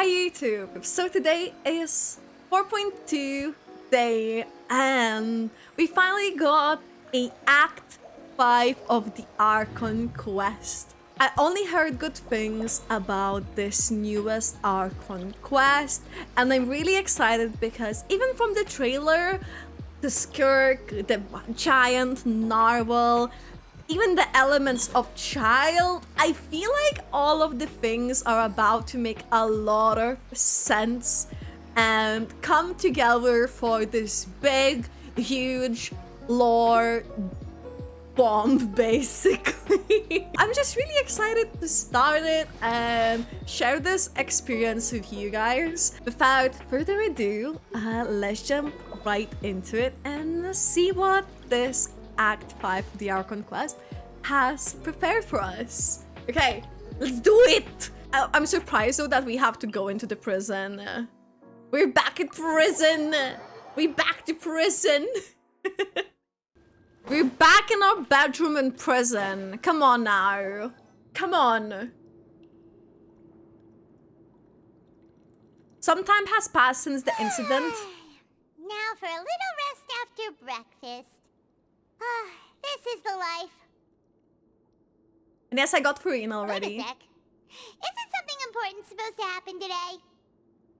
Hi YouTube! So today is 4.2 day and we finally got a Act 5 of the Archon Quest. I only heard good things about this newest Archon Quest and I'm really excited because even from the trailer, the Skirk, the giant Narwhal, even the elements of child, I feel like all of the things are about to make a lot of sense and come together for this big, huge lore bomb, basically. I'm just really excited to start it and share this experience with you guys. Without further ado, let's jump right into it and see what this Act 5 of the Archon Quest has prepared for us. Okay, let's do it! I'm surprised though that we have to go into the prison. We're back at prison! We're back to prison! We're back in our bedroom in prison. Come on now. Come on. Some time has passed since the incident. Now for a little rest after breakfast. This is the life. And yes, I got Furina already. Wait a sec. Isn't something important supposed to happen today?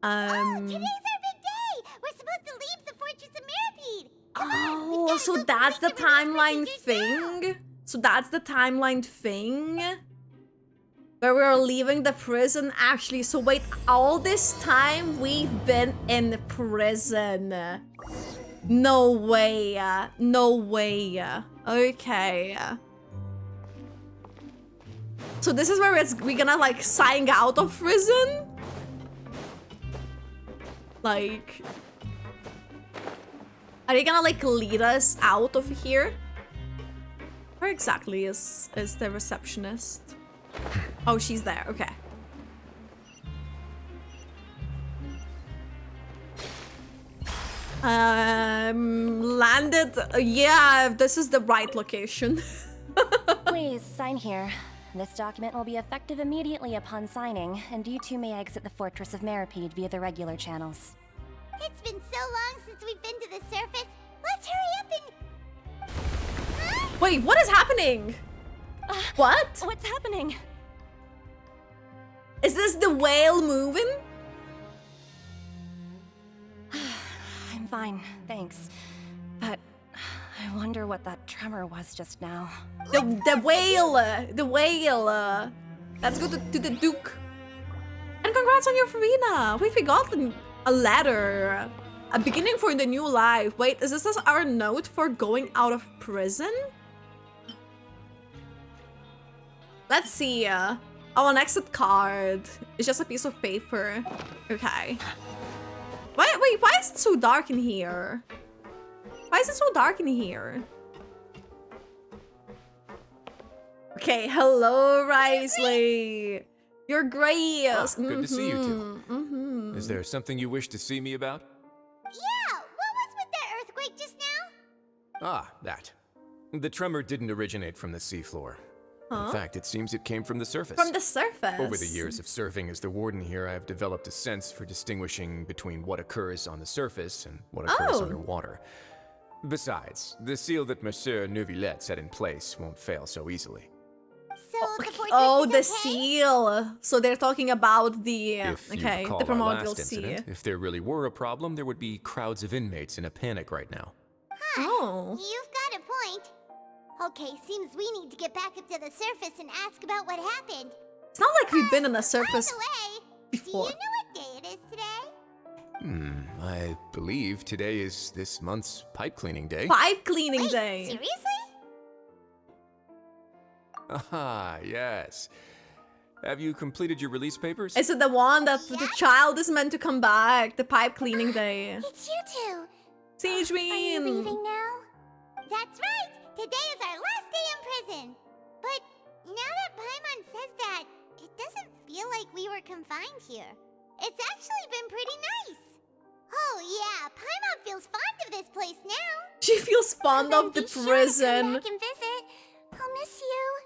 Today's our big day! We're supposed to leave the Fortress of Mirapede! Oh, so that's the timeline thing? So that's the timeline thing? Where we're leaving the prison, actually. So wait, all this time we've been in prison. No way. No way. Okay. So this is where we're gonna like sign out of prison? Like, are they gonna like lead us out of here? Where exactly is the receptionist? Oh, she's there. Okay. Landed. Yeah, this is the right location. Please sign here. This document will be effective immediately upon signing, and you two may exit the Fortress of Mirapede via the regular channels. It's been so long since we've been to the surface. Let's hurry up and... Huh? Wait, what is happening? What? What's happening? Is this the whale moving? I'm fine, thanks. But I wonder what that tremor was just now. The whale! The whale! Let's go to the Duke. And congrats on your Furina! We've gotten a letter. A beginning for the new life. Wait, is this our note for going out of prison? Let's see. Oh, an exit card. It's just a piece of paper. Okay. Wait, why is it so dark in here? Why is it so dark in here? Okay, hello, Risley. You're great. Good to see you two. Is there something you wish to see me about? Yeah, what was with that earthquake just now? Ah, that. The tremor didn't originate from the seafloor. Huh? In fact, it seems it came from the surface. From the surface? Over the years of serving as the warden here, I have developed a sense for distinguishing between what occurs on the surface and what occurs underwater. Besides, the seal that Monsieur Neuvillette set in place won't fail so easily. So the fortress Oh, is the okay? seal. So they're talking about the If you okay, recall the our primordial last sea. incident, if there really were a problem, there would be crowds of inmates in a panic right now. Huh. Oh. You've got a point. Okay, seems we need to get back up to the surface and ask about what happened. It's not like we've been on the surface By the way, before. do you know what day it is today? I believe today is this month's pipe cleaning day. Pipe cleaning Wait, day. seriously? Ah, yes. Have you completed your release papers? Is it the one that the child is meant to come back? The pipe cleaning day. It's you two. Siege Are you Queen. leaving now? That's right. Today is our last day in prison. But now that Paimon says that, it doesn't feel like we were confined here. It's actually been pretty nice. Oh yeah, Paimon feels fond of this place now. She feels fond of the Be sure to come prison. back and visit. I'll miss you.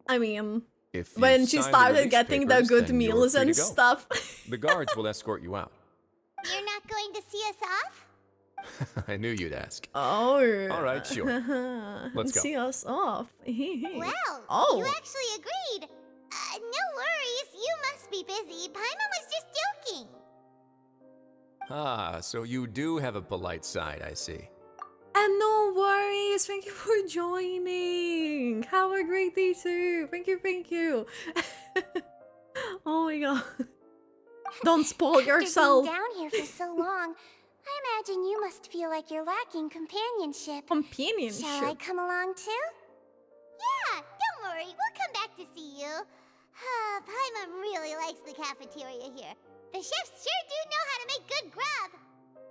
I mean, If you When she sign the started release getting the papers, good then you're meals free and to go. stuff. The guards will escort you out. You're not going to see us off? I knew you'd ask. Oh. All right, sure. Let's go. See us off. Well, Oh. you actually agreed. No worries, you must be busy. Paimon was just joking. Ah, so you do have a polite side, I see. And no worries. Thank you for joining. Have a great day too. Thank you, thank you. Oh my god. Don't spoil yourself. After being down here for so long, I imagine you must feel like you're lacking companionship. Companionship. Shall I come along too? Yeah, don't worry, we'll come back to see you. Paimon really likes the cafeteria here. The chefs sure do know how to make good grub.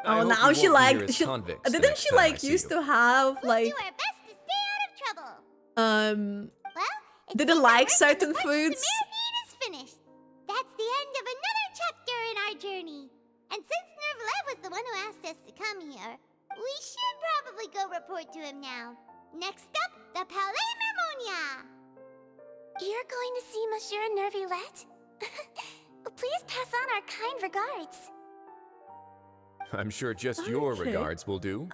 I Oh, hope now you she won't be here like as she convicts the didn't next she time I like see used you. to have We'll like do our best to stay out of trouble. Well, it didn't seems our like work in certain the Fortress of foods. Mermaid is finished. That's the end of another chapter in our journey. And since Neuvillette was the one who asked us to come here, we should probably go report to him now. Next up, the Palais Mermonia. You're going to see Monsieur Neuvillette? Please pass on our kind regards. I'm sure just your Okay. regards will do.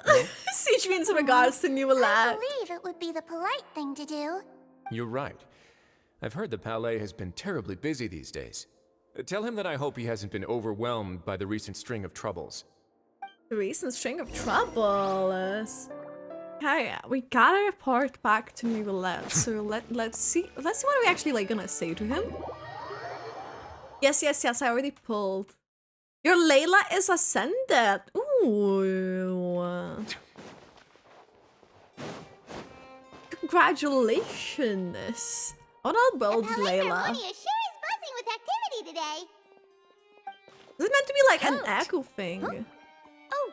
Siege means regards to I Neuvillette. believe it would be the polite thing to do. You're right. I've heard the Palais has been terribly busy these days. Tell him that I hope he hasn't been overwhelmed by the recent string of troubles. The recent string of troubles. Okay, we gotta report back to Neuvillette. So let's see what we actually like gonna say to him. Yes, I already pulled. Your Layla is ascended. Ooh. Congratulations. Oh, not The build Palais Layla. Mermonia sure is buzzing with activity today. Is it meant to be like an Halt. echo thing? Oh,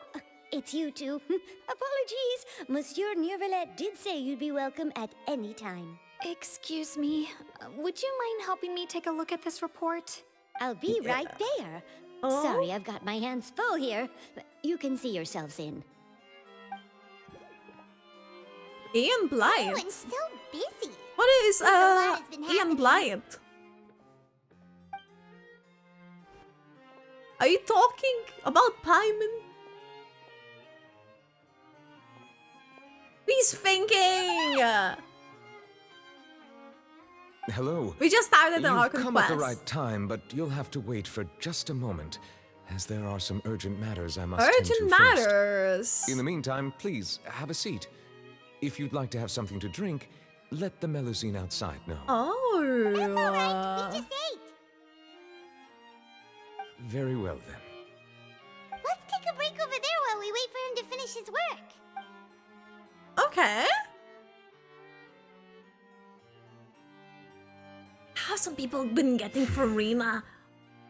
it's you two. Apologies. Monsieur Neuvillette did say you'd be welcome at any time. Excuse me, would you mind helping me take a look at this report? I'll be right there. Oh. Sorry, I've got my hands full here. You can see yourselves in. Ian Blythe. Everyone's so busy. What is a lot has been Ian happening. Blythe? Are you talking about Paimon? He's thinking. Hello. We just started the You've Archon come Quest. at the right time, but you'll have to wait for just a moment, as there are some urgent matters I must tend Urgent to first. matters. In the meantime, please have a seat. If you'd like to have something to drink, let the Melusine outside know. Oh. That's all right. We just ate. Very well then. Let's take a break over there while we wait for him to finish his work. Okay. How some people been getting Furina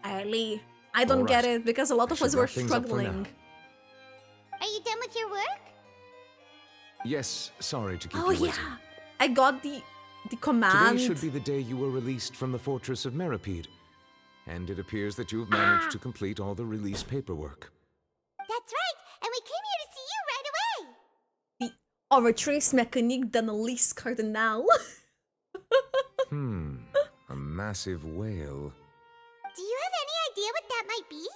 early? I don't All get right. it because a lot of I us should were wrap things up for now. struggling. Are you done with your work? Yes, sorry to keep Oh you waiting. yeah, I got the command. Today should be the day you were released from the Fortress of Mermaid, and it appears that you've managed to complete all the release paperwork. That's right, and we came here to see you right away. The oratrice mécanique d'Annalise Cardinal. A massive whale. Do you have any idea what that might be?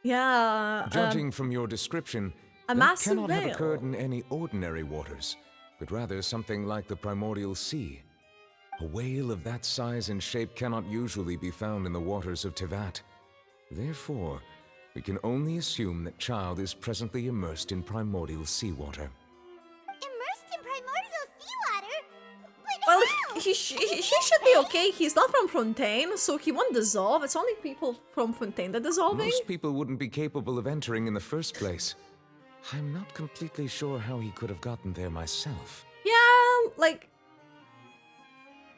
Yeah. Judging from your description, a that massive cannot have whale. occurred in any ordinary waters, but rather something like the primordial sea. A whale of that size and shape cannot usually be found in the waters of Tevat. Therefore, we can only assume that Child is presently immersed in primordial seawater. Immersed in primordial seawater? But Well, how? he should be okay. He's not from Fontaine, so he won't dissolve. It's only people from Fontaine that dissolving. Most people wouldn't be capable of entering in the first place. I'm not completely sure how he could have gotten there myself. Yeah, like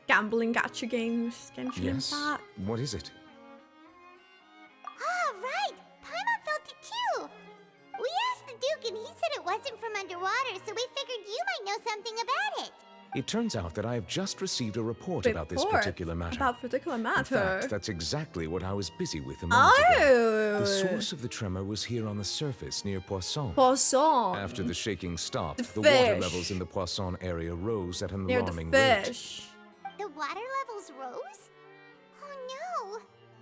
gambling gacha games, Genshin Yes? Impact. What is it? Ah, right. Paimon felt it too. We asked the Duke and he said it wasn't from underwater, so we figured you might know something about it. It turns out that I have just received a report about this particular matter. About particular In matter. fact, that's exactly what I was busy with a moment ago. Oh. The source of the tremor was here on the surface near Poisson. Poisson. After the shaking stopped, The the water fish. levels in the Poisson area rose at an Near the alarming rate. fish. The what? water levels rose? Oh no!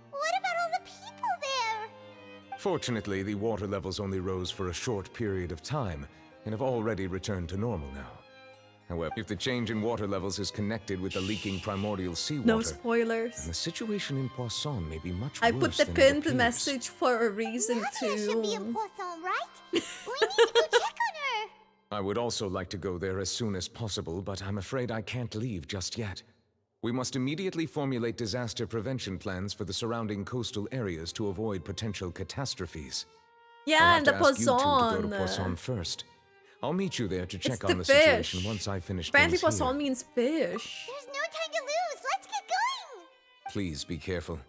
What about all the people there? Fortunately, the water levels only rose for a short period of time and have already returned to normal now. However, if the change in water levels is connected with the leaking primordial seawater, No spoilers. then the situation in Poisson may be much I worse put the than it pinned appears. message for a reason Navia should be in too. Poisson, right? We need to go check on her! I would also like to go there as soon as possible, but I'm afraid I can't leave just yet. We must immediately formulate disaster prevention plans for the surrounding coastal areas to avoid potential catastrophes. I'll Yeah, have and to the ask you two to go to Poisson. Poisson first. I'll meet you there to check It's on the the situation fish. once I finish Apparently things Poisson here. means fish. There's no time to lose! Let's get going! Please be careful.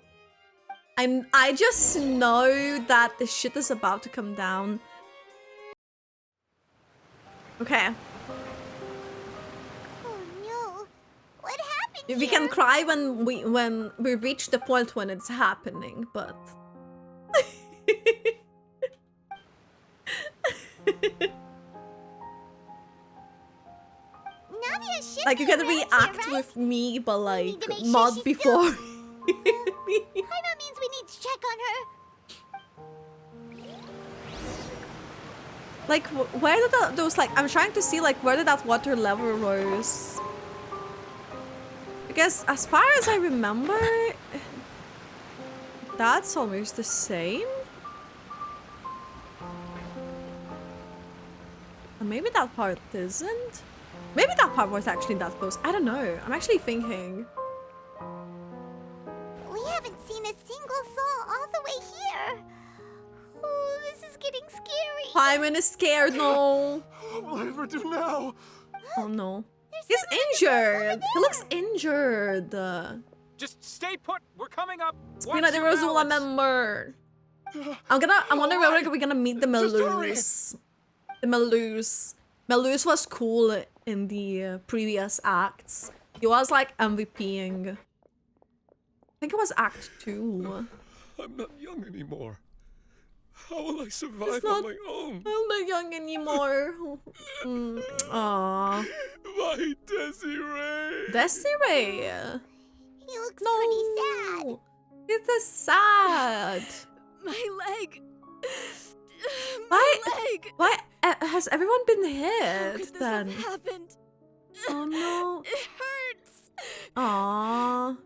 I just know that the shit is about to come down. Okay. Oh no! What happened We here? can cry when we reach the point when it's happening, but Navia should like you be can around react here, right? with me, but like to make sure not she's before. Paimon means we need to check on her. Like where did those like I'm trying to see like where did that water level rose? Because as far as I remember, that's almost the same. And maybe that part isn't. Maybe that part was actually that close. I don't know. I'm actually thinking. We haven't seen a single soul all the way here. Oh, this is getting scary. Paimon is scared. No. What will I ever do now? Oh no. He's injured. He looks injured. Just stay put. We're coming up. Spina de Rosula member. I'm wondering where we're gonna meet the Melus. The Melus. Melus was cool in the previous acts. He was like MVPing. I think it was Act 2. I'm not young anymore. How will I survive It's not- on my own? I'm not young anymore. Aww. My Desiree. Desiree. He looks No. pretty sad. It's sad. My leg! Why? Leg! Why has everyone been How hit could this then? have happened? Oh no. It hurts! Aww.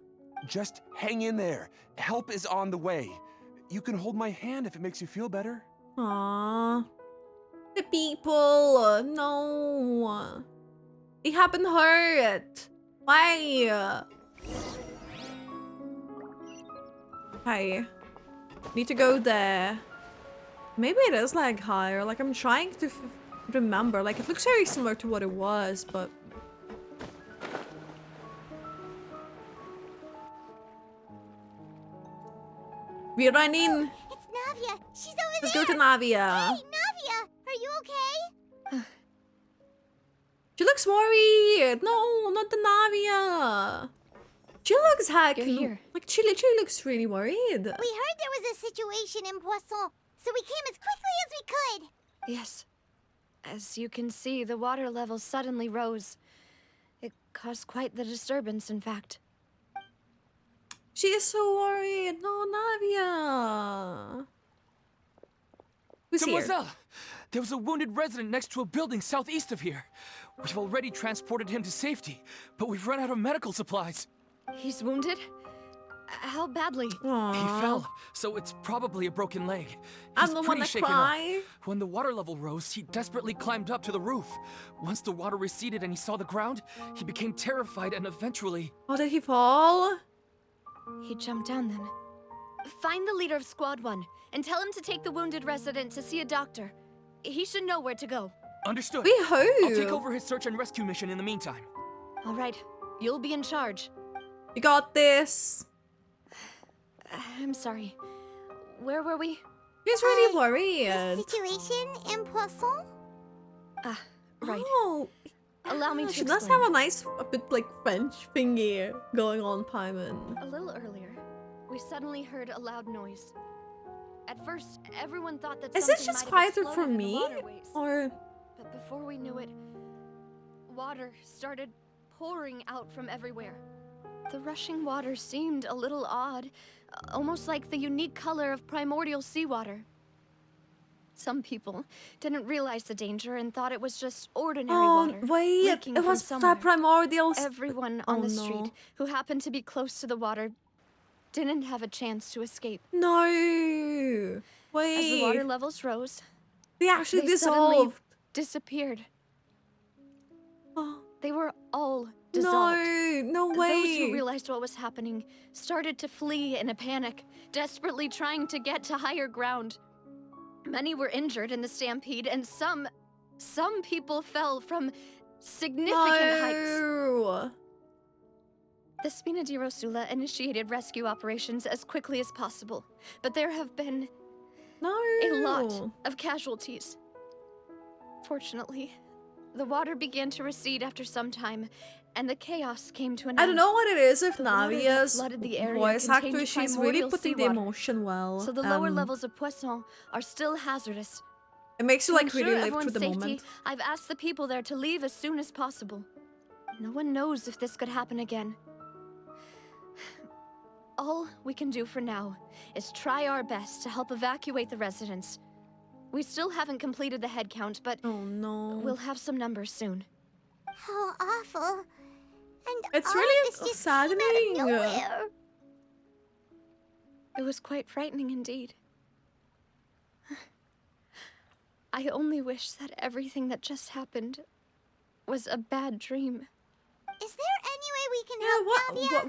Just hang in there. Help is on the way. You can hold my hand if it makes you feel better. Aww. The people. No. They have been hurt. Why? Okay. Need to go there. Maybe it is like higher. Like I'm trying to remember. Like it looks very similar to what it was, but. We're running. It's Navia. She's over Let's there. go to Navia. Hey, Navia, are you okay? She looks worried. No, not the Navia. She looks hacky. You're here. Like she literally looks really worried. We heard there was a situation in Poisson, so we came as quickly as we could. Yes. As you can see, the water level suddenly rose. It caused quite the disturbance, in fact. She is so worried. No, Navia. Who's here? Demoiselle, there was a wounded resident next to a building southeast of here. We've already transported him to safety, but we've run out of medical supplies. He's wounded? How badly? Aww. He fell, so it's probably a broken leg. I'm He's the one pretty that shaken up. cry. When the water level rose, he desperately climbed up to the roof. Once the water receded and he saw the ground, he became terrified and eventually... Oh, did he fall? He jumped down then. Find the leader of Squad 1 and tell him to take the wounded resident to see a doctor. He should know where to go. Understood. We hope. I'll take over his search and rescue mission in the meantime. All right, you'll be in charge. You got this. I'm sorry. Where were we? He's really The worried. situation in Poisson? Ah, right. Oh, Allow me to she does explain. have a nice, a bit like French thingy going on, Paimon. A little earlier, we suddenly heard a loud noise. At first, everyone thought that Is something this just might have quieter for exploded in the me? waterways. Or But before we knew it, water started pouring out from everywhere. The rushing water seemed a little odd, almost like the unique color of primordial seawater. Some people didn't realize the danger and thought it was just ordinary water. Wait, leaking it from was somewhere. primordial. Everyone on the street who happened to be close to the water didn't have a chance to escape. No. Wait. As the water levels rose, they actually they suddenly dissolved. disappeared. Oh, They were all dissolved. no way. Those who realized what was happening started to flee in a panic, desperately trying to get to higher ground. Many were injured in the stampede, and some people fell from significant heights. The Spina di Rosula initiated rescue operations as quickly as possible, but there have been a lot of casualties. Fortunately, the water began to recede after some time, and the chaos came to an end. I don't know what it is with The water that Navia's flooded the area voice contained actor. She's really primordial putting the seawater. emotion well. So the lower levels of Poisson are still hazardous. It makes you To like really ensure live through everyone's the safety, moment. I've asked the people there to leave as soon as possible. No one knows if this could happen again. All we can do for now is try our best to help evacuate the residents. We still haven't completed the head count, but we'll have some numbers soon. How awful. And It's all really of this just saddening. came out of nowhere. It was quite frightening indeed. I only wish that everything that just happened was a bad dream. Is there any way we can help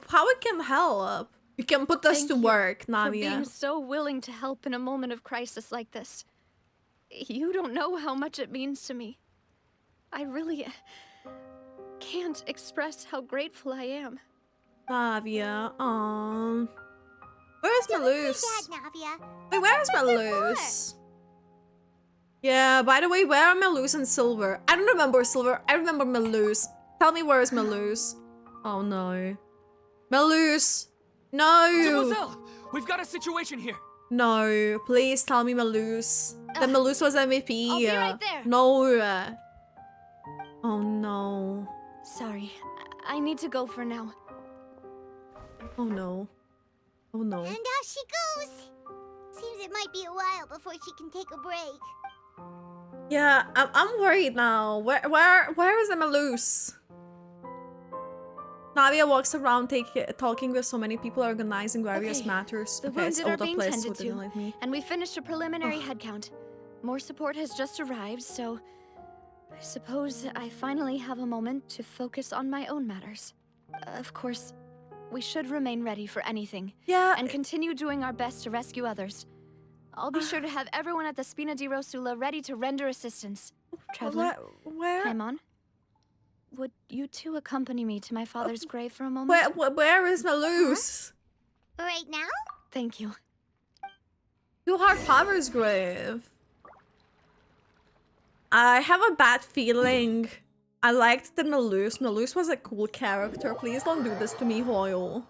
Navia? How we can help? You can put us Thank to you work, for Navia. being so willing to help in a moment of crisis like this. You don't know how much it means to me. I really can't express how grateful I am. Navia, where's Melus? Say that, Navia. Wait, where's What's it Melus? Yeah, by the way, where are Melus and Silver? I don't remember Silver, I remember Melus. Tell me where's Melus. Oh no. Melus! No! Mademoiselle, we've got a situation here. No, please tell me Melus. The Melus was MVP. I'll be right there. No. Oh no. Sorry, I need to go for now. Oh no. Oh no. And out she goes. Seems it might be a while before she can take a break. Yeah, I'm worried now. Where is the Melus? Navia walks around talking with so many people organizing various matters. The Okay, it's wounded are out of being place, tended so they don't to, like me. and we finished a preliminary head count. More support has just arrived, so I suppose I finally have a moment to focus on my own matters. Of course, we should remain ready for anything. Yeah. And continue doing our best to rescue others. I'll be sure to have everyone at the Spina di Rosula ready to render assistance. Traveler, Where? Paimon, would you two accompany me to my father's grave for a moment? Where is Melus? Right now? Thank you. To her father's grave. I have a bad feeling. I liked the Melus. Melus was a cool character. Please don't do this to me, Hoyle.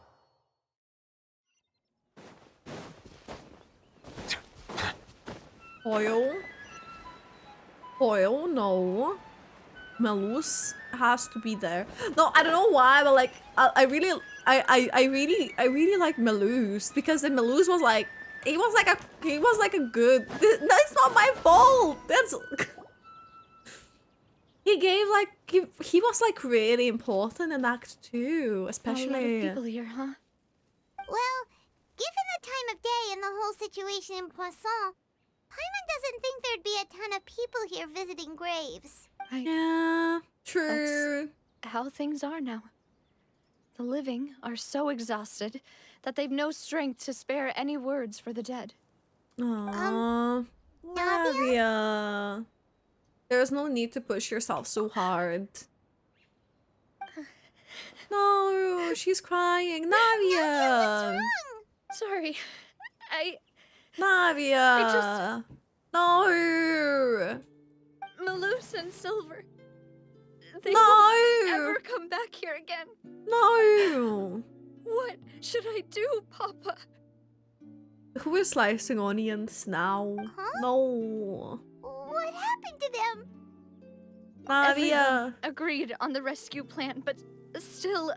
Hoyle, no. Melus has to be there. No, I don't know why, but like, I really like Melus because the Melus was like, he was like a good. That's not my fault. That's. He gave like he was like really important in Act 2, especially. A lot of people here, huh? Well, given the time of day and the whole situation in Poisson, Paimon doesn't think there'd be a ton of people here visiting graves. Yeah, true. That's how things are now. The living are so exhausted that they've no strength to spare any words for the dead. Aww. Navia. There's no need to push yourself so hard. No, she's crying. Navia! Sorry. Navia! No! Melus and Silver. They No! won't ever come back here again. No! What should I do, Papa? Who is slicing onions now? Huh? No. What happened to them? Navia! Everyone agreed on the rescue plan, but still,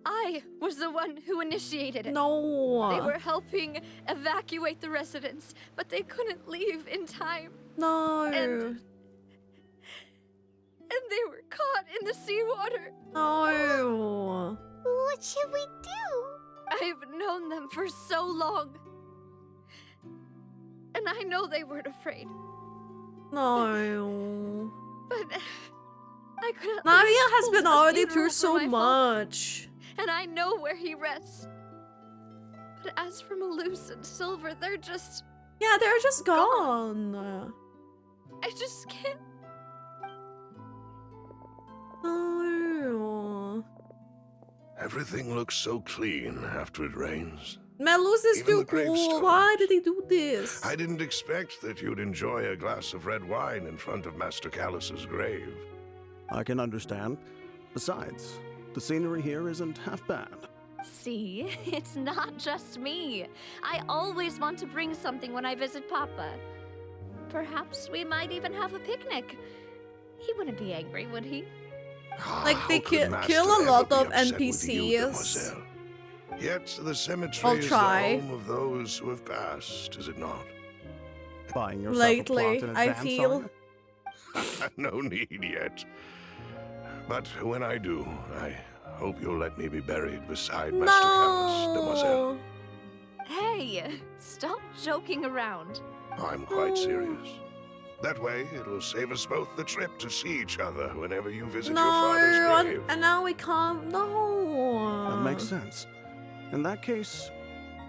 I was the one who initiated it. No. They were helping evacuate the residents, but they couldn't leave in time. No. And they were caught in the seawater. No. What should we do? I've known them for so long. And I know they weren't afraid. No. But I couldn't. Navia has been already through so much. And I know where he rests. But as for Melus and Silver, they're just... Yeah, they're just gone. I just can't... No. Everything looks so clean after it rains. Melus is Even too the cool. gravestone. Why did he do this? I didn't expect that you'd enjoy a glass of red wine in front of Master Callus's grave. I can understand. Besides, the scenery here isn't half bad. See, it's not just me. I always want to bring something when I visit Papa. Perhaps we might even have a picnic. He wouldn't be angry, would he? Like, they kill a lot of NPCs. Yet the cemetery I'll is try. the home of those who have passed, is it not? Buying yourself Lately, a plot in I advance, feel. are you? No need yet. But when I do, I hope you'll let me be buried beside Master Callus, demoiselle. Hey, stop joking around. I'm quite serious. That way, it'll save us both the trip to see each other whenever you visit your father's grave. And now we can't. No. That makes sense. In that case,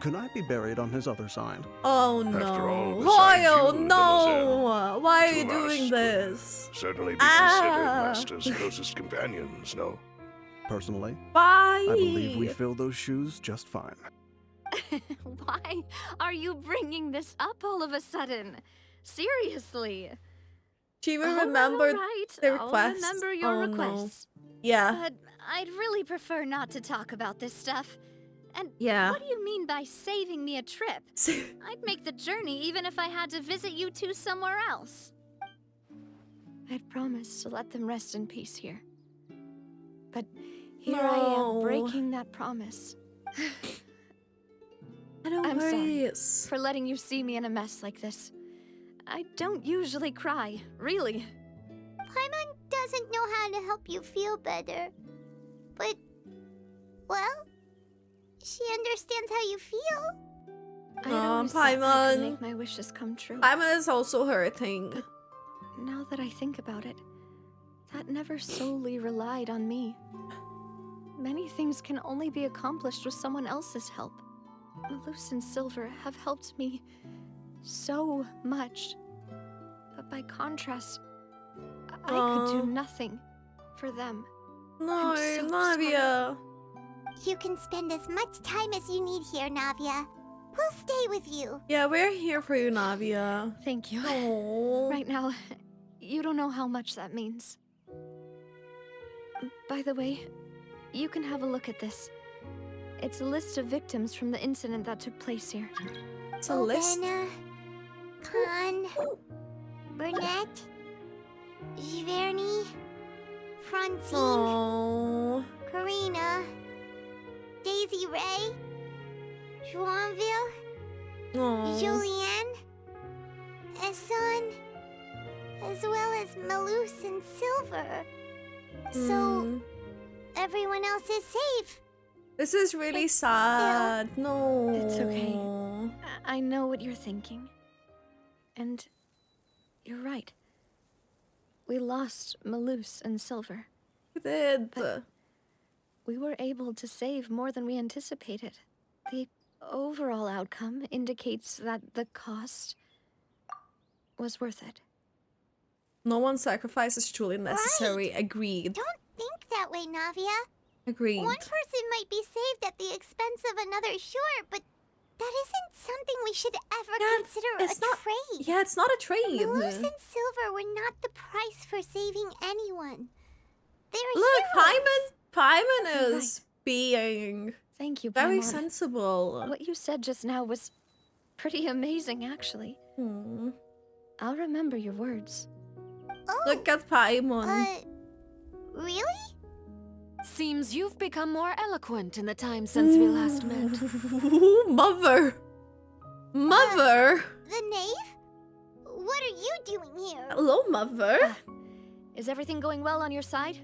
can I be buried on his other side? Oh no. After all, besides Royal, you, no. Why are you two of us doing could this? Certainly be Ah. considered Master's closest companions, no? Personally, Bye. I believe we fill those shoes just fine. Why are you bringing this up all of a sudden? Seriously. She will All remember right, the I'll request. remember your Oh, requests. No. Yeah. But I'd really prefer not to talk about this stuff. And Yeah. what do you mean by saving me a trip? I'd make the journey even if I had to visit you two somewhere else. I'd promised to let them rest in peace here. But here I am No. breaking that promise. I'm sorry for letting you see me in a mess like this. I don't usually cry, really. Paimon doesn't know how to help you feel better. But, well, she understands how you feel. I'd always thought I could Paimon. make my wishes come true. Paimon is also hurting. Now that I think about it, that never solely relied on me. Many things can only be accomplished with someone else's help. Melus and Silver have helped me so much. But by contrast, I could do nothing for them. No, I'm so Navia. You can spend as much time as you need here, Navia. We'll stay with you. Yeah, we're here for you, Navia. Thank you. Oh. Right now, you don't know how much that means. By the way, you can have a look at this. It's a list of victims from the incident that took place here. It's a list. Obena, Khan, Burnett, Giverny, Francine, Oh. Karina, Daisy Ray, Joinville, Oh. Julianne, Esson, as well as Melus and Silver. So, everyone else is safe. This is really sad. No. It's okay. I know what you're thinking. And you're right. We lost Melus and Silver. We did. But we were able to save more than we anticipated. The overall outcome indicates that the cost was worth it. No one sacrifice is truly necessary. Agreed. Don't think that way, Navia. Agreed. One person might be saved at the expense of another, sure, but that isn't something we should ever consider it's a not- trade. Yeah, it's not a trade. Melus and Silver were not the price for saving anyone. They're Look, heroes. Paimon is being Thank you, very Paimon. sensible. What you said just now was pretty amazing, actually. I'll remember your words. Oh, Look at Paimon. really? Seems you've become more eloquent in the time since we last met. Mother! Mother! The knave? What are you doing here? Hello, Mother. Is everything going well on your side?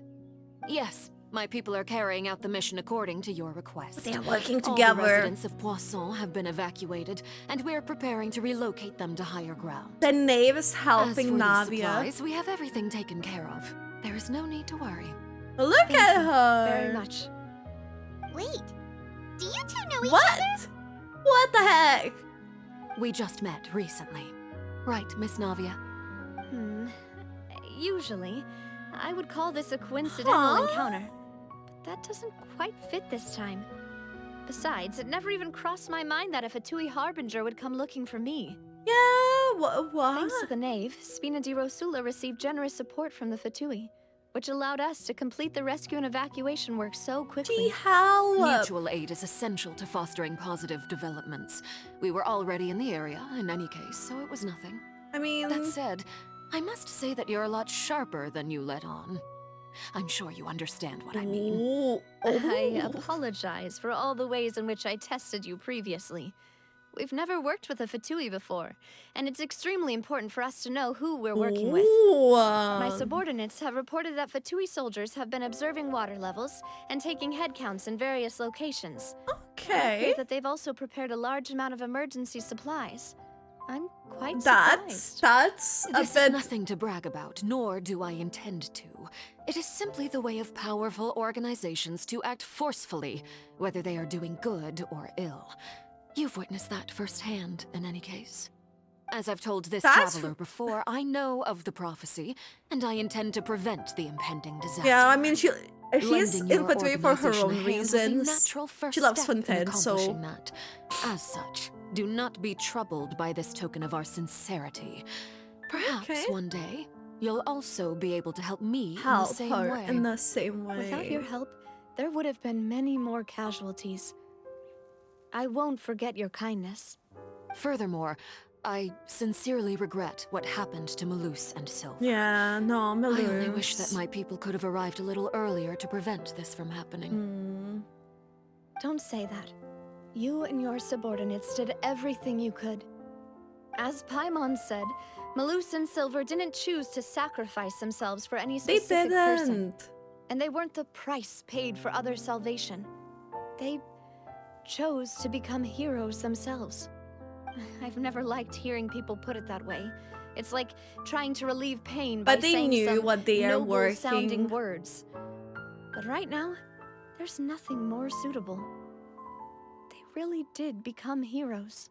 Yes, my people are carrying out the mission according to your request. They're working All together. the residents of Poisson have been evacuated, and we're preparing to relocate them to higher ground. The knave is As helping for the Navia. supplies, we have everything taken care of. There is no need to worry. Look at her. Very much. Wait, do you two know each What? other? What the heck? We just met recently. Right, Miss Navia? Usually, I would call this a coincidental Huh? encounter. But that doesn't quite fit this time. Besides, it never even crossed my mind that a Fatui Harbinger would come looking for me. Yeah, what? Thanks to the knave, Spina di Rosula received generous support from the Fatui, which allowed us to complete the rescue and evacuation work so quickly. Gee, how? Mutual aid is essential to fostering positive developments. We were already in the area, in any case, so it was nothing. I mean... That said, I must say that you're a lot sharper than you let on. I'm sure you understand what I mean. Ooh. I apologize for all the ways in which I tested you previously. We've never worked with a Fatui before, and it's extremely important for us to know who we're working with. My subordinates have reported that Fatui soldiers have been observing water levels and taking head counts in various locations. I Okay. hear that they've also prepared a large amount of emergency supplies. I'm quite surprised. That's a This bit... is nothing to brag about, nor do I intend to. It is simply the way of powerful organizations to act forcefully, whether they are doing good or ill. You've witnessed that firsthand, in any case. As I've told this traveler before, I know of the prophecy, and I intend to prevent the impending disaster. Yeah, I mean, she's Lending your infatuated for her organization a own hand was a reasons. natural first She loves step in Fontaine, so... accomplishing that. As such, do not be troubled by this token of our sincerity. Perhaps one day, you'll also be able to help me in the same way. in the same way. Without your help, there would have been many more casualties. I won't forget your kindness. Furthermore, I sincerely regret what happened to Melus and Silver. Yeah, no, Melus. I only wish that my people could have arrived a little earlier to prevent this from happening. Don't say that. You and your subordinates did everything you could. As Paimon said, Melus and Silver didn't choose to sacrifice themselves for any specific person. And they weren't the price paid for other salvation. They chose to become heroes themselves. I've never liked hearing people put it that way. It's like trying to relieve pain by But they saying knew some what they are noble-sounding working. words. But right now, there's nothing more suitable. They really did become heroes.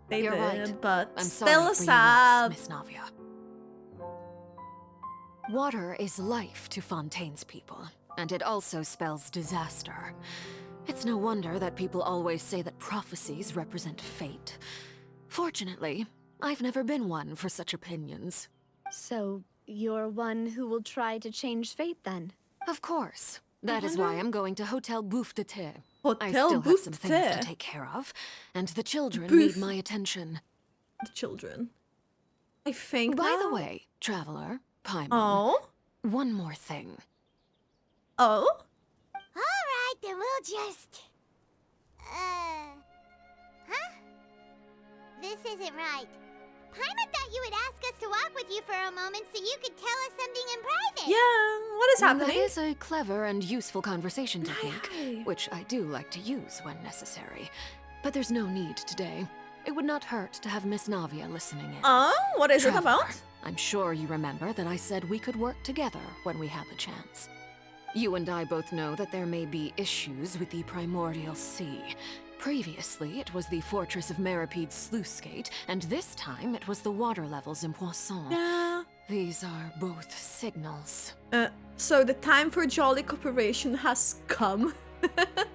They You're did, right. but I'm still sorry for your sad. loss, Miss Navia. Water is life to Fontaine's people, and it also spells disaster. It's no wonder that people always say that prophecies represent fate. Fortunately, I've never been one for such opinions. So, you're one who will try to change fate then? Of course. That is why I'm going to Hotel Bouffe de Thé. I Hotel still have Bouffe some de things Thé. to take care of, and the children Bouffe. need my attention. The children. I think By the now- way, traveler, Paimon, Oh? one more thing. Oh? Alright, then we'll just... Huh? This isn't right. Paimon thought you would ask us to walk with you for a moment so you could tell us something in private. Yeah, what is happening? That is a clever and useful conversation technique, Aye. which I do like to use when necessary. But there's no need today. It would not hurt to have Miss Navia listening in. Oh, what is it Traveler, about? I'm sure you remember that I said we could work together when we had the chance. You and I both know that there may be issues with the Primordial Sea. Previously, it was the Fortress of Maripede's sluice gate, and this time it was the water levels in Poisson. Yeah. These are both signals. So the time for jolly cooperation has come.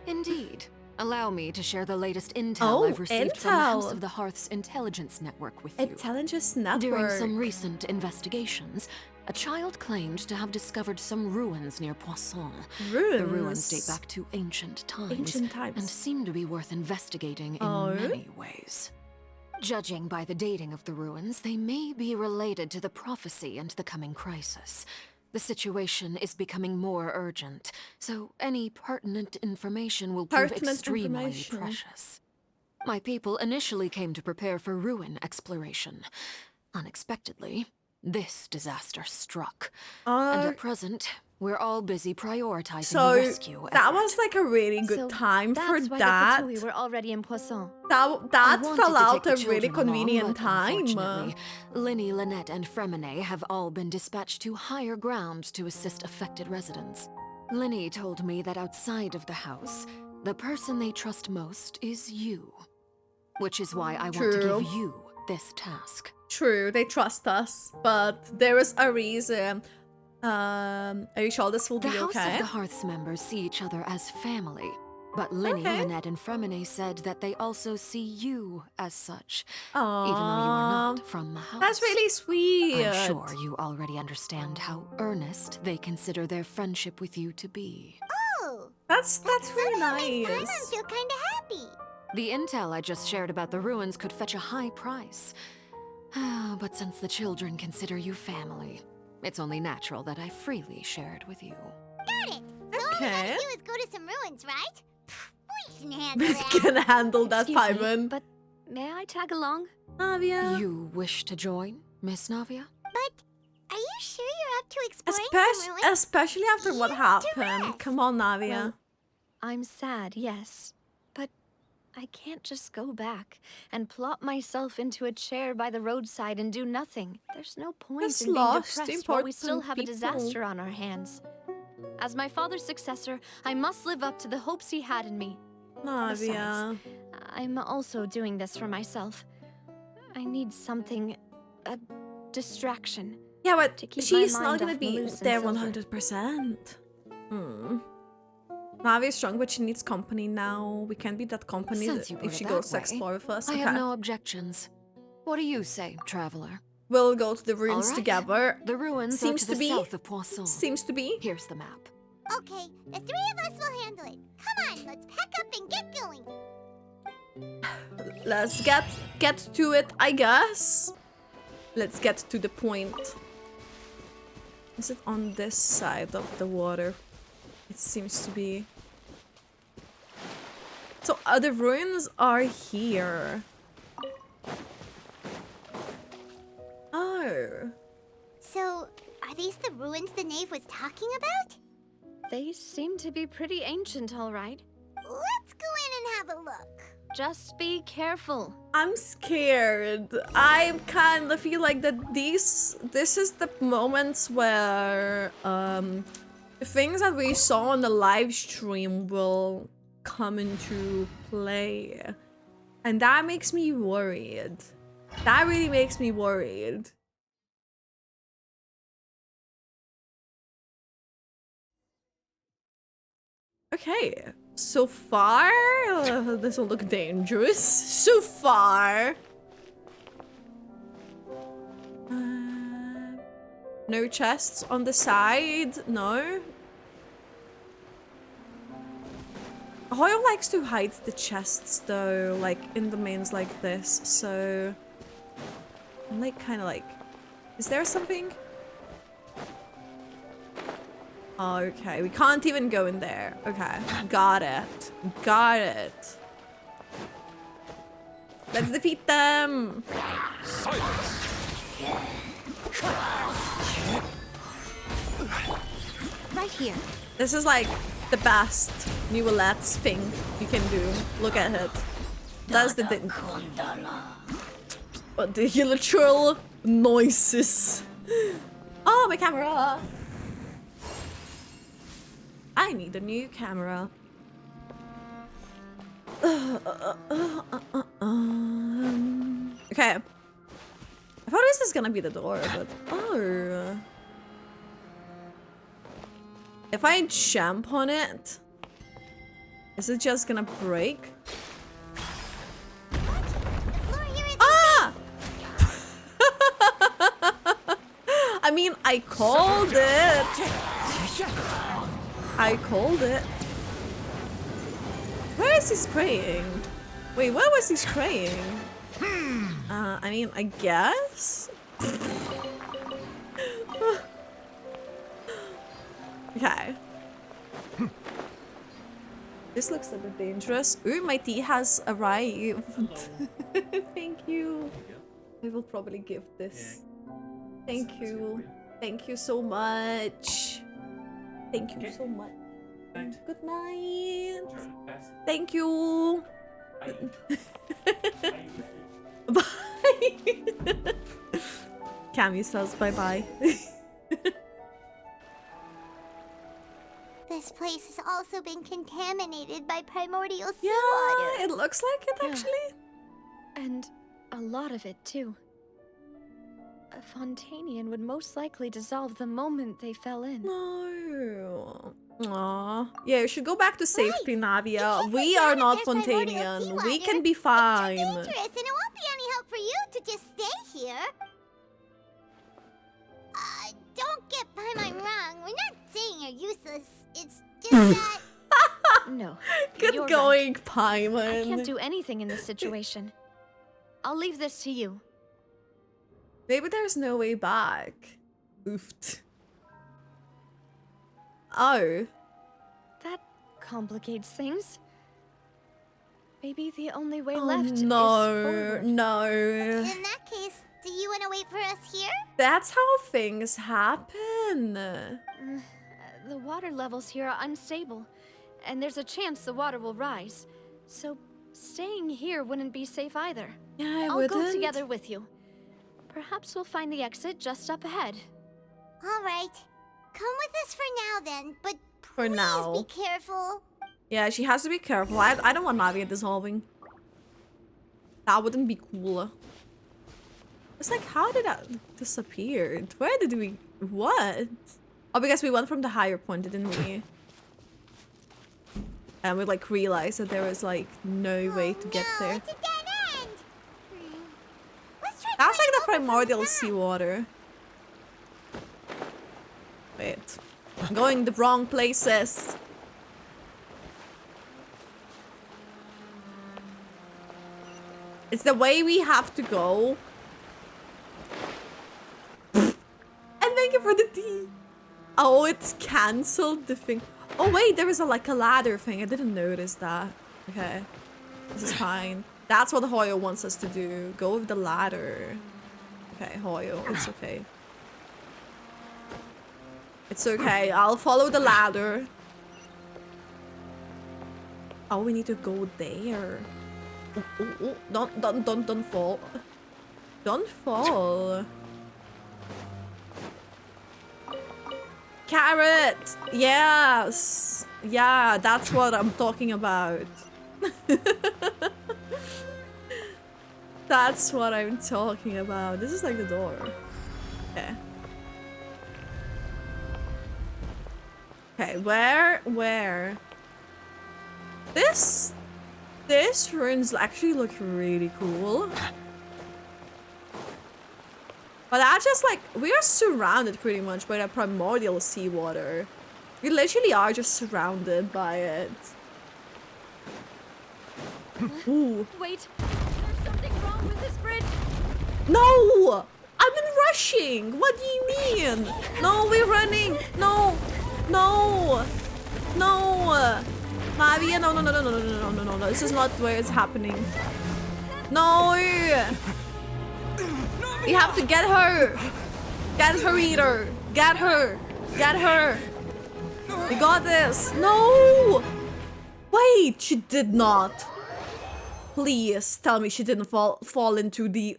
Indeed. Allow me to share the latest intel Oh, I've received from the House intel. of the Hearth's intelligence network with you. Intelligence network. During some recent investigations, a child claimed to have discovered some ruins near Poisson. Ruins? The ruins date back to ancient times. Ancient times. And seem to be worth investigating in Oh? many ways. Judging by the dating of the ruins, they may be related to the prophecy and the coming crisis. The situation is becoming more urgent, so any pertinent information will prove extremely precious. My people initially came to prepare for ruin exploration. Unexpectedly, this disaster struck. And at present, we're all busy prioritizing the rescue effort. That was like a really good time for that's why that. the Fatui were already in Poisson. That fell out a really along, convenient but time. Unfortunately, Linny, Lynette, and Fremine have all been dispatched to higher ground to assist affected residents. Linny told me that outside of the house, the person they trust most is you. Which is why I want to give you this task. True, they trust us, but there is a reason. Are you sure this will be okay? The House of the Hearth's members see each other as family, but Linny, Lynette, and Fremine said that they also see you as such, even though you are not from the house. That's really sweet. I'm sure you already understand how earnest they consider their friendship with you to be. Oh! That's really Makes nice. Paimon feel kinda happy. The intel I just shared about the ruins could fetch a high price. But since the children consider you family, it's only natural that I freely share it with you. Got it! So all we gotta do is go to some ruins, right? We can handle that. Can handle that, Excuse me, Paimon. but may I tag along? Navia. You wish to join, Miss Navia? But are you sure you're up to exploring some ruins? Especially after what happened. Come on, Navia. Well, I'm sad, yes. But I can't just go back and plop myself into a chair by the roadside and do nothing. There's no point That's in being lost depressed while we still important have a people. disaster on our hands. As my father's successor, I must live up to the hopes he had in me. Navia. Besides, I'm also doing this for myself. I need something, a distraction. Yeah, but to keep she's my not mind gonna off be Melus and there Silver. 100%. Navia's strong, but she needs company now. We can't be that company Since you put if she it goes to that way, explore with us. I Okay. have no objections. What do you say, traveler? We'll go to the ruins All right. together. The ruins Seems are to to the be. south of Poisson. Seems to be. Here's the map. Okay, the three of us will handle it. Come on, let's pack up and get going. Let's get to it, I guess. Let's get to the point. Is it on this side of the water? It seems to be. So the ruins are here. Oh. So, are these the ruins the knave was talking about? They seem to be pretty ancient, all right. Let's go in and have a look. Just be careful. I'm scared. I kind of feel like that this is the moments where the things that we saw on the live stream will come into play. And that makes me worried. That really makes me worried. Okay, so far, this will look dangerous. So far. No chests on the side, no. Hoyle likes to hide the chests though, like in the mains like this, so I'm like kind of like, is there something? Okay, we can't even go in there. Okay, got it. Got it. Let's defeat them. Right here. This is like the best Neuvillette's thing you can do. Look at it. That's the thing. But the literal noises. Oh, my camera. I need a new camera. Okay. I thought this was gonna be the door, but oh. If I jump on it, is it just gonna break? Ah! I mean, I called it. I called it. Where is he spraying? Wait, where was he spraying? I mean, I guess? Okay. This looks a bit dangerous. Ooh, my tea has arrived. Thank you. I will probably give this. Thank you. Thank you so much. Thank you so much. Good night. Thank you. Bye. Cammy says bye-bye. This place has also been contaminated by primordial seawater. Yeah, it looks like it actually. And a lot of it, too. A Fontainian would most likely dissolve the moment they fell in. No. Aww. Yeah, you should go back to safety, Navia. You We can't are forget not there's primordial Fontainian. We seawater. can be It's fine. too dangerous, and it won't be any help for you to just stay here. Don't get Paimon wrong. We're not saying you're useless. It's just that... No. Good you're going, right. Paimon. I can't do anything in this situation. I'll leave this to you. Maybe there's no way back. Oofed. Oh. That complicates things. Maybe the only way Oh left is no, forward. no. In that case, do you want to wait for us here? That's how things happen. The water levels here are unstable, and there's a chance the water will rise. So staying here wouldn't be safe either. Yeah, I'll go together with you. Perhaps we'll find the exit just up ahead. All right. Come with us for now then, but For now. please be careful. Yeah, she has to be careful. I don't want Navia dissolving. That wouldn't be cool. It's like, how did that disappear? Where did we... What? Oh, because we went from the higher point, didn't we? And we like realized that there was like no way to get there. It's a dead end. Let's try That's like climbing the over from primordial the side. seawater. Wait. I'm going the wrong places. It's the way we have to go. And thank you for the tea. Oh, it's cancelled the thing. Oh wait, there was like a ladder thing. I didn't notice that. Okay. This is fine. That's what Hoyo wants us to do. Go with the ladder. Okay, Hoyo, it's okay. It's okay. I'll follow the ladder. Oh, we need to go there. Oh, oh, oh. Don't fall. Don't fall. Carrot! Yes! Yeah, that's what I'm talking about. That's what I'm talking about. This is like the door. Okay. Okay, where? This ruins actually look really cool. But that's just like, we are surrounded pretty much by the primordial seawater. We literally are just surrounded by it. Ooh. Wait, there's something wrong with this bridge. No! I've been rushing! What do you mean? No, we're running! No! No! No! Navia, no. This is not where it's happening. No! We have to get her! Get her, Eater! Get her! Get her! We got this! No! Wait, she did not. Please tell me she didn't fall into the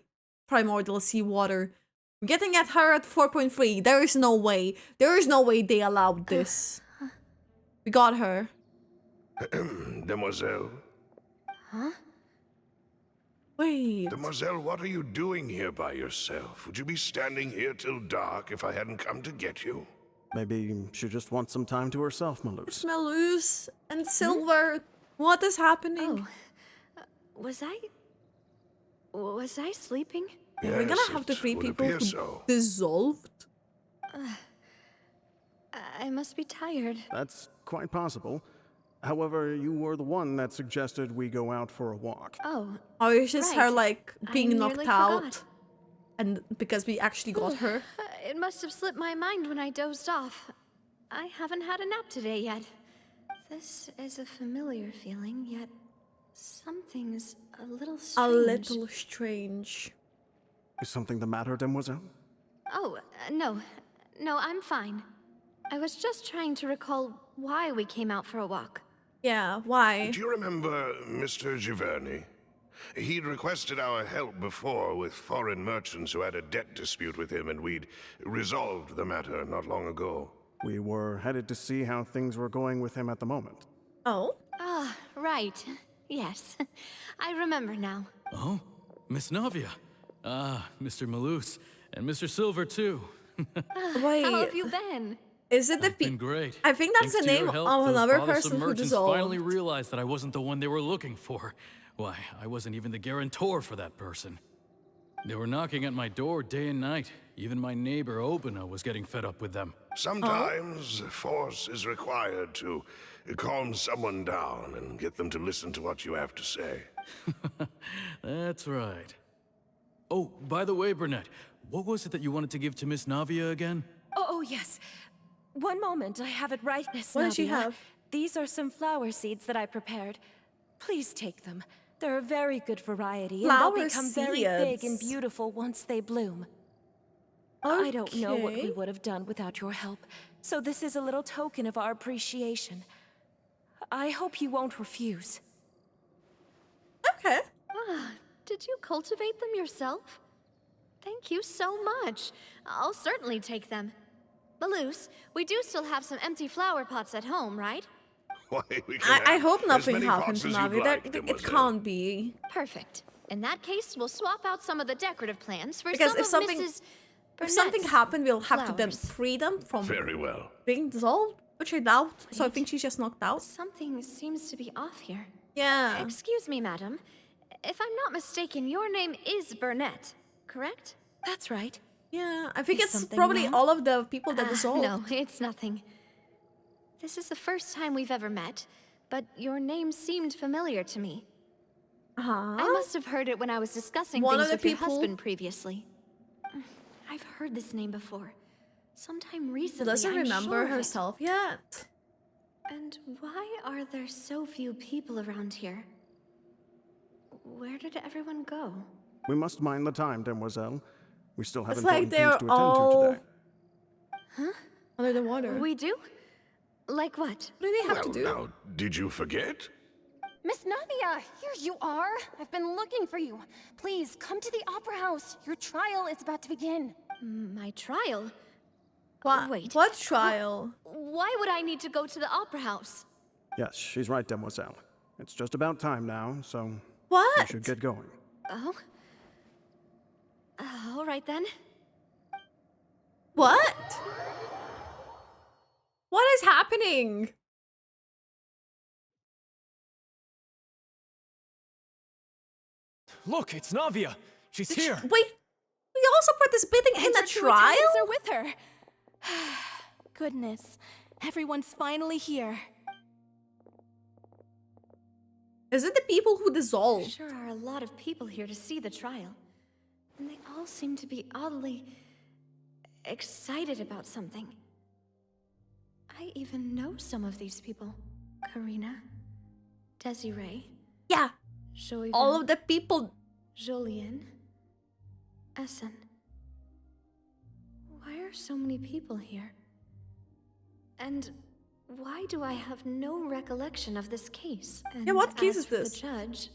primordial seawater. We're getting at her at 4.3. There is no way. There is no way they allowed this. We got her. Demoiselle. Huh? Wait. Demoiselle, what are you doing here by yourself? Would you be standing here till dark if I hadn't come to get you? Maybe she just wants some time to herself, Melus. Melus and Silver. What is happening? Oh. Was I sleeping? Yes, We're gonna have the it 3 would people appear who so. dissolved. I must be tired. That's quite possible. However, you were the one that suggested we go out for a walk. Oh. Oh, it's just her right. like being I knocked nearly out. forgot. And because we actually got her. It must have slipped my mind when I dozed off. I haven't had a nap today yet. This is a familiar feeling, yet something's a little strange. A little strange. Is something the matter, Demoiselle? Oh, no. No, I'm fine. I was just trying to recall why we came out for a walk. Yeah, why? Do you remember Mr. Giverny? He'd requested our help before with foreign merchants who had a debt dispute with him, and we'd resolved the matter not long ago. We were headed to see how things were going with him at the moment. Oh? Ah, right. Yes. I remember now. Oh, Miss Navia. Ah, Mr. Melus, and Mr. Silver, too. Wait. How have you been? Is it the Been great. I think that's Thanks the to name your help, of those another bothersome person who merchants dissolved. finally realized that I wasn't the one they were looking for. Why, I wasn't even the guarantor for that person. They were knocking at my door day and night. Even my neighbor Obina was getting fed up with them. Sometimes force is required to calm someone down and get them to listen to what you have to say. That's right. Oh, by the way, Burnett, what was it that you wanted to give to Miss Navia again? Oh, yes. One moment, I have it right, Miss What does she Navia. have? These are some flower seeds that I prepared. Please take them. They're a very good variety, and they'll Flower become very big and seeds. beautiful once they bloom. Okay. I don't know what we would have done without your help, so this is a little token of our appreciation. I hope you won't refuse. Okay. Ah, did you cultivate them yourself? Thank you so much. I'll certainly take them. Melus, we do still have some empty flower pots at home, right? Why, we can I have hope as nothing many happened pots to as you'd Navi. like, It Demoiselle. can't be. Perfect. In that case, we'll swap out some of the decorative plants for Because some if of Mrs. if something Burnett's happened, we'll have to then flowers. free them from Very well. being dissolved, which I doubt. So I think she's just knocked out. Something seems to be off here. Yeah. Excuse me, madam. If I'm not mistaken, your name is Burnett, correct? That's right. Yeah, I think Is it's something probably wrong? all of the people that dissolved. No, it's nothing. This is the first time we've ever met, but your name seemed familiar to me. I must have heard it when I was discussing One things of the with your people- husband previously. I've heard this name before. Sometime She recently, doesn't I'm remember sure of it. herself yet. And why are there so few people around here? Where did everyone go? We must mind the time, Demoiselle. We still have It's like important they're things to attend all to today. under the water. We do? Like what? What do they have Well, to do? now, did you forget? Miss Navia, here you are. I've been looking for you. Please, come to the Opera House. Your trial is about to begin. My trial? What? Wait. What trial? Why would I need to go to the opera house? Yes, she's right, Demoiselle. It's just about time now, so we What? should get going. Oh? All right then. What? What is happening? Look, it's Navia. She's here. Wait, we also participating in the Two trial? attendants are with her. Goodness, everyone's finally here. Is it the people who dissolved? Sure are a lot of people here to see the trial. And they all seem to be oddly excited about something. I even know some of these people. Karina, Desiree, Yeah, Joey, all of the people. Julien, Essen. Why are so many people here? And why do I have no recollection of this case? And Yeah, what case as is for this? The judge.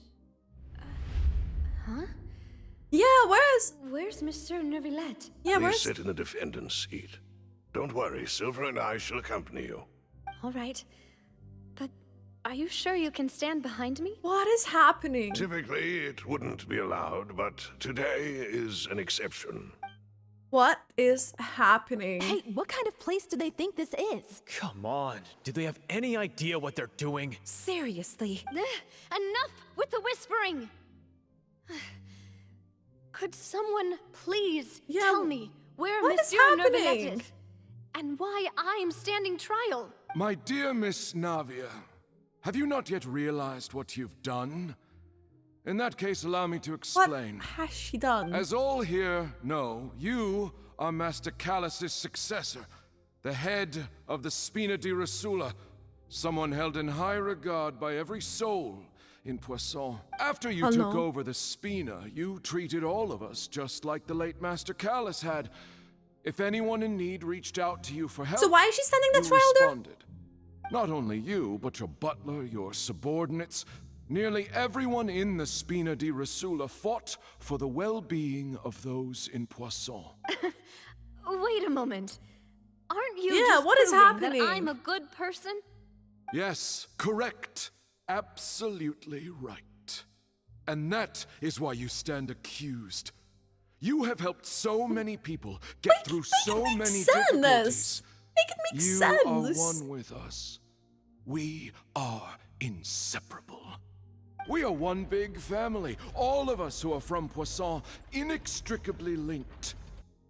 Huh? Yeah, Where's Monsieur Neuvillette? Yeah, Please where's... sit in the defendant's seat. Don't worry, Silver and I shall accompany you. All right. But are you sure you can stand behind me? What is happening? Typically, it wouldn't be allowed, but today is an exception. What is happening? Hey, what kind of place do they think this is? Come on. Do they have any idea what they're doing? Seriously. Enough with the whispering! Could someone please tell me where what is Monsieur Neuvillette happening? is? And why I'm standing trial? My dear Miss Navia, have you not yet realized what you've done? In that case, allow me to explain. What has she done? As all here know, you are Master Callus's successor. the head of the Spina di Rosula, someone held in high regard by every soul in Poisson. After you took over the Spina, you treated all of us just like the late Master Callus had. If anyone in need reached out to you for help, so why is she standing the trial responded. Not only you, but your butler, your subordinates, nearly everyone in the Spina di Rosula fought for the well-being of those in Poisson. Wait a moment. Aren't you Yeah, just what is proving happening? that I'm a good person? Yes, correct. Absolutely right. And that is why you stand accused. You have helped so many people get through so many difficulties. Make it make sense. You are one with us. We are inseparable. We are one big family. All of us who are from Poisson, inextricably linked.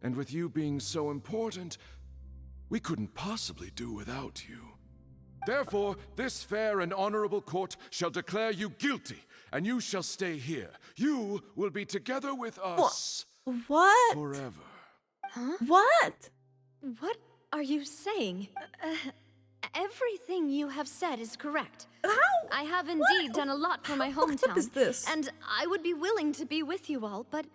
And with you being so important, we couldn't possibly do without you. Therefore, this fair and honorable court shall declare you guilty, and you shall stay here. You will be together with us. What? Forever. Huh? What? What are you saying? Everything you have said is correct. How? I have indeed done a lot for my hometown. What is this? And I would be willing to be with you all, but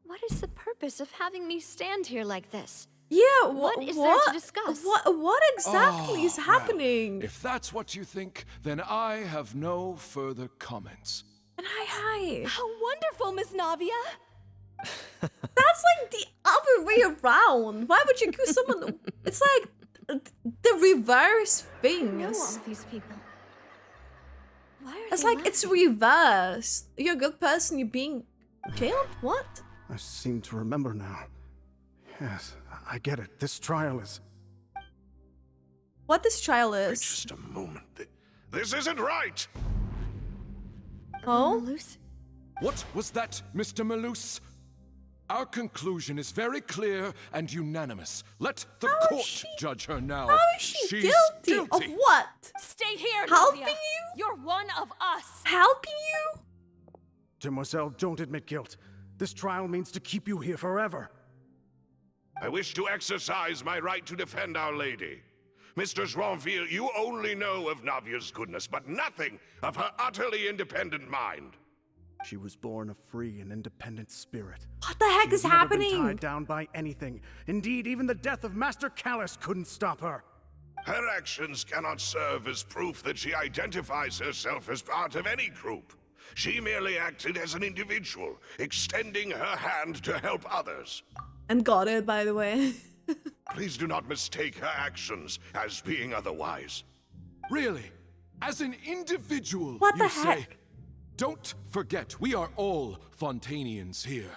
what is the purpose of having me stand here like this? Yeah, what is there to discuss? What exactly is happening? Well, if that's what you think, then I have no further comments. And hi. How wonderful, Miss Navia! That's like the other way around. Why would you accuse someone? It's like the reverse thing. I know all these people. Why are It's they like it's reversed. You're a good person, you're being jailed? What? I seem to remember now. Yes, I get it. This trial is... What this trial is? Just a moment. This isn't right! Oh? Melus? What was that, Mr. Melus? Our conclusion is very clear and unanimous. Let the court judge her now. How is she She's guilty? Of what? Stay here, Helping Navia. you? You're one of us. Helping you? Demoiselle, don't admit guilt. This trial means to keep you here forever. I wish to exercise my right to defend Our Lady. Mr. Joinville, you only know of Navia's goodness, but nothing of her utterly independent mind. She was born a free and independent spirit. What the heck is She's never happening? been tied down by anything. Indeed, even the death of Master Callus couldn't stop her. Her actions cannot serve as proof that she identifies herself as part of any group. She merely acted as an individual, extending her hand to help others. And got it, by the way. Please do not mistake her actions as being otherwise. Really? As an individual, What the you heck? say? Don't forget, we are all Fontainians here.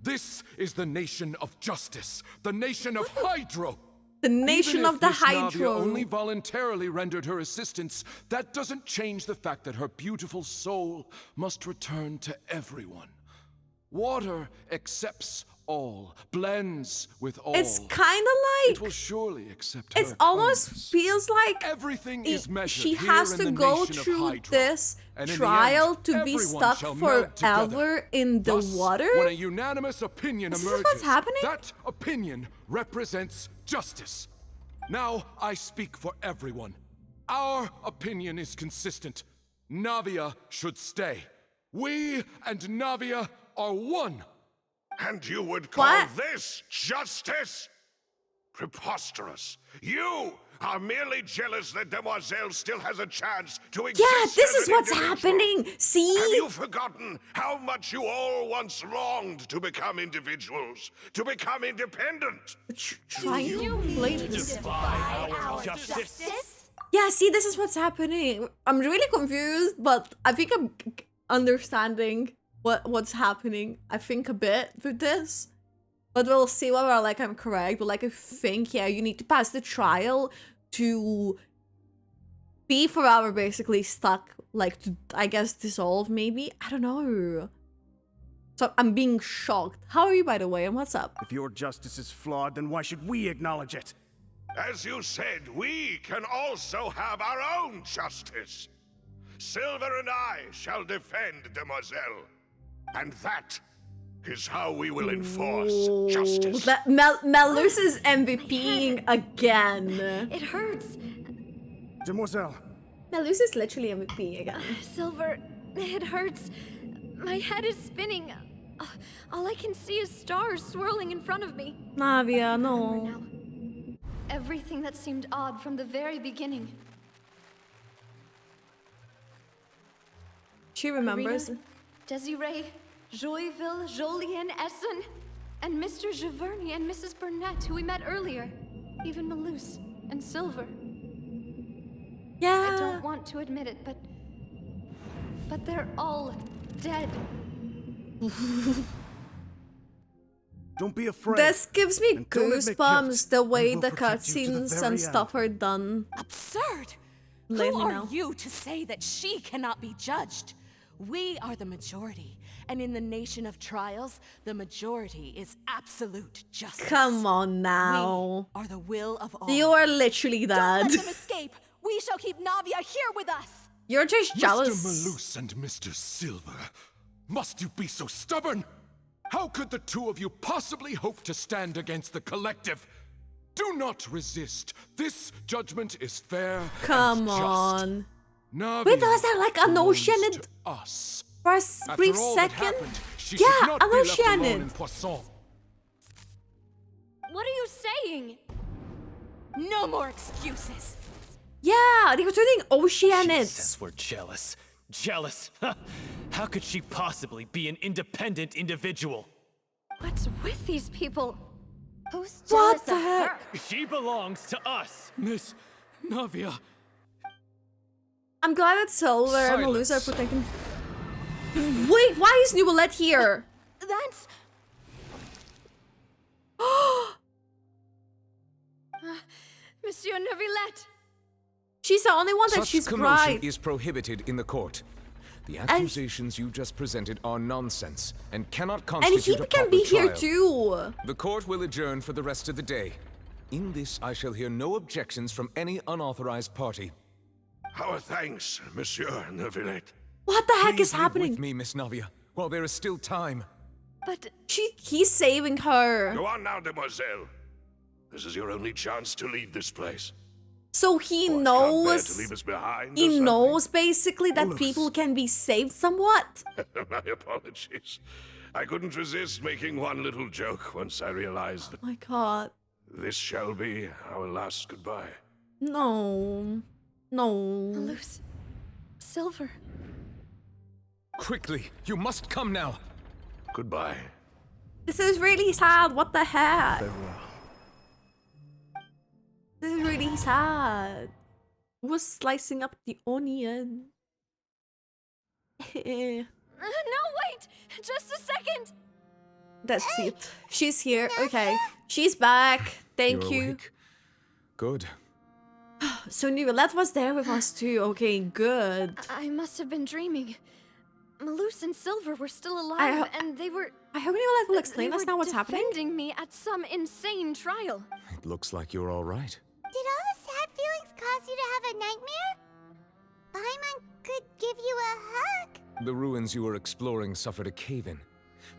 This is the nation of justice, the nation of Hydro. The nation Even if of the Miss Navia Hydro. only voluntarily rendered her assistance, that doesn't change the fact that her beautiful soul must return to everyone. Water accepts all, blends with all. It's kind of It will like... surely accept It her almost kindness. feels like Everything is measured she here has in to the go nation of through Hydro. this And in the trial end, to be everyone stuck shall meld together. forever in the Thus, water? When a unanimous opinion Is this emerges, what's happening? that opinion represents justice. Now I speak for everyone. Our opinion is consistent. Navia should stay. We and Navia are one. And you would call this justice? Preposterous. You are merely jealous that Demoiselle still has a chance to exist. Yeah, this as is an what's individual. happening. See? Have you forgotten how much you all once longed to become individuals, to become independent? Trying to play this. Defy our justice? Yeah, see, this is what's happening. I'm really confused, but I think I'm understanding what's happening. I think a bit with this. But we'll see whether I'm correct. But I think, yeah, you need to pass the trial to be forever basically stuck. To, I guess, dissolve maybe? I don't know. So I'm being shocked. How are you, by the way, and what's up? If your justice is flawed, then why should we acknowledge it? As you said, we can also have our own justice. Silver and I shall defend Demoiselle. And that is how we will enforce justice. Melus is MVPing again. It hurts. Demoiselle. Melus is literally MVP again. Silver, it hurts. My head is spinning. All I can see is stars swirling in front of me. Navia, no. Now, everything that seemed odd from the very beginning. She remembers. Furina, Desiree, Joyville, Jolien, Essen, and Mr. Giverny and Mrs. Burnett, who we met earlier. Even Melus and Silver. Yeah. I don't want to admit it, but they're all dead. Don't be afraid. This gives me And don't admit goosebumps guilt. the way We will the protect you to the cutscenes very and end. stuff are done. Absurd! Lately Who are now. you to say that she cannot be judged? We are the majority, and in the nation of trials, the majority is absolute justice. Come on now. We are the will of all. You are literally that. Don't let them escape. We shall keep Navia here with us. You're just jealous. Mr. Melus and Mr. Silver, must you be so stubborn? How could the two of you possibly hope to stand against the collective? Do not resist. This judgment is fair. Come and just. on. Navia Wait, was there like an belongs oceanid to us. for a After brief all that second? happened, she Yeah, should not an be left alone in oceanid. Poisson. What are you saying? No more excuses. Yeah, they were turning oceanids. Says we're jealous. Jealous? How could she possibly be an independent individual? What's with these people? Who's What jealous the of heck? her? She belongs to us. Miss Navia. I'm glad that Silver and Melus are Silence. protecting. Wait, why is Neuvillette here? That's... Monsieur Neuvillette! She's the only one that Such she's commotion bright. is prohibited in the court. The accusations you just presented are nonsense and cannot And constitute he a can proper be here trial. too. The court will adjourn for the rest of the day. In this, I shall hear no objections from any unauthorized party. Our thanks, Monsieur Neuvillette. What the heck Please is leave happening? with me, Miss Navia, while there is still time. But He's saving her. Go on now, demoiselle. This is your only chance to leave this place. So he Can't bear to knows. leave us behind. or He something? knows basically that Melus. people can be saved somewhat. My apologies. I couldn't resist making one little joke once I realized that My God. this shall be our last goodbye. No. No. Melus, Silver. Quickly, you must come now. Goodbye. This is really sad. What the heck? Farewell. This is really sad. Who was slicing up the onion? No, wait! Just a second! That's it. She's here. Okay. She's back. Thank You're you. awake. Good. So Neuvillette was there with us too. Okay, good. I must have been dreaming. Melus and Silver were still alive, I ho- and they were... I hope Neuvillette will explain they us were now what's happening. defending me at some insane trial. It looks like you're all right. Did all the sad feelings cause you to have a nightmare? Paimon could give you a hug. The ruins you were exploring suffered a cave-in.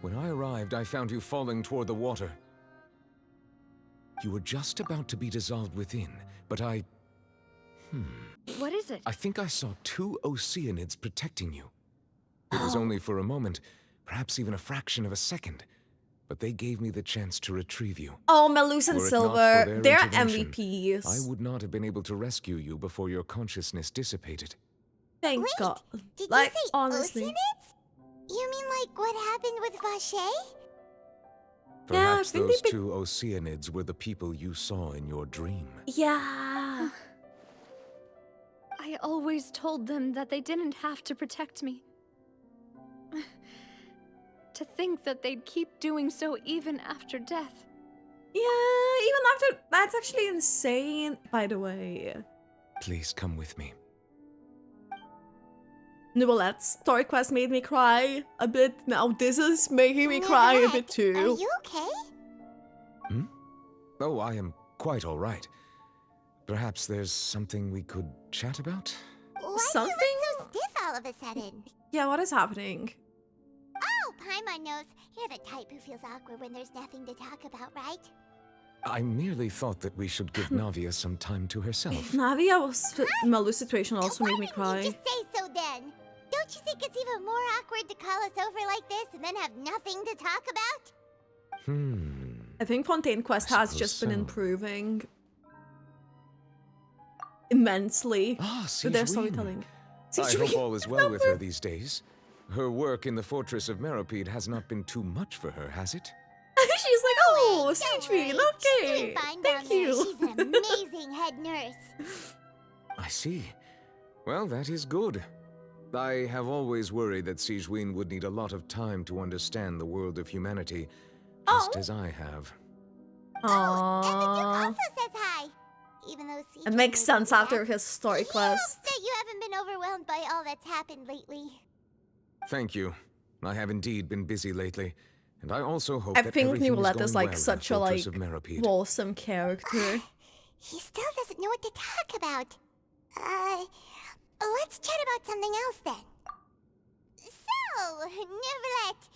When I arrived, I found you falling toward the water. You were just about to be dissolved within, but I... What is it? I think I saw 2 oceanids protecting you. It was only for a moment, perhaps even a fraction of a second, but they gave me the chance to retrieve you. Oh, Melus and Were it not Silver, for their they're intervention, MVPs. I would not have been able to rescue you before your consciousness dissipated. Thank Wait, God. did Like, you say honestly. oceanids? You mean like what happened with Vache? Perhaps think those they've 2 oceanids were the people you saw in your dream. Yeah. I always told them that they didn't have to protect me. To think that they'd keep doing so even after death. Yeah, even after... That's actually insane, by the way. Please come with me. Neuvillette's story quest made me cry a bit. Now this is making me cry a bit too. Are you okay? Oh, I am quite all right. Perhaps there's something we could chat about? Why Something? do you look so stiff all of a sudden? Yeah, what is happening? Oh, Paimon Paimon knows, you're the type who feels awkward when there's nothing to talk about, right? I merely thought that we should give Navia some time to herself. Navia was Melu's situation also made me cry. You just say so then. Don't you think it's even more awkward to call us over like this and then have nothing to talk about? I think Fontaine Quest has just been improving immensely with their storytelling. I hope all is well with her these days. Her work in the Fortress of Meropide has not been too much for her, has it? She's like, oh, Siegefried, okay. Thank you. She's an amazing head nurse. I see. Well, that is good. I have always worried that Siegewin would need a lot of time to understand the world of humanity, just as I have. Oh, and the Duke also says hi. Even though it makes sense after his story quest. That you haven't been overwhelmed by all that's happened lately. Thank you. I have indeed been busy lately, and I also hope I that think everything Neuvillette is is going like well such a in the like Fortress of Meropide. wholesome character. He still doesn't know what to talk about. Let's chat about something else then. So, Neuvillette,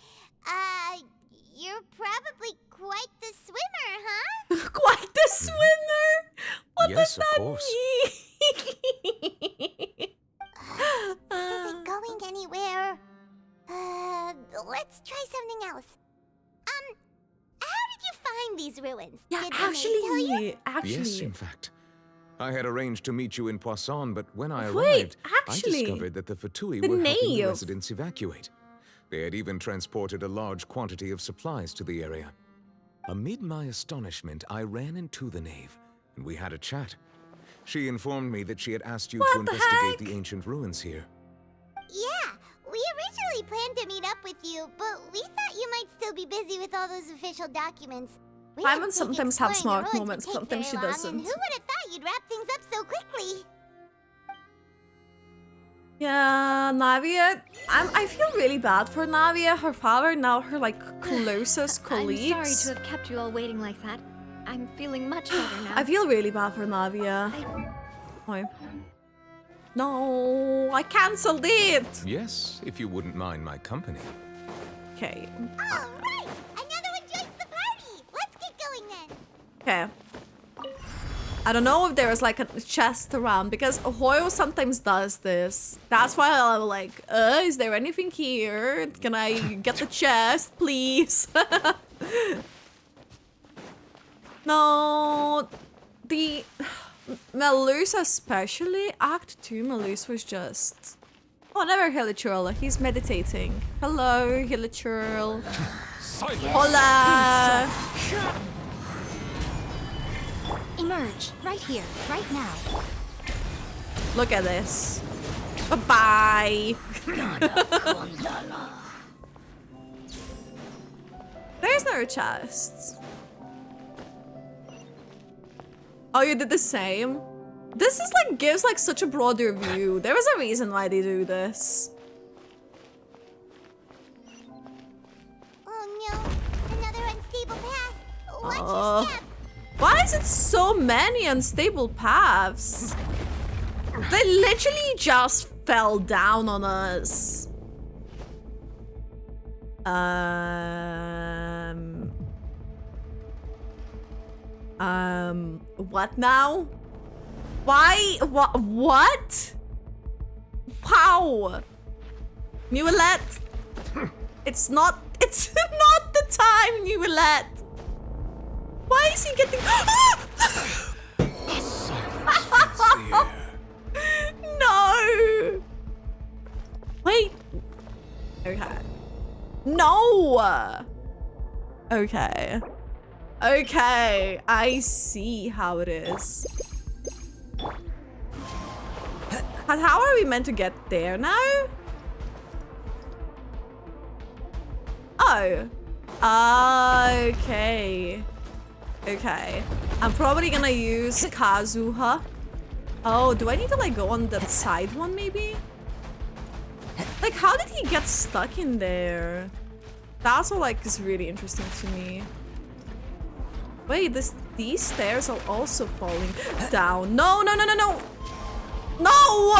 you're probably quite the swimmer, huh? Quite the swimmer? What yes, does that of course. mean? This isn't going anywhere. Let's try something else. How did you find these ruins? Yeah, Did the maid tell you? Yes, in fact. I had arranged to meet you in Poisson, but when I Wait, arrived, actually, I discovered that the Fatui the were helping the knave. residents evacuate. They had even transported a large quantity of supplies to the area. Amid my astonishment, I ran into the knave, and we had a chat. She informed me that she had asked you to investigate the ancient ruins here. Yeah, we originally planned to meet up with you, but we thought you might still be busy with all those official documents. We Paimon didn't think sometimes have exploring the smart ruins moments, would take sometimes she very long, doesn't. And who would have thought you'd wrap things up so quickly? Yeah, Navia. I feel really bad for Navia. Her father, now her like closest colleagues. I'm sorry to have kept you all waiting like that. I'm feeling much better now. I feel really bad for Navia. Oh. No, I cancelled it. Yes, if you wouldn't mind my company. Okay. All right, another one joins the party. Let's get going then. Okay. I don't know if there is like a chest around because Hoyo sometimes does this. That's why I'm like, is there anything here? Can I get the chest, please? No, the Melus especially, Act 2 Melus was just... Oh, never Hilichurl, he's meditating. Hello, Hilichurl. Hola! Emerge, right here, right now. Look at this. Bye-bye. There's no chests. Oh, you did the same? This is like, gives like such a broader view. There is a reason why they do this. Oh no, another unstable path. Watch your step. Why is it so many unstable paths? They literally just fell down on us. What now? Why? What? Wow. Neuvillette. It's not the time, Neuvillette. Why is he getting... No! Wait. Okay. No! Okay. Okay, I see how it is. How are we meant to get there now? Oh. Okay. Okay. I'm probably gonna use Kazuha. Oh, do I need to like go on the side one maybe? Like, how did he get stuck in there? That's what like is really interesting to me. Wait, these stairs are also falling down. No, no, no, no, no! No!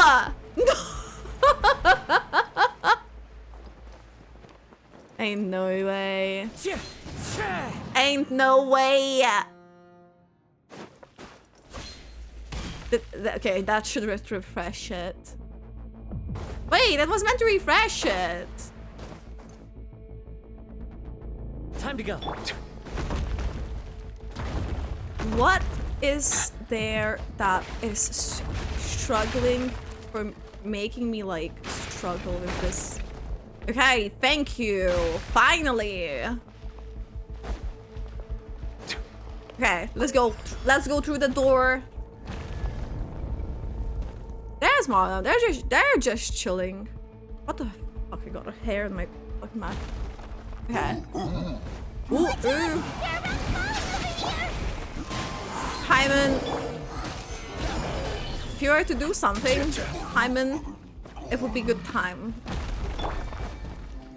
Ain't no way. Ain't no way. Okay, that should refresh it. Wait, that was meant to refresh it. Time to go. What is there that is struggling for making me like struggle with this? Okay, thank you. Finally. Okay, let's go. Let's go through the door. There's Marla. They're just chilling. What the fuck? I got a hair in my fucking mouth. Okay. Ooh, ooh. Hyman. If you were to do something, Hyman, it would be good time.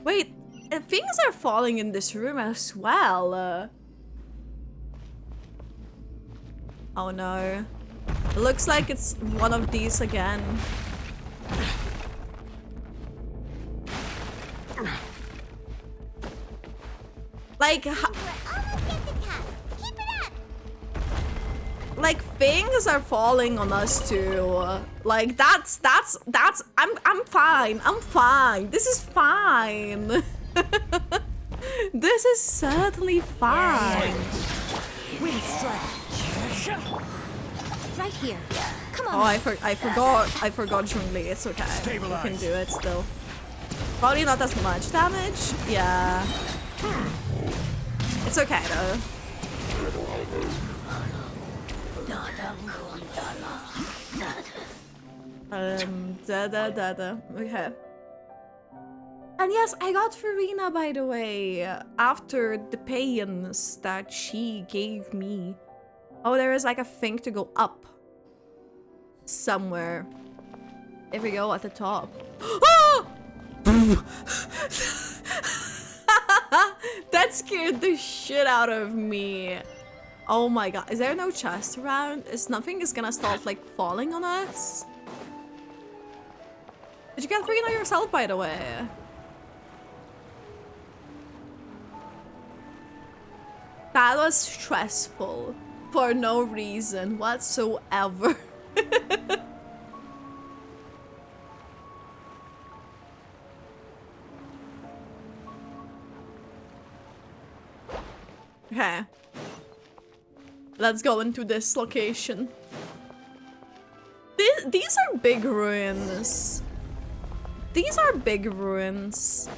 Wait, things are falling in this room as well. Oh no. It looks like it's one of these again. Like things are falling on us too. Like that's I'm fine. I'm fine. This is fine. This is certainly fine. Wind strike. Right here. Come on. Oh, I forgot Zhongli. It's okay. We can do it still. Probably not as much damage. Yeah. It's okay though. Okay. And yes, I got Furina, by the way, after the pains that she gave me. Oh, there is like a thing to go up. Somewhere. There we go, at the top. That scared the shit out of me. Oh my god. Is there no chest around? Nothing is gonna start like falling on us? Did you get Furina yourself, by the way? That was stressful. For no reason whatsoever. Okay. Let's go into this location. These are big ruins. These are big ruins.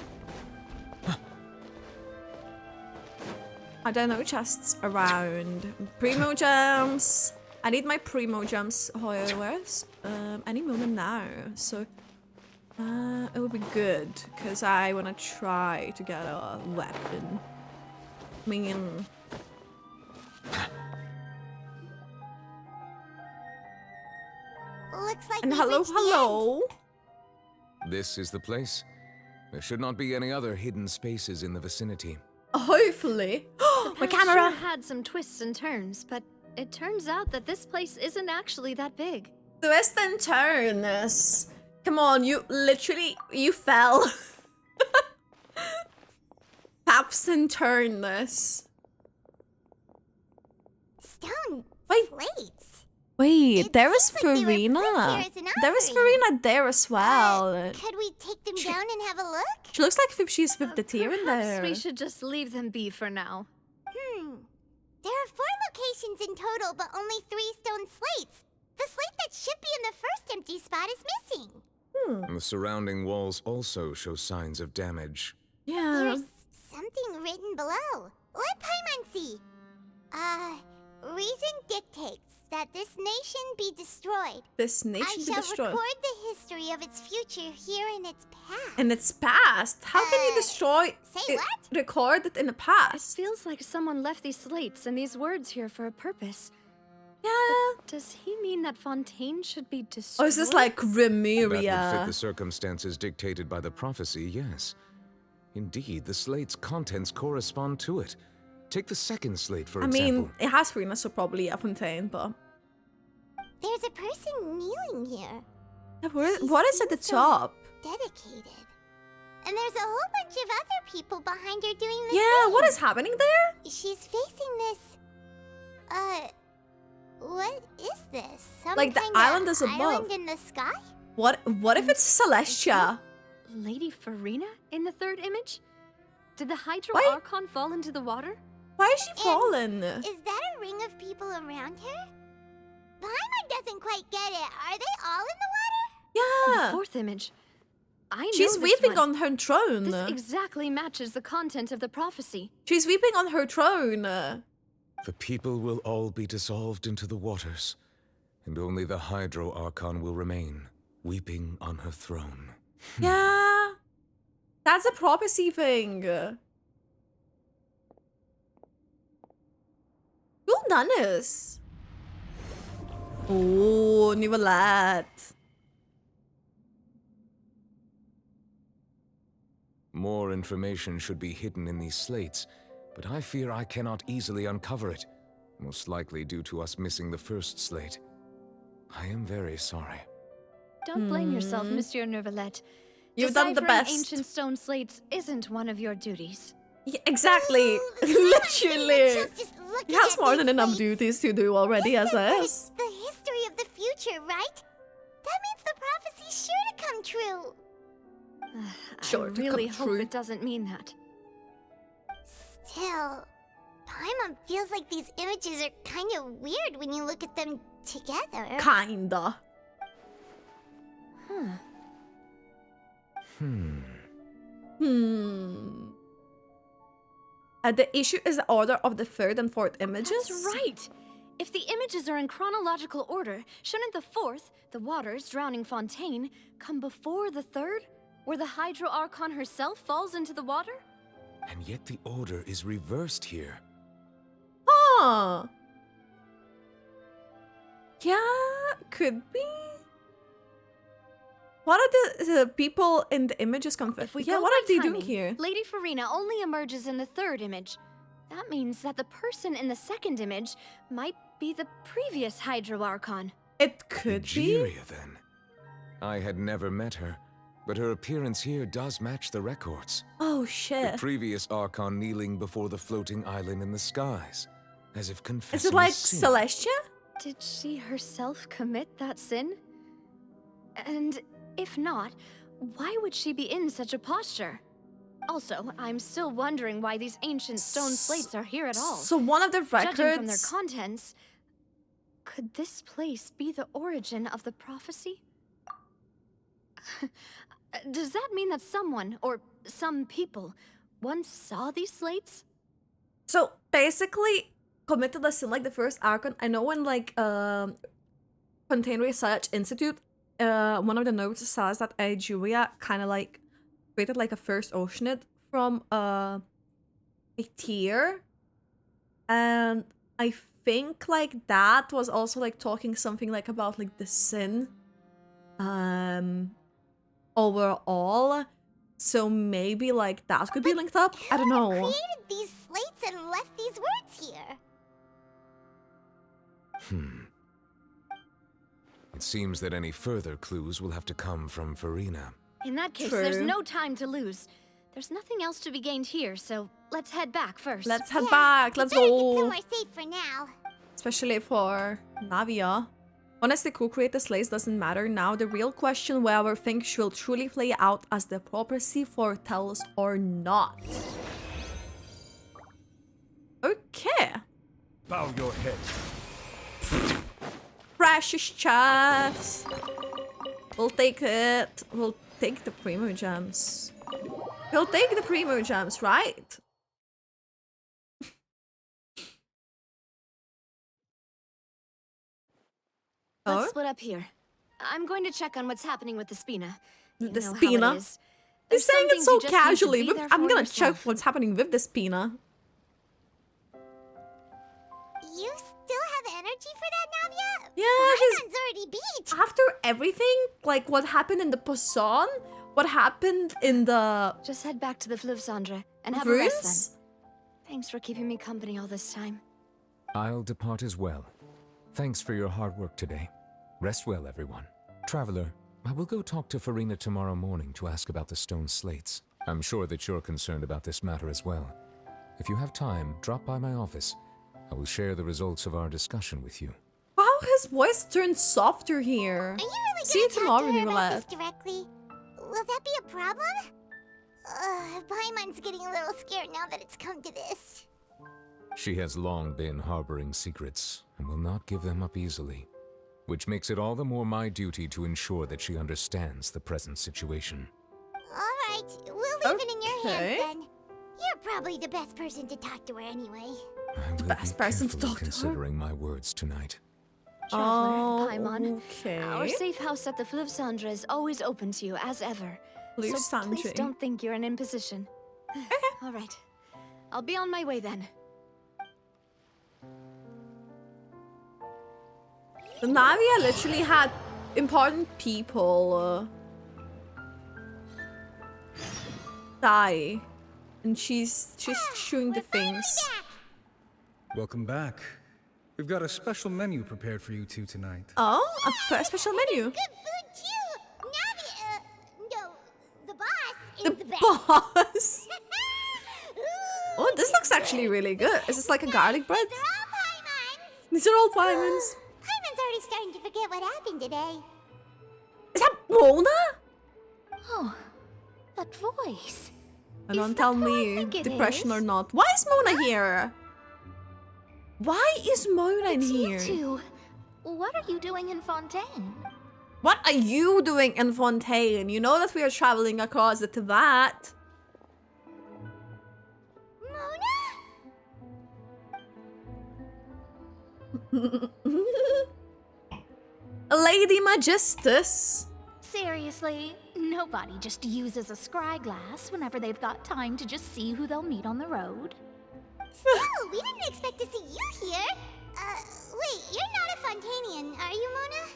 Are there no chests around? Primo gems. I need my primo gems, however, any moment now. So it would be good because I want to try to get a weapon. I mean, looks like and we hello, reached the hello. This is the place. There should not be any other hidden spaces in the vicinity. Hopefully. My The past camera sure had some twists and turns, but it turns out that this place isn't actually that big. Twist and turns. Come on, you fell. Taps and turns. Stone slates. Wait, there is seems like they were Furina. placed here as an There is offering. Furina there as well. Could we take them down and have a look? She looks like she's with the tear in Perhaps there. we should just leave them be for now. There are 4 locations in total, but only 3 stone slates. The slate that should be in the first empty spot is missing. The surrounding walls also show signs of damage. Yeah. There's something written below. Let Paimon see. Reason dictates that this nation be destroyed. This nation I be shall destroyed. record the history of its future here in its past. In its past? How can you destroy say it? what? Record it in the It past? feels like someone left these slates and these words here for a purpose. Yeah. But does he mean that Fontaine should be destroyed? Or is this like That would fit Remuria? the circumstances dictated by the prophecy, yes. Indeed, the slate's contents correspond to it. Take the second slate, for I example. mean, it has Furina, so probably a Fontaine, but... There's a person kneeling here. What is at the top? Dedicated. And there's a whole bunch of other people behind her doing the Yeah, same. what is happening there? She's facing this... what is this? Some Like the kinda island is above. island in the sky? What if it's Celestia? Lady Furina in the third image? Did the Hydro Wait. Archon fall into the water? Why is she fallen? Is that a ring of people around her? Paimon doesn't quite get it. Are they all in the water? Yeah. The fourth image. I know She's this weeping one. on her throne. This exactly matches the content of the prophecy. She's weeping on her throne. The people will all be dissolved into the waters, and only the Hydro Archon will remain, weeping on her throne. Yeah. That's a prophecy thing. Who've done this? Oh, Neuvillette. More information should be hidden in these slates, but I fear I cannot easily uncover it, most likely due to us missing the first slate. I am very sorry. Don't blame yourself, Monsieur Neuvillette. You've done the Deciphering best. ancient stone slates isn't one of your duties. Yeah, exactly. Literally. He has more than enough duties to do already as is. The history of the future, right? That means the prophecy's sure to come true. Sure I to really come hope true. it doesn't mean that. Still, Paimon feels like these images are kind of weird when you look at them together. Kinda. The issue is the order of the third and fourth images? That's right! If the images are in chronological order, shouldn't the fourth, the waters drowning Fontaine, come before the third, where the Hydro Archon herself falls into the water? And yet the order is reversed here. Huh. Yeah, could be. What are the people in the images confessing? Yeah, what are they doing here? Lady Furina only emerges in the third image. That means that the person in the second image might be the previous Hydro Archon. It could be. Egeria, then. I had never met her, but her appearance here does match the records. Oh, The shit. previous Archon kneeling before the floating island in the skies, as if confessing Is it like a sin. Celestia? Did she herself commit that sin? And if not, why would she be in such a posture? Also, I'm still wondering why these ancient stone slates are here at all. So one of the Judging from their records... contents, could this place be the origin of the prophecy? Does that mean that someone, or some people, once saw these slates? So basically, committed a sin like the first Archon. I know in like Fontaine Research Institute, one of the notes says that Egeria kind of like created like a first oceanid from a tear, and I think like that was also like talking something like about like the sin overall. So maybe like that could be linked up. I don't know. Created these slates and left these words here. It seems that any further clues will have to come from Furina. In that case, True. there's no time to lose. There's nothing else to be gained here, so let's head back first. Let's head back. Let's Better get go. somewhere safe for now. Especially for Navia. Honestly, who create the slates doesn't matter now. The real question whether things will truly play out as the prophecy foretells or not. Okay. Bow your head. Precious chest. We'll take it. We'll take the primo gems. We'll take the primo gems, right? Let's split up here. I'm going to check on what's happening with the Spina. You The know how it Spina? is. He's There's some saying it things so you just need to casually. be there I'm for gonna yourself. check what's happening with the Spina. You still have energy for that, Navia? Yeah, Paimon's already beat. After everything, like what happened in the Poisson, what happened in the... Just head back to the Fleuve Cendre and have a rest Ruse? then. Thanks for keeping me company all this time. I'll depart as well. Thanks for your hard work today. Rest well, everyone. Traveler, I will go talk to Furina tomorrow morning to ask about the stone slates. I'm sure that you're concerned about this matter as well. If you have time, drop by my office. I will share the results of our discussion with you. Wow, his voice turned softer here. Are you really See you tomorrow, talk to her about this Neuvillette. directly? Will that be a problem? Paimon's getting a little scared now that it's come to this. She has long been harboring secrets and will not give them up easily, which makes it all the more my duty to ensure that she understands the present situation. Alright, we'll leave it in your hands then. You're probably the best person to talk to her anyway. I will best be person to carefully talk to her. considering my words tonight. Traveler, Paimon. okay. Our safe house at the Fleuve Cendre is always open to you, as ever. Fleuve So please Cendre. don't think you're in imposition. All right. I'll be on my way then. The Navia literally had important people die. And she's chewing the things. Welcome back. We've got a special menu prepared for you two tonight. Oh, a special menu. Good food too! Navia, no, the boss is The the best. boss. Oh, this looks actually really good. Is this like a garlic bread? These are all Paimon's. Paimon's already starting to forget what happened today. Is that Mona? Oh, that voice. And don't tell me depression or not. Why is Mona here? Why is Mona in here? You two. What are you doing in Fontaine? What are you doing in Fontaine? You know that we are traveling across the Teyvat. Lady Magistus. Seriously, nobody just uses a scry glass whenever they've got time to just see who they'll meet on the road. Still, we didn't expect to see you here. Wait, you're not a Fontainian, are you, Mona?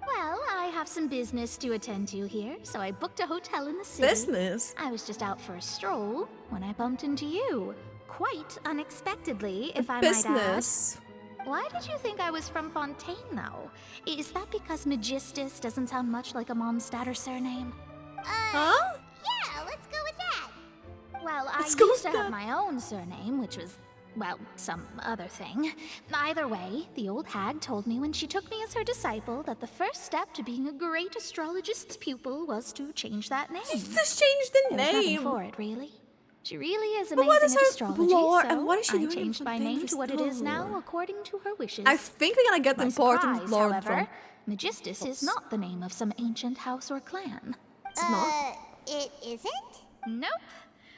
Well, I have some business to attend to here, so I booked a hotel in the city. Business? I was just out for a stroll when I bumped into you. Quite unexpectedly, if I might add. Business? Why did you think I was from Fontaine, though? Is that because Magistus doesn't sound much like a Mondstadter surname? Huh? Yeah, let's go with that. Well, Let's I go used to with have that. my own surname, which was, well, some other thing. Either way, the old hag told me when she took me as her disciple that the first step to being a great astrologist's pupil was to change that name. Just change the There's nothing name. for it, really. She really is But what amazing is at her astrology, lore so and what is she I doing in changed my Fontaine name to what it is now Crystal? according to her wishes. I think we're gonna get My important surprise, lore however, from. Magistus is not the name of some ancient house or clan. It's not. It isn't? Nope.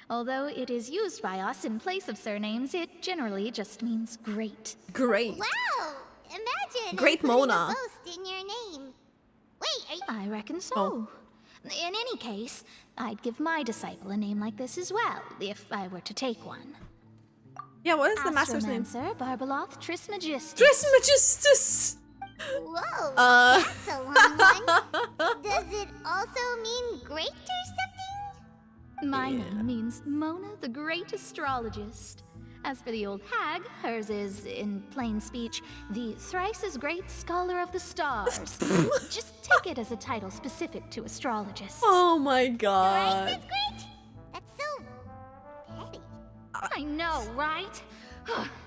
Although it is used by us in place of surnames, it generally just means great. Great. Wow! Imagine Great putting Mona. a ghost in your name. Wait, are you... I reckon so. Oh. In any case, I'd give my disciple a name like this as well, if I were to take one. Yeah, what is the master's name? Astromancer Barbeloth Trismegistus. Trismegistus! Whoa, Uh. that's a long one. Does it also mean great or something? My name means Mona the Great Astrologist. As for the old hag, hers is, in plain speech, the thrice as great scholar of the stars. Just take it as a title specific to astrologists. Oh my Thrice god. as great? That's so petty. I know, right?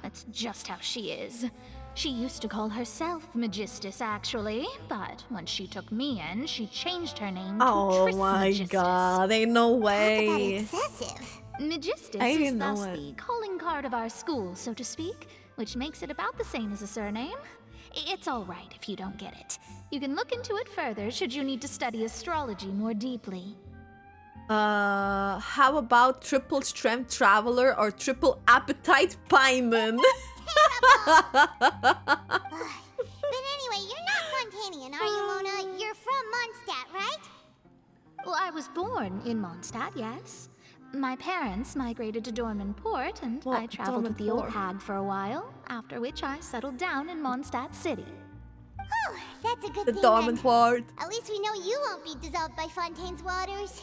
That's just how she is. She used to call herself Magistus, actually, but when she took me in, she changed her name to Oh my Trismegistus. god, ain't no way. Excessive. Magistus I is didn't know thus it. the calling card of our school, so to speak, which makes it about the same as a surname. It's all right if you don't get it. You can look into it further should you need to study astrology more deeply. How about triple strength traveler or triple appetite Paimon? But anyway, you're not Fontainian, are you, Mona? You're from Mondstadt, right? Well, I was born in Mondstadt, yes. My parents migrated to Dorman Port, and Well, I traveled with the old Dorman hag for a while, after which I settled down in Mondstadt City. Oh, that's a good The thing Dormant then. Ward. At least we know you won't be dissolved by Fontaine's waters.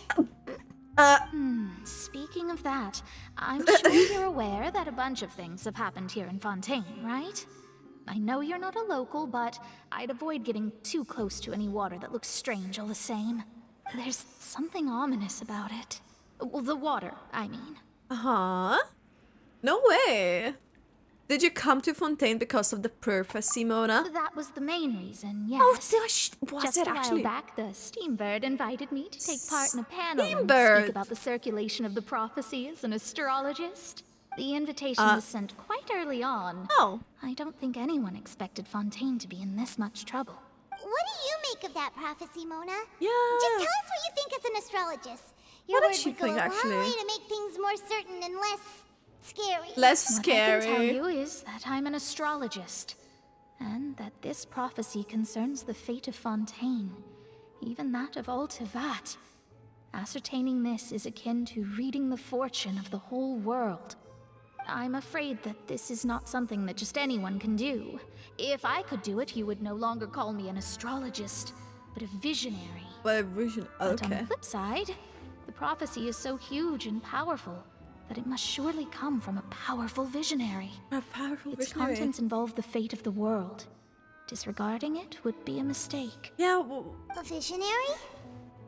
Speaking of that, I'm sure you're aware that a bunch of things have happened here in Fontaine, right? I know you're not a local, but I'd avoid getting too close to any water that looks strange all the same. There's something ominous about it. Well, the water, I mean. Uh-huh. No way. Did you come to Fontaine because of the prophecy, Mona? That was the main reason, yes. Oh, was Just it a actually? while back, the Steambird invited me to take part in a panel and Steambird. speak about the circulation of the prophecy as an astrologist. The invitation was sent quite early on. Oh. I don't think anyone expected Fontaine to be in this much trouble. What do you make of that prophecy, Mona? Yeah. Just tell us what you think as an astrologist. Your What word does she would go think, a actually? long way to make things more certain and less scary. Less What I can tell scary. you is that I'm an astrologist, and that this prophecy concerns the fate of Fontaine, even that of all Tevat. Ascertaining this is akin to reading the fortune of the whole world. I'm afraid that this is not something that just anyone can do. If I could do it, you would no longer call me an astrologist, but a visionary. But a vision, But on okay. the flip side, the prophecy is so huge and powerful that it must surely come from a powerful visionary. A powerful Its visionary. contents involve the fate of the world. Disregarding it would be a mistake. Yeah, well, A visionary?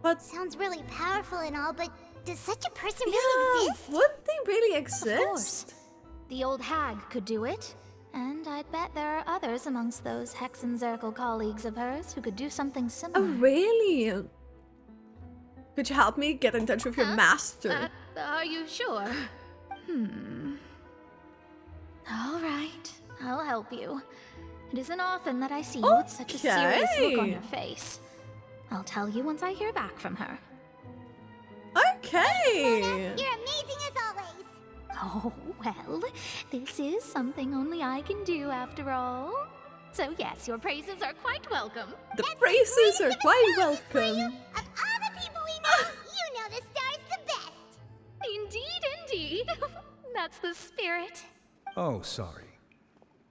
But sounds really powerful and all, but does such a person yeah, really exist? would they really exist? Of course. The old hag could do it, and I'd bet there are others amongst those Hexenzirkel colleagues of hers who could do something similar. Oh, really? Could you help me get in touch with your master? Are you sure? All right, I'll help you. It isn't often that I see you with such a serious look on your face. I'll tell you once I hear back from her. Okay. You're amazing as always. Oh, well, this is something only I can do after all. So yes, your praises are quite welcome. The praises are quite welcome. Of all the people we know, you know the star's the best. Indeed, indeed. That's the spirit. Oh, sorry.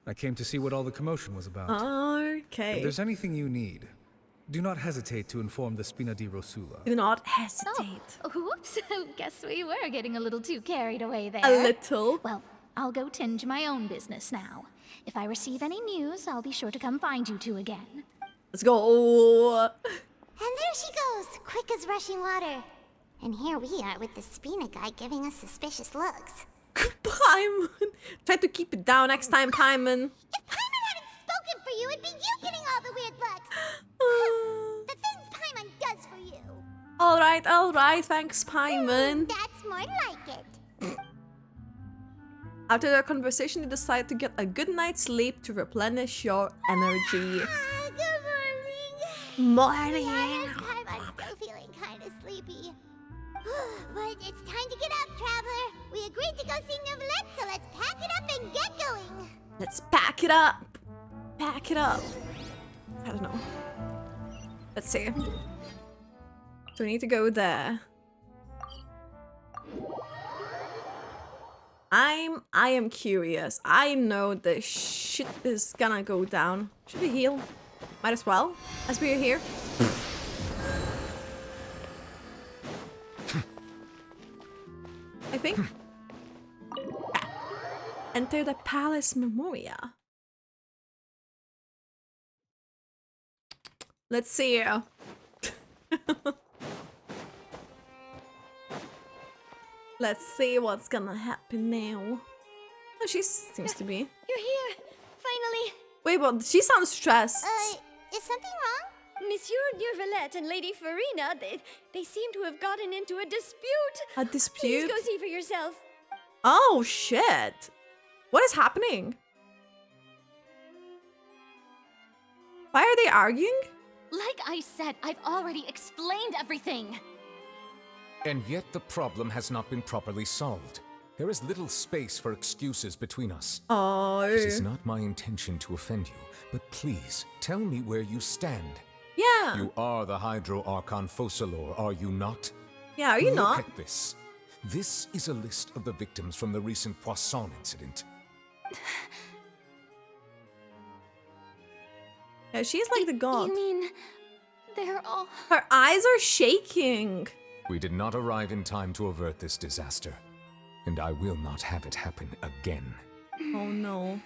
I came to see what all the commotion was about. Okay. If there's anything you need, do not hesitate to inform the Spina di Rosula. Do not hesitate. Oh, whoops. Guess we were getting a little too carried away there. A little. Well, I'll go tend to my own business now. If I receive any news, I'll be sure to come find you two again. Let's go. And there she goes, quick as rushing water. And here we are with the Spina guy giving us suspicious looks. Paimon. Try to keep it down next time, Paimon. If Paimon hadn't spoken for you, it'd be you getting all the weird looks. The things Paimon does for you. All right, thanks, Paimon. That's more like it. After their conversation, you decide to get a good night's sleep to replenish your energy. Good Morning. I'm still feeling kind of sleepy. But it's time to get up, traveler. We agreed to go see Neuvillette, so let's pack it up and get going. Let's pack it up. Pack it up. I don't know. Let's see. So we need to go there. I am curious. I know the shit is gonna go down. Should we heal? Might as well, as we are here. I think. Enter the Palace Memoria. Let's see. Let's see what's gonna happen now. Oh, she seems to be. You're here! Finally! Wait, but she sounds stressed. Is something wrong? Monsieur Neuvillette and Lady Furina, they seem to have gotten into a dispute. A dispute? Please go see for yourself. Oh, shit. What is happening? Why are they arguing? Like I said, I've already explained everything. And yet the problem has not been properly solved. There is little space for excuses between us. Oh. It is not my intention to offend you, but please, tell me where you stand. Yeah. You are the Hydro Archon Focalor, are you not? Yeah, are you Look not? at this. This is a list of the victims from the recent Poisson incident. Yeah, she's like the god. You mean they're all... Her eyes are shaking. We did not arrive in time to avert this disaster, and I will not have it happen again. Oh no.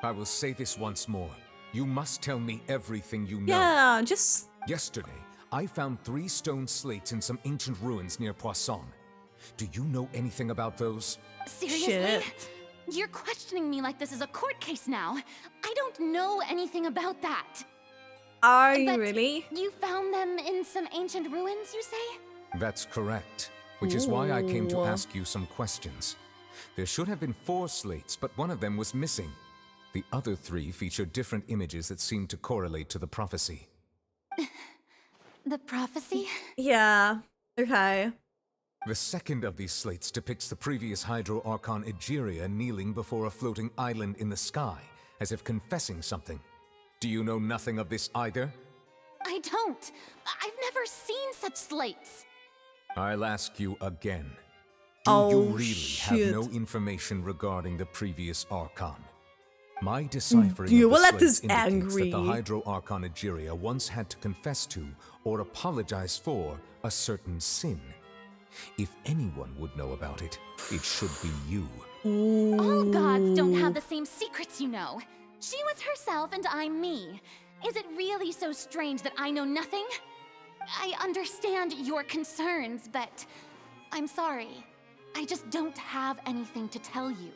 I will say this once more. You must tell me everything you know. Yeah, just... Yesterday, I found 3 stone slates in some ancient ruins near Poisson. Do you know anything about those? Seriously? Shit. You're questioning me like this is a court case now. I don't know anything about that. Are you But really? You found them in some ancient ruins, you say? That's correct, which is why I came to Ooh. ask you some questions. There should have been 4 slates, but one of them was missing. The other 3 feature different images that seem to correlate to the prophecy. The prophecy? Yeah. Okay. The second of these slates depicts the previous Hydro Archon Egeria kneeling before a floating island in the sky, as if confessing something. Do you know nothing of this either? I don't. I've never seen such slates. I'll ask you again. Do Oh, you really shit. have no information regarding the previous Archon? My deciphering You of will the let this slates indicates angry. that the Hydro Archon Egeria once had to confess to, or apologize for, a certain sin. If anyone would know about it, it should be you. All gods don't have the same secrets, you know. She was herself and I'm me. Is it really so strange that I know nothing? I understand your concerns, but I'm sorry. I just don't have anything to tell you.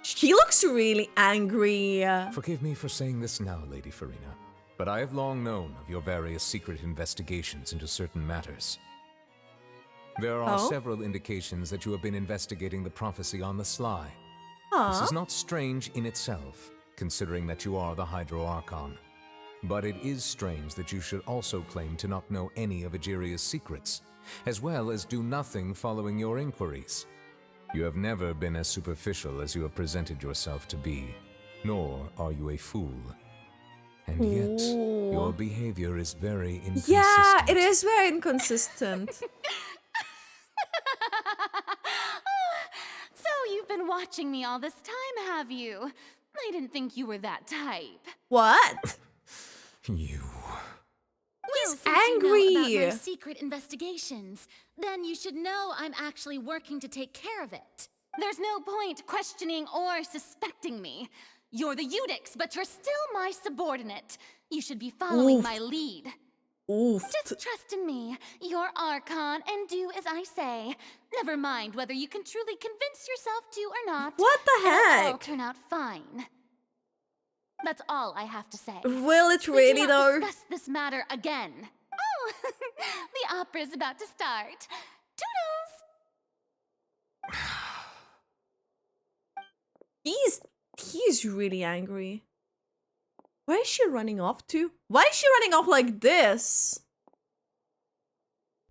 She looks really angry. Forgive me for saying this now, Lady Furina, but I have long known of your various secret investigations into certain matters. There are several indications that you have been investigating the prophecy on the sly. This is not strange in itself, considering that you are the Hydro Archon. But it is strange that you should also claim to not know any of Egeria's secrets, as well as do nothing following your inquiries. You have never been as superficial as you have presented yourself to be, nor are you a fool. And yet, your behavior is very inconsistent. Yeah, it is very inconsistent. So you've been watching me all this time, have you? I didn't think you were that type. What? You. He's angry. You know about my secret investigations. Then you should know I'm actually working to take care of it. There's no point questioning or suspecting me. You're the Eudix, but you're still my subordinate. You should be following my lead. Just trust in me, your Archon, and do as I say. Never mind whether you can truly convince yourself to or not. What the heck? It'll all turn out fine. That's all I have to say. Will it We really do though? not discuss this matter again. Oh, the opera's about to start. Toodles! He's really angry. Where is she running off to? Why is she running off like this?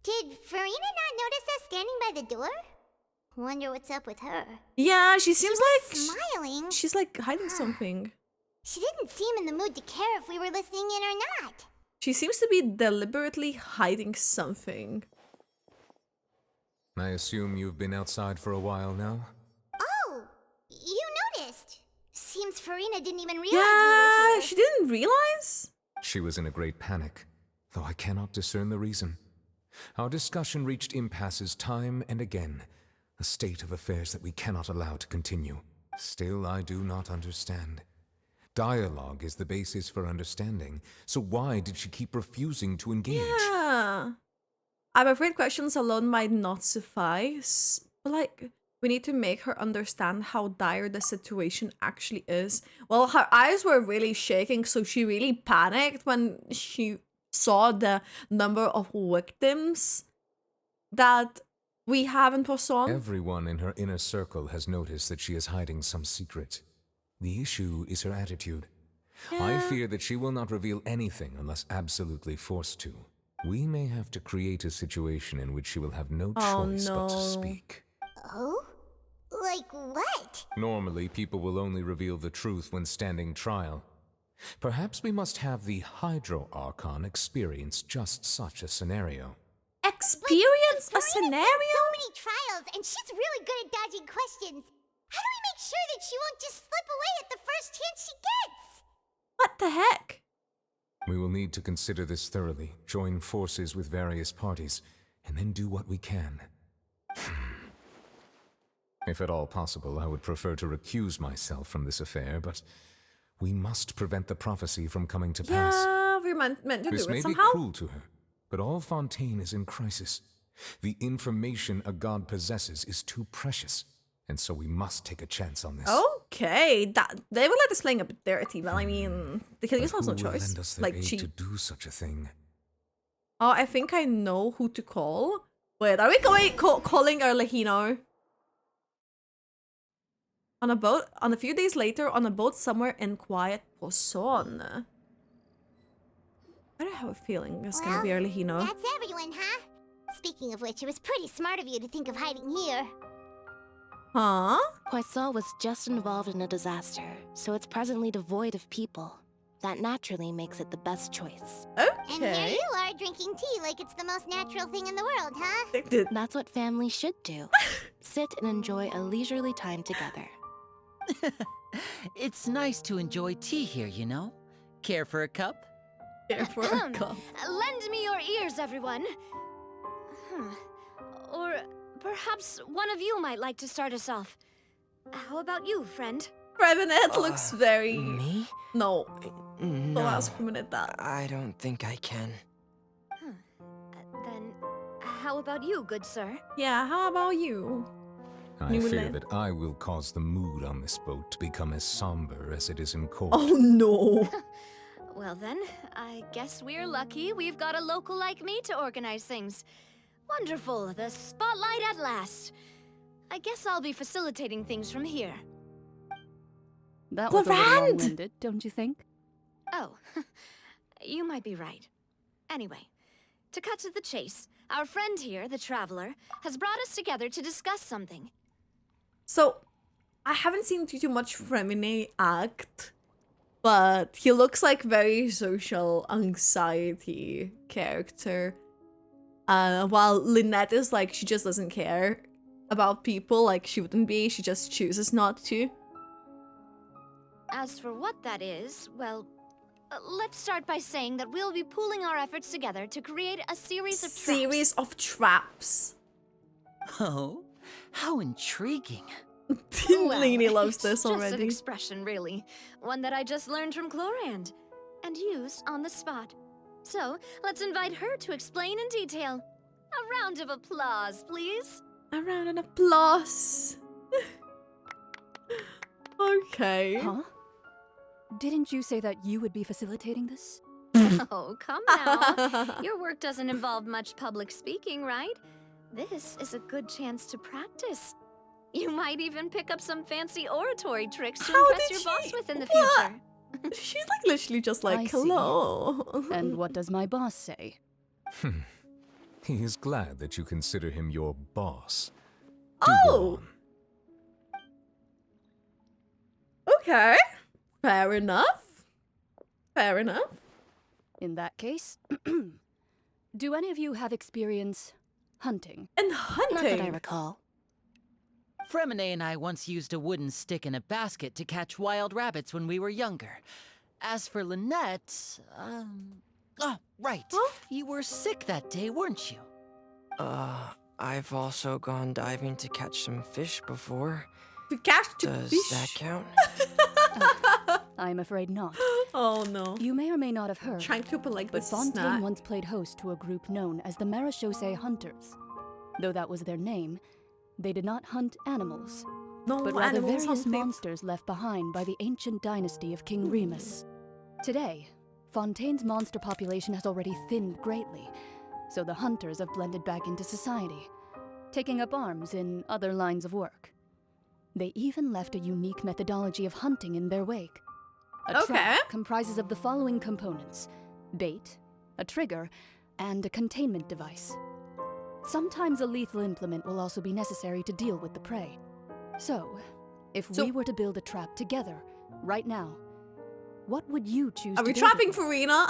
Did Furina not notice us standing by the door? Wonder what's up with her. Yeah, she seems like smiling. she's like hiding something. She didn't seem in the mood to care if we were listening in or not. She seems to be deliberately hiding something. I assume you've been outside for a while now? Oh, you noticed. Seems Furina didn't even realize Yeah, we were here. she didn't realize? She was in a great panic, though I cannot discern the reason. Our discussion reached impasses time and again, a state of affairs that we cannot allow to continue. Still, I do not understand. Dialogue is the basis for understanding, so why did she keep refusing to engage? Yeah. I'm afraid questions alone might not suffice. But like, we need to make her understand how dire the situation actually is. Well, her eyes were really shaking, so she really panicked when she saw the number of victims that we have in Poisson. Everyone in her inner circle has noticed that she is hiding some secret. The issue is her attitude. I fear that she will not reveal anything unless absolutely forced to. We may have to create a situation in which she will have no choice but to speak. Oh? Like what? Normally, people will only reveal the truth when standing trial. Perhaps we must have the Hydro Archon experience just such a scenario. Experience a scenario? So many trials, and she's really good at dodging questions. How do we make sure that she won't just slip away at the first chance she gets? What the heck? We will need to consider this thoroughly, join forces with various parties, and then do what we can. If at all possible, I would prefer to recuse myself from this affair, but we must prevent the prophecy from coming to pass. Yeah, how we're meant to This do it may somehow. be cruel to her, but all Fontaine is in crisis. The information a god possesses is too precious, and so we must take a chance on this. Okay, that they will let us playing a bit dirty, but I mean, the Kyrgyz has no Who will choice. lend us their Like aid she. to do such a thing? Oh, I think I know who to call. Wait, are we going calling Arlecchino? On a boat, on a few days later, on a boat somewhere in quiet Poisson. I don't have a feeling it's gonna be Arlecchino. That's everyone, huh? Speaking of which, it was pretty smart of you to think of hiding here. Huh? Poisson was just involved in a disaster, so it's presently devoid of people. That naturally makes it the best choice. Okay. And here you are drinking tea like it's the most natural thing in the world, huh? That's what families should do. Sit and enjoy a leisurely time together. It's nice to enjoy tea here, you know? Care for a cup? Care for a cup. Lend me your ears, everyone. Or perhaps one of you might like to start us off. How about you, friend? Revenant looks very... Me? No. No. Don't ask Revenant that. I don't think I can. Then, how about you, good sir? Yeah, how about you? I fear that I will cause the mood on this boat to become as somber as it is in court. Oh no. Well then, I guess we're lucky we've got a local like me to organize things. Wonderful, the spotlight at last. I guess I'll be facilitating things from here. That was a little long-winded, don't you think? Oh, you might be right. Anyway, to cut to the chase, our friend here, the Traveler, has brought us together to discuss something. So, I haven't seen too much Fremine act, but he looks like very social anxiety character. While Lynette is like, she just doesn't care about people, like she wouldn't be, she just chooses not to. As for what that is, well, let's start by saying that we'll be pooling our efforts together to create a series of traps. Oh, how intriguing. Lainey loves this Just an already. expression, really. One that I just learned from Chlorand and used on the spot. So, let's invite her to explain in detail. A round of applause, please. A round of applause. Okay. Huh? Didn't you say that you would be facilitating this? Oh, come now. Your work doesn't involve much public speaking, right? This is a good chance to practice. You might even pick up some fancy oratory tricks to impress your boss with in the future. She's like literally just like, I see. hello. And what does my boss say? He is glad that you consider him your boss. Do go Oh! Okay. Fair enough. Fair enough. In that case, do any of you have experience hunting? And Not that I recall. Fremine and I once used a wooden stick in a basket to catch wild rabbits when we were younger. As for Lynette, oh, right. You were sick that day, weren't you? I've also gone diving to catch some fish before. To catch Does fish? that count? I'm afraid not. Oh no. You may or may not have heard. Trying to open like But this Fontaine snack. once played host to a group known as the Marechaussee Hunters. Though that was their name, they did not hunt animals, No but rather animals various hunting. monsters left behind by the ancient dynasty of King Remus. Today, Fontaine's monster population has already thinned greatly, so the hunters have blended back into society, taking up arms in other lines of work. They even left a unique methodology of hunting in their wake. A trap comprises of the following components: bait, a trigger, and a containment device. Sometimes a lethal implement will also be necessary to deal with the prey. So, if we were to build a trap together, right now, what would you choose to Are we build trapping it? Furina?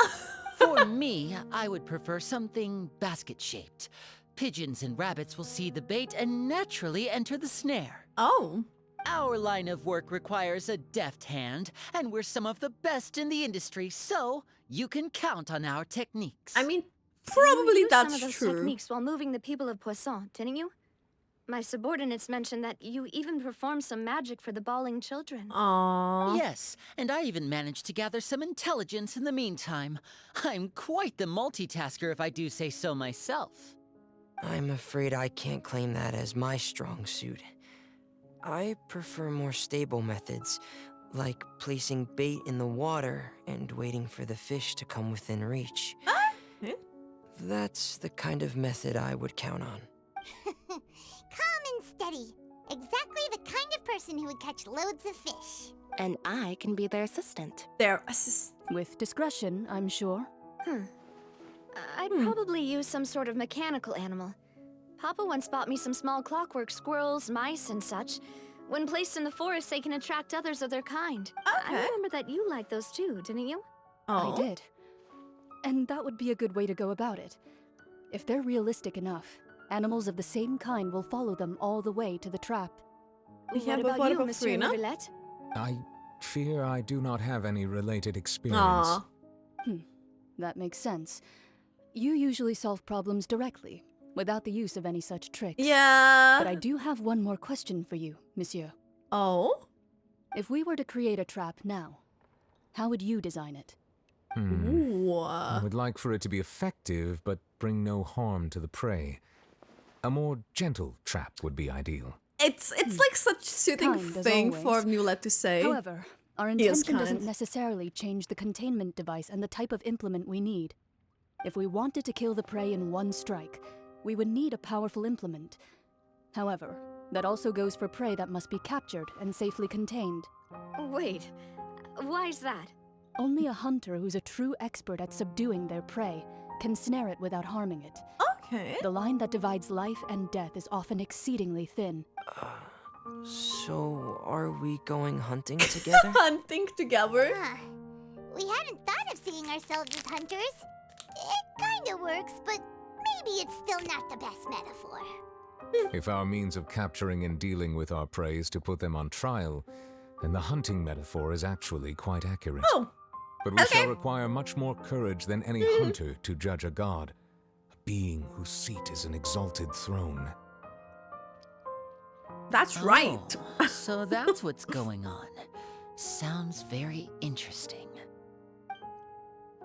For me, I would prefer something basket-shaped. Pigeons and rabbits will see the bait and naturally enter the snare. Oh. Our line of work requires a deft hand, and we're some of the best in the industry, so you can count on our techniques. I mean, probably you used that's some of those true. techniques while moving the people of Poisson, didn't you? My subordinates mentioned that you even performed some magic for the bawling children. Aww. Yes, and I even managed to gather some intelligence in the meantime. I'm quite the multitasker if I do say so myself. I'm afraid I can't claim that as my strong suit. I prefer more stable methods, like placing bait in the water and waiting for the fish to come within reach. That's the kind of method I would count on. Calm and steady. Exactly the kind of person who would catch loads of fish. And I can be their assistant. Their assistant. With discretion, I'm sure. I'd probably use some sort of mechanical animal. Papa once bought me some small clockwork squirrels, mice, and such. When placed in the forest, they can attract others of their kind. I remember that you liked those too, didn't you? I did. And that would be a good way to go about it. If they're realistic enough, animals of the same kind will follow them all the way to the trap. What about you, Monsieur Neuvillette? I fear I do not have any related experience. That makes sense. You usually solve problems directly, without the use of any such tricks. Yeah. But I do have one more question for you, monsieur. Oh? If we were to create a trap now, how would you design it? I would like for it to be effective, but bring no harm to the prey. A more gentle trap would be ideal. It's like such soothing Kind, as thing always. for Neuvillette to say. However, our He is intention doesn't kind. necessarily change the containment device and the type of implement we need. If we wanted to kill the prey in one strike, we would need a powerful implement. However, that also goes for prey that must be captured and safely contained. Wait, why's that? Only a hunter who's a true expert at subduing their prey can snare it without harming it. Okay. The line that divides life and death is often exceedingly thin. So, are we going hunting together? Hunting together? We hadn't thought of seeing ourselves as hunters. It kinda works, but maybe it's still not the best metaphor. If our means of capturing and dealing with our prey is to put them on trial, then the hunting metaphor is actually quite accurate. Oh. But we shall require much more courage than any hunter to judge a god, a being whose seat is an exalted throne. That's right. So that's what's going on. Sounds very interesting.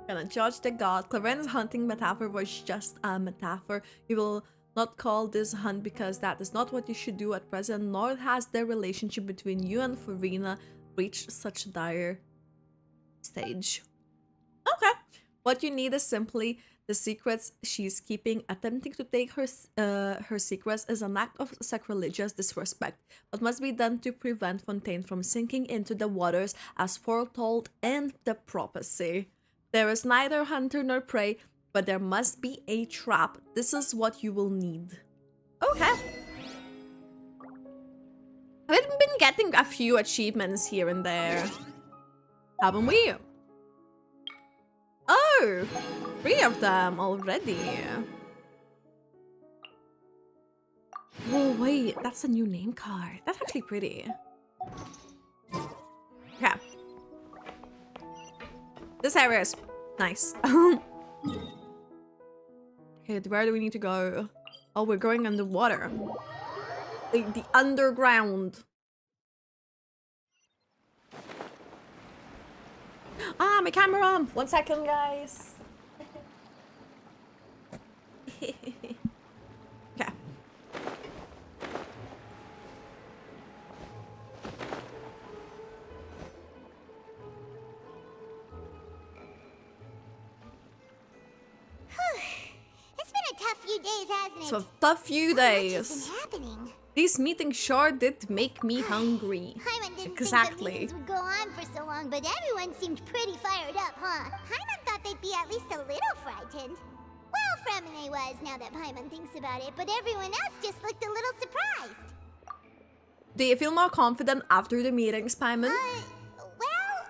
Gonna judge the god. Clarence's hunting metaphor was just a metaphor. You will not call this hunt because that is not what you should do at present, nor has the relationship between you and Furina reached such a dire stage. Okay. What you need is simply the secrets she's keeping. Attempting to take her secrets is an act of sacrilegious disrespect, but must be done to prevent Fontaine from sinking into the waters as foretold in the prophecy. There is neither hunter nor prey, but there must be a trap. This is what you will need. Okay. We've been getting a few achievements here and there, haven't we? Oh, 3 of them already. Whoa, wait, that's a new name card. That's actually pretty. Okay. This area is nice. Okay, where do we need to go? Oh, we're going underwater. Like the underground. Ah, my camera! 1 second, guys. Okay. It's been a tough few days, hasn't it? It's a tough few days. What's been happening? These meetings sure did make me hungry. Paimon didn't Exactly. think the meetings would go on for so long, but everyone seemed pretty fired up, huh? Paimon thought they'd be at least a little frightened. Well, Fremine was, now that Paimon thinks about it, but everyone else just looked a little surprised. Do you feel more confident after the meetings, Paimon? Well,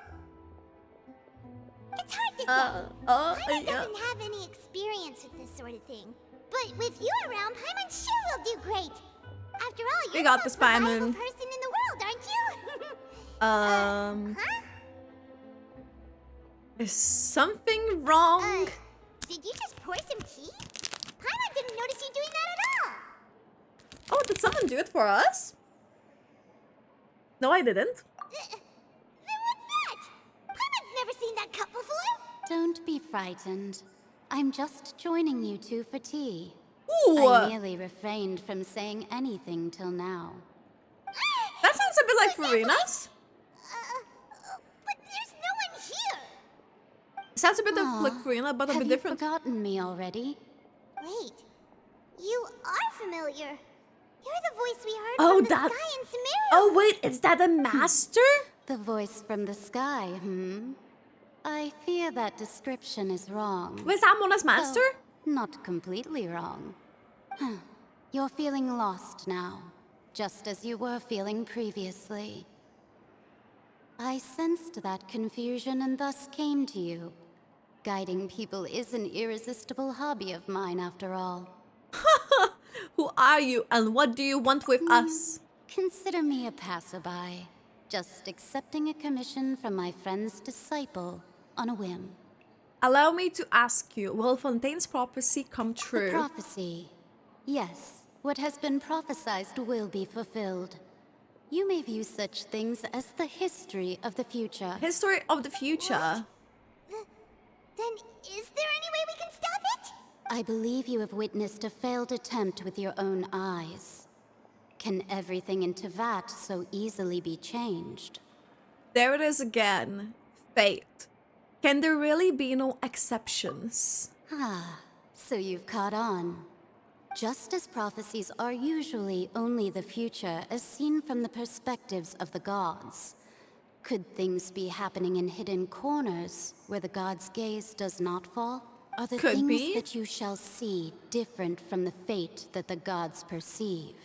it's hard to say. Paimon doesn't have any experience with this sort of thing. But with you around, Paimon sure will do great. After all, We you're got the this, most reliable Paimon. person in the world, aren't you? Huh? Is something wrong? Did you just pour some tea? Paimon didn't notice you doing that at Oh, did someone do it for us? No, I didn't. Then what's that? Paimon's never seen that cup before. Don't be frightened. I'm just joining you two for tea. Ooh. I merely refrained from saying anything till now. That sounds a bit like Furina's. But there's no one here. Sounds a bit like Furina, but a bit different. Have you forgotten me already? Wait, you are familiar. You're the voice we heard Oh, from the that. sky in Sumeru. Oh wait, is that a master? The voice from the sky, I fear that description is wrong. Was that Mona's master? Though not completely wrong. You're feeling lost now, just as you were feeling previously. I sensed that confusion and thus came to you. Guiding people is an irresistible hobby of mine, after all. Who are you and what do you want with us? Consider me a passerby, just accepting a commission from my friend's disciple on a whim. Allow me to ask you, will Fontaine's prophecy come true? The prophecy. Yes, what has been prophesied will be fulfilled. You may view such things as the history of the future. History of the future? Then is there any way we can stop it? I believe you have witnessed a failed attempt with your own eyes. Can everything in Teyvat so easily be changed? There it is again. Fate. Can there really be no exceptions? So you've caught on. Just as prophecies are usually only the future as seen from the perspectives of the gods, could things be happening in hidden corners where the gods' gaze does not fall? Are the things that you shall see different from the fate that the gods perceive?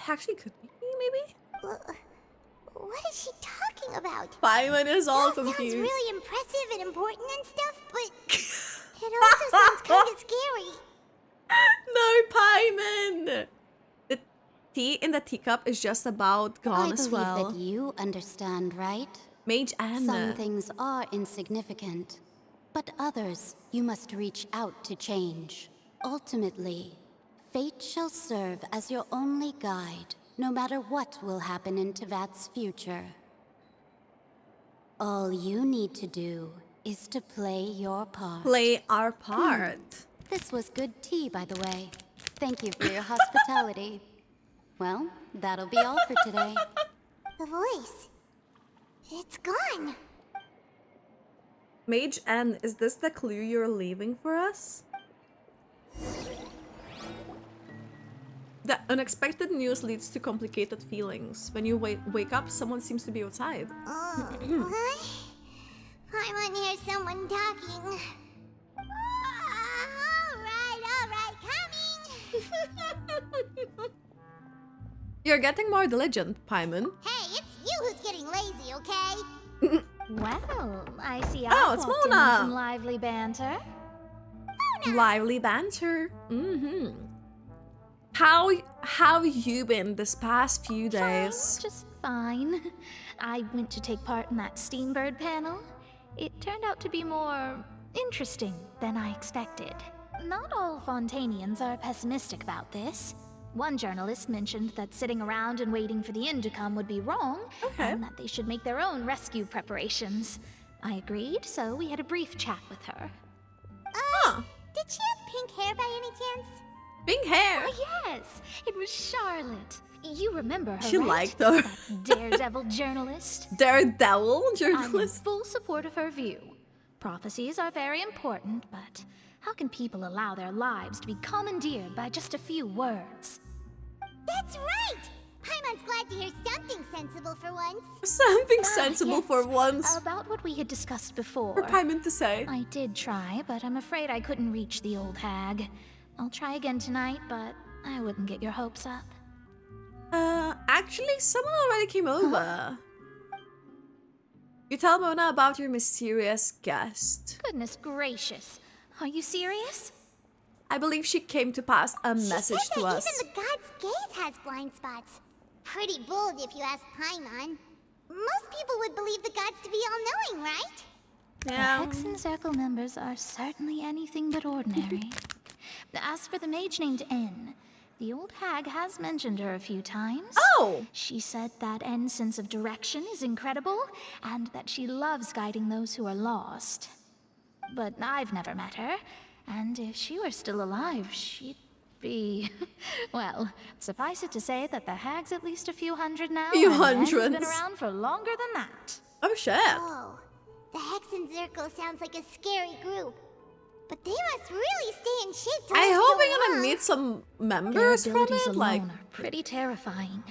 Actually, could be, maybe? What is she talking about? Paimon is all confused. Sounds really impressive and important and stuff, but it also sounds kind of scary. No, Paimon! The tea in the teacup is just about gone as well. I believe that you understand, right? Mage Anna. Some things are insignificant, but others you must reach out to change. Ultimately, fate shall serve as your only guide, no matter what will happen in Teyvat's future. All you need to do is to play your part. Play our part. This was good tea, by the way. Thank you for your hospitality. Well, that'll be all for today. The voice. It's gone. Mage N, is this the clue you're leaving for us? The unexpected news leads to complicated feelings. When you wake up, someone seems to be outside. What? Paimon hears someone talking. Alright, coming! You're getting more diligent, Paimon. Hey, it's you who's getting lazy, okay? Well, I see it's walked in Mona. on some lively banter. Lively banter. How have you been this past few days? Just fine. I went to take part in that Steambird panel. It turned out to be more interesting than I expected. Not all Fontainians are pessimistic about this. One journalist mentioned that sitting around and waiting for the end to come would be wrong, and that they should make their own rescue preparations. I agreed, so we had a brief chat with her. Did she have pink hair by any chance? Pink hair? Oh, yes! It was Charlotte. You remember her, She right? liked her. That daredevil journalist. Daredevil I'm in journalist? full support of her view. Prophecies are very important, but how can people allow their lives to be commandeered by just a few words? That's right! Paimon's glad to hear something sensible for once. Something sensible yes. for once. About what we had discussed before. For Paimon to say. I did try, but I'm afraid I couldn't reach the old hag. I'll try again tonight, but I wouldn't get your hopes up. Actually, someone already came over. You tell Mona about your mysterious guest. Goodness gracious. Are you serious? I believe she came to pass a message She said to that us. even the god's gaze has blind spots. Pretty bold if you ask Paimon. Most people would believe the gods to be all-knowing, right? The Hexen Circle members are certainly anything but ordinary. As for the mage named N, The old hag has mentioned her a few times. Oh! She said that N's sense of direction is incredible, and that she loves guiding those who are lost. But I've never met her, and if she were still alive, she'd be... well, suffice it to say that the hag's at least a few hundred now, Few and N's been hundreds. around for longer than that. Oh, shit. Oh, the Hexen Circle sounds like a scary group. But they must really stay in shape to I live hope so we're gonna long. meet some Their members from abilities it, alone like... are pretty terrifying.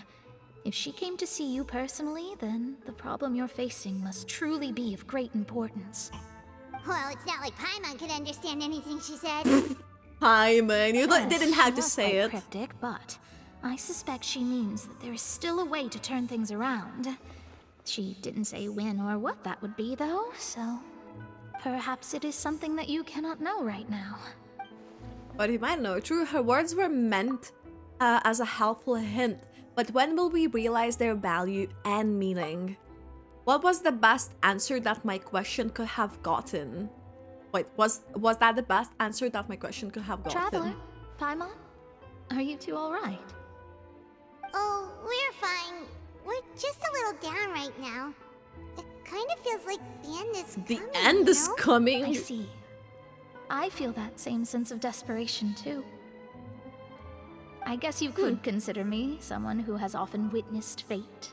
If she came to see you personally, then the problem you're facing must truly be of great importance. Well, it's not like Paimon could understand anything she said. Hi, man. You Yes, didn't she have to was say quite it. cryptic, but I suspect she means that there is still a way to turn things around. She didn't say when or what that would be, though, so perhaps it is something that you cannot know right now. But you might know. True, her words were meant as a helpful hint. But when will we realize their value and meaning? What was the best answer that my question could have gotten? Wait, was that the best answer that my question could have gotten? Traveler, Paimon, are you two all right? Oh, we're fine. We're just a little down right now. It kind of feels like the end is coming. The end is coming. I see. I feel that same sense of desperation, too. I guess you could consider me someone who has often witnessed fate.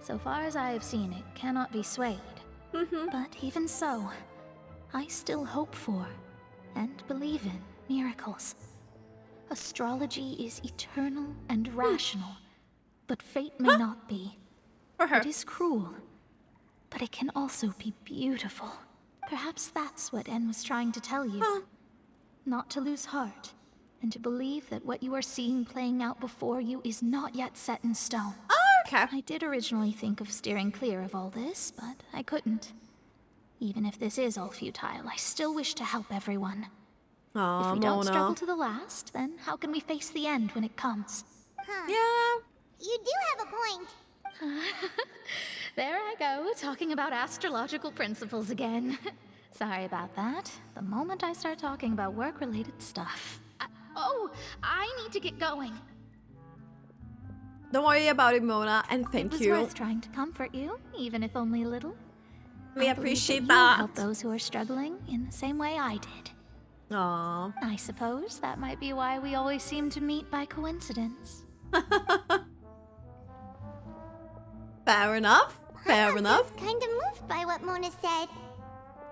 So far as I have seen, it cannot be swayed. But even so, I still hope for and believe in miracles. Astrology is eternal and rational, but fate may not be. It is cruel, but it can also be beautiful. Perhaps that's what En was trying to tell you. Not to lose heart, and to believe that what you are seeing playing out before you is not yet set in stone. Okay. I did originally think of steering clear of all this, but I couldn't. Even if this is all futile, I still wish to help everyone. If we don't struggle to the last, then how can we face the end when it comes? Yeah. You do have a point. There I go, talking about astrological principles again. Sorry about that. The moment I start talking about work-related stuff. I need to get going. Don't worry about it, Mona, and thank It you. was worth trying to comfort you, even if only a little. We I appreciate believe that. that. You help those who are struggling in the same way I did. Aww. I suppose that might be why we always seem to meet by coincidence. Fair enough. Fair enough. Kind of moved by what Mona said,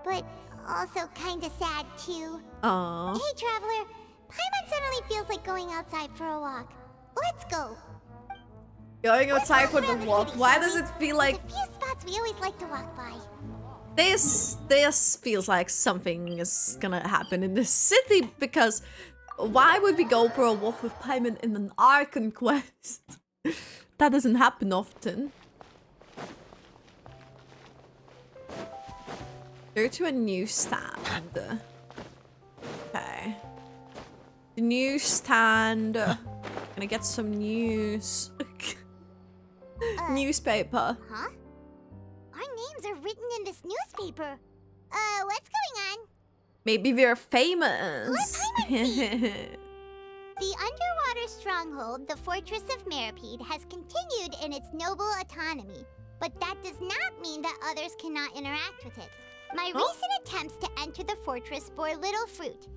but also kind of sad too. Aww. Hey, Traveler. Paimon suddenly feels like going outside for a walk. Let's go. Going outside for the walk. Why does it feel like There's a few spots we always like to walk by. this feels like something is gonna happen in this city? Because why would we go for a walk with Paimon in an Archon Quest? That doesn't happen often. Go to a newsstand. Okay. The newsstand. Gonna get some news. Newspaper. Huh? Our names are written in this newspaper. What's going on? Maybe we're famous. The underwater stronghold, the Fortress of Meripede, has continued in its noble autonomy. But that does not mean that others cannot interact with it. My recent attempts to enter the fortress bore little fruit.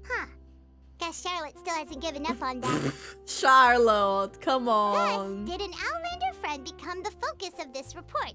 Huh. Guess Charlotte still hasn't given up on that. Charlotte, come on. Thus, did an Outlander friend become the focus of this report?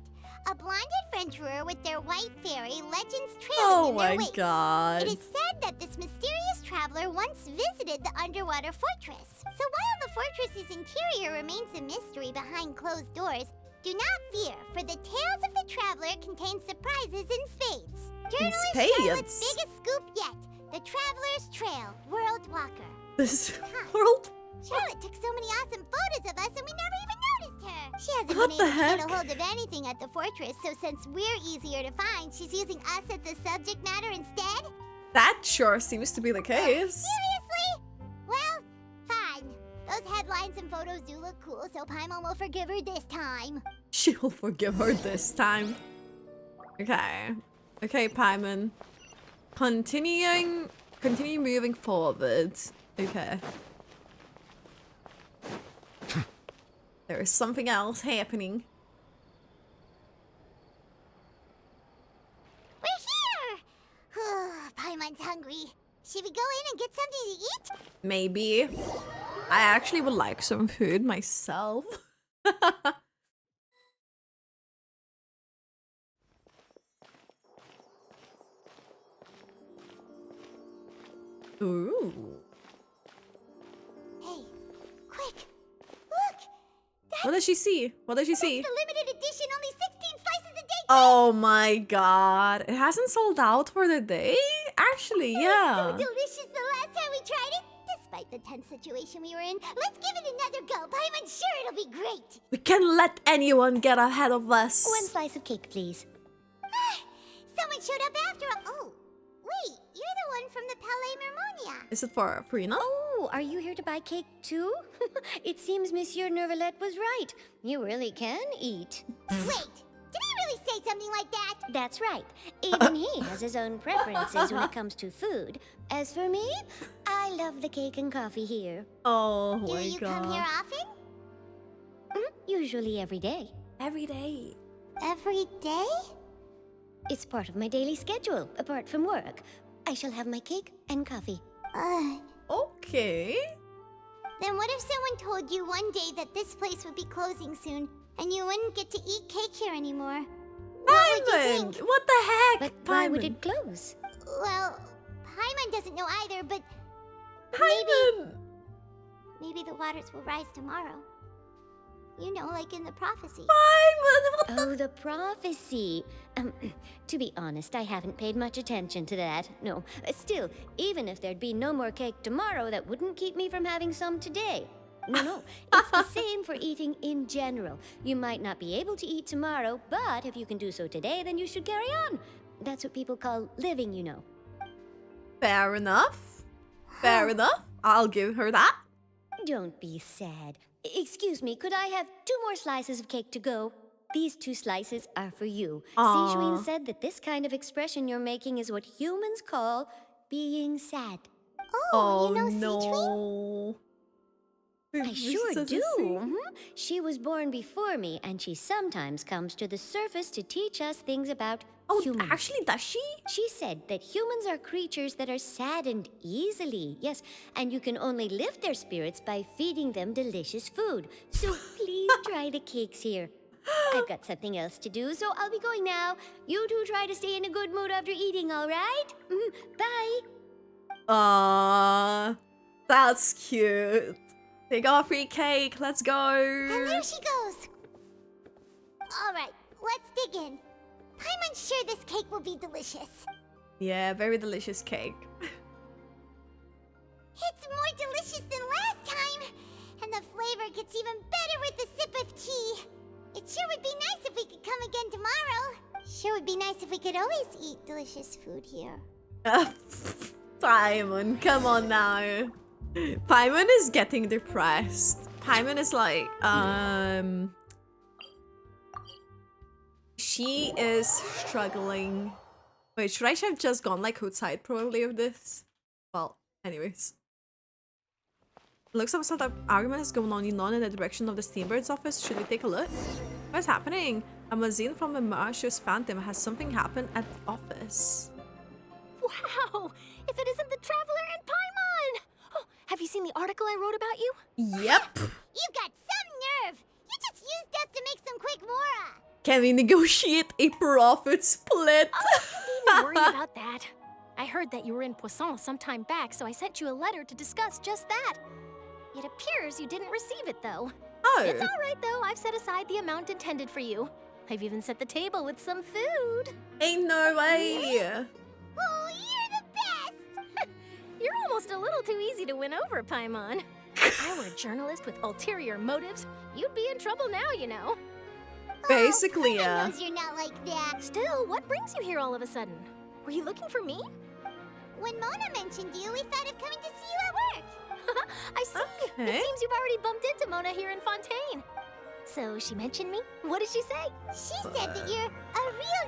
A blonde adventurer with their white fairy legends trailing in their wake. God. It is said that this mysterious traveler once visited the underwater fortress. So while the fortress's interior remains a mystery behind closed doors, do not fear, for the tales of the traveler contain surprises in spades. Journalist Charlotte's biggest scoop yet. The Traveler's Trail, World Walker. This world? Charlotte took so many awesome photos of us and we never even noticed her. She hasn't What been the able to heck? get a hold of anything at the fortress, so since we're easier to find, she's using us as the subject matter instead? That sure seems to be the case. Seriously? Well, fine. Those headlines and photos do look cool, so Paimon will forgive her this time. She will forgive her this time. Okay. Okay, Paimon. Continue moving forward. Okay. There is something else happening. We're here! Paimon's hungry. Should we go in and get something to eat? Maybe. I actually would like some food myself. Ooh. Hey, quick! Look! What does she see? What does she see? That's the limited edition, only 16 slices a day! Oh my god. It hasn't sold out for the day? Actually, yeah. So delicious the last time we tried it! Despite the tense situation we were in, let's give it another go. Paimon's sure it'll be great! We can't let anyone get ahead of us. One slice of cake, please. Someone showed up after all. Oh, wait, you're the one from the Palais Mermonia. Is it for Furina? Oh, are you here to buy cake too? It seems Monsieur Neuvillette was right. You really can eat. Wait, did he really say something like that? That's right. Even he has his own preferences when it comes to food. As for me, I love the cake and coffee here. Oh my god. Do you come here often? Usually every day. Every day. Every day? It's part of my daily schedule, apart from work. I shall have my cake and coffee. Okay. Then what if someone told you one day that this place would be closing soon, and you wouldn't get to eat cake here anymore? What would you think? What the heck? But why would it close? Well, Paimon doesn't know either, but maybe the waters will rise tomorrow. You know, like in the prophecy. Oh, the prophecy. To be honest, I haven't paid much attention to that. No, still, even if there'd be no more cake tomorrow, that wouldn't keep me from having some today. No, it's the same for eating in general. You might not be able to eat tomorrow, but if you can do so today, then you should carry on. That's what people call living, you know. Fair enough. Fair enough. I'll give her that. Don't be sad. Excuse me, could I have 2 more slices of cake to go? These 2 slices are for you. Sijuin said that this kind of expression you're making is what humans call being sad. Oh, you know no. I sure do. She was born before me, and she sometimes comes to the surface to teach us things about humans. Actually, does she? She said that humans are creatures that are saddened easily. Yes, and you can only lift their spirits by feeding them delicious food. So please try the cakes here. I've got something else to do, so I'll be going now. You two try to stay in a good mood after eating, all right? Bye. That's cute. They got a free cake. Let's go. And there she goes. All right, let's dig in. I'm unsure this cake will be delicious. Yeah, very delicious cake. It's more delicious than last time. And the flavor gets even better with a sip of tea. It sure would be nice if we could come again tomorrow. Sure would be nice if we could always eat delicious food here. Paimon, come on now. Paimon is getting depressed. Paimon is like, she is struggling. Wait, should I have just gone like outside probably of this? Well, anyways. Looks like some sort of argument is going on in the direction of the Steambird's office. Should we take a look? What's happening? A magazine from the Martius Phantom. Has something happened at the office? Wow! If it isn't the Traveler and Paimon! Oh, have you seen the article I wrote about you? Yep. You've got some nerve! You just used us to make some quick mora! Can we negotiate a profit split? Oh, don't even worry about that. I heard that you were in Poisson some time back, so I sent you a letter to discuss just that. It appears you didn't receive it, though. Oh. It's all right, though. I've set aside the amount intended for you. I've even set the table with some food. Ain't no way. Oh, you're the best! You're almost a little too easy to win over, Paimon. If I were a journalist with ulterior motives, you'd be in trouble now, you know. Basically, yeah. Knows you're not like that. Still, what brings you here all of a sudden? Were you looking for me? When Mona mentioned you, we thought of coming to see you at work. I see. Okay. It seems you've already bumped into Mona here in Fontaine. So she mentioned me? What did she say? She said that you're a real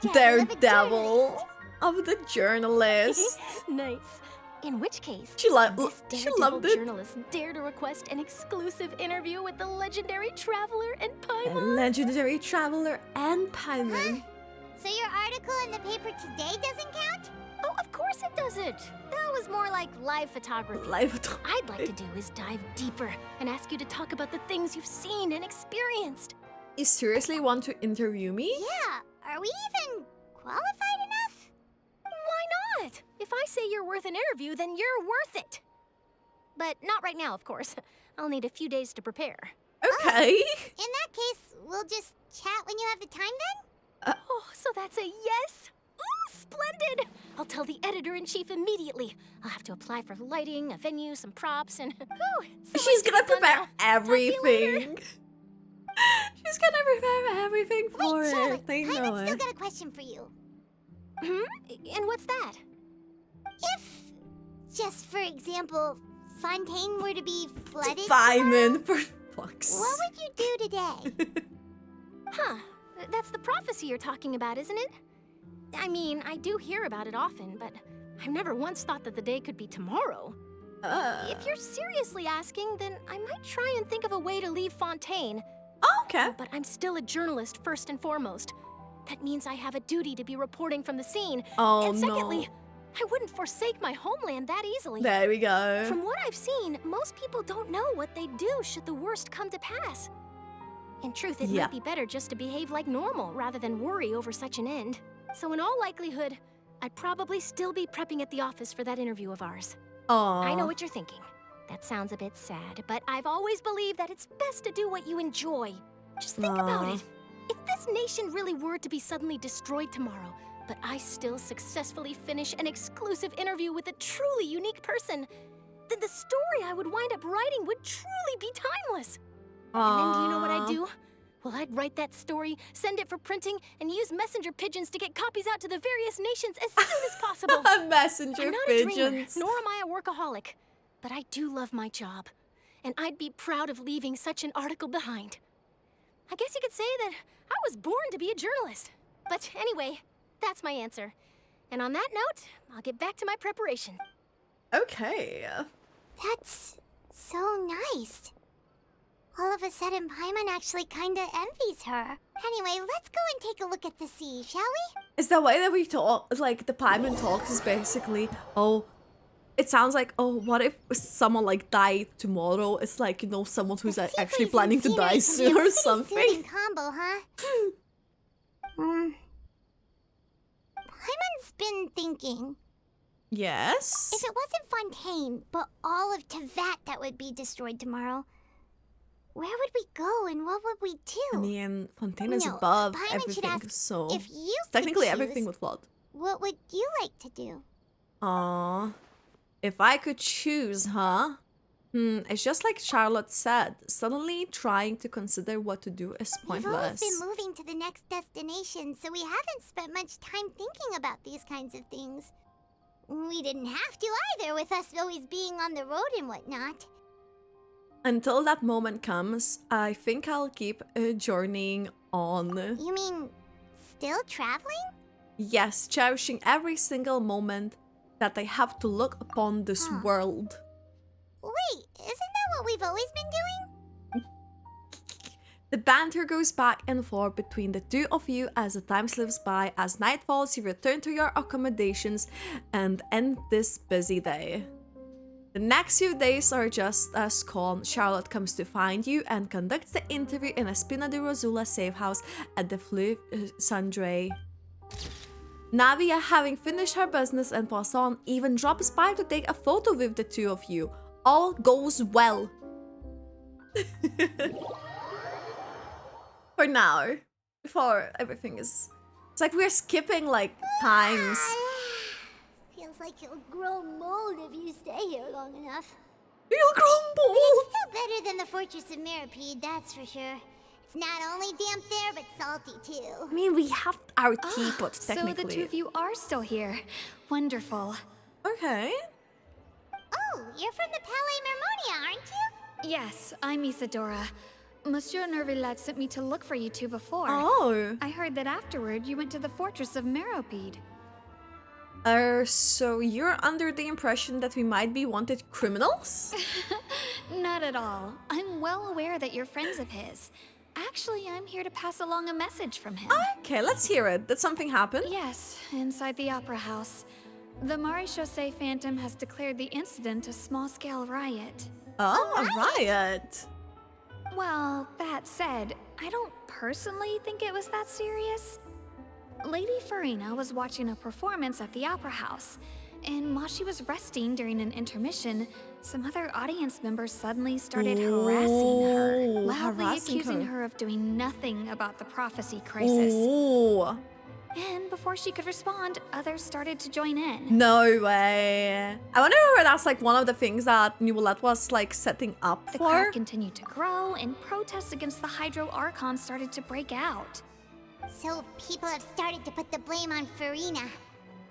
daredevil Daredevil of the journalist. Nice. In which case, She this daredevil loved it. journalist dare to request an exclusive interview with the legendary traveler and A Paimon. legendary traveler and Paimon. So your article in the paper today doesn't count? Oh, of course it doesn't. That was more like live photography. Live photography. I'd like to do is dive deeper and ask you to talk about the things you've seen and experienced. You seriously want to interview me? Yeah, are we even qualified enough? Why not? If I say you're worth an interview, then you're worth it. But not right now, of course. I'll need a few days to prepare. Okay. In that case, we'll just chat when you have the time then? Oh, so that's a yes? Ooh, splendid! I'll tell the editor-in-chief immediately. I'll have to apply for lighting, a venue, some props, and... Whew, She's gonna prepare everything. She's gonna prepare everything for Wait, Charlotte, it. They know Paimon's still it. got a question for you. And what's that? If, just for example, Fontaine were to be flooded Paimon, for fuck's what would you do today? Huh. That's the prophecy you're talking about, isn't it? I mean, I do hear about it often, but I've never once thought that the day could be tomorrow. If you're seriously asking, then I might try and think of a way to leave Fontaine. Oh, okay. But I'm still a journalist first and foremost. That means I have a duty to be reporting from the scene. Oh, and secondly, no. I wouldn't forsake my homeland that easily. There we go. From what I've seen, most people don't know what they'd do should the worst come to pass. In truth, it Yeah. might be better just to behave like normal rather than worry over such an end. So in all likelihood, I'd probably still be prepping at the office for that interview of ours. Aww. I know what you're thinking. That sounds a bit sad, but I've always believed that it's best to do what you enjoy. Just think about Aw. it. If this nation really were to be suddenly destroyed tomorrow, but I still successfully finish an exclusive interview with a truly unique person, then the story I would wind up writing would truly be timeless. And then do you know what I'd do? Well, I'd write that story, send it for printing, and use messenger pigeons to get copies out to the various nations as soon as possible. Messenger I'm not pigeons. a dreamer, nor am I a workaholic, but I do love my job, and I'd be proud of leaving such an article behind. I guess you could say that I was born to be a journalist. But anyway, that's my answer. And on that note, I'll get back to my preparation. Okay. That's so nice. All of a sudden, Paimon actually kinda envies her. Anyway, let's go and take a look at the sea, shall we? Is the way that we talk, like the Paimon talks is basically, oh, it sounds like, oh, what if someone like died tomorrow? It's like, you know, someone who's actually planning to die soon or something. Soothing combo, huh? Paimon's been thinking. Yes? If it wasn't Fontaine, but all of Tevat that would be destroyed tomorrow, where would we go and what would we do? I mean, Fontaine is No, above Paimon should everything, ask so if you could technically choose, everything would flood. What would you like to do? Aww. If I could choose, huh? It's just like Charlotte said, suddenly trying to consider what to do is We've always pointless. been moving to the next destination, so we haven't spent much time thinking about these kinds of things. We didn't have to either, with us always being on the road and whatnot. Until that moment comes, I think I'll keep journeying on. You mean, still traveling? Yes, cherishing every single moment that I have to look upon this world. Wait, isn't that what we've always been doing? The banter goes back and forth between the two of you as the time slips by. As night falls, you return to your accommodations and end this busy day. The next few days are just as calm. Charlotte comes to find you and conducts the interview in a Spina de Rosula safe house at the Fleuve Cendré. Navia, having finished her business in Poisson, even drops by to take a photo with the two of you. All goes well. For now. Before everything is... It's like we're skipping, like, times. Feels like you'll grow mold if you stay here long enough. You'll grow mold! It's still better than the Fortress of Meripede, that's for sure. It's not only damp there, but salty too. I mean, we have our teapot, technically. So the two of you are still here. Wonderful. Okay. Oh, you're from the Palais Mermonia, aren't you? Yes, I'm Isadora. Monsieur Neuvillette sent me to look for you two before. Oh. I heard that afterward you went to the Fortress of Meripede. So you're under the impression that we might be wanted criminals? Not at all. I'm well aware that you're friends of his. Actually, I'm here to pass along a message from him. Okay, let's hear it. Did something happen? Yes, inside the Opera House. The Maréchaussée Phantom has declared the incident a small-scale riot. Oh, a riot. Well, that said, I don't personally think it was that serious. Lady Furina was watching a performance at the Opera House, and while she was resting during an intermission, some other audience members suddenly started harassing her, loudly accusing her of doing nothing about the prophecy crisis. Ooh. And before she could respond, others started to join in. No way. I wonder if that's like one of the things that Neuvillette was like setting up The for. crowd continued to grow, and protests against the Hydro Archon started to break out. So people have started to put the blame on Furina.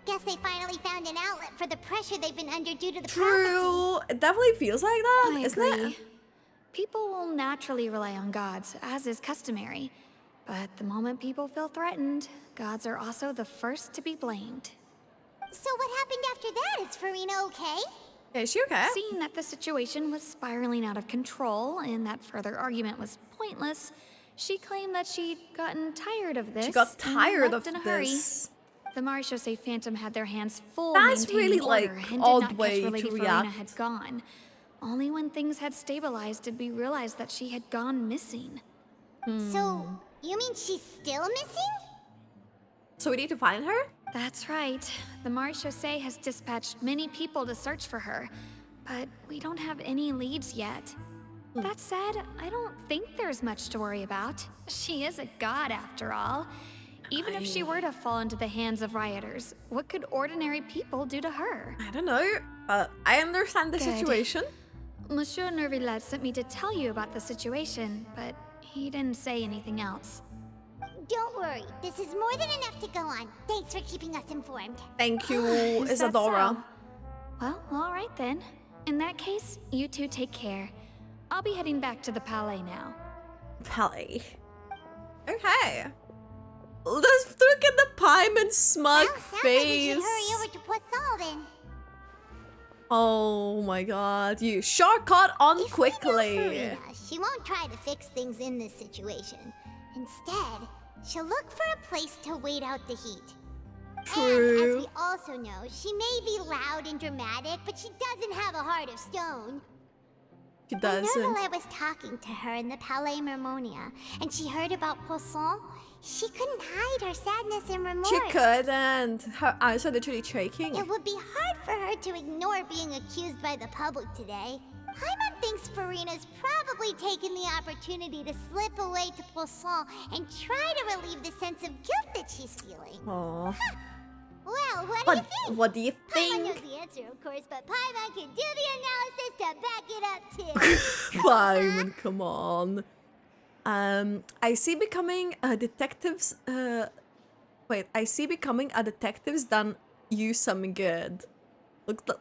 Guess they finally found an outlet for the pressure they've been under due to the True. It definitely feels like that, I isn't agree. it? People will naturally rely on gods, as is customary. But the moment people feel threatened, gods are also the first to be blamed. So what happened after that? Is Furina okay? Is she okay? Seeing that the situation was spiraling out of control and that further argument was pointless, she claimed that she'd gotten tired of this. She got and tired left of in a hurry. this. The Maréchaussée Phantom had their hands full That's maintaining really, order like, and did odd not way catch where to Lady Furina react. had gone. Only when things had stabilized did we realize that she had gone missing. So, you mean she's still missing? So we need to find her? That's right. The Maréchaussée has dispatched many people to search for her, but we don't have any leads yet. That said, I don't think there's much to worry about. She is a god after all. Even if she were to fall into the hands of rioters, what could ordinary people do to her? I don't know. I understand the Good. situation. Monsieur Neuvillette sent me to tell you about the situation, but he didn't say anything else. Don't worry, this is more than enough to go on. Thanks for keeping us informed. Thank you, Is that Isadora. so? Well, all right then. In that case, you two take care. I'll be heading back to the Palais now. Palais. Okay. Let's look at the Paimon's smug Sounds face. like we should hurry over to Poisson then. Oh my god, you shortcut on quickly. Furina, she won't try to fix things in this situation. Instead, she'll look for a place to wait out the heat. True. And as we also know, she may be loud and dramatic, but she doesn't have a heart of stone. She When doesn't. Neuvillette was talking to her in the Palais Mermonia, and she heard about Poisson, she couldn't hide her sadness and remorse. She couldn't. Her eyes are literally shaking. It would be hard for her to ignore being accused by the public today. Paimon thinks Furina's probably taken the opportunity to slip away to Poisson and try to relieve the sense of guilt that she's feeling. Aww. Well, what do you think? What do you Paimon think? knows the answer, of course, but Paimon can do the analysis to back it up too. Paimon, come on. I see becoming a detective's wait, I see becoming a detective's done you some good.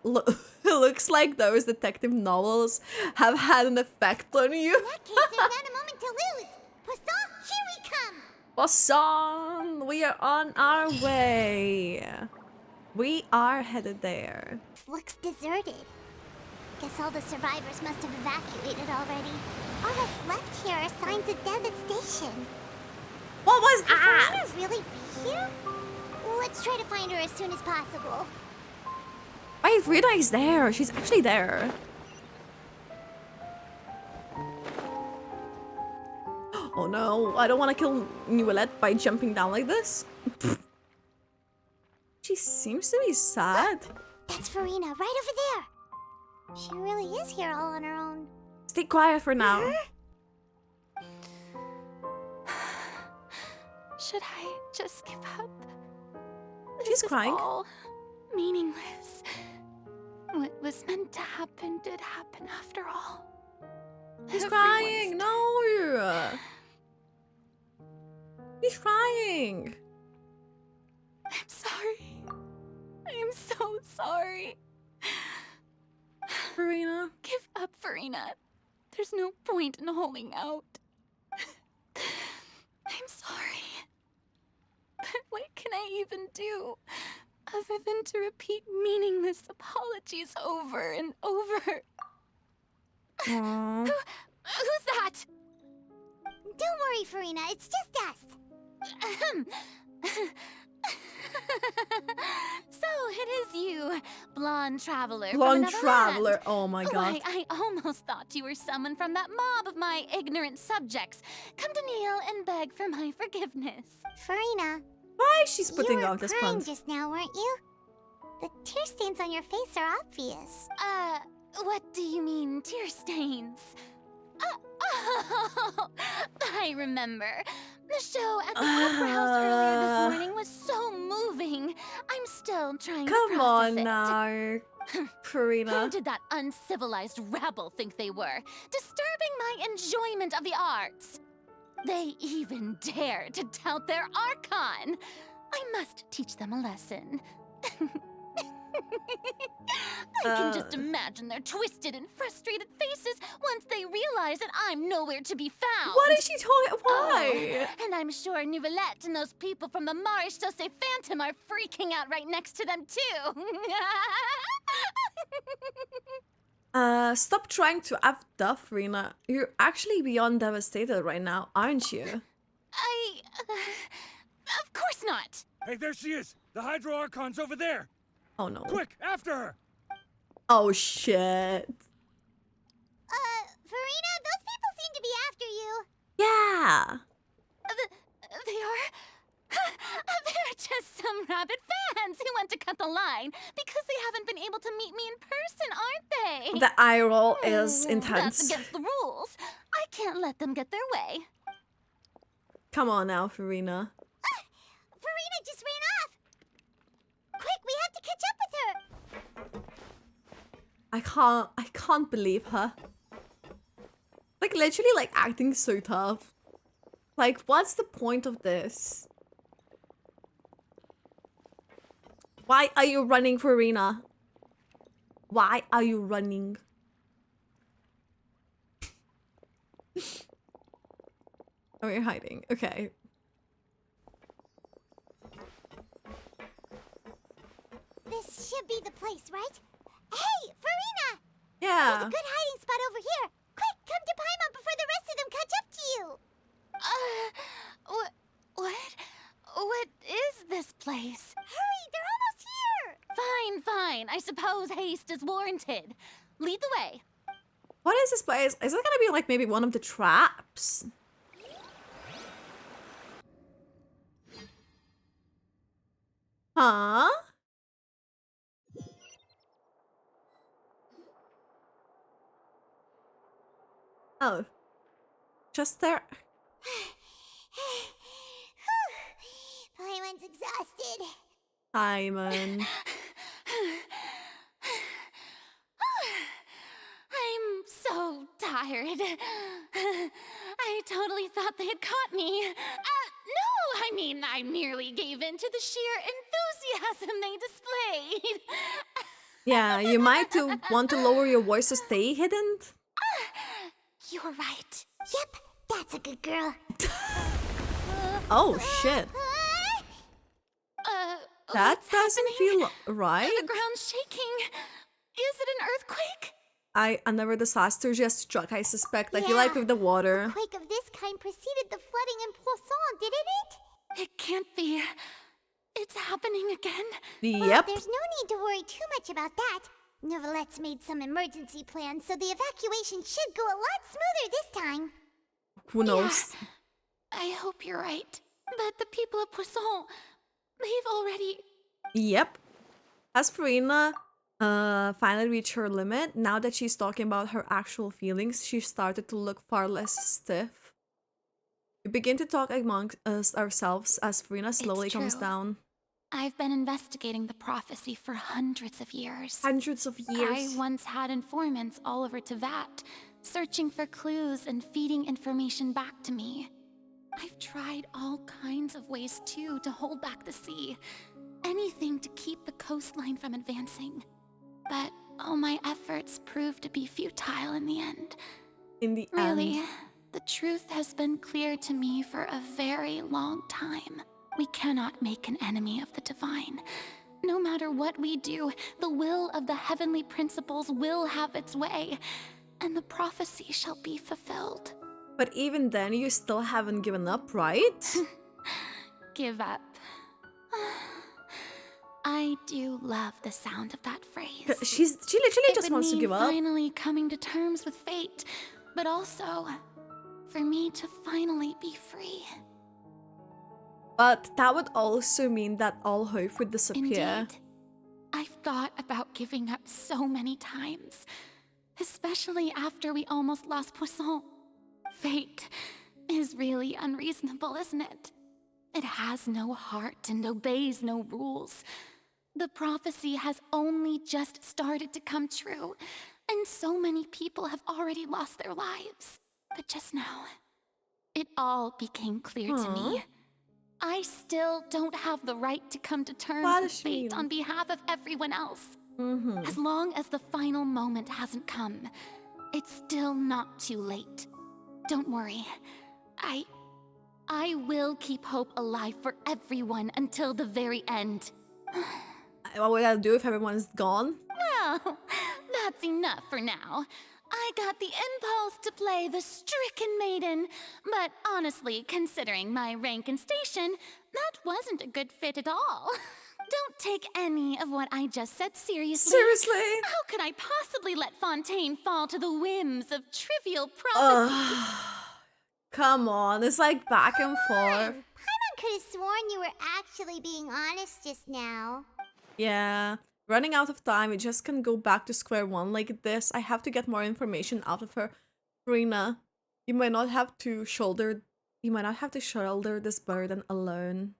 Looks like those detective novels have had an effect on you. In that case, there's not a moment to lose. Poisson, here we come. Poisson, we are on our way. We are headed there. This looks deserted. Guess all the survivors must have evacuated already. All that's left here are signs of devastation. What was Could that? Furina really be here? Let's try to find her as soon as possible. Wait, Rita is there. She's actually there. Oh no, I don't want to kill Neuvillette by jumping down like this. She seems to be sad. That's Furina, right over there. She really is here all on her own. Stay quiet for now. Should I just give up? She's This crying. is all meaningless. What was meant to happen did happen after all. She's crying. No. She's crying. I'm sorry. I'm so sorry. Furina. Give up, Furina. There's no point in holding out. I'm sorry. But what can I even do? other than to repeat meaningless apologies over and over. Who's that? Don't worry, Furina, it's just us. So it is you, blonde traveler. Blonde from another traveler. land. Oh my god. Why, I almost thought you were someone from that mob of my ignorant subjects. Come to kneel and beg for my forgiveness. Furina. Why she's putting you were out this crying plant? just now, weren't you? The tear stains on your face are obvious. What do you mean, tear stains? Oh, I remember. The show at the Opera House earlier this morning was so moving. I'm still trying to process Come on it. now, Furina. Who did that uncivilized rabble think they were? Disturbing my enjoyment of the arts. They even dare to tout their Archon. I must teach them a lesson. I can just imagine their twisted and frustrated faces once they realize that I'm nowhere to be found. What is she talking? Why? Oh, and I'm sure Neuvillette and those people from the Maréchal de Phantom are freaking out right next to them too. Stop trying to act tough, Furina. You're actually beyond devastated right now, aren't you? Of course not. Hey, there she is! The Hydro Archon's over there! Oh no. Quick, after her! Oh shit. Furina, those people seem to be after you. Yeah. They are? They're just some rabid fans who want to cut the line because they haven't been able to meet me in person, aren't they? The eye roll is That's intense. against the rules. I can't let them get their way. Come on now, Furina. Furina just ran off. Quick, we have to catch up with her. I can't believe her. Like literally like acting so tough. Like what's the point of this? Why are you running, Furina? Why are you running? Oh, you're hiding. Okay. This should be the place, right? Hey, Furina! Yeah. There's a good hiding spot over here. Quick, come to Paimon before the rest of them catch up to you. What is this place? Hurry, they're almost here. Fine. I suppose haste is warranted. Lead the way. What is this place? Is it gonna be like maybe one of the traps? Huh? Oh. Just there. Paimon's exhausted. Simon. I'm so tired. I totally thought they had caught me. No, I mean, I merely gave in to the sheer enthusiasm they displayed. Yeah, you might want to lower your voice to stay hidden. You're right. Yep, that's a good girl. Oh shit. That doesn't feel right. The ground's shaking. Is it an earthquake? Another disaster just struck, I suspect. I feel like with the water. A quake of this kind preceded the flooding in Poisson, didn't it? It can't be. It's happening again. Yep. Well, there's no need to worry too much about that. Neuvillette's made some emergency plans, so the evacuation should go a lot smoother this time. Who knows? Yeah, I hope you're right. But the people of Poisson, they've already... Yep. As Furina finally reached her limit, now that she's talking about her actual feelings, she started to look far less stiff. We begin to talk amongst us ourselves as Furina slowly comes down. I've been investigating the prophecy for hundreds of years. Hundreds of years? I once had informants all over Tevat, searching for clues and feeding information back to me. I've tried all kinds of ways, too, to hold back the sea. Anything to keep the coastline from advancing. But all my efforts proved to be futile in the end. In the Really, end. the truth has been clear to me for a very long time. We cannot make an enemy of the divine. No matter what we do, the will of the heavenly principles will have its way, and the prophecy shall be fulfilled. But even then, you still haven't given up, right? Give up. I do love the sound of that phrase. She literally just wants to give up. Finally coming to terms with fate, but also for me to finally be free. But that would also mean that all hope would disappear. Indeed. I've thought about giving up so many times, especially after we almost lost Poisson. Fate is really unreasonable, isn't it? It has no heart and obeys no rules. The prophecy has only just started to come true, and so many people have already lost their lives. But just now, it all became clear to me. I still don't have the right to come to terms with fate on behalf of everyone else. As long as the final moment hasn't come, it's still not too late. Don't worry. I will keep hope alive for everyone until the very end. What would I do if everyone's gone? Well, that's enough for now. I got the impulse to play the stricken maiden, but honestly, considering my rank and station, that wasn't a good fit at all. Don't take any of what I just said seriously. Seriously? How could I possibly let Fontaine fall to the whims of trivial prophecy? Come on, it's like back and forth. Paimon could have sworn you were actually being honest just now. Yeah, running out of time, we just can't go back to square one like this. I have to get more information out of her. Furina, you might not have to shoulder this burden alone.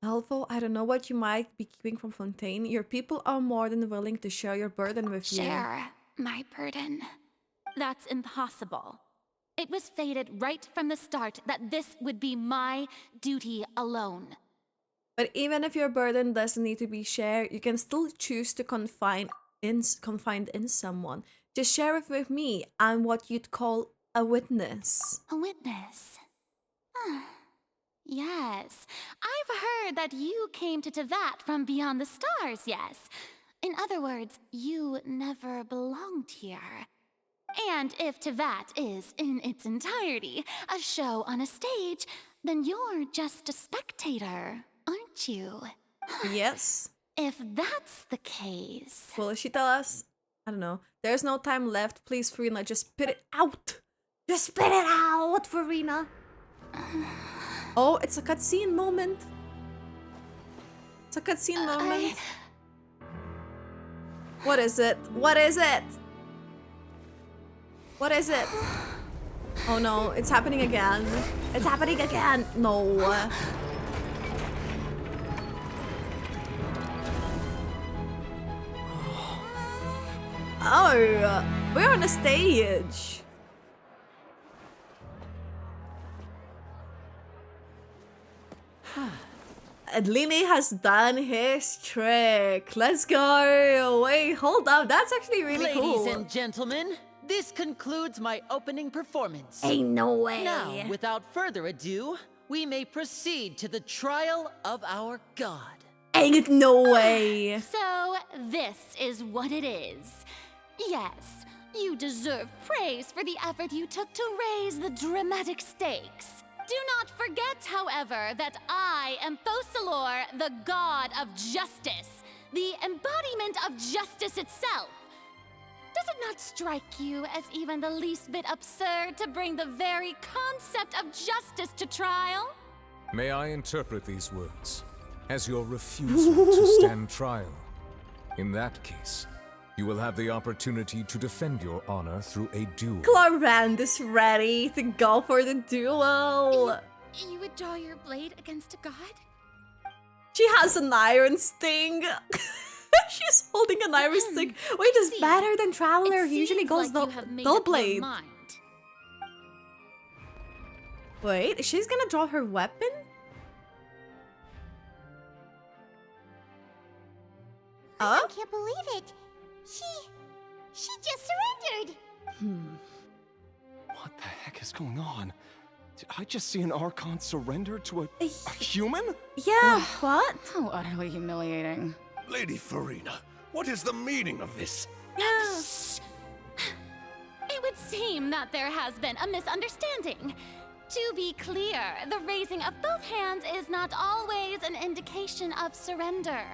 Although I don't know what you might be keeping from Fontaine, your people are more than willing to share your burden with you. Share my burden? That's impossible. It was fated right from the start that this would be my duty alone. But even if your burden doesn't need to be shared, you can still choose to confide in someone. Just share it with me. I'm what you'd call a witness. A witness? Yes. I've heard that you came to Tevat from beyond the stars, yes. In other words, you never belonged here. And if Tevat is, in its entirety, a show on a stage, then you're just a spectator, aren't you? Yes. If that's the case... Will she tell us? I don't know. There's no time left. Please, Furina, just spit it out. Just spit it out, Furina. Oh, it's a cutscene moment. It's a cutscene moment. What is it? What is it? What is it? Oh no, it's happening again. It's happening again. No. Oh, we're on a stage. Adline has done his trick. Let's go. Wait, hold up. That's actually really cool. Ladies and gentlemen, this concludes my opening performance. Ain't no way. Now, without further ado, we may proceed to the trial of our god. Ain't no way. So, this is what it is. Yes, you deserve praise for the effort you took to raise the dramatic stakes. Do not forget, however, that I am Focalor, the god of justice, the embodiment of justice itself. Does it not strike you as even the least bit absurd to bring the very concept of justice to trial? May I interpret these words as your refusal to stand trial? In that case, you will have the opportunity to defend your honor through a duel. Clarand is ready to go for the duel. You would draw your blade against a god? She has an iron sting. She's holding an iron stick. Wait, is better than Traveler? He usually goes dull blade. Wait, she's gonna draw her weapon? I can't believe it. She just surrendered. What the heck is going on? Did I just see an Archon surrender to a human? Yeah, what? How utterly humiliating. Lady Furina, what is the meaning of this? Shh. It would seem that there has been a misunderstanding. To be clear, the raising of both hands is not always an indication of surrender.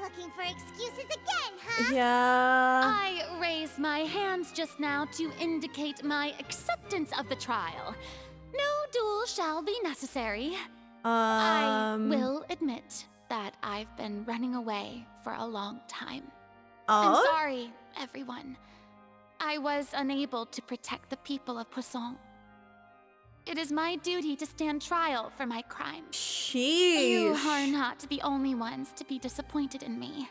Looking for excuses again, huh? Yeah. I raised my hands just now to indicate my acceptance of the trial. No duel shall be necessary. I will admit that I've been running away for a long time. I'm sorry, everyone. I was unable to protect the people of Poisson. It is my duty to stand trial for my crimes. Sheesh. You are not the only ones to be disappointed in me.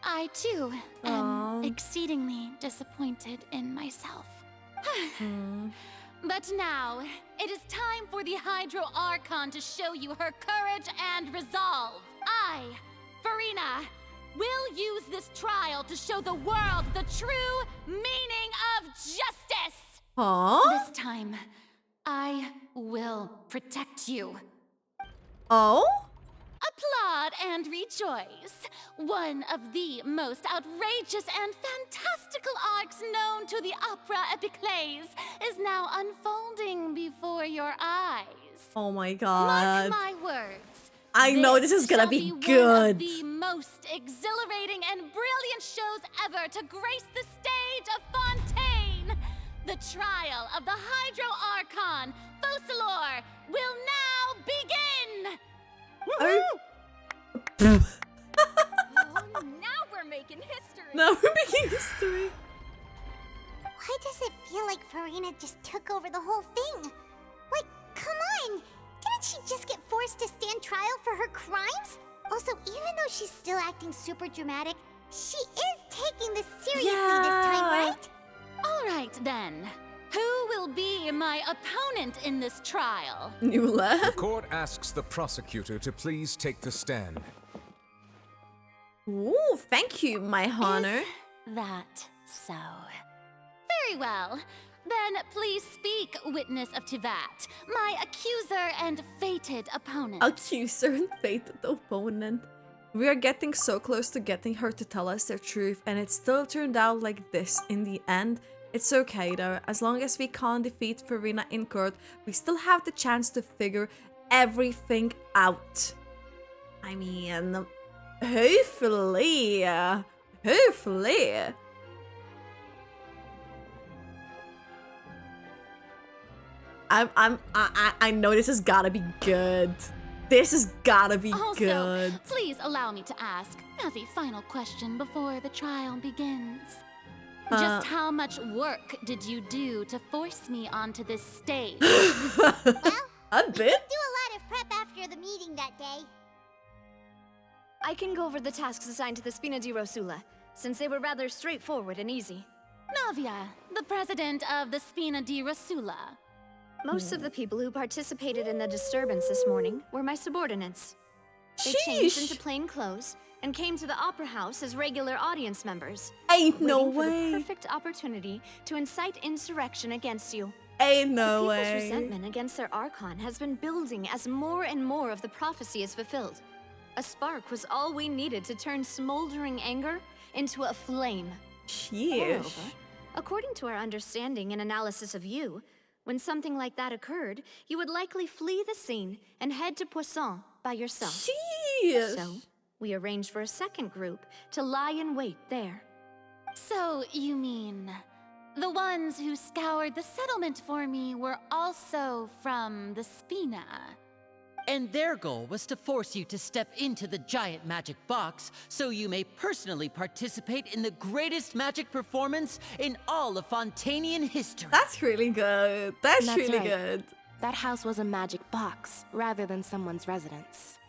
I, too, am exceedingly disappointed in myself. But now, it is time for the Hydro Archon to show you her courage and resolve. I, Furina, will use this trial to show the world the true meaning of justice! This time, I will protect you. Applaud and rejoice. One of the most outrageous and fantastical arcs known to the opera epiclese is now unfolding before your eyes. Oh my god. Mark my words. I know this is gonna be good. One of the most exhilarating and brilliant shows ever to grace the stage of Fontaine. The trial of the Hydro Archon, Focalor, will now begin! Now we're making history! Now we're making history! Why does it feel like Furina just took over the whole thing? Like, come on! Didn't she just get forced to stand trial for her crimes? Also, even though she's still acting super dramatic, she is taking this seriously this time, right? All right, then. Who will be my opponent in this trial? Neuvillette? The court asks the prosecutor to please take the stand. Ooh, thank you, my honor. Is that so? Very well. Then please speak, witness of Tivat, my accuser and fated opponent. Accuser and fated opponent. We are getting so close to getting her to tell us the truth, and it still turned out like this in the end. It's okay though, as long as we can't defeat Furina in court, we still have the chance to figure everything out. I mean, hopefully. I know this has gotta be good. This has gotta be good. Please allow me to ask, as a final question before the trial begins. Just how much work did you do to force me onto this stage? Well, a bit. We did do a lot of prep after the meeting that day. I can go over the tasks assigned to the Spina di Rosula, since they were rather straightforward and easy. Navia, the president of the Spina di Rosula. Most of the people who participated in the disturbance this morning were my subordinates. They changed into plain clothes and came to the opera house as regular audience members. Ain't no waiting for way. the perfect opportunity to incite insurrection against you. Ain't no the way. people's resentment against their Archon has been building as more and more of the prophecy is fulfilled. A spark was all we needed to turn smoldering anger into a flame. Moreover, according to our understanding and analysis of you, when something like that occurred, you would likely flee the scene and head to Poisson by yourself. So, we arranged for a second group to lie in wait there. So, you mean, the ones who scoured the settlement for me were also from the Spina? And their goal was to force you to step into the giant magic box so you may personally participate in the greatest magic performance in all of Fontainian history. That's really good. That's really right. good. That house was a magic box, rather than someone's residence.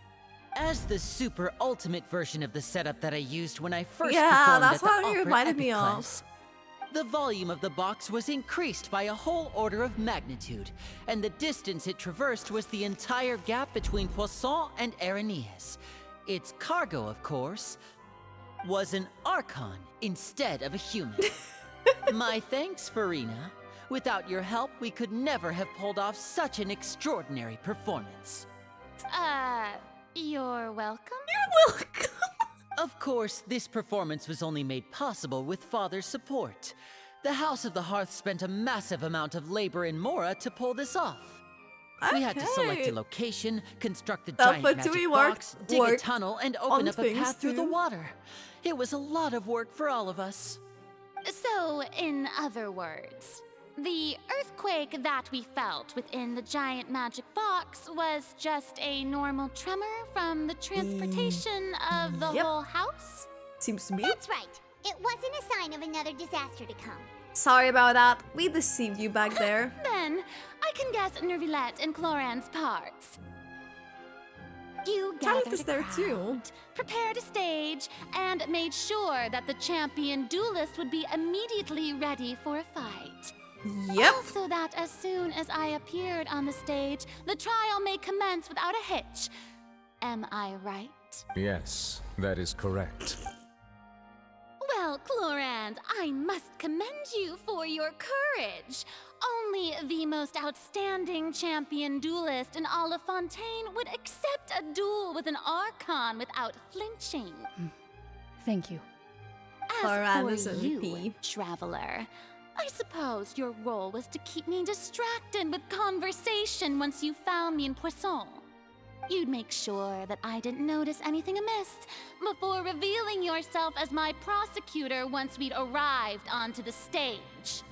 As the super ultimate version of the setup that I used when I first Yeah, performed that's at the what you opera reminded me Epiclese, the volume of the box was increased by a whole order of magnitude, and the distance it traversed was the entire gap between Poisson and Aranias. Its cargo, of course, was an Archon instead of a human. My thanks, Furina. Without your help, we could never have pulled off such an extraordinary performance. You're welcome? You're welcome! Of course, this performance was only made possible with Father's support. The House of the Hearth spent a massive amount of labor in Mora to pull this off. We had to select a location, construct the giant magic box, dig a tunnel, and open up a path through the water. It was a lot of work for all of us. So, in other words, the earthquake that we felt within the giant magic box was just a normal tremor from the transportation of the whole house? Seems to be. That's right. It wasn't a sign of another disaster to come. Sorry about that. We deceived you back there. Then, I can guess Neuvillette and Cloran's parts. You gathered a there crowd, too. prepared a stage, and made sure that the champion duelist would be immediately ready for a fight. Yep. Also that as soon as I appeared on the stage, the trial may commence without a hitch. Am I right? Yes, that is correct. Well, Clorand, I must commend you for your courage. Only the most outstanding champion duelist in all of Fontaine would accept a duel with an Archon without flinching. Thank you. As for you, Traveler, I suppose your role was to keep me distracted with conversation once you found me in Poisson. You'd make sure that I didn't notice anything amiss before revealing yourself as my prosecutor once we'd arrived onto the stage.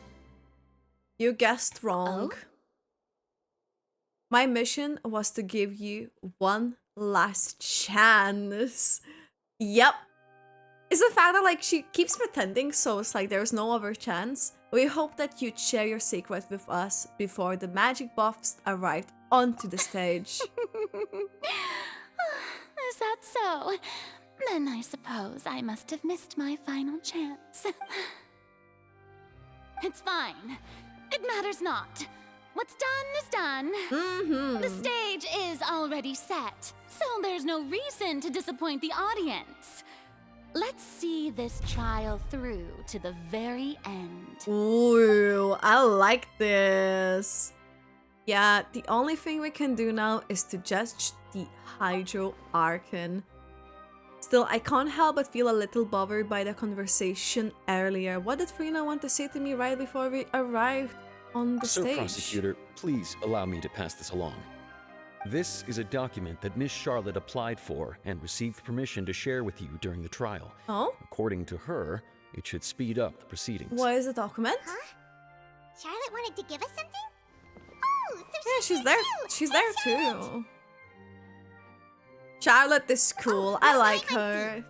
You guessed wrong. Oh? My mission was to give you one last chance. Yep. It's the fact that like she keeps pretending, so it's like there's no other chance. We hope that you'd share your secret with us before the magic buffs arrived onto the stage. Is that so? Then I suppose I must have missed my final chance. It's fine. It matters not. What's done is done. The stage is already set, so there's no reason to disappoint the audience. Let's see this trial through to the very end. Ooh, I like this. Yeah, the only thing we can do now is to judge the Hydro Archon. Still, I can't help but feel a little bothered by the conversation earlier. What did Furina want to say to me right before we arrived on the stage? Sir Prosecutor, please allow me to pass this along. This is a document that Miss Charlotte applied for and received permission to share with you during the trial. Oh? According to her, it should speed up the proceedings. What is the document? Huh? Charlotte wanted to give us something? Oh, so Yeah, she's there. She's there too. Charlotte is cool. I like her.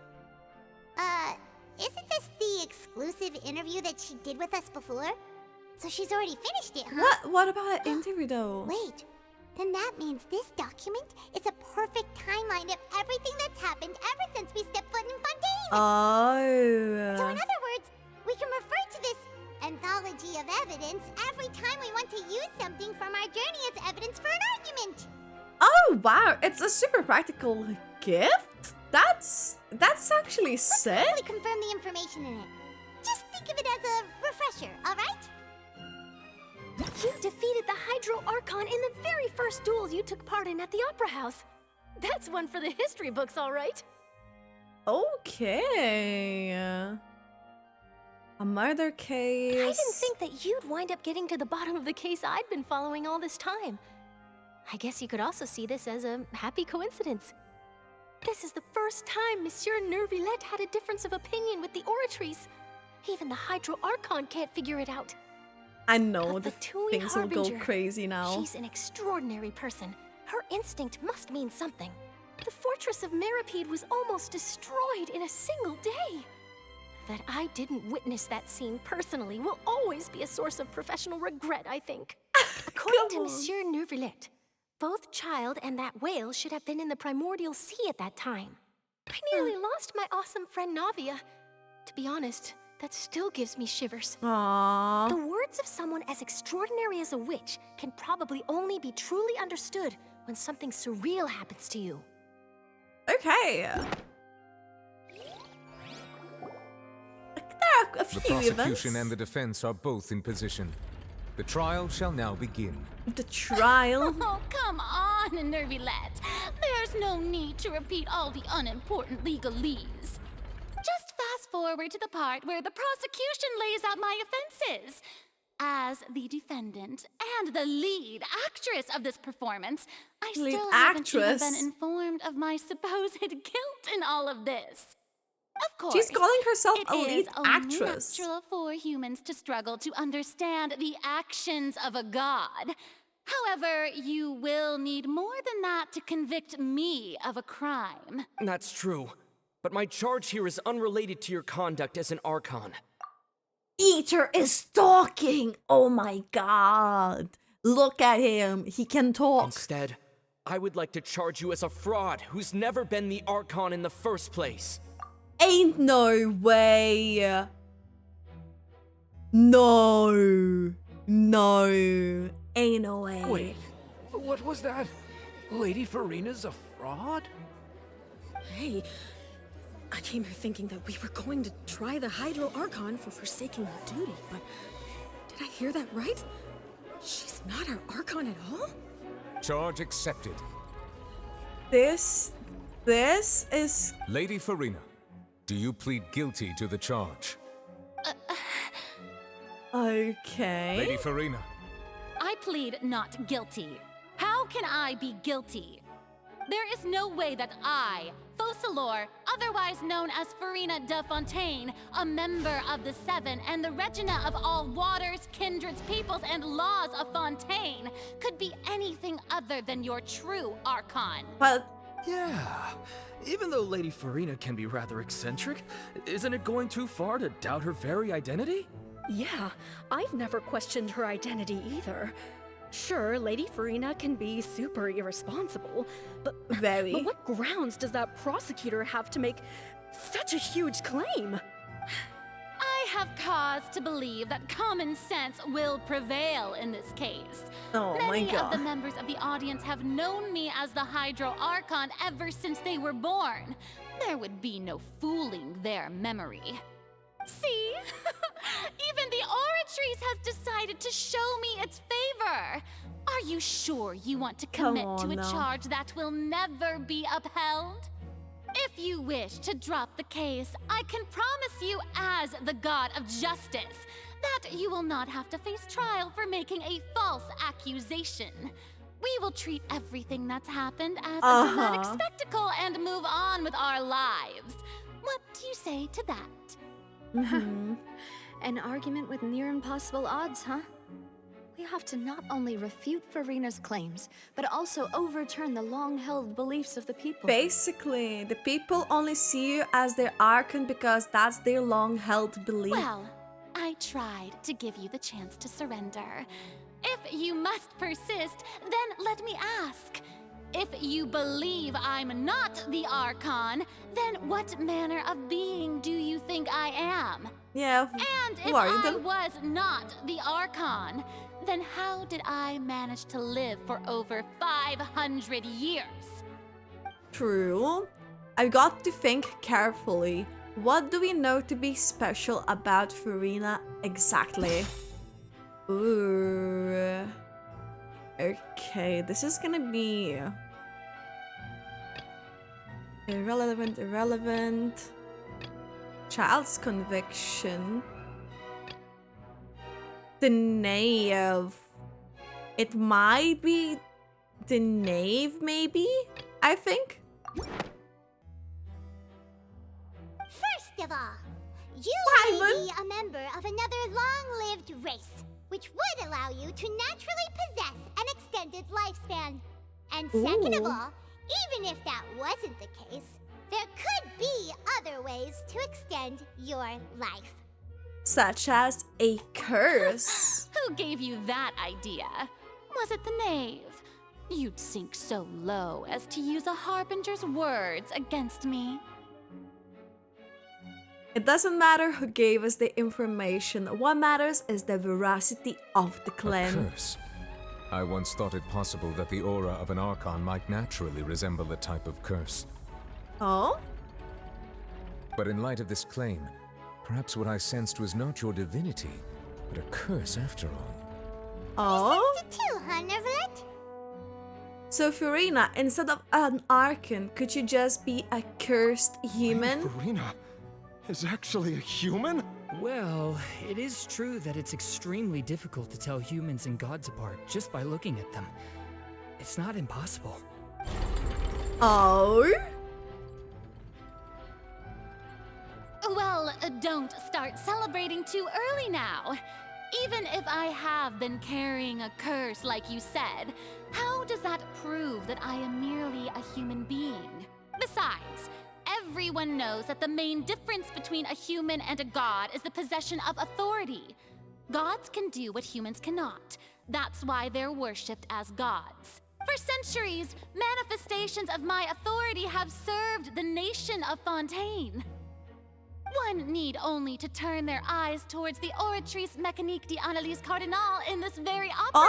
Isn't this the exclusive interview that she did with us before? So she's already finished it, huh? What about an interview though? Wait, then that means this document is a perfect timeline of everything that's happened ever since we stepped foot in Fontaine. Oh. So in other words, we can refer to this anthology of evidence every time we want to use something from our journey as evidence for an argument. Oh wow, it's a super practical gift? That's actually sick. Let's totally confirm the information in it. Just think of it as a refresher, alright? You defeated the Hydro Archon in the very first duels you took part in at the Opera House. That's one for the history books, all right. Okay. A murder case. I didn't think that you'd wind up getting to the bottom of the case I'd been following all this time. I guess you could also see this as a happy coincidence. This is the first time Monsieur Neuvillette had a difference of opinion with the oratories. Even the Hydro Archon can't figure it out. I know the Tui things will go Harbinger. crazy now. She's an extraordinary person. Her instinct must mean something. The fortress of Meripede was almost destroyed in a single day. That I didn't witness that scene personally will always be a source of professional regret, I think. According to Monsieur Neuvillette, both Child and that whale should have been in the primordial sea at that time. I nearly lost my awesome friend Navia. To be honest, that still gives me shivers. Aww. The words of someone as extraordinary as a witch can probably only be truly understood when something surreal happens to you. Okay. There are a few The prosecution events. and the defense are both in position. The trial shall now begin. The trial? Oh, come on, Neuvillette. There's no need to repeat all the unimportant legalese. Just fast forward to the part where the prosecution lays out my offenses. As the defendant and the lead actress of this performance, I still haven't even been informed of my supposed guilt in all of this. Of course, she's calling herself a lead it is only actress. natural for humans to struggle to understand the actions of a god. However, you will need more than that to convict me of a crime. That's true, but my charge here is unrelated to your conduct as an Archon. Eater is talking! Oh my god. Look at him. He can talk. Instead, I would like to charge you as a fraud who's never been the Archon in the first place. Ain't no way. No. No. Ain't no way. Wait, what was that? Lady Furina's a fraud? Hey, I came here thinking that we were going to try the Hydro Archon for forsaking her duty, but did I hear that right? She's not our Archon at all? Charge accepted. This is... Lady Furina, do you plead guilty to the charge? Okay. Lady Furina. I plead not guilty. How can I be guilty? There is no way that I, Focalor, otherwise known as Furina de Fontaine, a member of the Seven and the Regina of all waters, kindreds, peoples, and laws of Fontaine, could be anything other than your true Archon. But yeah, even though Lady Furina can be rather eccentric, isn't it going too far to doubt her very identity? Yeah, I've never questioned her identity either. Sure, Lady Furina can be super irresponsible, but what grounds does that prosecutor have to make such a huge claim? I have cause to believe that common sense will prevail in this case. Oh Many my god. of the members of the audience have known me as the Hydro Archon ever since they were born. There would be no fooling their memory. See? Even the Oratrice has decided to show me its favor. Are you sure you want to commit to a charge that will never be upheld? If you wish to drop the case, I can promise you as the God of Justice that you will not have to face trial for making a false accusation. We will treat everything that's happened as a dramatic spectacle and move on with our lives. What do you say to that? An argument with near impossible odds, huh? We have to not only refute Furina's claims, but also overturn the long-held beliefs of the people. Basically, the people only see you as their Archon because that's their long-held belief. Well, I tried to give you the chance to surrender. If you must persist, then let me ask. If you believe I'm not the Archon, then what manner of being do you think I am? Yeah, and if I was not the Archon, then how did I manage to live for over 500 years? True. I've got to think carefully. What do we know to be special about Furina exactly? Ooh. Okay, this is gonna be irrelevant. Child's conviction. The knave. It might be the knave, maybe? I think. First of all, you may be a member of another long-lived race, which would allow you to naturally possess an extended lifespan. And second of all, even if that wasn't the case, there could be other ways to extend your life. Such as a curse. Who gave you that idea? Was it the knave? You'd sink so low as to use a harbinger's words against me. It doesn't matter who gave us the information. What matters is the veracity of the claim. A curse? I once thought it possible that the aura of an Archon might naturally resemble a type of curse. Oh? But in light of this claim, perhaps what I sensed was not your divinity, but a curse after all. Oh? You sensed it too, huh, Neuvillette? So Furina, instead of an Archon, could you just be a cursed human? Furina is actually a human? Well, it is true that it's extremely difficult to tell humans and gods apart just by looking at them. It's not impossible. Oh? Well, don't start celebrating too early now. Even if I have been carrying a curse like you said, how does that prove that I am merely a human being? Besides, everyone knows that the main difference between a human and a god is the possession of authority. Gods can do what humans cannot. That's why they're worshipped as gods. For centuries, manifestations of my authority have served the nation of Fontaine. One need only to turn their eyes towards the Oratrice Mécanique d'Analyse Cardinal in this very opera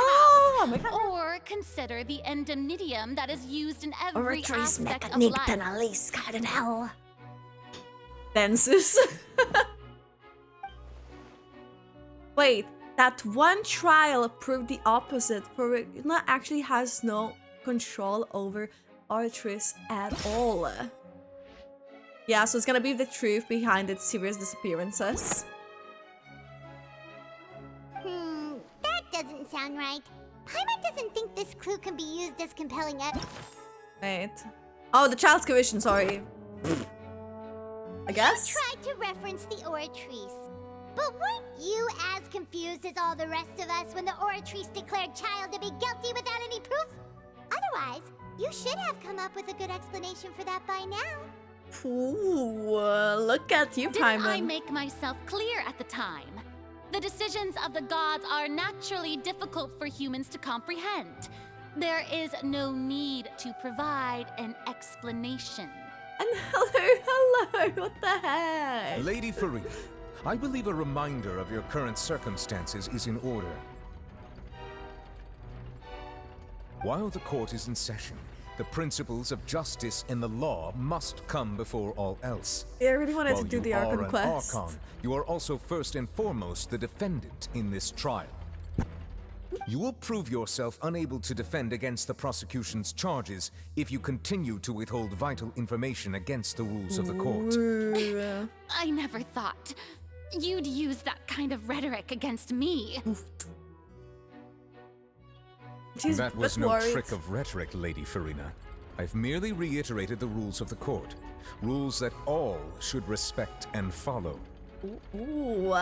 house, or consider the endemnitium that is used in every Oratrice aspect of Mécanique life. d'Analyse Cardinal. Dances. Wait, that one trial proved the opposite. Furina actually has no control over Oratrice at all. Yeah, so it's gonna be the truth behind its serious disappearances. That doesn't sound right. Paimon doesn't think this clue can be used as compelling evidence. Wait. Oh, the child's commission, sorry. I guess? You tried to reference the Oratrice. But weren't you as confused as all the rest of us when the Oratrice declared child to be guilty without any proof? Otherwise, you should have come up with a good explanation for that by now. Ooh, look at you, Didn't I Paimon. make myself clear at the time? The decisions of the gods are naturally difficult for humans to comprehend. There is no need to provide an explanation. And hello, what the heck? Lady Furina, I believe a reminder of your current circumstances is in order. While the court is in session, the principles of justice and the law must come before all else. Yeah, I really wanted While to do you the are Archon an Quest. Archon, you are also first and foremost the defendant in this trial. You will prove yourself unable to defend against the prosecution's charges if you continue to withhold vital information against the rules of the court. I never thought you'd use that kind of rhetoric against me. That was no trick of rhetoric, Lady Furina. I've merely reiterated the rules of the court. Rules that all should respect and follow. Ooh.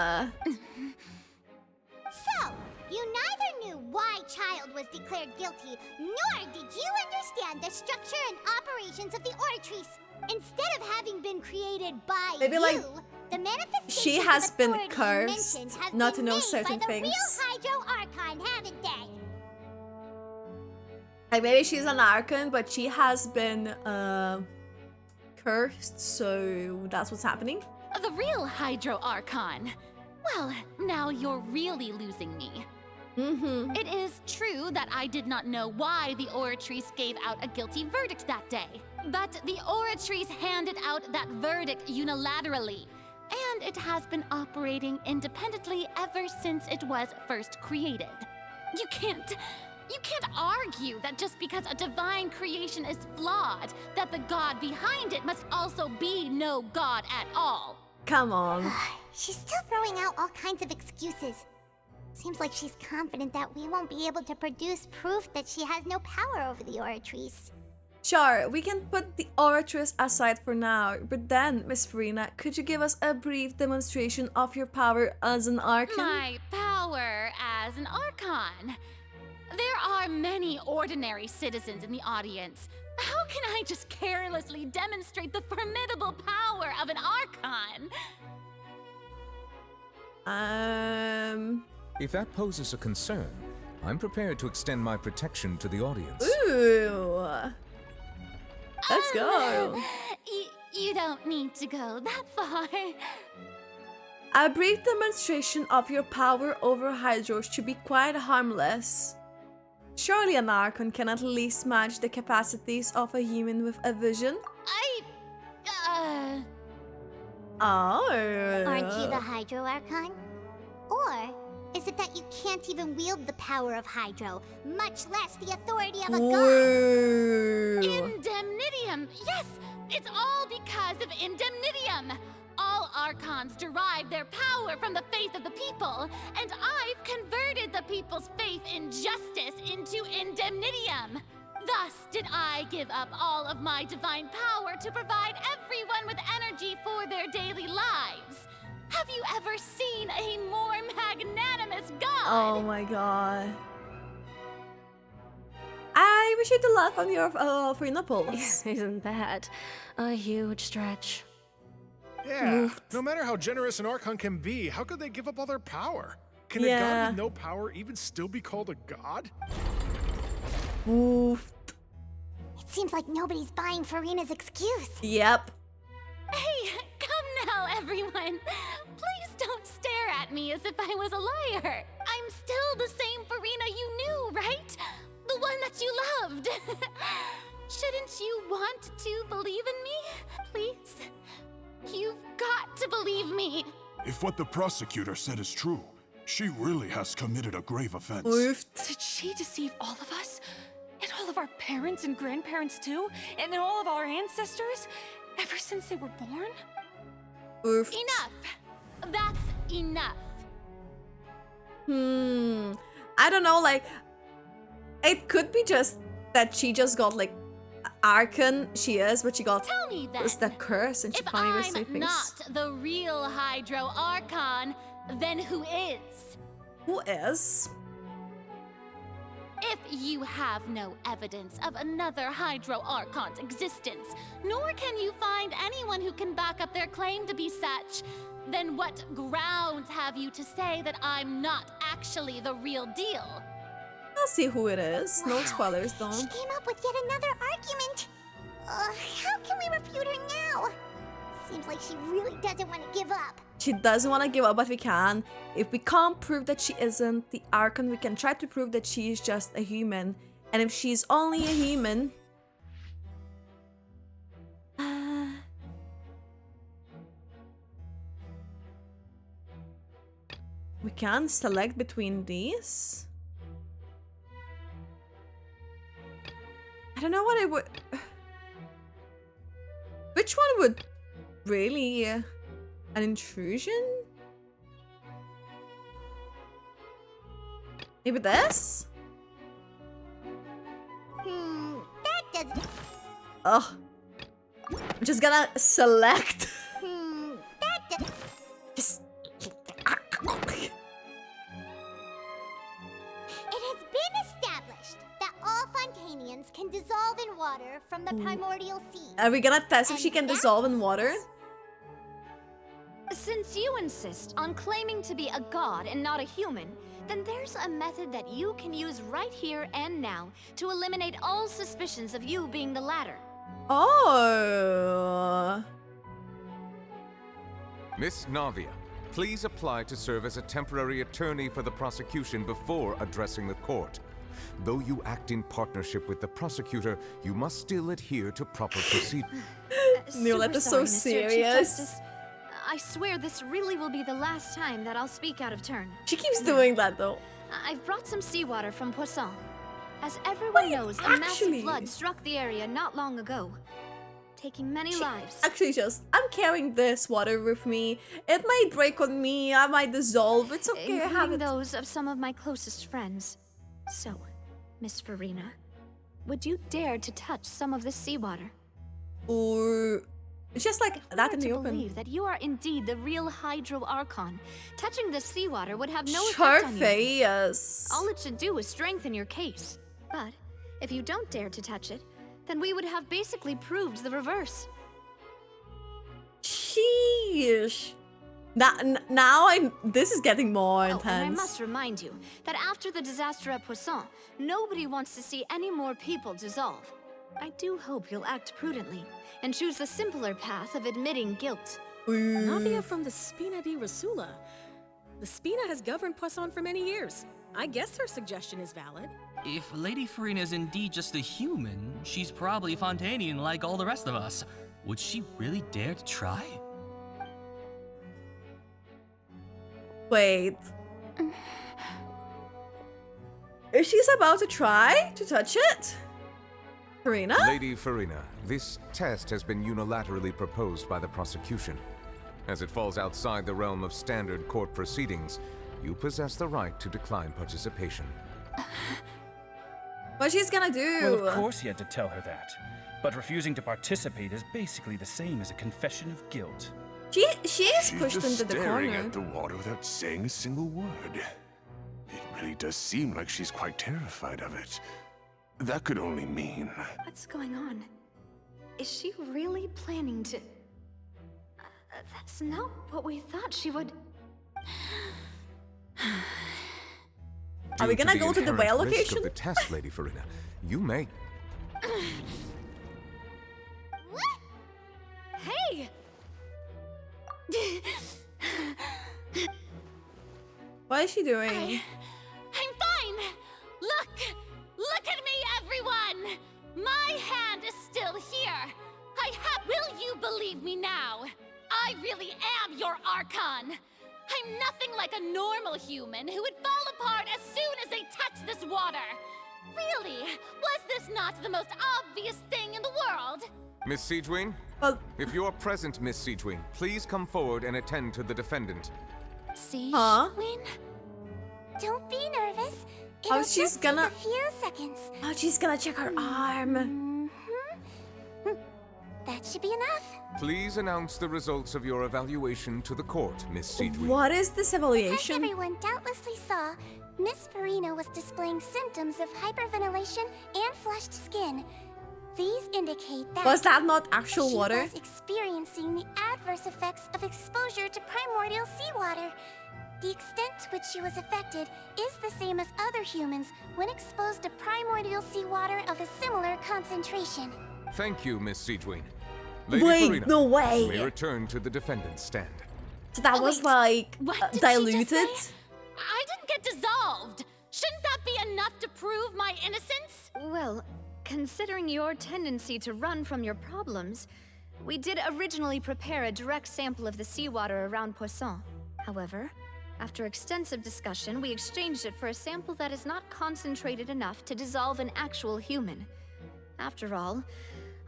So, you neither knew why Child was declared guilty, nor did you understand the structure and operations of the Oratrice. Instead of having been created by Maybe, you, like, the manifestations she has of been authority cursed mentioned have not been to know made certain by the things. real Hydro Archon, haven't they? Like, maybe she's an Archon, but she has been cursed, so that's what's happening. The real Hydro Archon. Well, now you're really losing me. It is true that I did not know why the Oratrice gave out a guilty verdict that day. But the Oratrice handed out that verdict unilaterally. And it has been operating independently ever since it was first created. You can't argue that just because a divine creation is flawed, that the god behind it must also be no god at all. Come on. She's still throwing out all kinds of excuses. Seems like she's confident that we won't be able to produce proof that she has no power over the Oratrice. Sure, we can put the Oratrice aside for now, but then, Miss Furina, could you give us a brief demonstration of your power as an Archon? My power as an Archon. There are many ordinary citizens in the audience. How can I just carelessly demonstrate the formidable power of an Archon? If that poses a concern, I'm prepared to extend my protection to the audience. Ooh. Let's go. You don't need to go that far. A brief demonstration of your power over Hydros should be quite harmless. Surely an Archon can at least match the capacities of a human with a vision? Aren't you the Hydro Archon? Or is it that you can't even wield the power of Hydro, much less the authority of a god? Indemnitium! Yes! It's all because of Indemnitium! All Archons derive their power from the faith of the people, and I've converted the people's faith in justice into Indemnitium. Thus did I give up all of my divine power to provide everyone with energy for their daily lives. Have you ever seen a more magnanimous god? Oh my god. I wish you the luck on your Furina polls. Isn't that a huge stretch? Yeah, no matter how generous an Archon can be, how could they give up all their power? Can a god with no power even still be called a god? Oof. It seems like nobody's buying Furina's excuse. Yep. Hey, come now, everyone. Please don't stare at me as if I was a liar. I'm still the same Furina you knew, right? The one that you loved. Shouldn't you want to believe in me? Please? You've got to believe me. If what the prosecutor said is true, she really has committed a grave offense. Did she deceive all of us? And all of our parents and grandparents too? And all of our ancestors? Ever since they were born? Enough! That's enough. I don't know, like, it could be just that she just got, like, Archon, she is, but she got Tell me then, was the curse and she finally was I'm not the real Hydro Archon, then who is? Who is? If you have no evidence of another Hydro Archon's existence, nor can you find anyone who can back up their claim to be such, then what grounds have you to say that I'm not actually the real deal? I'll see who it is. No spoilers, She don't. came up with yet another argument. How can we refute her now? Seems like she really doesn't want to give up. She doesn't want to give up, but we can. If we can't prove that she isn't the Archon, we can try to prove that she is just a human. And if she's only a human... we can select between these. I don't know what I would... Which one would really... an intrusion? Maybe this? That doesn't... Ugh. I'm just gonna select. That doesn't... Just... It has been established that all Fontainians can dissolve in water from the primordial sea. Are we gonna test if she can dissolve in water? Since you insist on claiming to be a god and not a human, then there's a method that you can use right here and now to eliminate all suspicions of you being the latter. Oh. Miss Navia, please apply to serve as a temporary attorney for the prosecution before addressing the court. Though you act in partnership with the prosecutor, you must still adhere to proper procedure. Neuvillette is so Mr. Chief serious. Justice. I swear this really will be the last time that I'll speak out of turn. She keeps doing that though. I've brought some seawater from Poisson. As everyone knows, a massive flood struck the area not long ago, taking many lives. Actually, I'm carrying this water with me. It might break on me. I might dissolve. It's okay. I have Including it. those of some of my closest friends. So, Miss Furina, would you dare to touch some of this seawater? Or it's just like that in the open. Believe that you are indeed the real Hydro Archon. Touching the seawater would have no Her effect on you. face. All it should do is strengthen your case. But if you don't dare to touch it, then we would have basically proved the reverse. Sheesh. Now this is getting more intense. And I must remind you that after the disaster at Poisson, nobody wants to see any more people dissolve. I do hope you'll act prudently and choose the simpler path of admitting guilt. Navia from the Spina di Rasula. The Spina has governed Poisson for many years. I guess her suggestion is valid. If Lady Furina is indeed just a human, she's probably Fontainian like all the rest of us. Would she really dare to try? Wait. She's about to try to touch it. Furina? Lady Furina, this test has been unilaterally proposed by the prosecution. As it falls outside the realm of standard court proceedings, you possess the right to decline participation. What's she's gonna do? Well, of course he had to tell her that. But refusing to participate is basically the same as a confession of guilt. She is pushed just into the staring corner. at the water without saying a single word. It really does seem like she's quite terrified of it. That could only mean... What's going on? Is she really planning to... that's not what we thought she would... Are we gonna go to the whale risk location? Of the test, Lady Furina, you may... Hey! What is she doing? I'm fine! Look at me, everyone! My hand is still here! Will you believe me now? I really am your Archon! I'm nothing like a normal human who would fall apart as soon as they touch this water! Really? Was this not the most obvious thing in the world? Miss Siegewing? If you are present, Miss Siegewing, please come forward and attend to the defendant. Siegewing? Don't be nervous. It'll she's just gonna- take a few seconds. Oh, she's gonna check her arm. That should be enough. Please announce the results of your evaluation to the court, Miss Siegewing. What is this As evaluation? everyone doubtlessly saw, Miss Furina was displaying symptoms of hyperventilation and flushed skin. These indicate that... Was that not actual she water? was experiencing the adverse effects of exposure to primordial seawater. The extent to which she was affected is the same as other humans when exposed to primordial seawater of a similar concentration. Thank you, Miss Siegewing. Lady Wait, Furina, no way. you may return to the defendant's stand. So that was like What did she just diluted? say? I didn't get dissolved! Shouldn't that be enough to prove my innocence? Well, considering your tendency to run from your problems, we did originally prepare a direct sample of the seawater around Poisson. However, after extensive discussion, we exchanged it for a sample that is not concentrated enough to dissolve an actual human. After all,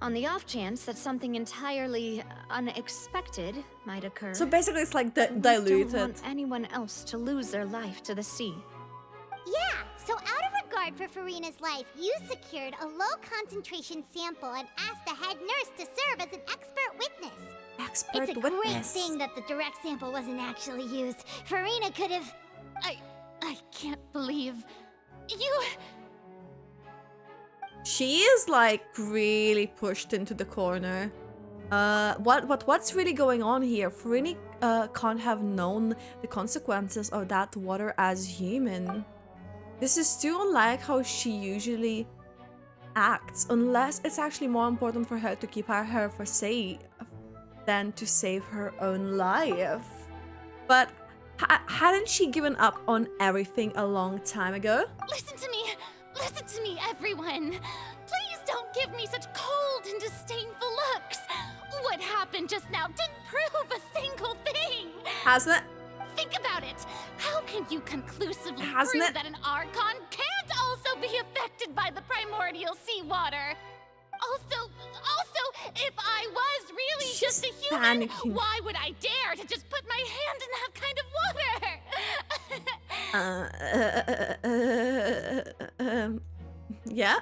on the off chance that something entirely unexpected might occur. So basically it's like we diluted. don't want anyone else to lose their life to the sea. Yeah, so out of regard for Furina's life, you secured a low-concentration sample and asked the head nurse to serve as an expert witness. Expert It's a witness. great thing that the direct sample wasn't actually used. Furina could have... I can't believe... You... She is like really pushed into the corner. What's really going on here? Furina can't have known the consequences of that water as human. This is too unlike how she usually acts, unless it's actually more important for her to keep her for safe than to save her own life. But hadn't she given up on everything a long time ago? Listen to me, everyone! Please don't give me such cold and disdainful looks! What happened just now didn't prove a single thing! Hasn't it? Think about it! How can you conclusively Hasn't prove it? that an Archon can't also be affected by the primordial seawater? Also, if I was really just a human, panicking. why would I dare to just put my hand in that kind of water? Yeah.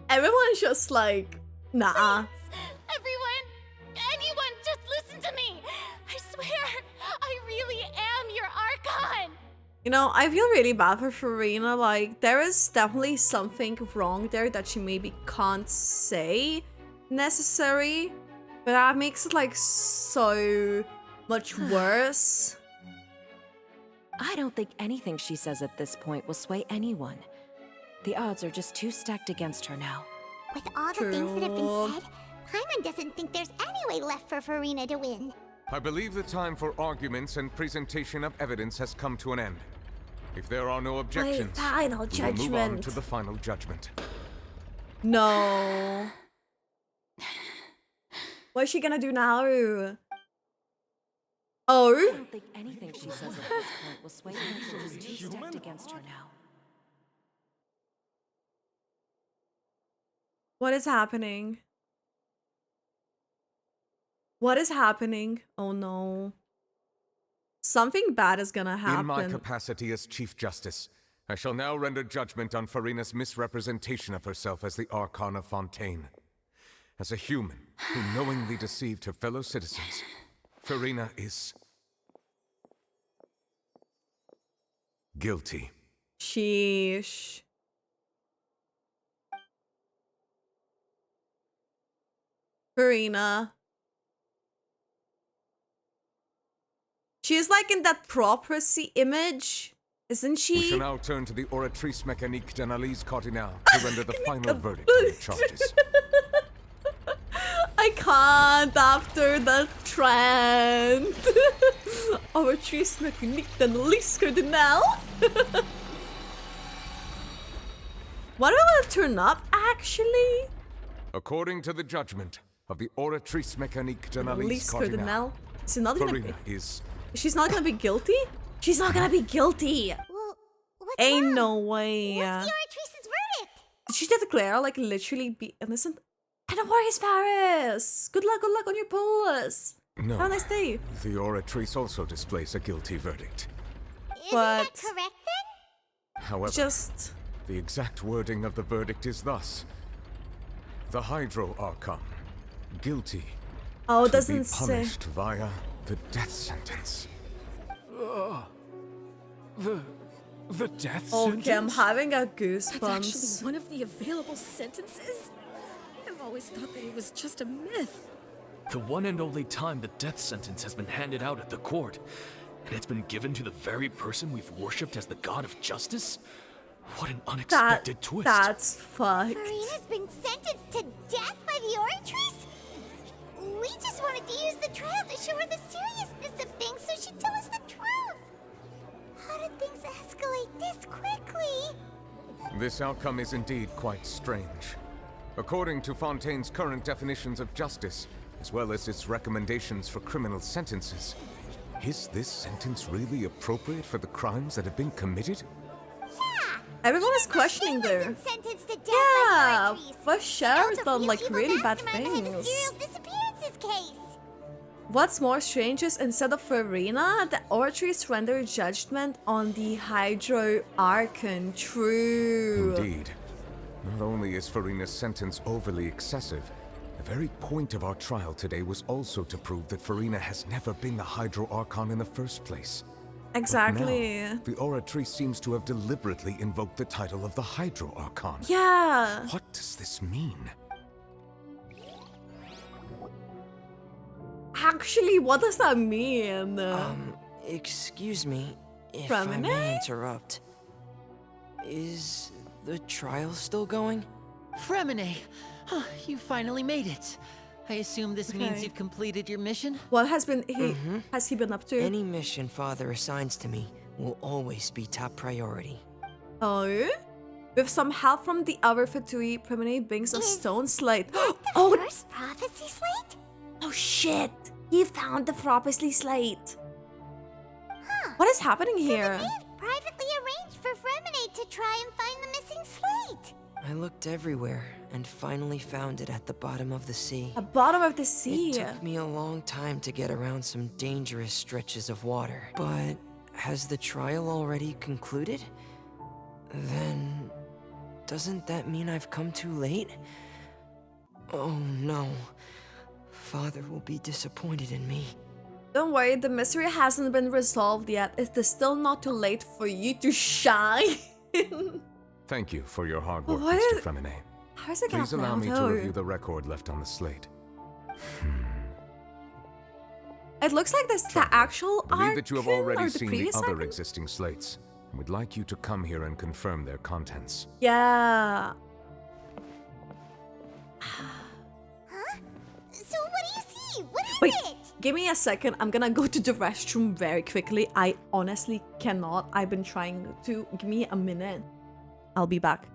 Everyone's just like, nah. Anyone, just listen to me! I swear, I really am your Archon! You know, I feel really bad for Furina. Like, there is definitely something wrong there that she maybe can't say necessary. But that makes it like so much worse. I don't think anything she says at this point will sway anyone. The odds are just too stacked against her now. With all the things that have been said, Paimon doesn't think there's any way left for Furina to win. I believe the time for arguments and presentation of evidence has come to an end. If there are no objections, final we will move on judgment. to the final judgment. No. What is she gonna do now? Oh? I don't think anything she says at this point will sway anyone who's too stacked against her now. What is happening? What is happening? Oh no. Something bad is gonna happen. In my capacity as Chief Justice, I shall now render judgment on Furina's misrepresentation of herself as the Archon of Fontaine. As a human who knowingly deceived her fellow citizens, Furina is guilty. Sheesh. Furina. She's like in that prophecy image, isn't she? We shall now turn to the Oratrice Mécanique d'Analyse Cardinale to render the final verdict on the charges. I can't after the trend. Oratrice Mécanique d'Analyse Cardinale. What will it turn up, actually? According to the judgment of the Oratrice Mécanique d'Analyse Cardinale, Furina is... She's not gonna be guilty? She's not gonna be guilty! Well, what's Ain't wrong? no way. What's the Oratrice's verdict? Did she declare, like, literally be innocent? Hey, no worries, Paris! Good luck on your polls! No, Have a nice day. the Oratrice also displays a guilty verdict. Isn't that correct then? However, the exact wording of the verdict is thus. The Hydro Archon, guilty Oh, it to doesn't be say. punished via the death sentence. The death Okay, sentence? I'm having a That's goosebumps. actually one of the available sentences? I've always thought that it was just a myth. The one and only time the death sentence has been handed out at the court, and it's been given to the very person we've worshipped as the god of justice? What an unexpected twist. That's fucked. Furina's been sentenced to death by the Oratrice? We just wanted to use the trial to show her the seriousness of things so she'd tell us the truth. How did things escalate this quickly? This outcome is indeed quite strange. According to Fontaine's current definitions of justice, as well as its recommendations for criminal sentences, is this sentence really appropriate for the crimes that have been committed? Everyone is questioning there. Sentenced to death Yeah, by the Oratrice. for sure, Also, done like evil really bad mastermind behind the things. serial disappearances case. What's more strange is instead of Furina, the Oratrice rendered judgment on the Hydro Archon. True. Indeed. Not only is Furina's sentence overly excessive, the very point of our trial today was also to prove that Furina has never been the Hydro Archon in the first place. Exactly. But now, the Oratrice seems to have deliberately invoked the title of the Hydro Archon. Yeah. What does this mean? Actually, what does that mean? Excuse me, if From I may interrupt. Is the trial still going? Fremine! Huh, you finally made it. I assume this means Okay. you've completed your mission? What has been has he been up to? Any mission Father assigns to me will always be top priority. Oh? With some help from the other Fatui, Primine brings a stone slate. Oh, First prophecy slate? oh shit! He found the prophecy slate. What is happening here? They've privately arranged for Fremine to try and find the missing slate. I looked everywhere and finally found it at the bottom of the sea. The bottom of the sea. It took me a long time to get around some dangerous stretches of water. But has the trial already concluded? Then doesn't that mean I've come too late? Oh no. Father will be disappointed in me. Don't worry, the mystery hasn't been resolved yet. It is still not too late for you to shine. Thank you for your hard work, What? Mr. Femine. How is it gonna Please allow plan me to out? review the record left on the slate. It looks like this the actual I believe that you have already or the seen the previous other Archon? existing slates. I would like you to come here and confirm their contents. Yeah. So what do you see? What is Wait, it? give me a second. I'm gonna go to the restroom very quickly. I honestly cannot. I've been trying to. Give me a minute. I'll be back.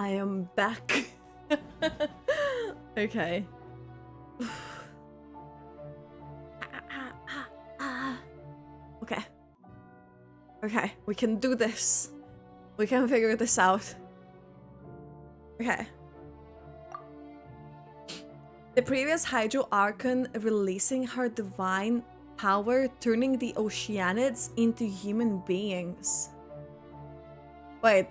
I am back. Okay. Okay. Okay, we can do this. We can figure this out. Okay. The previous Hydro Archon releasing her divine power, turning the Oceanids into human beings. Wait.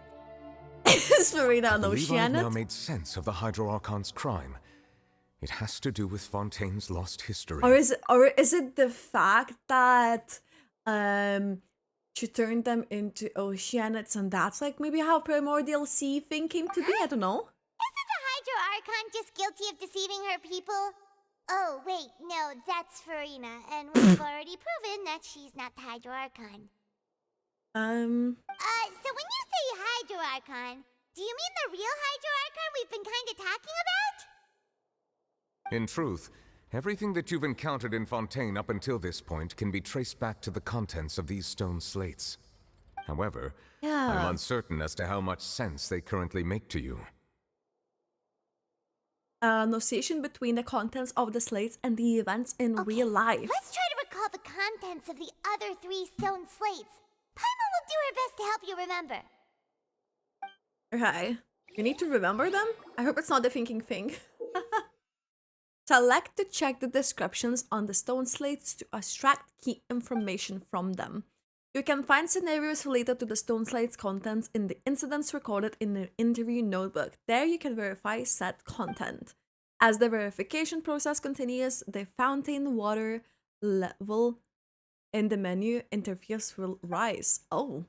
Is Furina an I believe I've now Oceanid? made sense of the Hydro Archon's crime. It has to do with Fontaine's lost history. Or is it the fact that she turned them into Oceanids, and that's like maybe how Primordial Sea thing came to be? I don't know. Isn't the Hydro Archon just guilty of deceiving her people? Oh, wait, no, that's Furina, and we've already proven that she's not the Hydro Archon. So when you say Hydro Archon, do you mean the real Hydro Archon we've been kind of talking about? In truth, everything that you've encountered in Fontaine up until this point can be traced back to the contents of these stone slates. However, I'm uncertain as to how much sense they currently make to you. Association between the contents of the slates and the events in real life. Let's try to recall the contents of the other 3 stone slates. Paimon will do her best to help you remember. Okay. You need to remember them? I hope it's not the thinking thing. Select to check the descriptions on the stone slates to extract key information from them. You can find scenarios related to the stone slates contents in the incidents recorded in the interview notebook. There you can verify said content. As the verification process continues, the fountain water level in the menu interface will rise. Oh.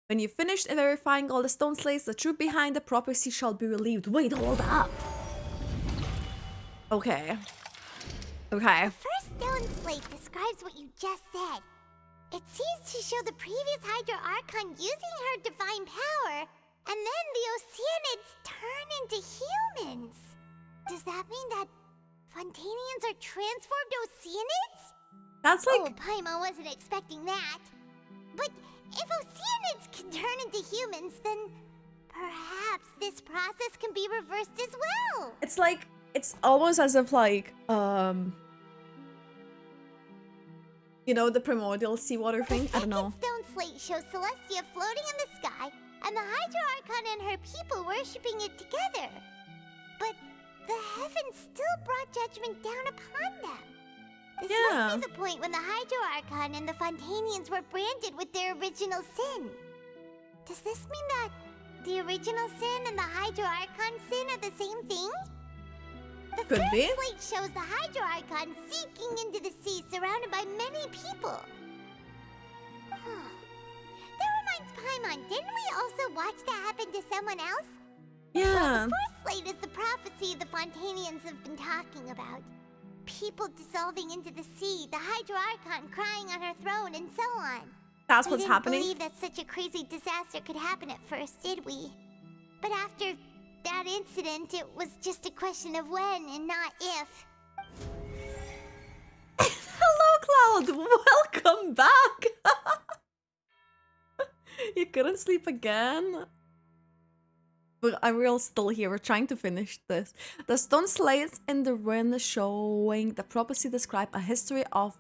When you finish verifying all the stone slates, the truth behind the prophecy shall be relieved. Wait, hold up. Okay. Okay. The first stone slate describes what you just said. It seems to show the previous Hydro Archon using her divine power, and then the Oceanids turn into humans. Does that mean that Fontainians are transformed Oceanids? That's like... Oh, Paimon wasn't expecting that. But if Oceanids can turn into humans, then perhaps this process can be reversed as well. It's like... It's almost as if like, you know, the primordial seawater thing? I don't know. The second stone slate shows Celestia floating in the sky, and the Hydro Archon and her people worshipping it together. But the heavens still brought judgment down upon them. This must be the point when the Hydro Archon and the Fontainians were branded with their original sin. Does this mean that the original sin and the Hydro Archon sin are the same thing? The third slate shows the Hydro Archon seeking into the sea surrounded by many people. That reminds Paimon, didn't we also watch that happen to someone else? Yeah. Well, the fourth slate is the prophecy the Fontainians have been talking about. People dissolving into the sea, the Hydro Archon crying on her throne, and so on. That's what's happening? We didn't believe that such a crazy disaster could happen at first, did we? But after that incident, it was just a question of when and not if. Hello, Cloud! Welcome back! You couldn't sleep again? But I'm real still here. We're trying to finish this. The stone slates in the ruin showing the prophecy describe a history of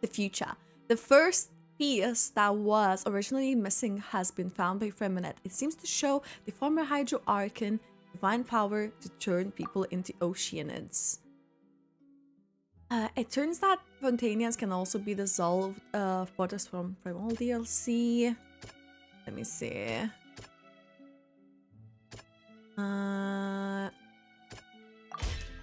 the future. The first piece that was originally missing has been found by Furina. It seems to show the former Hydro Archon divine power to turn people into Oceanids. It turns that Fontainians can also be dissolved waters from Primordial Sea. Let me see. I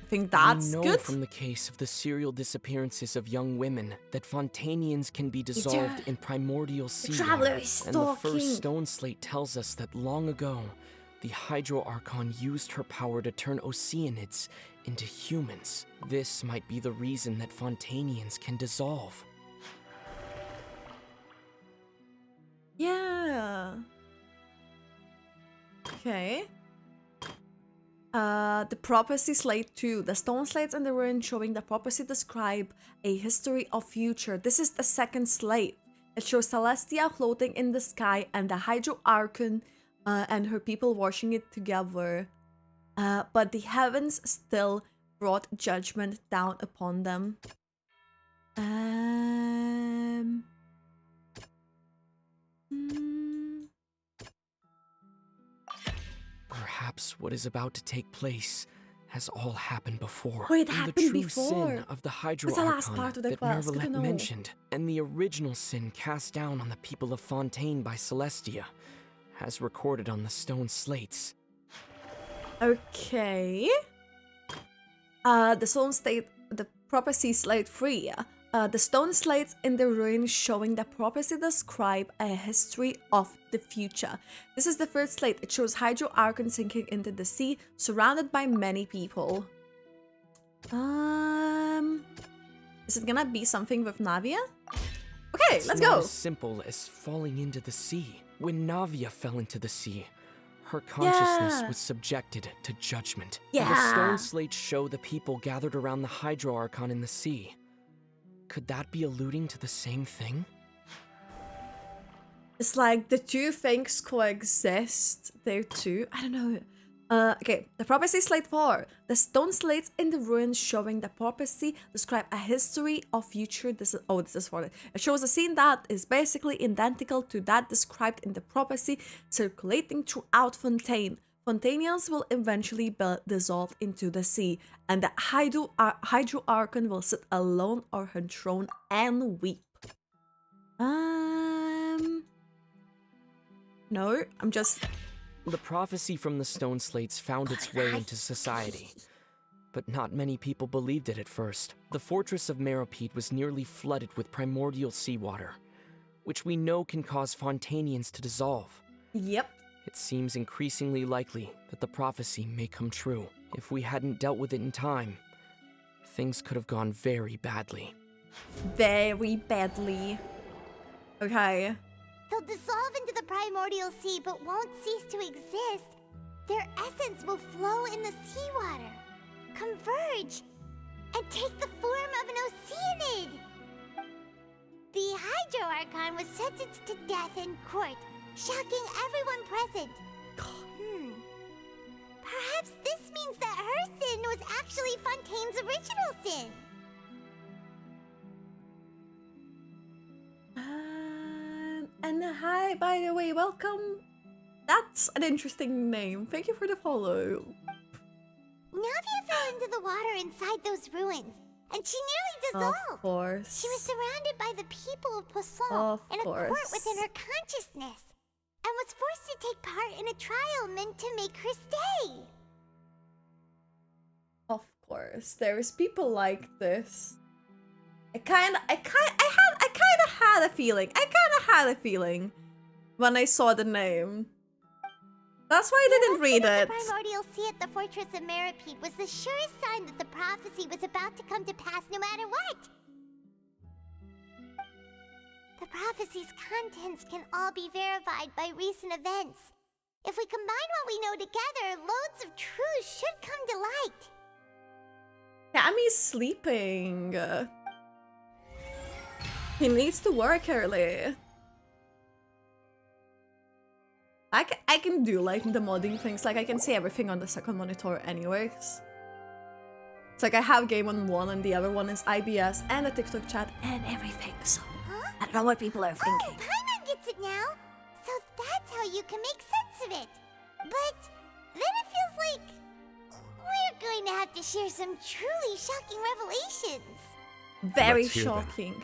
think that's we know good. From the case of the serial disappearances of young women that Fontainians can be dissolved in primordial sea. Traveler is and the stalking. first stone slate tells us that long ago, the Hydro Archon used her power to turn Oceanids into humans. This might be the reason that Fontainians can dissolve. Yeah. Okay. The prophecy slate 2. The stone slates and the ruin showing the prophecy describe a history of future. This is the second slate. It shows Celestia floating in the sky and the Hydro Archon and her people washing it together but the heavens still brought judgment down upon them. Perhaps what is about to take place has all happened before. Wait, it And happened the true before. sin of the Hydro It's the last Archon part of the that quest. Good to Neuvillette know. mentioned, and the original sin cast down on the people of Fontaine by Celestia, as recorded on the stone slates. Okay. The stone slate, the prophecy slate 3. The stone slates in the ruin showing the prophecy describe a history of the future. This is the first slate. It shows Hydro Archon sinking into the sea, surrounded by many people. Is it gonna be something with Navia? Okay, It's let's not go. as simple as falling into the sea. When Navia fell into the sea, her consciousness Yeah. was subjected to judgment. Yeah. And the stone slates show the people gathered around the Hydro Archon in the sea. Could that be alluding to the same thing? It's like the two things coexist there too. I don't know. Okay, the prophecy slate 4. The stone slates in the ruins showing the prophecy describe a history of future. This is for it. It shows a scene that is basically identical to that described in the prophecy, circulating throughout Fontaine. Fontainians will eventually be dissolved into the sea, and the Hydro Archon will sit alone on her throne and weep. No, I'm just... The prophecy from the stone slates found its way into society, but not many people believed it at first. The fortress of Meropide was nearly flooded with primordial seawater, which we know can cause Fontainians to dissolve. Yep. It seems increasingly likely that the prophecy may come true. If we hadn't dealt with it in time, things could have gone very badly. Very badly. Okay. They'll dissolve into the primordial sea but won't cease to exist. Their essence will flow in the seawater, converge, and take the form of an oceanid. The Hydro Archon was sentenced to death in court, shocking everyone present. Perhaps this means that her sin was actually Fontaine's original sin. And hi, by the way, welcome. That's an interesting name. Thank you for the follow. Navia fell into the water inside those ruins, and she nearly dissolved. Of course. She was surrounded by the people of Poisson Of in a court course. within her consciousness, and was forced to take part in a trial meant to make her stay. Of course, there's people like this. I kind of had a feeling. When I saw the name. That's why I didn't read it. The primordial sea at the fortress of Meropide was the surest sign that the prophecy was about to come to pass no matter what. The prophecy's contents can all be verified by recent events. If we combine what we know together, loads of truths should come to light. Cammy's sleeping. He needs to work early. I can do like the modding things, like I can see everything on the second monitor anyways. It's like I have game on one and the other one is IBS and a TikTok chat and everything, so I don't know what people are thinking. Oh, Paimon gets it now! So that's how you can make sense of it. But then it feels like we're going to have to share some truly shocking revelations. Very Let's hear them. shocking.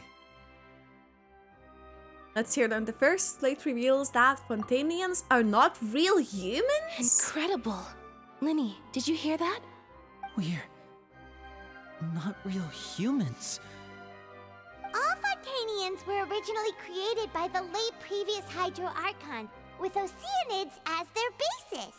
Let's hear them. The first slate reveals that Fontainians are not real humans? Incredible. Linny, did you hear that? We're not real humans. All Fontainians were originally created by the late previous Hydro Archon, with Oceanids as their basis.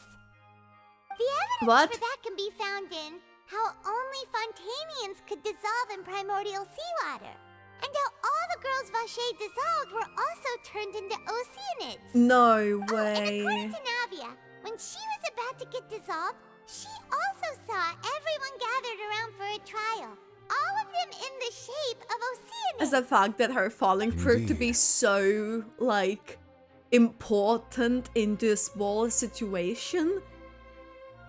The evidence for that can be found in how only Fontainians could dissolve in primordial seawater, and how all the girls Vache dissolved were also turned into Oceanids. No And way. according to Navia, when she was about to get dissolved, she also saw everyone gathered around for a trial. All of them in the shape of Oceanids. As the fact that her falling proved to be so, like, important into a small situation.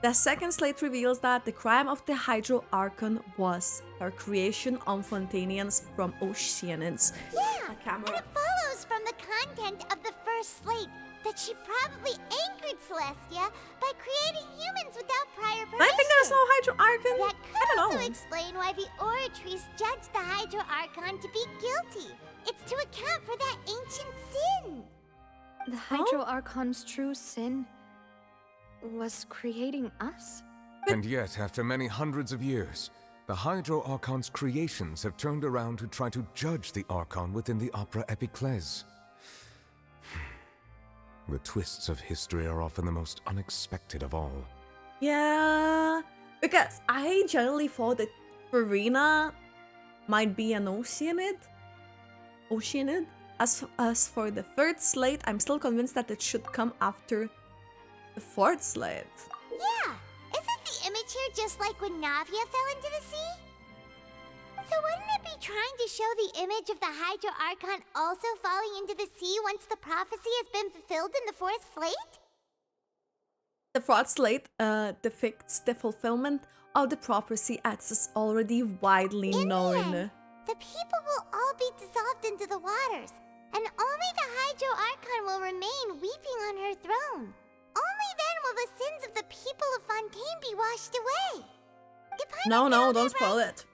The second slate reveals that the crime of the Hydro Archon was her creation on Fontainians from Oceanids. Yeah, and it follows from the content of the first slate that she probably angered Celestia by creating humans without prior permission. I think there's no Hydro Archon. That could also explain why the Oratrice judged the Hydro Archon to be guilty. It's to account for that ancient sin. The Hydro Archon's true sin was creating us? And yet, after many hundreds of years, the Hydro Archon's creations have turned around to try to judge the Archon within the Opera Epiclese. The twists of history are often the most unexpected of all. Yeah, because I generally thought that Furina might be an Oceanid. As for the third slate, I'm still convinced that it should come after the fourth slate. Yeah, isn't the image here just like when Navia fell into the sea? So wouldn't it be trying to show the image of the Hydro Archon also falling into the sea once the prophecy has been fulfilled in the fourth slate? The fourth slate depicts the fulfillment of the prophecy as is already widely known. The people will all be dissolved into the waters, and only the Hydro Archon will remain weeping on her throne. Only then will the sins of the people of Fontaine be washed away. No, don't spoil it.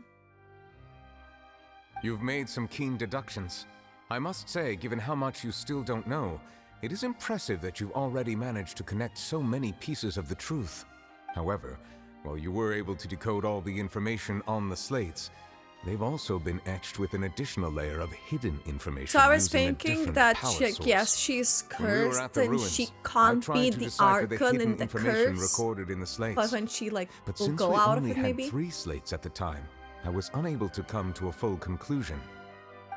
You've made some keen deductions. I must say, given how much you still don't know, it is impressive that you've already managed to connect so many pieces of the truth. However, while you were able to decode all the information on the slates, they've also been etched with an additional layer of hidden information. So I was using a thinking different that power source. yes, she's When we were cursed at the and ruins, she I can't tried be to the decipher the Archon hidden in the information curse. recorded in the slates. But when she But will since go we out only of it, had maybe. 3 slates at the time, I was unable to come to a full conclusion.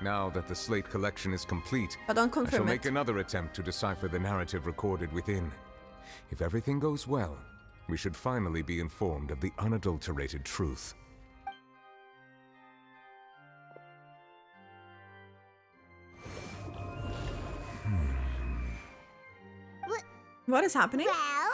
Now that the slate collection is complete, But don't I shall confirm make it. another attempt to decipher the narrative recorded within. If everything goes well, we should finally be informed of the unadulterated truth. What is happening? Well,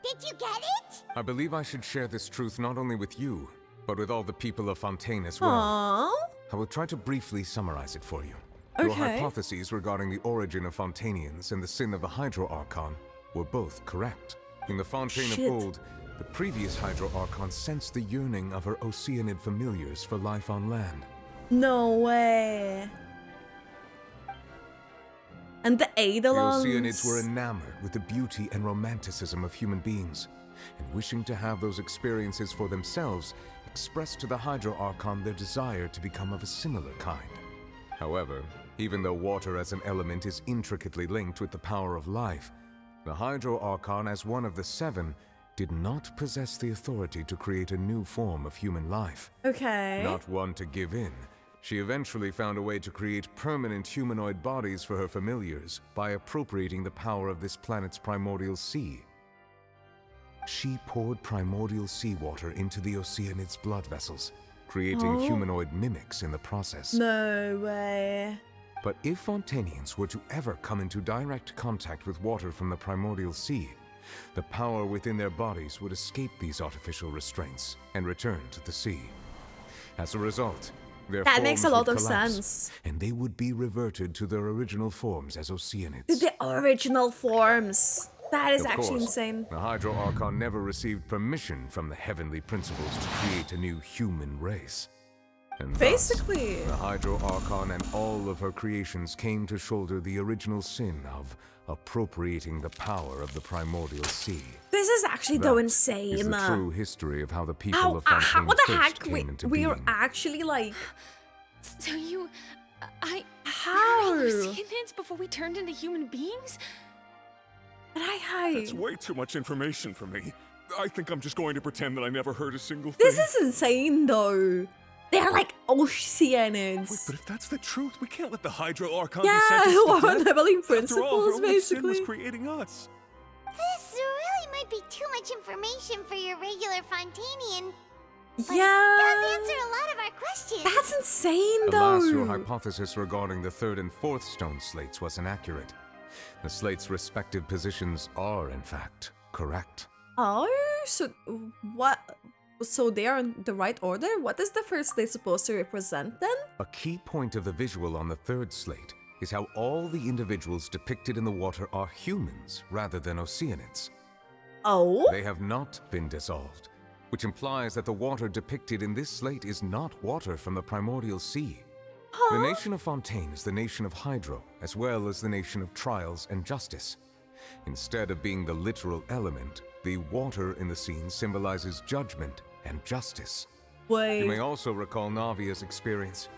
did you get it? I believe I should share this truth not only with you, but with all the people of Fontaine as well. Aww. I will try to briefly summarize it for you. Your Okay. hypotheses regarding the origin of Fontainians and the sin of the Hydro Archon were both correct. In the Fontaine Shit. of Old, the previous Hydro Archon sensed the yearning of her Oceanid familiars for life on land. No way. And the The Eidolons. Oceanids were enamored with the beauty and romanticism of human beings, and wishing to have those experiences for themselves, expressed to the Hydro Archon their desire to become of a similar kind. However, even though water as an element is intricately linked with the power of life, the Hydro Archon, as one of the 7, did not possess the authority to create a new form of human life. Okay. Not one to give in, she eventually found a way to create permanent humanoid bodies for her familiars by appropriating the power of this planet's primordial sea. She poured primordial seawater into the Oceanid's blood vessels, creating humanoid mimics in the process. No way. But if Fontainians were to ever come into direct contact with water from the primordial sea, the power within their bodies would escape these artificial restraints and return to the sea. As a result, their That makes a forms lot would of collapse, sense. and they would be reverted to their original forms as Oceanids. The original forms. That is Of actually course, insane. The Hydro Archon never received permission from the heavenly principles to create a new human race. And thus, Basically. the Hydro Archon and all of her creations came to shoulder the original sin of appropriating the power of the primordial sea. This is actually though insane. Is the true history of how the people How, of Fontaine what the first heck? came into We being. are actually like. So you... How? We were Oceanids before we turned into human beings? But I That's way too much information for me. I think I'm just going to pretend that I never heard a single thing. This is insane though. They're like Oceanids. Wait, but if that's the truth, we can't let the Hydro Archon Yeah, be sentenced who to are death. leveling After all, her principles, only sin was basically. creating us. This really might be too much information for your regular Fontainian. But Yeah. it does answer a lot of our questions. That's insane Alas, though. your hypothesis regarding the 3rd and 4th stone slates was inaccurate. The slates' respective positions are, in fact, correct. Oh, so what? So they are in the right order? What is the first slate supposed to represent then? A key point of the visual on the third slate is how all the individuals depicted in the water are humans rather than Oceanids. Oh? They have not been dissolved, which implies that the water depicted in this slate is not water from the primordial sea. Huh? The nation of Fontaine is the nation of Hydro, as well as the nation of Trials and Justice. Instead of being the literal element, the water in the scene symbolizes judgment and justice. Wait. You may also recall Navia's experience.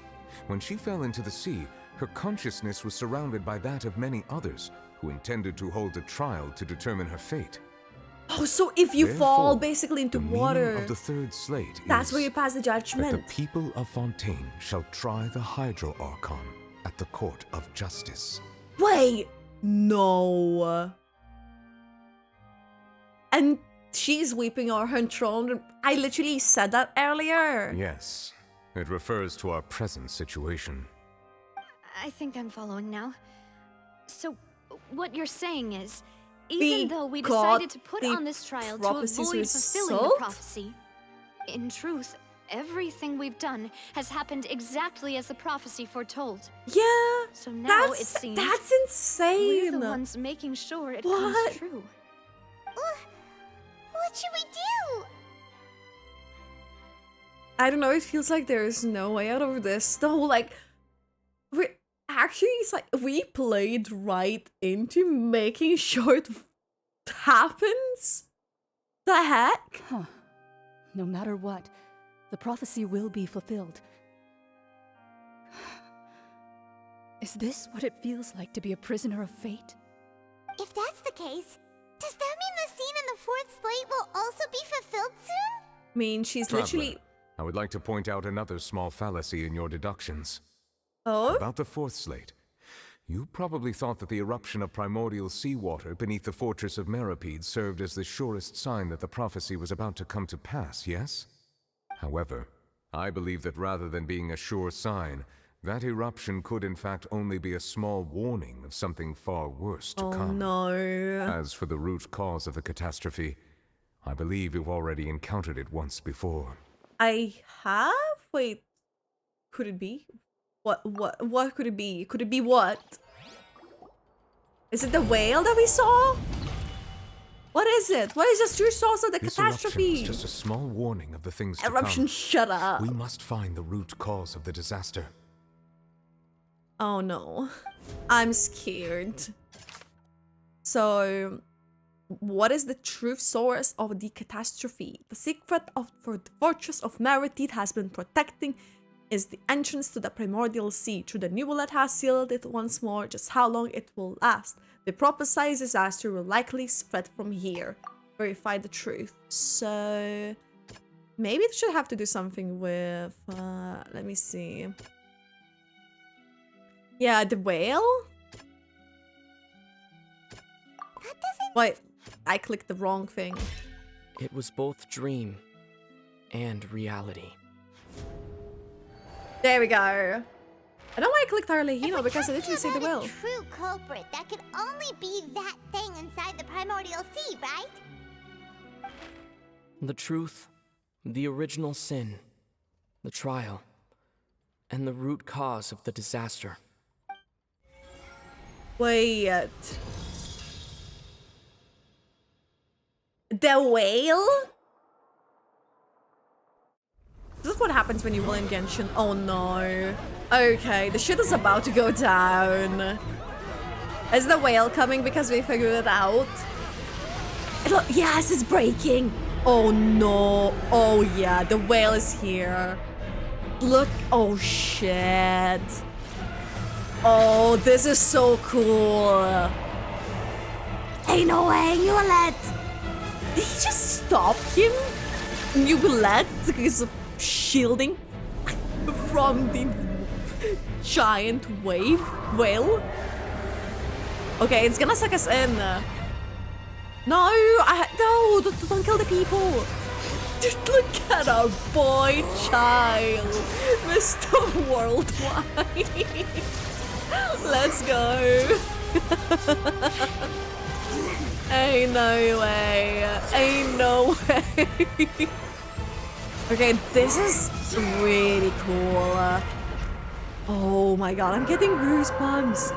When she fell into the sea, her consciousness was surrounded by that of many others who intended to hold a trial to determine her fate. Oh, so if you Therefore, fall basically into the water, meaning of the third slate that's is where you pass the judgment. that the people of Fontaine shall try the Hydro Archon at the court of justice. Wait, no. And she's weeping on her throne. I literally said that earlier. Yes, it refers to our present situation. I think I'm following now. So, what you're saying is, even though we decided to put on this trial to avoid fulfilling the prophecy, in truth, everything we've done has happened exactly as the prophecy foretold. Yeah. So now it seems that's insane. We're the ones making sure it comes true. What should we do? I don't know, it feels like there's no way out of this. The whole, like, it's like we played right into making sure it happens? The heck? Huh. No matter what, the prophecy will be fulfilled. Is this what it feels like to be a prisoner of fate? If that's the case, does that mean the scene in the fourth slate will also be fulfilled soon? I mean, she's Traveler, literally... I would like to point out another small fallacy in your deductions. Oh? About the fourth slate. You probably thought that the eruption of primordial seawater beneath the fortress of Meripede served as the surest sign that the prophecy was about to come to pass, yes? However, I believe that rather than being a sure sign, that eruption could in fact only be a small warning of something far worse to come. Oh no. As for the root cause of the catastrophe, I believe you've already encountered it once before. I have? Wait. Could it be? What could it be? Could it be what? Is it the whale that we saw? What is it? What is the true source of the catastrophe? This eruption is just a small warning of the things to come. Eruption, shut up. We must find the root cause of the disaster. Oh no. I'm scared. So, what is the true source of the catastrophe? The secret for the fortress of Meripede has been protecting is the entrance to the primordial sea. Through the Neuvillette has sealed it once more. Just how long it will last. The prophesied disaster will likely spread from here. Verify the truth. So, maybe it should have to do something with, let me see. Yeah, the whale? Wait, I clicked the wrong thing. It was both dream and reality. There we go. I know why I clicked Arlecchino, because I literally say the whale. True culprit, that could only be that thing inside the primordial sea, right? The truth, the original sin, the trial, and the root cause of the disaster. Wait. The whale? This is what happens when you will in Genshin. Oh no. Okay, the shit is about to go down. Is the whale coming because we figured it out? Yes, it's breaking. Oh no. Oh yeah, the whale is here. Look. Oh shit. Oh, this is so cool. Ain't no way, Neuvillette. Did he just stop him? Neuvillette is shielding from the giant whale. Okay, it's gonna suck us in. No, no, don't kill the people. Look at our boy child, Mr. Worldwide. Let's go. Ain't no way. Ain't no way. Okay, this is really cool. Oh my god, I'm getting goosebumps.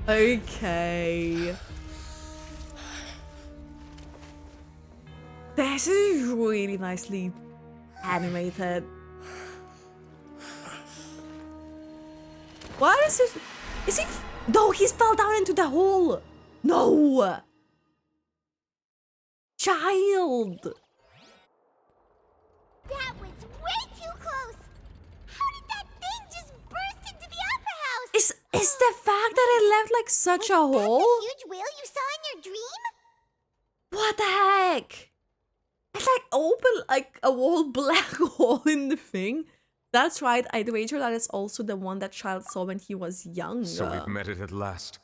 Okay. This is really nicely animated. What is this? Is he? No, he's fell down into the hole. No. Child. That was way too close. How did that thing just burst into the opera house? Is the fact that it left like such a hole? The huge whale you saw in your dream? What the heck? It's like open like a whole black hole in the thing. That's right, I'd wager that is also the one that child saw when he was young. So we've met it at last.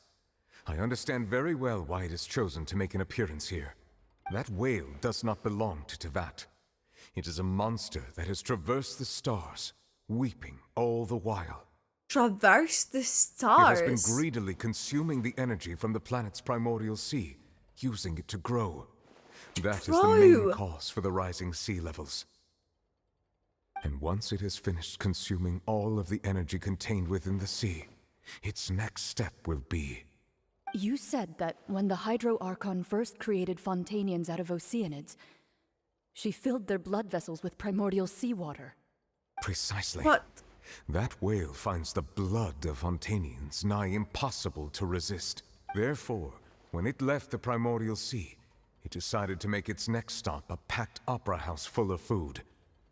I understand very well why it has chosen to make an appearance here. That whale does not belong to Teyvat. It is a monster that has traversed the stars, weeping all the while. Traverse the stars? It has been greedily consuming the energy from the planet's primordial sea, using it to grow. That is the main cause for the rising sea levels. And once it has finished consuming all of the energy contained within the sea, its next step will be... You said that when the Hydro Archon first created Fontainians out of Oceanids, she filled their blood vessels with primordial seawater. Precisely. What? That whale finds the blood of Fontainians nigh impossible to resist. Therefore, when it left the primordial sea, it decided to make its next stop a packed opera house full of food.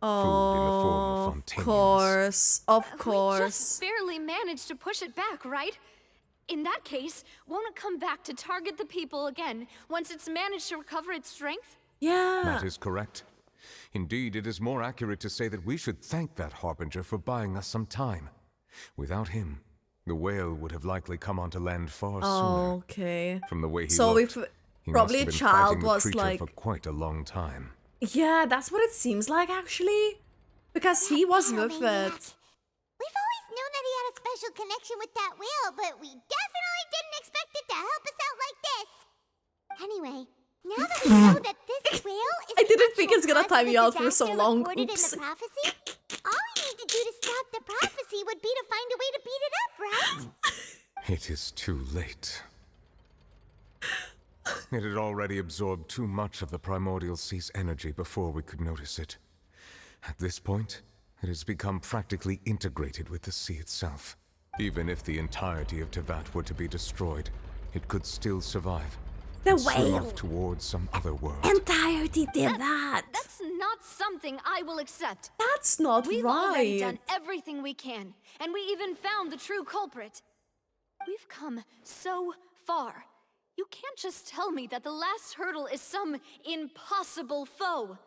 Food in the form of Fontainians. Of course. We just barely managed to push it back, right? In that case, won't it come back to target the people again once it's managed to recover its strength? Yeah. That is correct. Indeed, it is more accurate to say that we should thank that Harbinger for buying us some time. Without him, the whale would have likely come onto land far sooner. Okay. From the way he so looked, if he probably a must have been child fighting the was creature like for quite a long time. Yeah, that's what it seems like actually. Because he was with it. We've always known that he had a special connection with that whale, but we definitely didn't expect it to help us out like this. Anyway, now that we know that this whale is I didn't think it's gonna time you out for so long. recorded in Oops. the prophecy, all we need to do to stop the prophecy would be to find a way to beat it up, right? It is too late. It had already absorbed too much of the primordial sea's energy before we could notice it. At this point, it has become practically integrated with the sea itself. Even if the entirety of Teyvat were to be destroyed, it could still survive. The and swim whale. off towards some other world. Entirety did that. That's not something I will accept. That's not We've right. already done everything we can, and we even found the true culprit. We've come so far. You can't just tell me that the last hurdle is some impossible foe.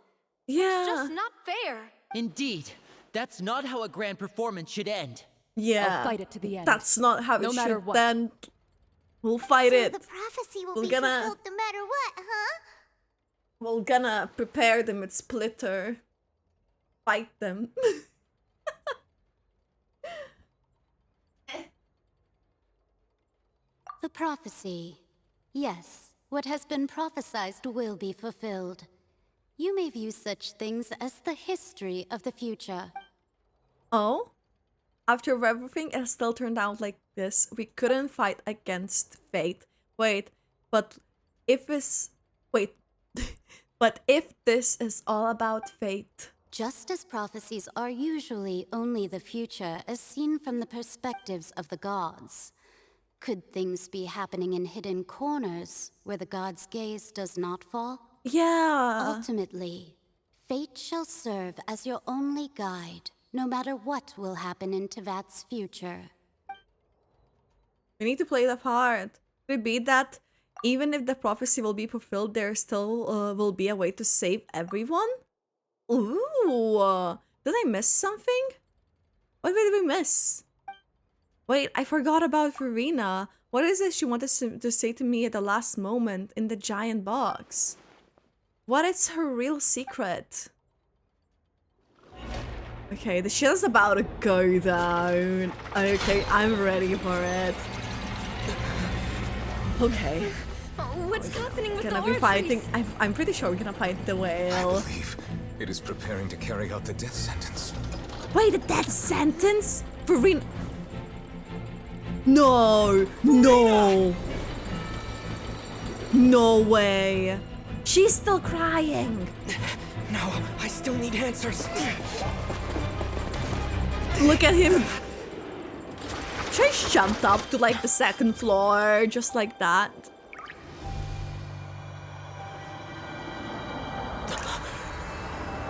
Yeah. It's just not fair. Indeed. That's not how a grand performance should end. Yeah. I'll fight it to the end. That's not how No it matter should what. end. We'll fight So it. the prophecy will We're be gonna- fulfilled no matter what, huh? We're gonna prepare them with Splitter. Fight them. The prophecy. Yes, what has been prophesied will be fulfilled. You may view such things as the history of the future. Oh? After everything, it still turned out like this. We couldn't fight against fate. Wait, but if this... Wait. But if this is all about fate... Just as prophecies are usually only the future as seen from the perspectives of the gods, could things be happening in hidden corners where the gods' gaze does not fall? Yeah. Ultimately, fate shall serve as your only guide, no matter what will happen in Teyvat's future. We need to play the part. Could it be that even if the prophecy will be fulfilled, there still will be a way to save everyone? Ooh. Did I miss something? What did we miss? Wait, I forgot about Furina. What is it she wanted to say to me at the last moment in the giant box? What is her real secret? Okay, the shit is about to go down. Okay, I'm ready for it. Okay. What's happening with the Gonna be fighting. I'm pretty sure we're gonna fight the I whale. believe it is preparing to carry out the death sentence. Wait, a death sentence? Furina? No, no. No way. She's still crying. No, I still need answers. Look at him. She jumped up to like the second floor, just like that.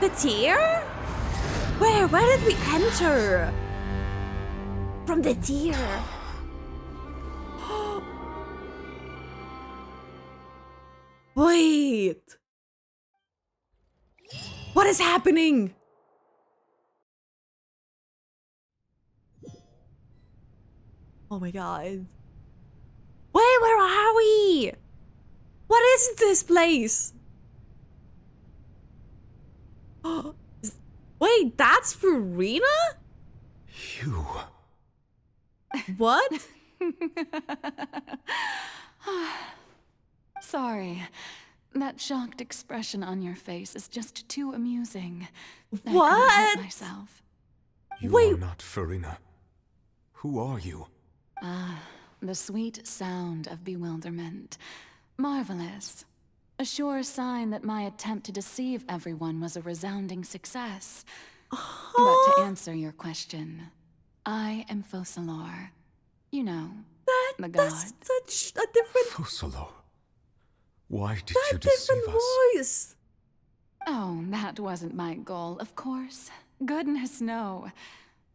The tier? Where did we enter? From the tier. Wait. What is happening? Oh my god. Wait, where are we? What is this place? Wait, that's Furina? You. What? Sorry. That shocked expression on your face is just too amusing. I What? couldn't help myself. You are not Furina. Who are you? Ah, the sweet sound of bewilderment. Marvelous. A sure sign that my attempt to deceive everyone was a resounding success. But to answer your question, I am Focalor. You know, the god. That's such a different... Focalor. Why did that you deceive different us? voice. Oh, that wasn't my goal, of course. Goodness, no.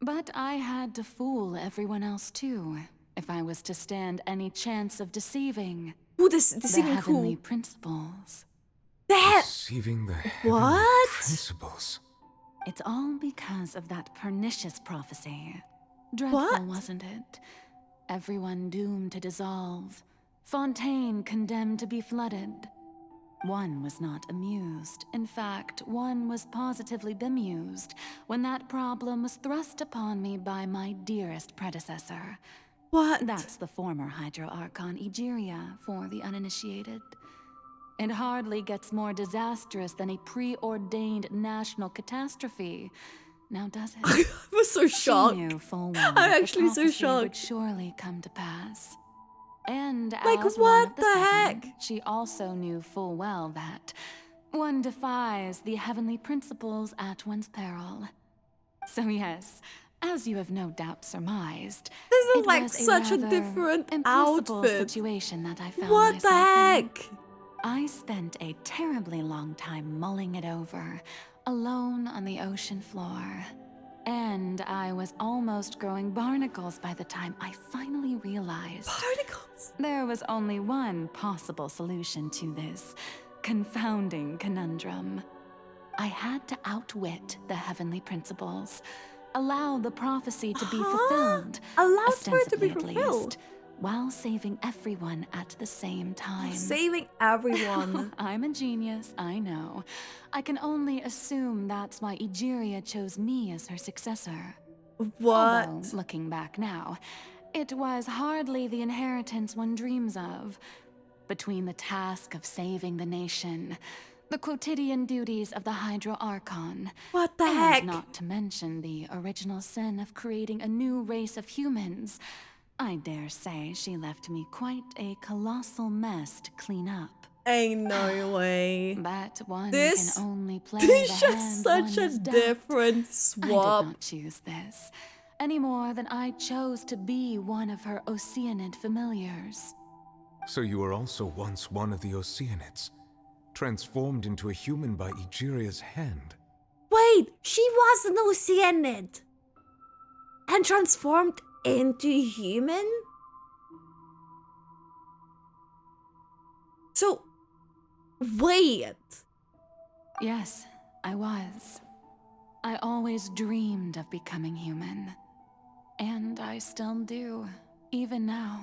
But I had to fool everyone else too, if I was to stand any chance of deceiving. Who the deceiving heavenly who? principles. Deceiving the heavenly principles. It's all because of that pernicious prophecy. Dreadful, wasn't it? Everyone doomed to dissolve. Fontaine condemned to be flooded. One was not amused. In fact, one was positively bemused when that problem was thrust upon me by my dearest predecessor. What? That's the former Hydro Archon Egeria for the uninitiated. It hardly gets more disastrous than a preordained national catastrophe. Now does it? I was so shocked. She knew full well I'm that actually the so prophecy shocked. would surely come to pass. And Like, as what one of the seven, heck? she also knew full well that one defies the heavenly principles at one's peril. So yes, as you have no doubt surmised, This is it like was such a rather different impossible outfit. situation that I found What the myself in. heck? I spent a terribly long time mulling it over, alone on the ocean floor. And I was almost growing barnacles by the time I finally realized there was only one possible solution to this confounding conundrum. I had to outwit the heavenly principles, allow the prophecy to be fulfilled, Allowed for it to be ostensibly at fulfilled. least, while saving everyone at the same time. Saving everyone. I'm a genius, I know. I can only assume that's why Egeria chose me as her successor. What? Although, looking back now, it was hardly the inheritance one dreams of. Between the task of saving the nation, the quotidian duties of the Hydro Archon, what the and heck? not to mention the original sin of creating a new race of humans, I dare say she left me quite a colossal mess to clean up. Ain't no way. But one This can only play is the just hand such one a is dealt. different I swap. did not choose this, any more than I chose to be one of her Oceanid familiars. So you were also once one of the Oceanids, transformed into a human by Egeria's hand. Wait, she was an Oceanid and transformed into human? So, wait. Yes, I was. I always dreamed of becoming human. And I still do, even now.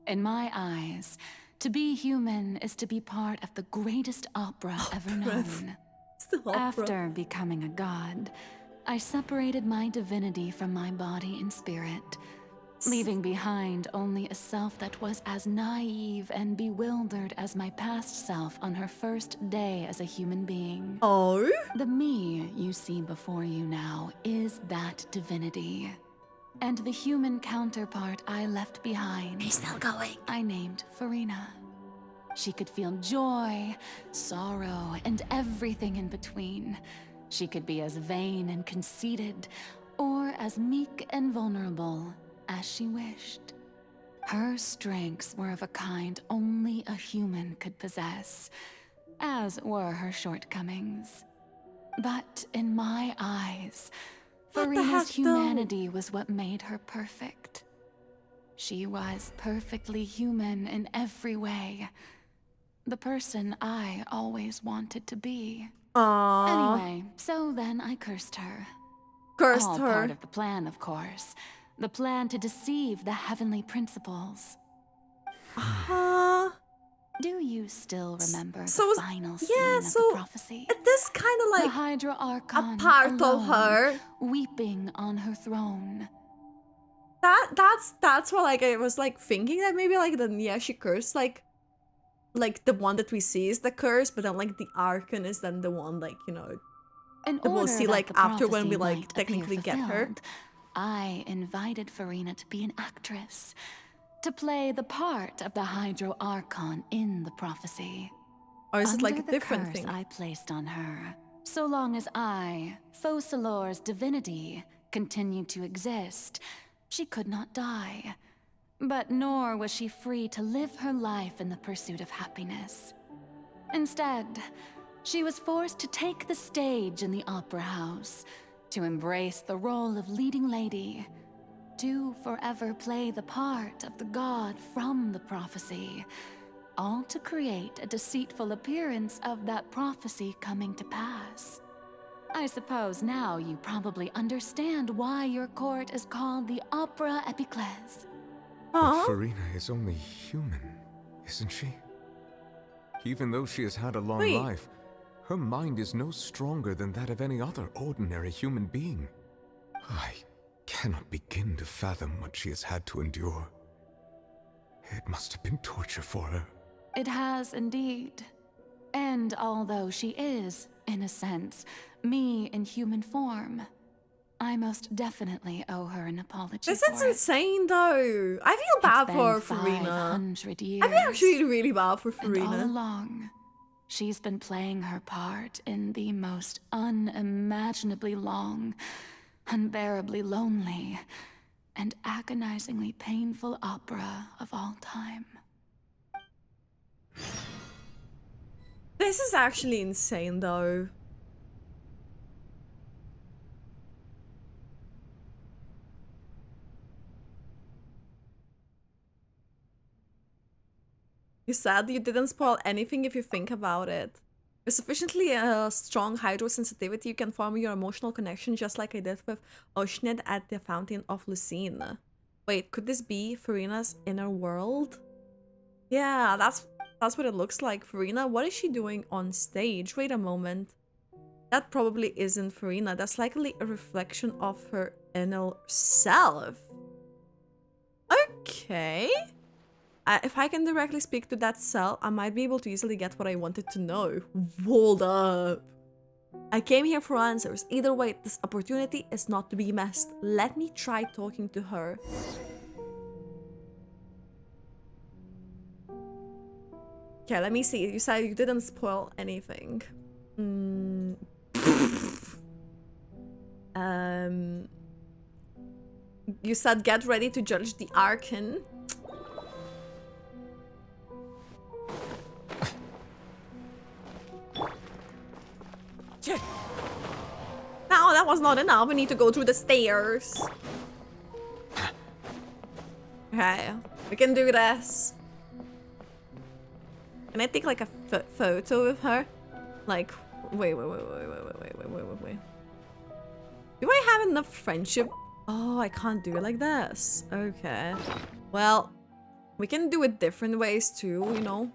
In my eyes, to be human is to be part of the greatest opera ever known. Still opera. After becoming a god, I separated my divinity from my body and spirit, leaving behind only a self that was as naive and bewildered as my past self on her first day as a human being. Oh? The me you see before you now is that divinity. And the human counterpart I left behind, He's still going. I named Furina. She could feel joy, sorrow, and everything in between. She could be as vain and conceited, or as meek and vulnerable as she wished. Her strengths were of a kind only a human could possess, as were her shortcomings. But in my eyes, Furina's humanity was what made her perfect. She was perfectly human in every way. The person I always wanted to be. Aww. Anyway, so then I cursed her. Cursed All her. part of the plan, of course. The plan to deceive the heavenly principles. Do you still remember the final scene of the prophecy? It is kind of like the Hydra Archon a part alone, of her weeping on her throne. That's what like I was like thinking that maybe like then yeah she cursed like the one that we see is the curse, but then like the Archon is then the one like you know that we'll see like after when we like technically get her. I invited Furina to be an actress, to play the part of the Hydro Archon in the prophecy. Or is it like a different curse thing? I placed on her, so long as I, Focalor's divinity, continued to exist, she could not die. But nor was she free to live her life in the pursuit of happiness. Instead, she was forced to take the stage in the opera house, to embrace the role of leading lady, to forever play the part of the god from the prophecy, all to create a deceitful appearance of that prophecy coming to pass. I suppose now you probably understand why your court is called the Opera Epiclese. But Furina is only human, isn't she? Even though she has had a long life, her mind is no stronger than that of any other ordinary human being. I cannot begin to fathom what she has had to endure. It must have been torture for her. It has indeed. And although she is, in a sense, me in human form, I most definitely owe her an apology. This is insane though. I feel bad for Furina. 500 years. I feel actually really bad for Furina. And all along, she's been playing her part in the most unimaginably long, unbearably lonely, and agonizingly painful opera of all time. This is actually insane though. You said you didn't spoil anything if you think about it. With sufficiently strong hydrosensitivity, you can form your emotional connection just like I did with Oceanid at the Fountain of Lucine. Wait, could this be Furina's inner world? Yeah, that's what it looks like. Furina, what is she doing on stage? Wait a moment. That probably isn't Furina. That's likely a reflection of her inner self. Okay. If I can directly speak to that cell, I might be able to easily get what I wanted to know. Hold up. I came here for answers. Either way, this opportunity is not to be missed. Let me try talking to her. Okay, let me see. You said you didn't spoil anything. You said get ready to judge the Archon. No, that was not enough. We need to go through the stairs. Okay, we can do this. Can I take like a photo of her? Like, wait. Do I have enough friendship? Oh, I can't do it like this. Okay. Well, we can do it different ways too, you know?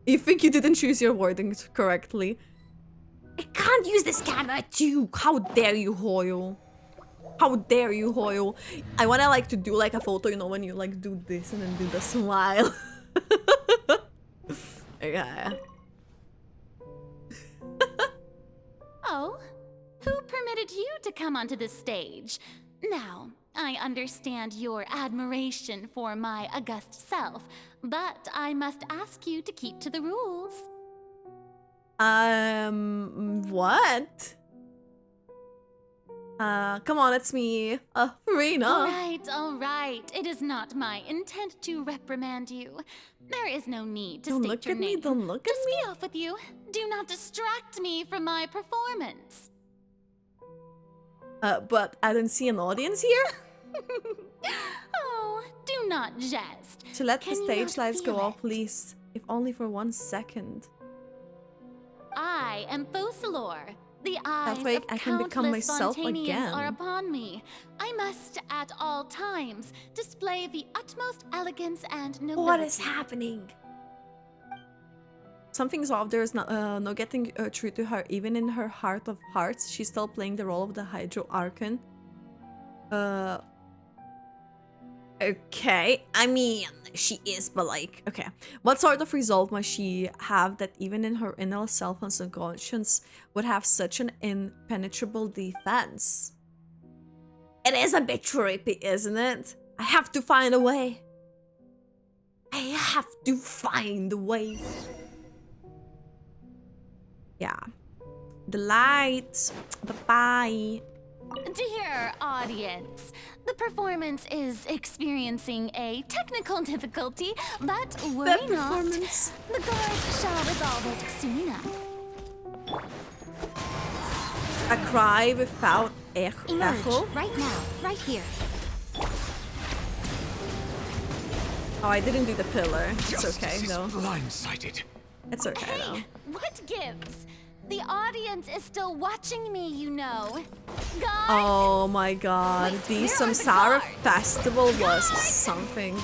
You think you didn't choose your wording correctly. I can't use this camera too. How dare you, Hoyle? How dare you, Hoyle? I wanna like to do like a photo, you know, when you like do this and then do the smile. Okay. Oh, who permitted you to come onto the stage? Now, I understand your admiration for my august self, but I must ask you to keep to the rules. What? Come on, it's me, Furina. All right. It is not my intent to reprimand you. There is no need to Don't state look your at me, name. don't look at Just me. be off with you. Do not distract me from my performance. But I don't see an audience here. Oh, do not jest. So let the Can you stage not lights go feel off, please. If only for 1 second. I am Focalor. The eyes That way of I can become countless myself Fontainians again. are upon me. I must, at all times, display the utmost elegance and nobility. What is happening? Something's off. There's no getting through to her. Even in her heart of hearts, she's still playing the role of the Hydro Archon. Okay. I mean, she is, but like, okay. What sort of resolve must she have that even in her inner self and subconscious would have such an impenetrable defense? It is a bit trippy, isn't it? I have to find a way. I have to find a way. Yeah. The lights. Bye-bye. Dear audience, the performance is experiencing a technical difficulty, but worry not. The guards shall resolve it soon enough. A cry without echo. Right now, right here. Oh, I didn't do the pillar. It's okay, though. Blindsided. It's okay, though. What gives? The audience is still watching me, you know. Guys! Oh my god. The Samsara Festival was something.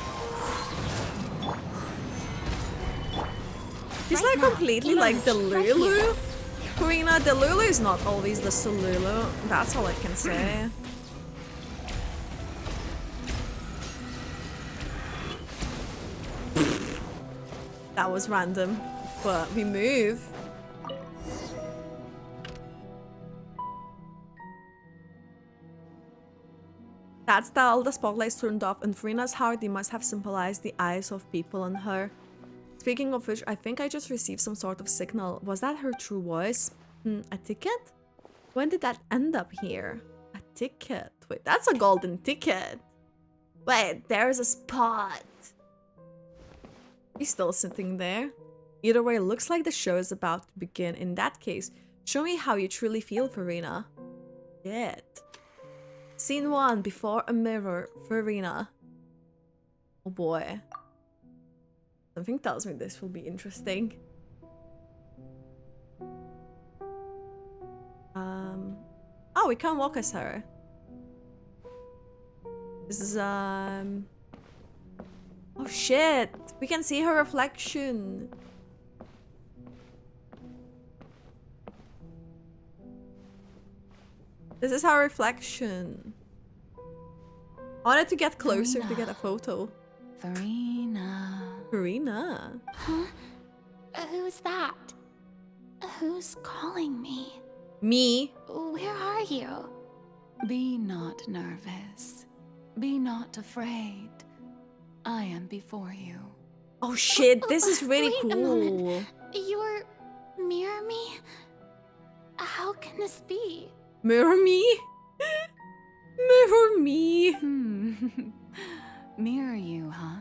She's like completely like the Lulu. Furina, the Lulu is not always the Solulu. That's all I can say. That was random, but we move. That's the all the spotlights turned off, and Furina's heart, they must have symbolized the eyes of people on her. Speaking of which, I think I just received some sort of signal. Was that her true voice? A ticket? When did that end up here? A ticket. Wait, that's a golden ticket. Wait, there's a spot. He's still sitting there. Either way, it looks like the show is about to begin. In that case, show me how you truly feel, Furina. Shit. Scene 1, before a mirror, Furina. Oh boy. Something tells me this will be interesting. Oh, we can't walk as her. This is, oh shit! We can see her reflection! This is her reflection. I wanted to get closer to get a photo. Furina. Furina? Huh? Who's that? Who's calling me? Me? Where are you? Be not nervous. Be not afraid. I am before you. Oh shit, this is really Wait a cool. moment. You're mirror me? How can this be? Mirror me? Mirror me. Mirror you, huh?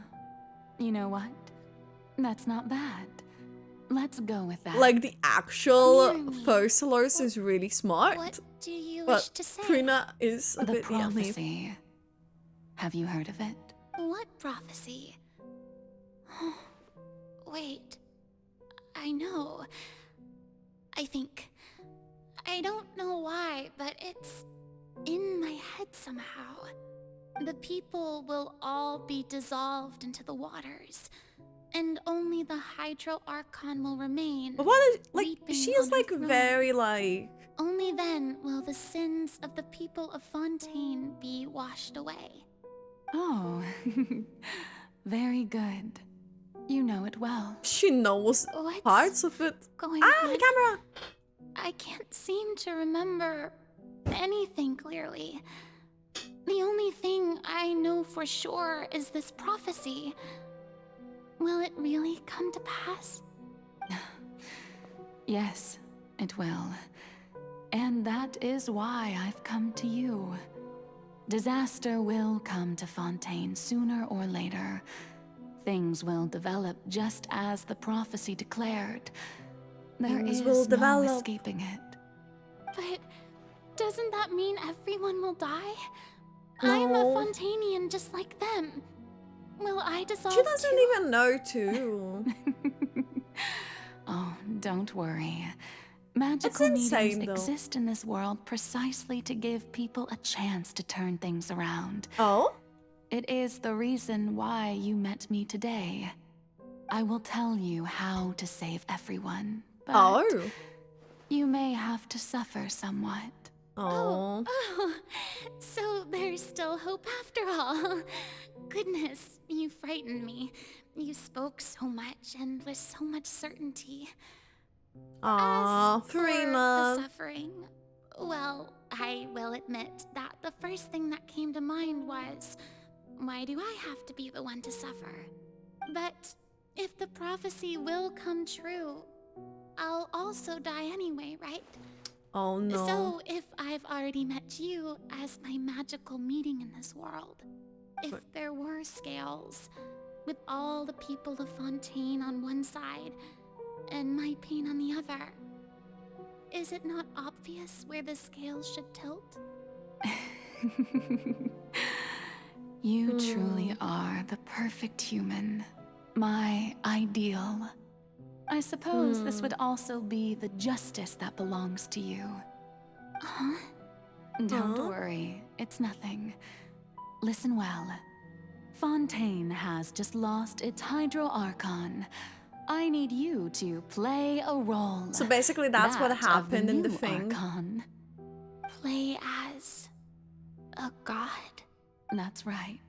You know what? That's not bad. Let's go with that. Like the actual Focalor is really smart. What do you but wish to say? Furina is a The bit prophecy. Have you heard of it? What prophecy? Wait. I know. I think. I don't know why, but it's in my head somehow. The people will all be dissolved into the waters, and only the Hydro Archon will remain. But what is, like, weeping she is on her like throne. very like... Only then will the sins of the people of Fontaine be washed away. Oh, very good. You know it well. She knows What's parts of it. Going Ah, on? the camera! I can't seem to remember anything clearly. The only thing I know for sure is this prophecy. Will it really come to pass? Yes, it will. And that is why I've come to you. Disaster will come to Fontaine sooner or later. Things will develop just as the prophecy declared. There Things is will no develop. escaping it. But doesn't that mean everyone will die? No. I'm a Fontainian just like them. Will I dissolve She doesn't too? even know too. Oh, don't worry. Magical It's insane, mediums though. exist in this world precisely to give people a chance to turn things around. Oh? It is the reason why you met me today. I will tell you how to save everyone, but Oh. you may have to suffer somewhat. Oh. So there's still hope after all. Goodness, you frightened me. You spoke so much and with so much certainty. Aw, As for the Furina. suffering, well, I will admit that the first thing that came to mind was, why do I have to be the one to suffer? But if the prophecy will come true, I'll also die anyway, right? Oh no. So if I've already met you as my magical meeting in this world, if there were scales, with all the people of Fontaine on one side, and my pain on the other, is it not obvious where the scales should tilt? You truly are the perfect human. My ideal. I suppose this would also be the justice that belongs to you. Huh? Don't worry, it's nothing. Listen well. Fontaine has just lost its Hydro Archon. I need you to play a role. So basically that's what That of happened in the new thing. Archon. Play as a god? That's right.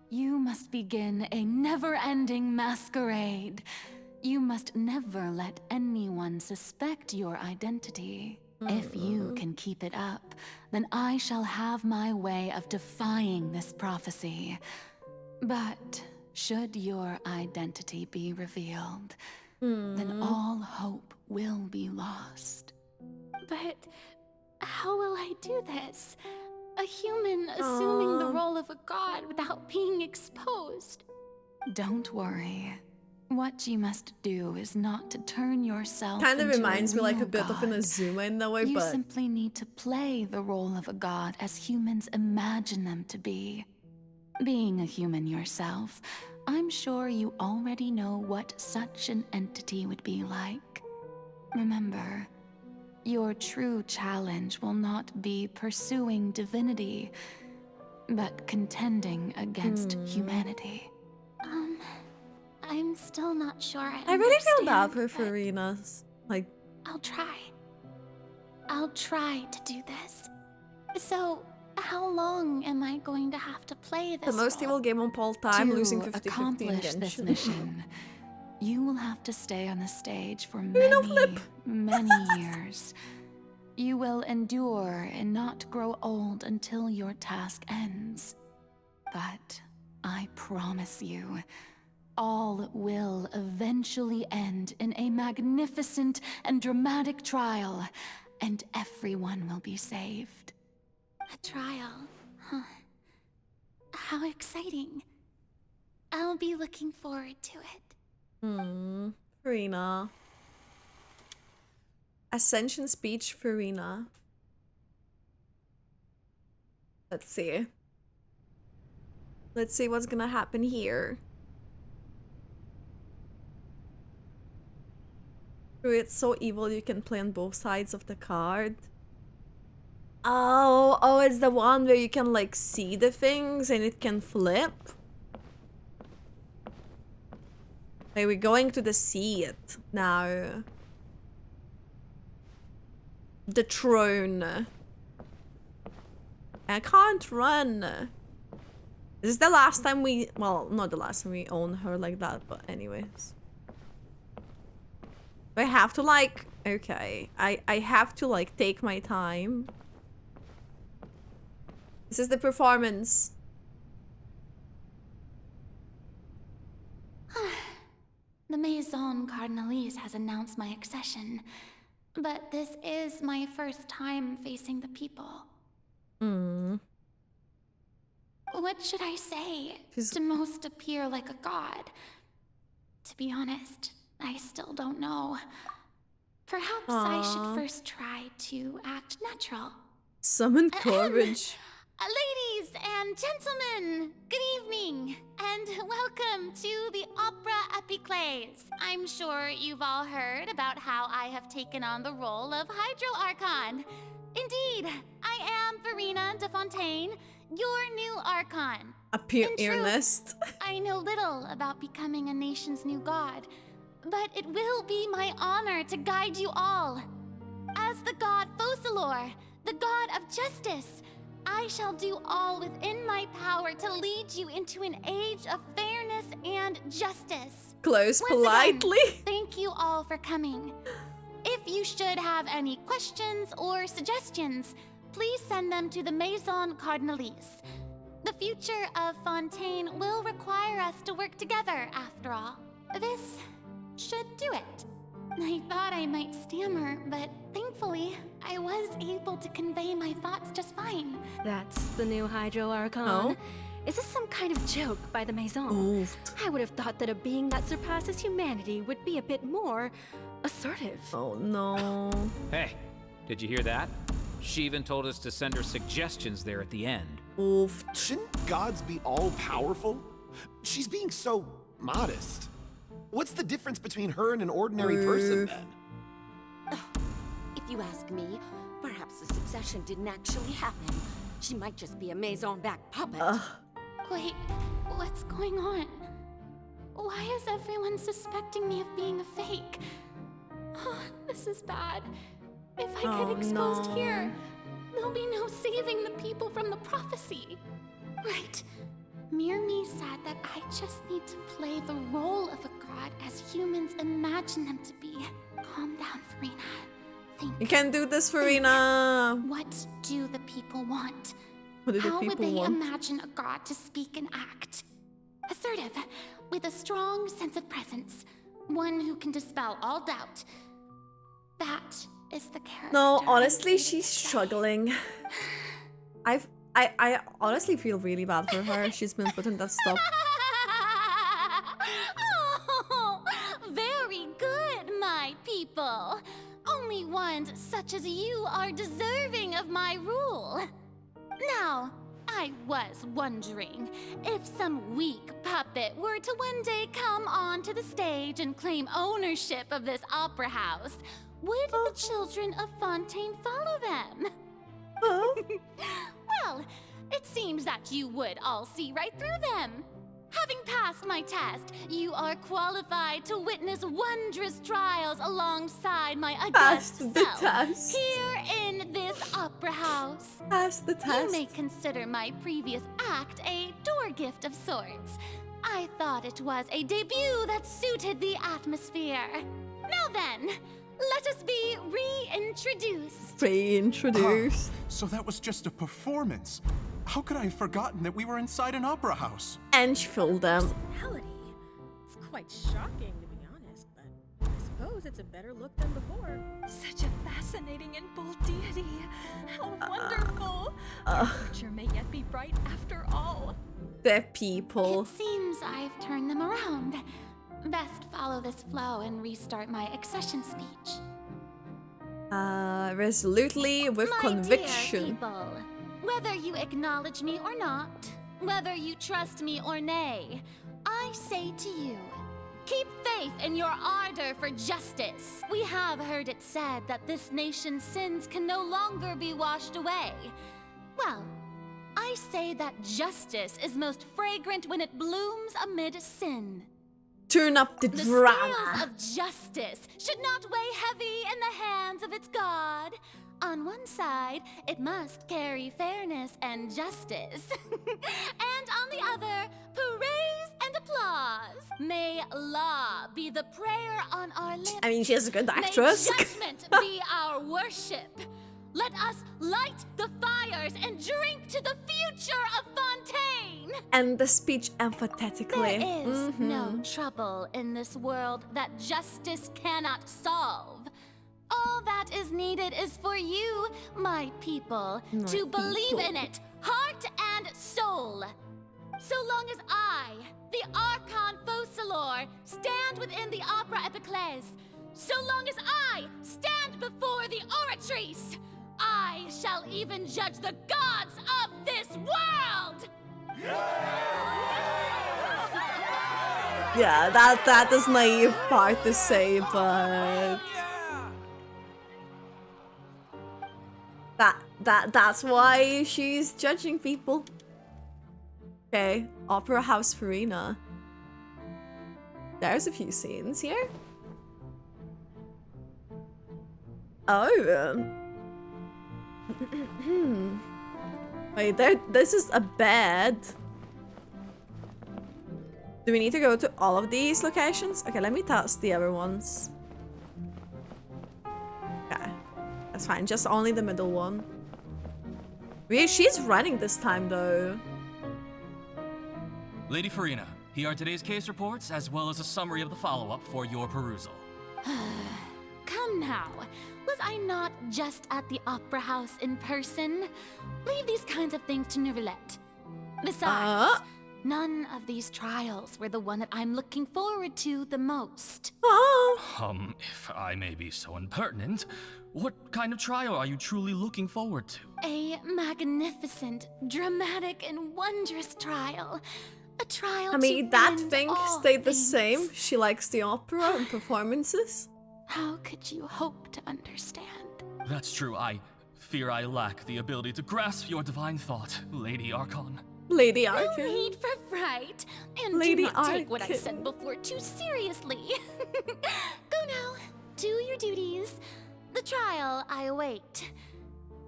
You must begin a never-ending masquerade. You must never let anyone suspect your identity. If you can keep it up, then I shall have my way of defying this prophecy. But should your identity be revealed, then all hope will be lost. But how will I do this? A human assuming the role of a god without being exposed. Don't worry. What you must do is not to turn yourself Kind of into reminds me like a real bit of an god. Azuma in that way, You but simply need to play the role of a god as humans imagine them to be. Being a human yourself, I'm sure you already know what such an entity would be like. Remember, your true challenge will not be pursuing divinity, but contending against humanity. I'm still not sure I really feel bad understand, for Furina's. Like, I'll try. I'll try to do this. So, how long am I going to have to play this the most role? evil game on all time, To losing 50-50 in accomplish this Genshin. mission, you will have to stay on the stage for many years. You will endure and not grow old until your task ends. But I promise you, all will eventually end in a magnificent and dramatic trial, and everyone will be saved. A trial, huh? How exciting. I'll be looking forward to it. Furina. Ascension speech, Furina. Let's see. Let's see what's gonna happen here. It's so evil you can play on both sides of the card. Oh, it's the one where you can like see the things and it can flip. Okay, we're going to the seat now. The throne. I can't run. This is the last time we... Well, not the last time we own her like that, but anyways. I have to like... Okay. I have to like take my time. This is the performance. The Maison Cardinalise has announced my accession, but this is my first time facing the people. What should I say to most appear like a god? To be honest, I still don't know. Perhaps I should first try to act natural. Summon courage. Ladies and gentlemen, good evening, and welcome to the Opera Epiclese. I'm sure you've all heard about how I have taken on the role of Hydro Archon. Indeed, I am Furina de Fontaine, your new Archon. Appear earnest. I know little about becoming a nation's new god, but it will be my honor to guide you all. As the god Focalor, the god of justice, I shall do all within my power to lead you into an age of fairness and justice. Close politely. Again, thank you all for coming. If you should have any questions or suggestions, please send them to the Maison Cardinalise. The future of Fontaine will require us to work together, after all. This should do it. I thought I might stammer, but thankfully, I was able to convey my thoughts just fine. That's the new Hydro Archon. Oh? Is this some kind of joke by the Maison? Oofed. I would have thought that a being that surpasses humanity would be a bit more assertive. Oh no. Hey, did you hear that? She even told us to send her suggestions there at the end. Oofed. Shouldn't gods be all-powerful? She's being so modest. What's the difference between her and an ordinary person, then? If you ask me, perhaps the succession didn't actually happen. She might just be a Maison-backed puppet. Wait, what's going on? Why is everyone suspecting me of being a fake? Oh, this is bad. If I get exposed here, there'll be no saving the people from the prophecy. Right. Mirmi said that I just need to play the role of a god as humans imagine them to be. Calm down, Furina. Think. You can do this, Furina. What do the people want? What do the How people would they want? imagine a god to speak and act? Assertive, with a strong sense of presence. One who can dispel all doubt. That is the character. No, honestly, she's struggling. I honestly feel really bad for her. She's been put in that stuff. Oh, very good, my people. Only ones such as you are deserving of my rule. Now, I was wondering if some weak puppet were to one day come onto the stage and claim ownership of this opera house, would the children of Fontaine follow them? Well, it seems that you would all see right through them. Having passed my test, you are qualified to witness wondrous trials alongside my august self here in this opera house. Pass the test. You may consider my previous act a door gift of sorts. I thought it was a debut that suited the atmosphere. Now then, let us be reintroduced. Reintroduced. So that was just a performance. How could I have forgotten that we were inside an opera house? And she filled them. Personality. It's quite shocking, to be honest, but I suppose it's a better look than before. Such a fascinating and bold deity. How wonderful. Our future may yet be bright after all. The people. It seems I've turned them around. Best follow this flow and restart my accession speech. Resolutely with conviction. Dear people, whether you acknowledge me or not, whether you trust me or nay, I say to you, keep faith in your ardor for justice. We have heard it said that this nation's sins can no longer be washed away. Well, I say that justice is most fragrant when it blooms amid sin. turn up the The drama. scales of justice should not weigh heavy in the hands of its god. On one side, it must carry fairness and justice. And on the other, praise and applause. May law be the prayer on our lips. I mean, she's a good actress. May judgment be our worship. Let us light the fires and drink to the future of Fontaine. And the speech emphatically. There is no trouble in this world that justice cannot solve. All that is needed is for you, my people, to believe in it, heart and soul. So long as I, the Archon Focalor, stand within the Opera Epiclese, so long as I stand before the oratrice, I shall even judge the gods of this world! Yeah, that is naive part to say, but that's why she's judging people. Okay, Opera House Furina. There's a few scenes here. Oh. Wait, this is a bed. Do we need to go to all of these locations? Okay, let me test the other ones. Okay, that's fine. Just only the middle one. She's running this time, though. Lady Furina, here are today's case reports, as well as a summary of the follow-up for your perusal. Come now. Was I not just at the Opera House in person? Leave these kinds of things to Neuvillette. Besides, none of these trials were the one that I'm looking forward to the most. If I may be so impertinent, what kind of trial are you truly looking forward to? A magnificent, dramatic, and wondrous trial. A trial I mean, to that end thing all stayed the things. same. She likes the opera and performances. How could you hope to understand? That's true, I fear I lack the ability to grasp your divine thought, Lady Archon. Lady No Archon. need for fright. And Lady do not take what I Archon. said before too seriously. Go now. Do your duties. The trial I await.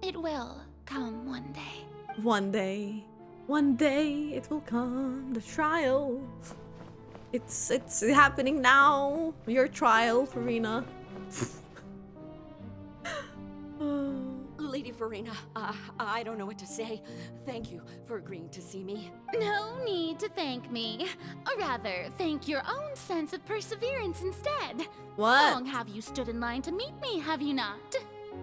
It will come one day. One day. One day it will come. The trial. It's happening now. Your trial, Furina. Lady Furina, I don't know what to say. Thank you for agreeing to see me. No need to thank me. Or rather, thank your own sense of perseverance instead. What? Long have you stood in line to meet me, have you not?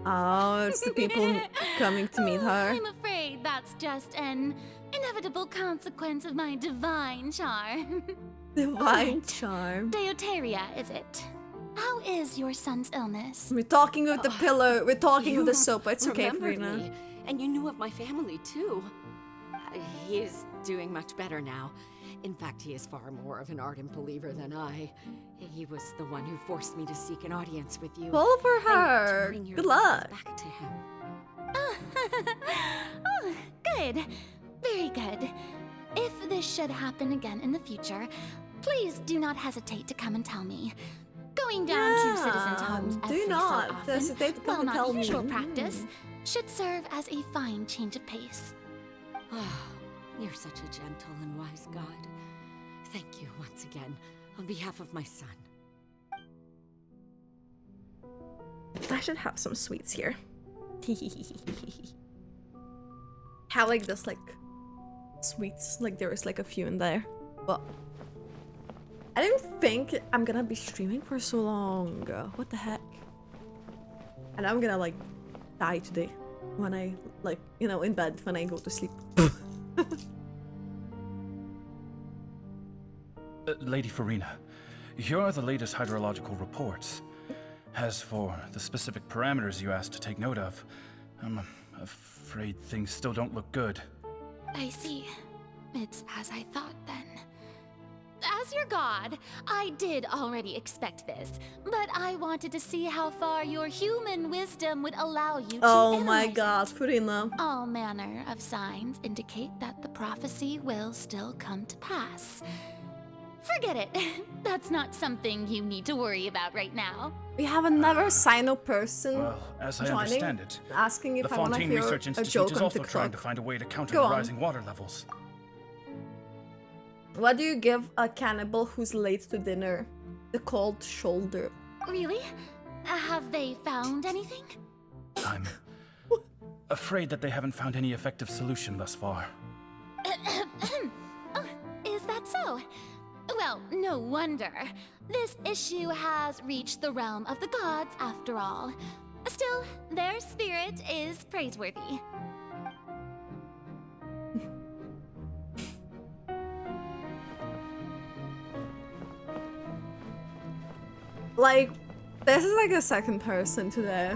Oh, it's the people coming to meet her. I'm afraid that's just an inevitable consequence of my divine charm. Divine charm. Deoteria, is it? How is your son's illness? We're talking with the pillow. We're talking with the soap. It's okay, remembered Furina. me, and you knew of my family too. He is doing much better now. In fact, he is far more of an ardent believer than I. He was the one who forced me to seek an audience with you. Pull for and to her. bring your Good love luck. back to him. Oh, good. Very good. If this should happen again in the future, please do not hesitate to come and tell me. Going down to citizens' homes do every not so often, hesitate to come while and not tell me. usual practice, should serve as a fine change of pace. You're such a gentle and wise god. Thank you once again, on behalf of my son. I should have some sweets here. Have like this sweets, like there is like a few in there, but I don't think I'm gonna be streaming for so long. What the heck? And I'm gonna like die today when I in bed when I go to sleep. Lady Furina, here are the latest hydrological reports. As for the specific parameters you asked to take note of, I'm afraid things still don't look good. I see. It's as I thought then. As your god, I did already expect this, but I wanted to see how far your human wisdom would allow you to Oh my analyze god, Furina. All manner of signs indicate that the prophecy will still come to pass. Forget it. That's not something you need to worry about right now. We have another Sino person Well, as I joining, understand it, asking if the I want to Fontaine hear Research a Institute joke is on also TikTok. trying to find a way to counter Go the on. rising water levels. What do you give a cannibal who's late to dinner? The cold shoulder. Really? Have they found anything? I'm afraid that they haven't found any effective solution thus far. Oh, is that so? Well, no wonder. This issue has reached the realm of the gods after all. Still, their spirit is praiseworthy. Like, this is like the second person today.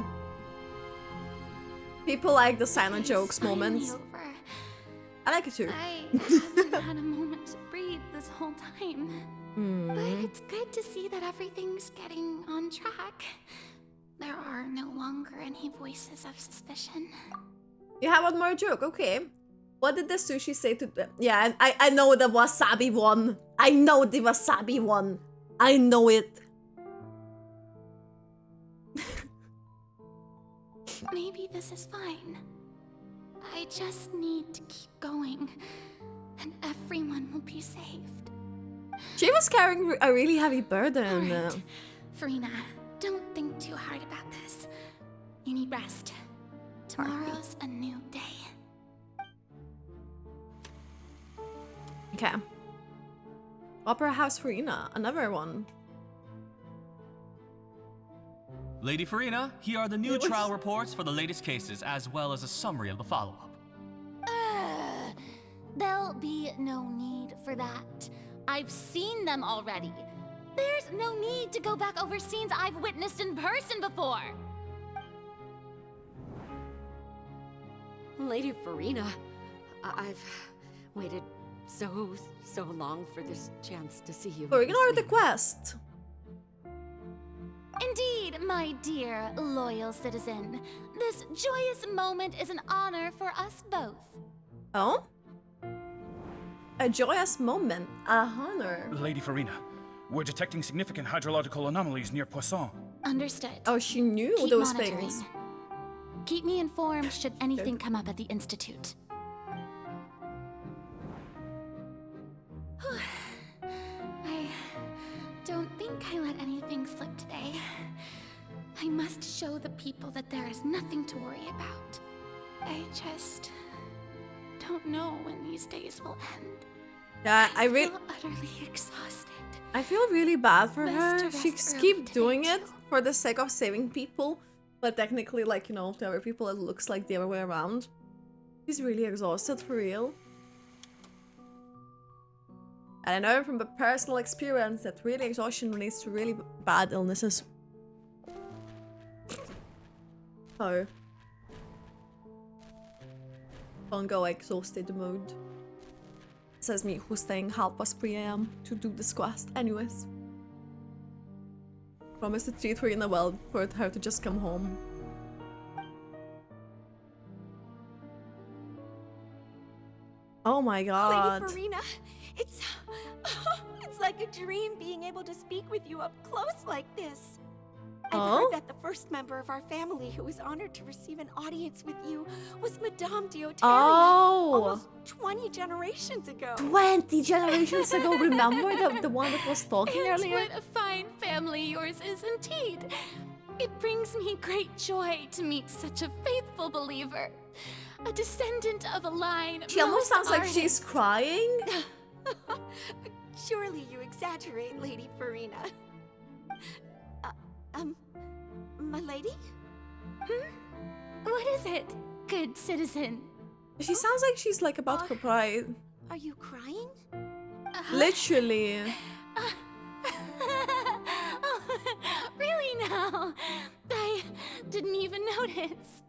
People like the silent jokes moments. Over. I like it too. I haven't had a moment to breathe this whole time. But it's good to see that everything's getting on track. There are no longer any voices of suspicion. You have one more joke, okay. What did the sushi say to them? Yeah, I know the wasabi one. I know the wasabi one. I know it. Maybe this is fine. I just need to keep going, and everyone will be saved. She was carrying a really heavy burden. All right. Furina, don't think too hard about this. You need rest. Tomorrow's a new day. Okay. Opera House Furina, another one. Lady Furina, here are the new trial reports for the latest cases, as well as a summary of the follow-up. There'll be no need for that. I've seen them already. There's no need to go back over scenes I've witnessed in person before. Lady Furina, I've waited so long for this chance to see you. We're ignore the quest. Indeed, my dear, loyal citizen. This joyous moment is an honor for us both. Oh? A joyous moment, a honor. Lady Furina, we're detecting significant hydrological anomalies near Poisson. Understood. Oh, she knew Keep those monitoring. things. Keep me informed should anything come up at the Institute. I don't think I let anything slip today. I must show the people that there is nothing to worry about. I just don't know when these days will end. Yeah, I feel utterly exhausted. I feel really bad for Best her. to She rest keeps early doing today, it for the sake of saving people, but technically, like, you know, to other people, it looks like the other way around. She's really exhausted, for real. And I know from personal experience that really exhaustion leads to really bad illnesses. So, don't go exhausted mode. Says me who's staying 3:30 AM to do this quest. Anyways. Promise to treat her in a well for her to just come home. Oh my god. Lady Furina, it's like a dream being able to speak with you up close like this. I've heard that the first member of our family who was honored to receive an audience with you was Madame Dioteria, almost 20 generations ago. 20 generations ago, remember the one that was talking And earlier? what a fine family yours is indeed. It brings me great joy to meet such a faithful believer. A descendant of a line She almost most sounds like ardent. she's crying. Surely you exaggerate, Lady Furina. My lady? What is it, good citizen? She sounds like she's like about to cry. Are you crying? Literally. Really now? I didn't even notice.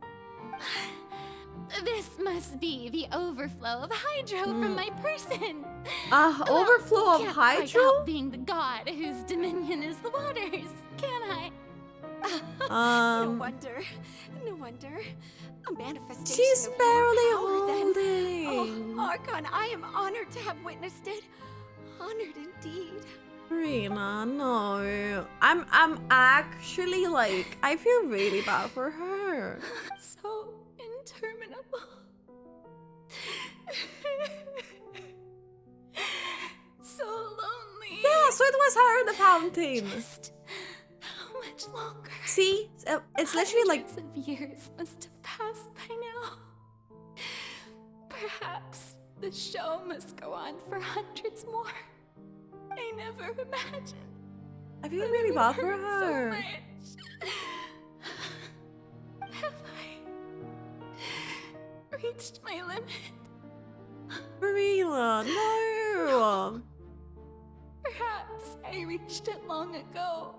This must be the overflow of hydro from my person. Overflow of can't hydro? quite help being the god whose dominion is the waters, can I? No wonder. A manifestation She's of barely your power, then. holding. Oh, Archon, I am honored to have witnessed it. honored indeed. Furina, no. I'm actually like, I feel really bad for her. So interminable. So lonely. Yeah, so it was her in the fountain. Just how much longer? See? It's literally like... Hundreds of years must have passed by now. Perhaps the show must go on for hundreds more. I never imagined. I feel really bad for her. So much. Have I reached my limit? Furina, no. Perhaps I reached it long ago.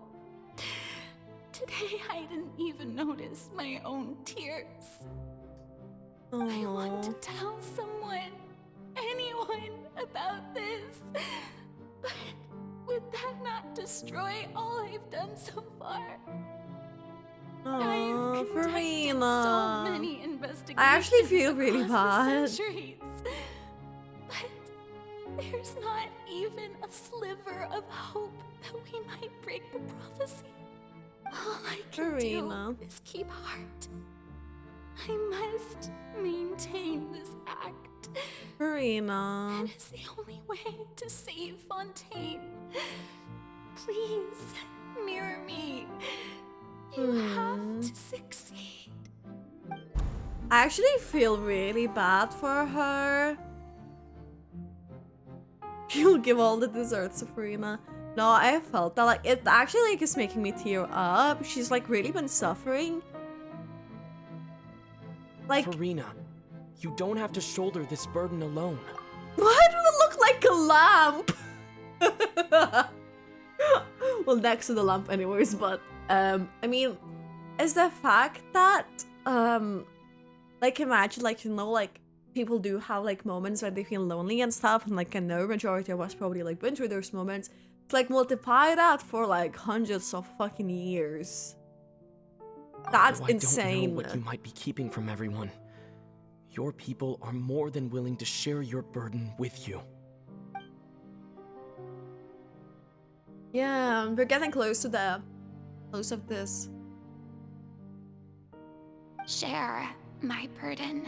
Today I didn't even notice my own tears. I want to tell someone, anyone, about this. But would that not destroy all I've done so far? I've conducted Furina. so many investigations. I actually feel really across the bad. centuries. But there's not even a sliver of hope that we might break the prophecy. All I can do is keep heart. I must maintain this act. Furina. That is the only way to save Fontaine. Please, mirror me. You have to succeed. I actually feel really bad for her. You'll give all the desserts to Furina. No, I felt that, like, it actually like is making me tear up. She's like really been suffering. Like, Furina, you don't have to shoulder this burden alone. why do it look like a lamp? Well, next to the lamp anyways, but I mean, is the fact that like imagine, like, you know, like people do have like moments where they feel lonely and stuff, and like I know majority of us probably like been through those moments. It's like multiply that for like hundreds of fucking years. That's insane. I don't know what you might be keeping from everyone. Your people are more than willing to share your burden with you. Yeah, we're getting close to the close of this. Share my burden.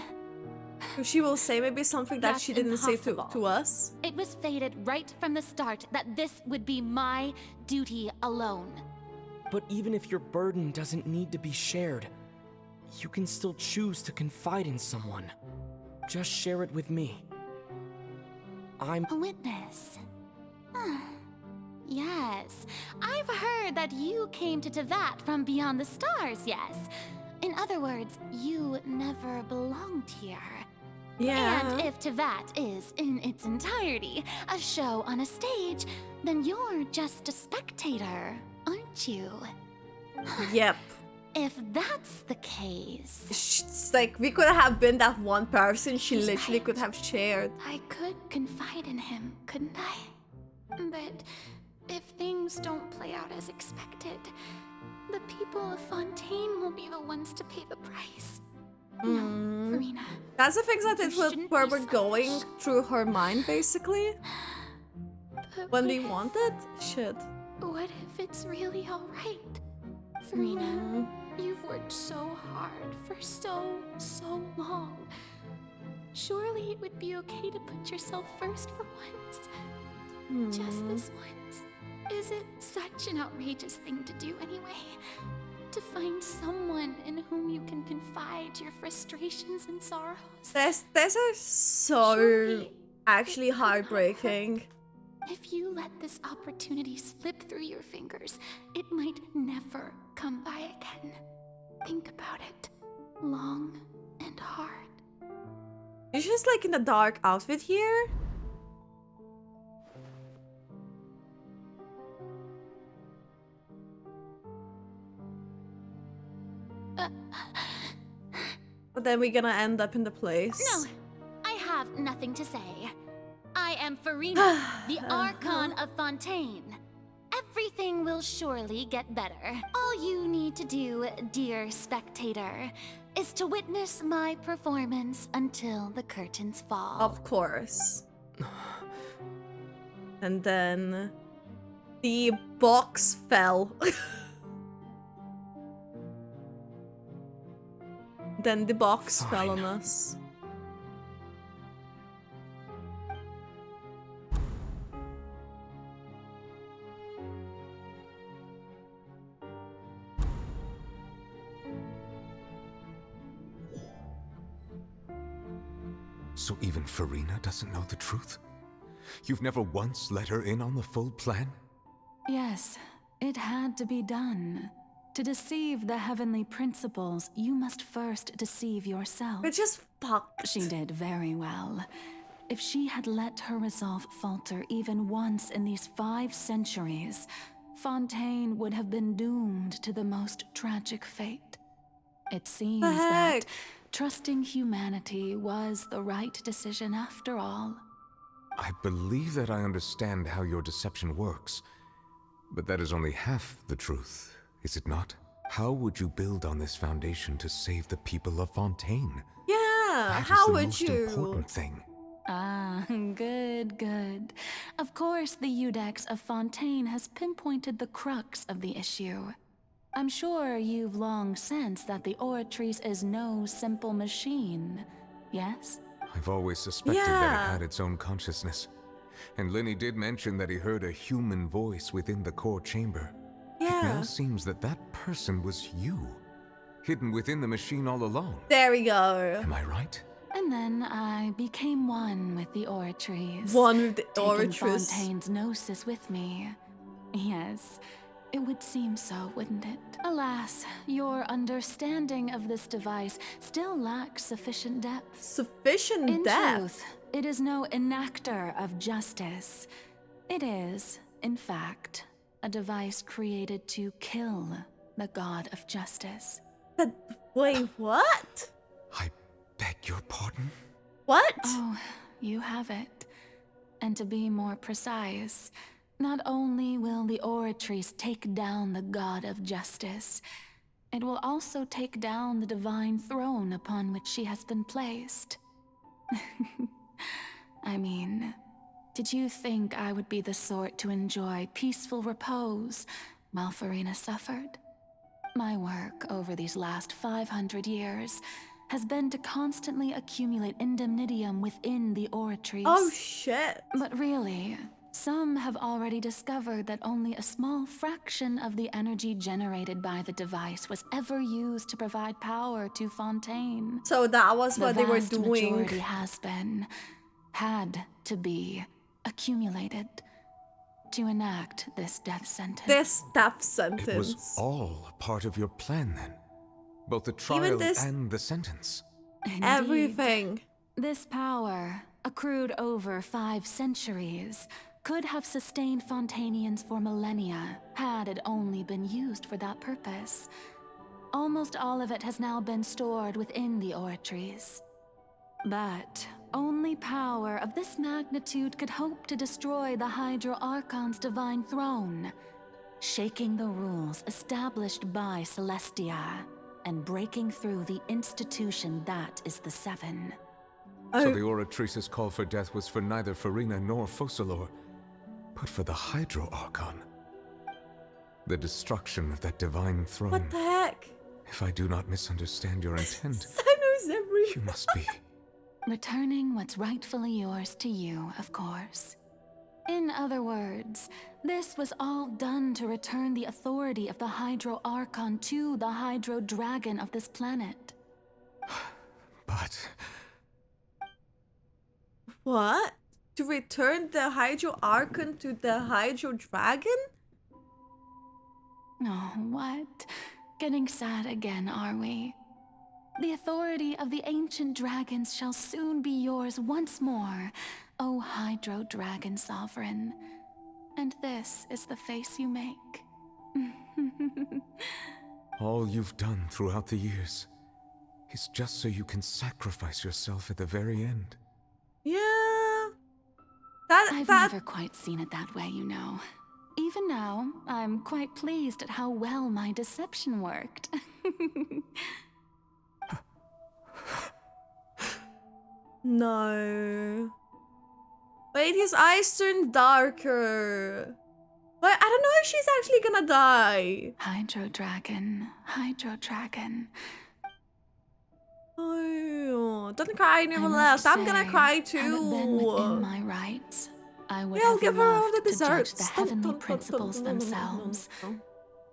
So she will say maybe something that she didn't say to us. It was fated right from the start that this would be my duty alone. But even if your burden doesn't need to be shared, you can still choose to confide in someone. Just share it with me. I'm a witness. Yes, I've heard that you came to Tevat from beyond the stars, yes. In other words, you never belonged here. Yeah. And if Tevat is, in its entirety, a show on a stage, then you're just a spectator, aren't you? Yep. If that's the case... It's like, we could have been that one person she literally could have shared. I could confide in him, couldn't I? But if things don't play out as expected, the people of Fontaine will be the ones to pay the price. No, Furina. That's the things that it was where we're going through her mind, basically. When we want it? Shit. What if it's really alright? Furina, you've worked so hard for so long. Surely it would be okay to put yourself first for once. Just this once. Is it such an outrageous thing to do anyway? To find someone in whom you can confide your frustrations and sorrows? This is so actually heartbreaking. If you let this opportunity slip through your fingers, it might never come by again. Think about it long and hard. You're just like in a dark outfit here. But then we're gonna end up in the place. No, I have nothing to say. I am Furina, the Archon of Fontaine. Everything will surely get better. All you need to do, dear spectator, is to witness my performance until the curtains fall. Of course. And then the box fell. Then the box fell on us. So even Furina doesn't know the truth? You've never once let her in on the full plan? Yes, it had to be done. To deceive the heavenly principles, you must first deceive yourself. We're just fucked. She did very well. If she had let her resolve falter even once in these 5 centuries, Fontaine would have been doomed to the most tragic fate. It seems that trusting humanity was the right decision after all. I believe that I understand how your deception works, but that is only half the truth, is it not? How would you build on this foundation to save the people of Fontaine? Yeah, how would That is you? the most important thing. Ah, good. Of course, the Iudex of Fontaine has pinpointed the crux of the issue. I'm sure you've long sensed that the Oratrice is no simple machine, yes? I've always suspected that it had its own consciousness. And Lenny did mention that he heard a human voice within the core chamber. Yeah. It now seems that that person was you, hidden within the machine all along. There we go. Am I right? And then I became one with the Oratrice. One with the taking Oratrice. Fontaine's gnosis with me. Yes, it would seem so, wouldn't it? Alas, your understanding of this device still lacks sufficient depth. Sufficient In depth? truth, it is no enactor of justice. It is, in fact, a device created to kill the god of justice. But wait, what? Beg your pardon? What? Oh, you have it. And to be more precise, not only will the Oratrice take down the god of justice, it will also take down the divine throne upon which she has been placed. I mean, did you think I would be the sort to enjoy peaceful repose while Furina suffered? My work over these last 500 years has been to constantly accumulate indemnitium within the Oratrice. Oh shit. But really, some have already discovered that only a small fraction of the energy generated by the device was ever used to provide power to Fontaine. So that was what they were The doing. majority had to be accumulated to enact this death sentence. This death sentence. It was all part of your plan then? Both the trial and the sentence? Indeed. Everything. This power, accrued over 5 centuries, could have sustained Fontainians for millennia had it only been used for that purpose. Almost all of it has now been stored within the Oratrice. But only power of this magnitude could hope to destroy the Hydro Archon's divine throne, shaking the rules established by Celestia and breaking through the institution that is the Seven. So the Oratrice's call for death was for neither Furina nor Focalor, but for the Hydro Archon. The destruction of that divine throne. What the heck? If I do not misunderstand your intent, knows everything. You must be. Returning what's rightfully yours to you, of course. In other words, this was all done to return the authority of the Hydro Archon to the Hydro Dragon of this planet. But... What? To return the Hydro Archon to the Hydro Dragon? Oh, what? Getting sad again, are we? The authority of the ancient dragons shall soon be yours once more, O Hydro Dragon Sovereign. And this is the face you make. all you've done throughout the years is just so you can sacrifice yourself at the very end. Yeah. I've never quite seen it that way, you know. Even now, I'm quite pleased at how well my deception worked. No. Wait, his eyes turn darker. But I don't know if she's actually gonna die. Hydro Dragon, Hydro Dragon. Oh, don't cry, Neuvillette. I'm gonna cry too. Had it been within my rights, I would Yeah, have give her all loved the to judge desserts. the heavenly principles themselves.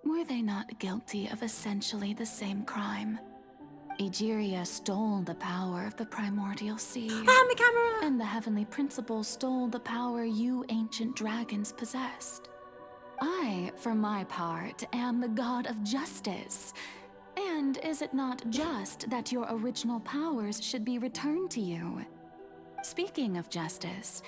Were they not guilty of essentially the same crime? Egeria stole the power of the primordial sea. My camera! And the heavenly principles stole the power you ancient dragons possessed. I, for my part, am the god of justice. And is it not just that your original powers should be returned to you? Speaking of justice,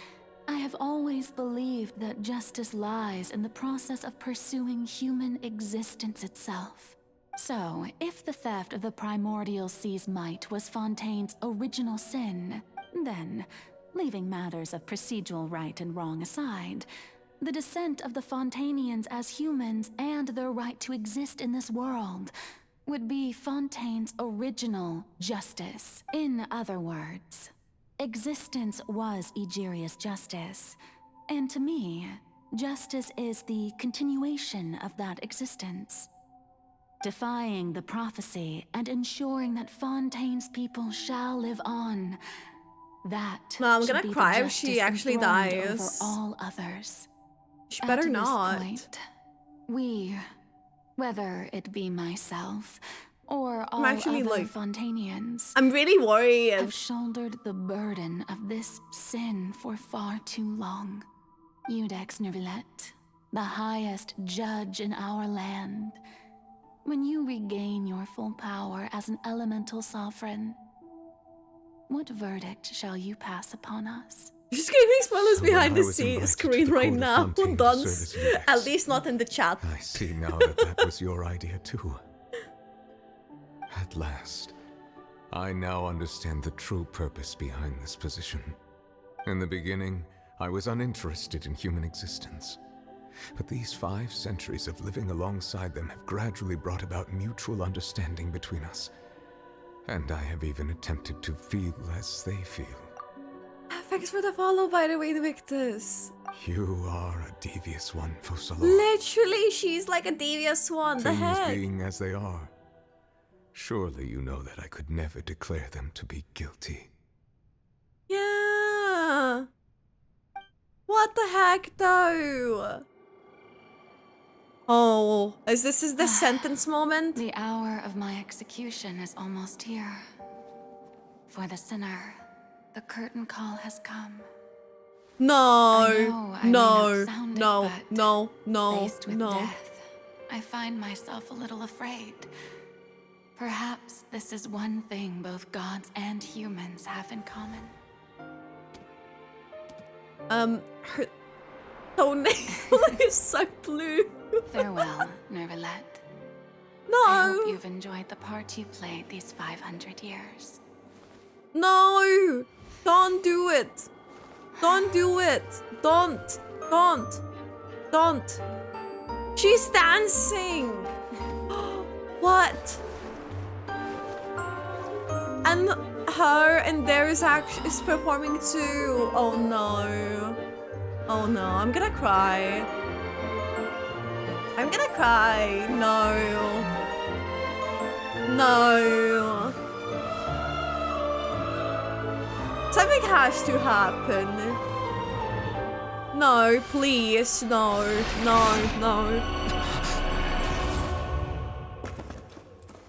I have always believed that justice lies in the process of pursuing human existence itself. So, if the theft of the primordial sea's might was Fontaine's original sin, then, leaving matters of procedural right and wrong aside, the descent of the Fontainians as humans and their right to exist in this world would be Fontaine's original justice. In other words, existence was Egeria's justice, and to me, justice is the continuation of that existence. Defying the prophecy and ensuring that Fontaine's people shall live on. That No, I'm should gonna be the cry if justice she actually enthroned dies. over all others. She better At not. this point, we, whether it be myself or all actually, other like, Fontainians, I'm really worried. have shouldered the burden of this sin for far too long. Iudex Neuvillette, the highest judge in our land, when you regain your full power as an elemental sovereign, what verdict shall you pass upon us? She's screaming spoilers behind the was invited to screen right decode now. Fontaine's Don't. service index. At least not in the chat. I see now that that was your idea too. At last, I now understand the true purpose behind this position. In the beginning, I was uninterested in human existence. But these 5 centuries of living alongside them have gradually brought about mutual understanding between us. And I have even attempted to feel as they feel. Thanks for the follow, by the way, Invictus. You are a devious one, Focalor. Literally, she's like a devious one. The Things heck? being as they are. Surely you know that I could never declare them to be guilty. Yeah. What the heck, though? Oh, is this the sentence moment? The hour of my execution is almost here. For the sinner, the curtain call has come. No, I may no, not sound it, no, but no, no, faced with no. death, I find myself a little afraid. Perhaps this is one thing both gods and humans have in common. Her toenail is so blue. Farewell, Neuvillette. No. I hope you've enjoyed the part you played these 500 years. No, don't do it. Don't do it. Don't. She's dancing. What? And her and Darius is performing too. Oh no. Oh no, I'm gonna cry. I'm gonna cry. No. No. Something has to happen. No, please. No.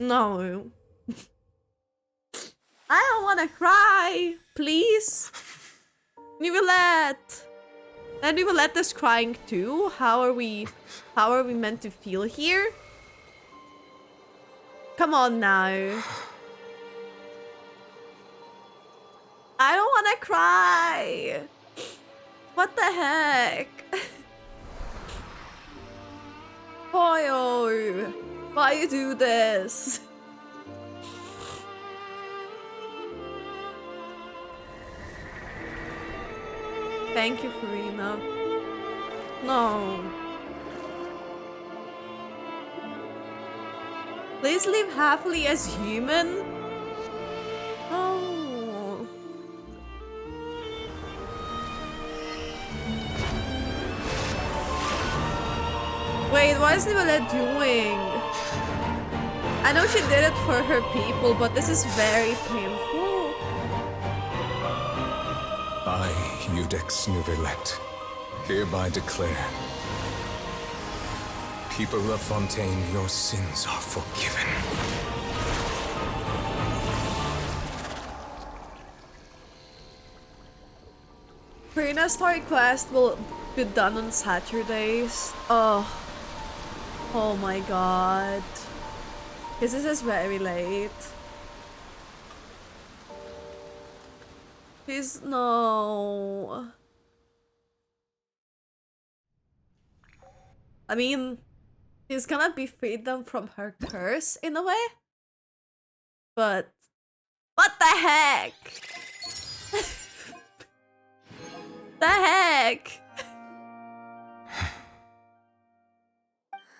No. I don't wanna cry. Please. Neuvillette. And Neuvillette is crying too. How are we meant to feel here? Come on now. I don't wanna cry. What the heck? Poyo, why you do this? Thank you, Furina. No. Please live happily as human. Oh. what is Neuvillette doing? I know she did it for her people, but this is very painful. I, Iudex Neuvillette, hereby declare, people of Fontaine, your sins are forgiven. Furina's story quest will be done on Saturdays. Oh my god. This is very late. Please, no. I mean, he's gonna be freedom from her curse in a way. But what the heck? The heck?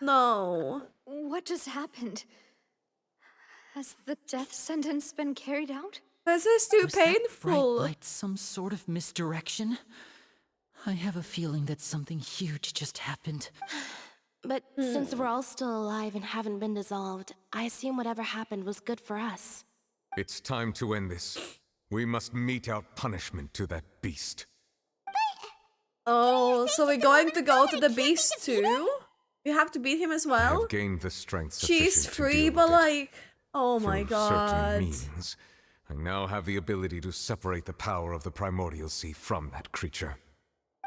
No. What just happened? Has the death sentence been carried out? This is too Was that painful. bright light some sort of misdirection? I have a feeling that something huge just happened. But since we're all still alive and haven't been dissolved, I assume whatever happened was good for us. It's time to end this. We must mete out punishment to that beast. Oh, so we're going to go to the beast too? You have to beat him as I well? have gained the strength She's sufficient to free, deal but with it. like, oh my Through god. certain means, I now have the ability to separate the power of the primordial sea from that creature.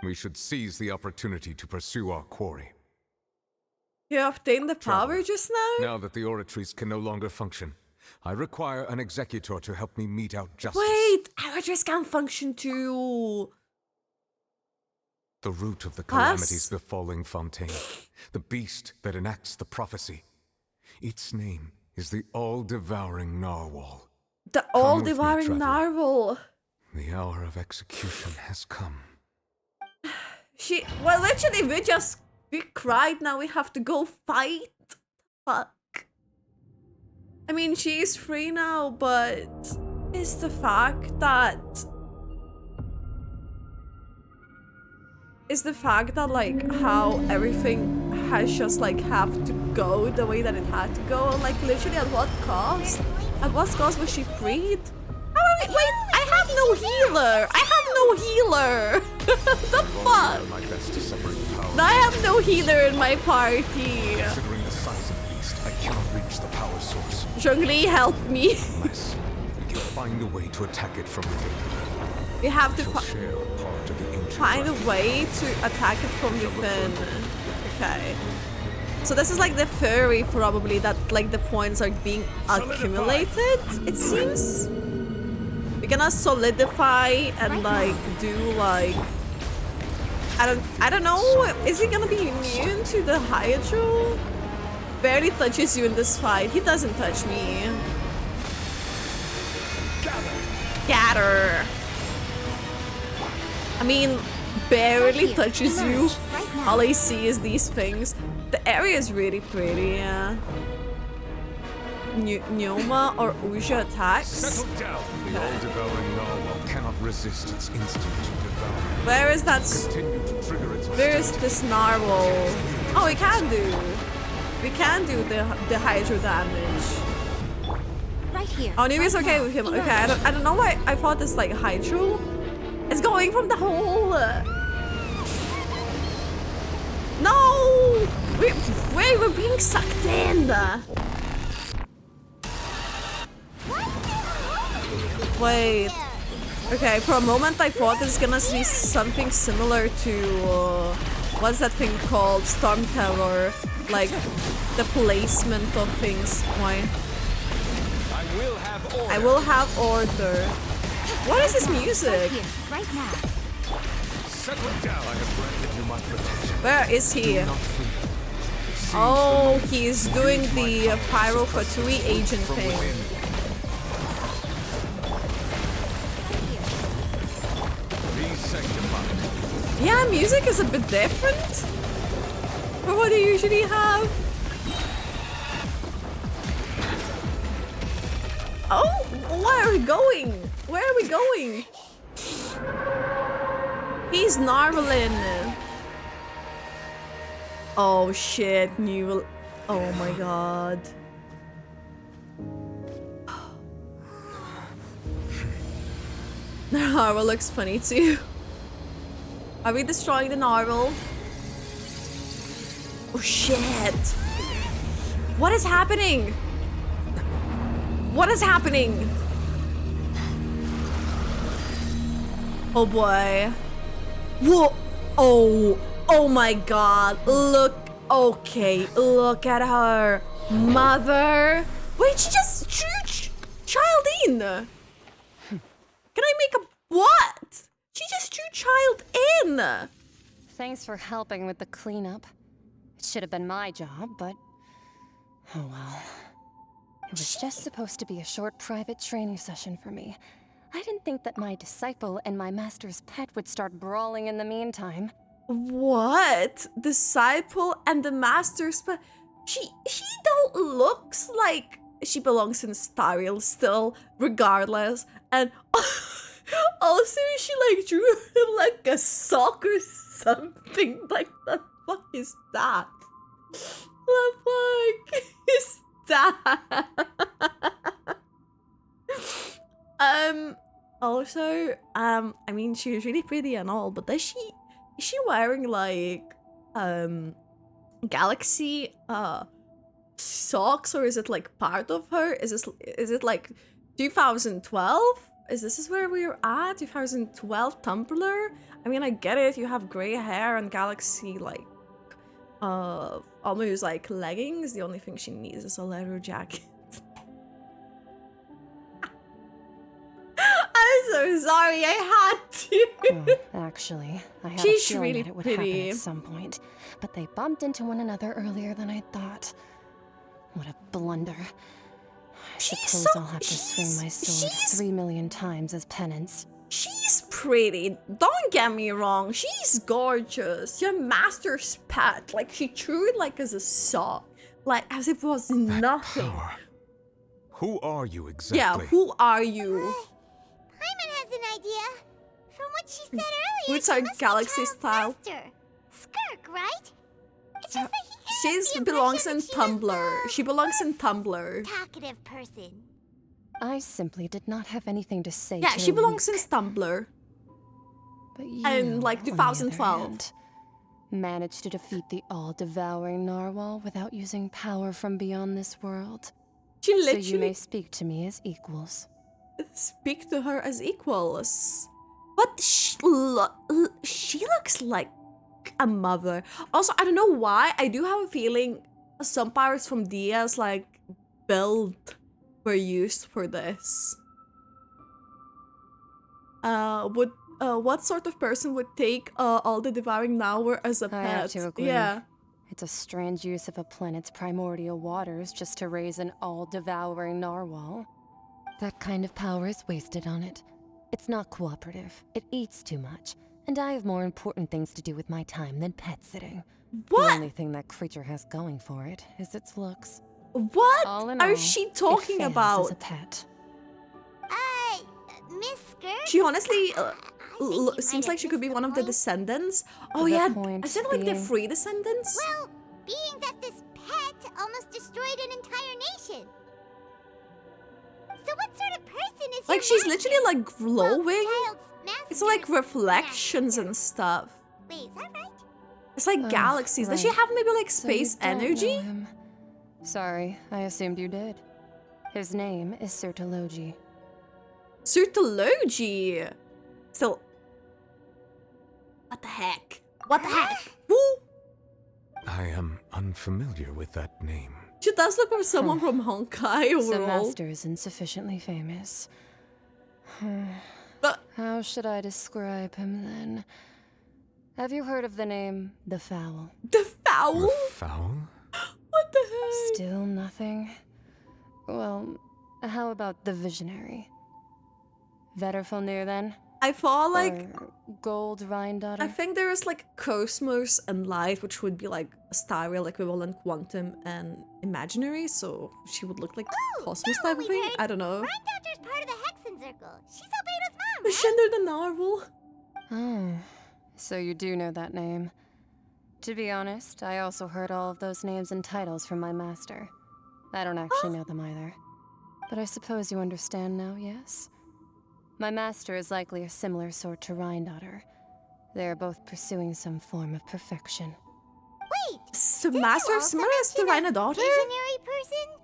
We should seize the opportunity to pursue our quarry. You obtained the power just now? Now that the oratories can no longer function, I require an executor to help me mete out justice. Wait, oratories can function too. The root of the calamities befalling Fontaine, the beast that enacts the prophecy. Its name is the all-devouring Narwhal. The all-devouring Narwhal. The hour of execution has come. Well, literally, we cried, now we have to go fight. Fuck. I mean, she is free now, but it's the fact that... like, how everything has just, like, have to go the way that it had to go. Like, literally, at what cost? At what cost was she freed? Wait, I have no healer! I have no healer! The fuck? My best to separate the power. I have no healer in my party. Considering the size of the beast, I cannot reach the power source. Zhongli, help me. Unless we can find a way to attack it from within. We have to share a part of the ancient find a way to attack it from within. Okay. So this is like the furry probably that like the points are being accumulated, it seems. We're gonna solidify and like do like I don't know, is he gonna be immune to the Hydro? Barely touches you in this fight. He doesn't touch me. Gather. I mean, barely touches you. All I see is these things. The area is really pretty, yeah. Neoma or Uja attacks. Settle down. The all-devouring Narwhal cannot resist its instinct to devour. Where is that? Where is this Narwhal? Oh, we can do the Hydro damage. Right here. Oh, Nevia's okay with him. Okay, I don't know why I thought this like Hydro. It's going from the hole. No! We're being sucked in. Wait. Okay, for a moment I thought it's gonna see something similar to what's that thing called? Storm Terror. Like the placement of things. Why? I will have order. What is this music? Right now. Settle down. I have granted you my protection. Where is he? Oh, he's doing the Pyro Fatui agent thing. Yeah, music is a bit different from what you usually have. Oh, where are we going? Where are we going? He's Narwhalin. Oh shit, new. Oh my god. The narwhal looks funny too. Are we destroying the narwhal? Oh shit. What is happening? What is happening? Oh boy. Whoa. Oh my god. Look. Okay. Look at her. Mother. Wait, she just drew child in. Can I make a what? She just drew child in. Thanks for helping with the cleanup. It should have been my job, but oh well. It was just supposed to be a short private training session for me. I didn't think that my disciple and my master's pet would start brawling in the meantime. What? Disciple and the master's pet? She don't looks like she belongs in Stariel still, regardless. And also she like drew him like a sock or something. Like the fuck is that? The fuck is that? Also, I mean, she was really pretty and all, but is she wearing like galaxy socks, or is it like part of her? Is it like 2012? Is this where we're at? 2012 Tumblr? I mean, I get it, you have gray hair and galaxy like almost like leggings. The only thing she needs is a leather jacket. I'm so sorry, I had to. Well, actually, I had She's a feeling really that it would pretty. happen at some point, but they bumped into one another earlier than I thought. What a blunder. I suppose I'll have to swing my sword 3 million times as penance. She's pretty. Don't get me wrong. She's gorgeous. Your master's pet. Like, she threw it like as a sock. Like, as if it was nothing. Power. Who are you exactly? Yeah, who are you? Paimon has an idea. From what she said earlier, Boots are galaxy style. Skirk, right? It's just that She belongs in Tumblr. She belongs in Tumblr. talkative person. I simply did not have anything to say Yeah, to she a belongs in weak- Tumblr. But you, And like on the other 2012. hand, managed to defeat the all-devouring Narwhal without using power from beyond this world. She So literally you may speak to me as equals. speak to her as equals. But she looks like a mother. Also, I don't know why. I do have a feeling some powers from Dia's like build were used for this. What sort of person would take all the devouring Narwhal as a pet? I have to agree. Yeah. It's a strange use of a planet's primordial waters just to raise an all-devouring Narwhal. That kind of power is wasted on it. It's not cooperative. It eats too much. And I have more important things to do with my time than pet sitting. What? The only thing that creature has going for it is its looks. What All in are all, she it talking fails about? as a pet. Miss Skirk? She honestly seems like she could be one of the descendants. Oh yeah, is it like the free descendants? Well, being that this pet almost destroyed an entire nation. So what sort of person is Like your she's master? literally like glowing. Child's It's like master's reflections and stuff. Wait, is that right? It's like galaxies. Does she right. have maybe like So you space don't know energy? him. Sorry, I assumed you did. His name is Sertologi. Sertologi. So, what the heck? What the heck? Who? I am unfamiliar with that name. She does look like someone from Honkai The overall. master isn't sufficiently famous. But how should I describe him then? Have you heard of the name The Fowl? The Fowl? Foul? What the heck? Still nothing? Well, how about the Visionary? Vetterfulnir then? I thought like Or Gold Rhine-Daughter? I think there is like Cosmos and Light, which would be like a Stariel equivalent, Quantum and Imaginary. So she would look like Cosmos type of thing. I don't know. Rhine-Daughter's part of the Hexen Circle. She's Albedo's mom, Shender the Narwhal. Oh, so you do know that name. To be honest, I also heard all of those names and titles from my master. I don't actually know them either. But I suppose you understand now, yes? My master is likely a similar sort to Rhindaughter. They're both pursuing some form of perfection. Wait! So Master similar to Rhindaughter? Visionary person?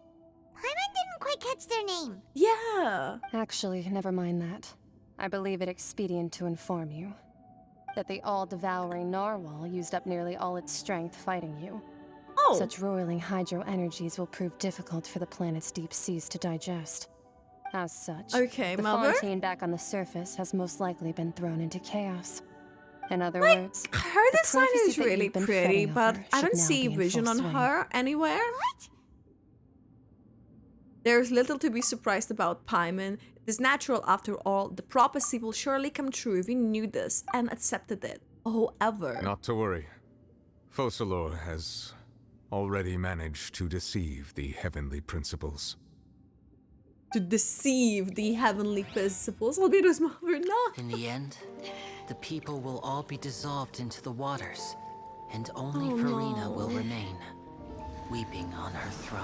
Paimon didn't quite catch their name. Yeah. Actually, never mind that. I believe it expedient to inform you that the all-devouring Narwhal used up nearly all its strength fighting you. Oh. Such roiling hydro energies will prove difficult for the planet's deep seas to digest. As such, okay, the Mother? Fontaine back on the surface has most likely been thrown into chaos. In other words, her the design is prophecy that really you've been pretty, fretting but over I should don't now see be in vision full on swing. her anywhere. What? There's little to be surprised about, Paimon. It is natural after all. The prophecy will surely come true. We knew this and accepted it. However... Not to worry. Focalor has already managed to deceive the heavenly principles. To deceive the heavenly principles. Albedo's mother, no. In the end, the people will all be dissolved into the waters, and only Furina will remain, weeping on her throne.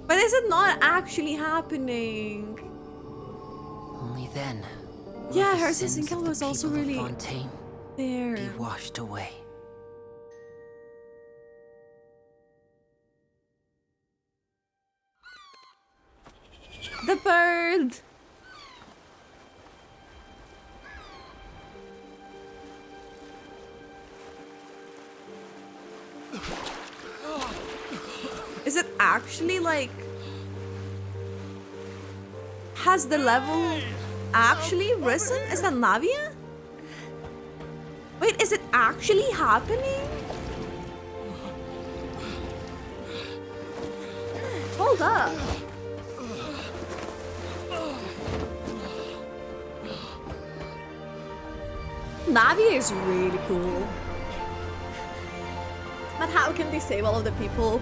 But is it not actually happening? Only then will Yeah, the her sins sister of the was also people of really Fontaine there. be washed away. The bird! Is it actually like... Has the level actually risen? Is that Navia? Wait, is it actually happening? Hold up. Navia is really cool. But how can they save all of the people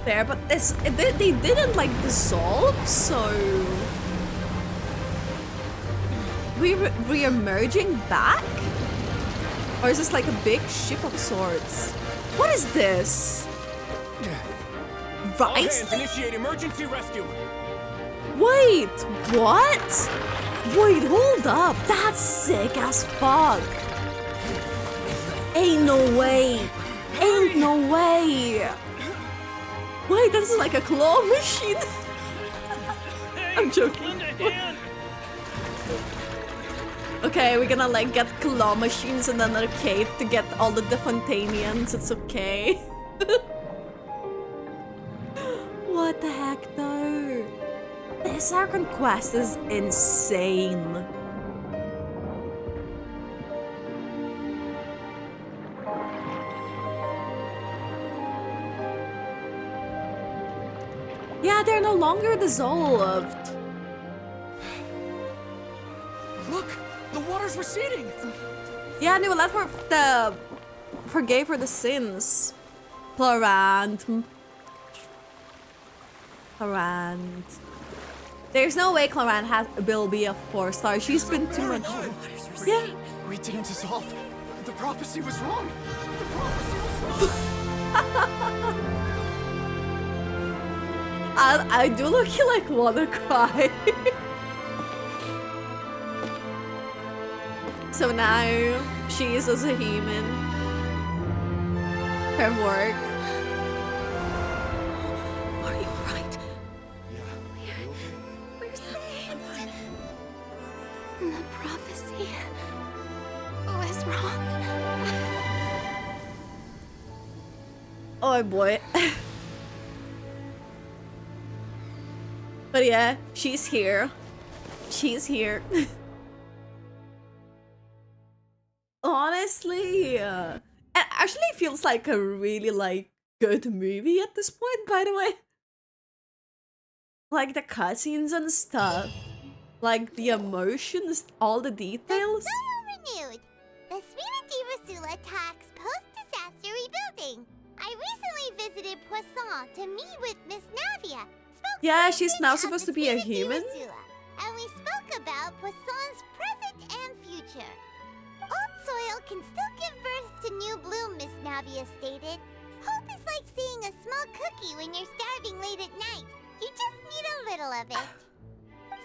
there? But this, they didn't like dissolve, so... Re-emerging back? Or is this like a big ship of sorts? What is this? All Rice? hands initiate emergency rescue. Wait, what? Wait, hold up. That's sick as fuck. Ain't no way. Ain't no way. Wait, this is like a claw machine. I'm joking. Okay, we're gonna like get claw machines in an arcade to get all the Fontainians. It's okay. What the heck though? This Archon Quest is insane. Yeah, they're no longer dissolved. Look! The water's receding! Yeah, Neuvillette forgave her the sins. Chlorant. There's no way Chlorant will be a 4-star. She's been too much. Yeah. We didn't dissolve. The prophecy was wrong. The prophecy was wrong. I do look like wanna cry. So now she is as a human. Her work. Are you alright? We're saved. The prophecy was wrong. Oh boy. But yeah, she's here. She's here. Honestly, it actually feels like a really like good movie at this point, by the way. Like the cutscenes and stuff. Like the emotions, all the details. Renewed. The Suite of attacks post-disaster rebuilding. I recently visited Poisson to meet with Miss Navia. Yeah, she's now supposed to be a human. And we spoke about Poisson's Miss Navia stated. Hope is like seeing a small cookie when you're starving late at night. You just need a little of it.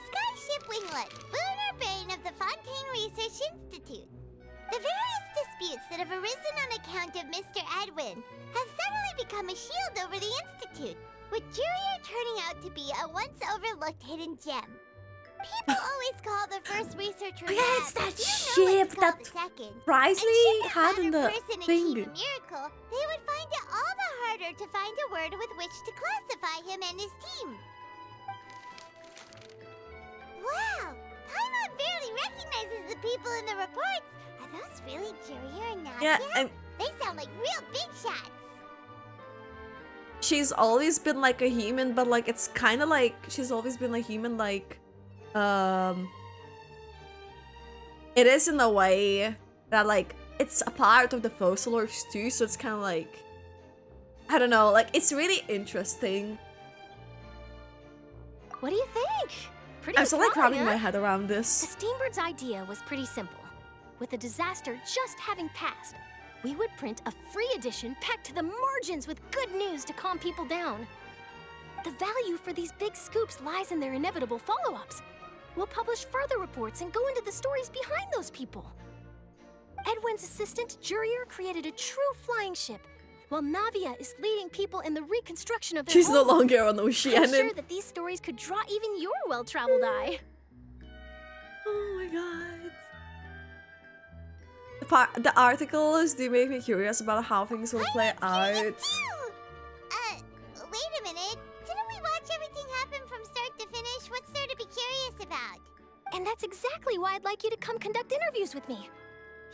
Skyship Winglet, boon or bane of the Fontaine Research Institute. The various disputes that have arisen on account of Mr. Edwin have suddenly become a shield over the Institute, with Jurier turning out to be a once overlooked hidden gem. People always call the first researcher yeah, it's that you know ship that Risley had in the thing. A miracle, they would find it all the harder to find a word with which to classify him and his team. Wow! Paimon barely recognizes the people in the reports. Are those really Jurier and Navia? Yeah, they sound like real big shots. She's always been like a human, but like it's kind of like she's always been a human, like it is in a way that like it's a part of the Fossilors too, so it's kind of like, I don't know, like it's really interesting. What do you think? Pretty I'm still like appalling, wrapping huh? my head around this. The Steambird's idea was pretty simple. With the disaster just having passed, we would print a free edition packed to the margins with good news to calm people down. The value for these big scoops lies in their inevitable follow-ups. We'll publish further reports and go into the stories behind those people. Edwin's assistant, Jurier, created a true flying ship, while Navia is leading people in the reconstruction of their She's no home. longer on Oceanic. I'm sure that these stories could draw even your well-traveled eye. Oh my god. The articles do make me curious about how things will play out. Wait a minute. Didn't we watch everything happen from start to finish? What's there to be curious about? And that's exactly why I'd like you to come conduct interviews with me.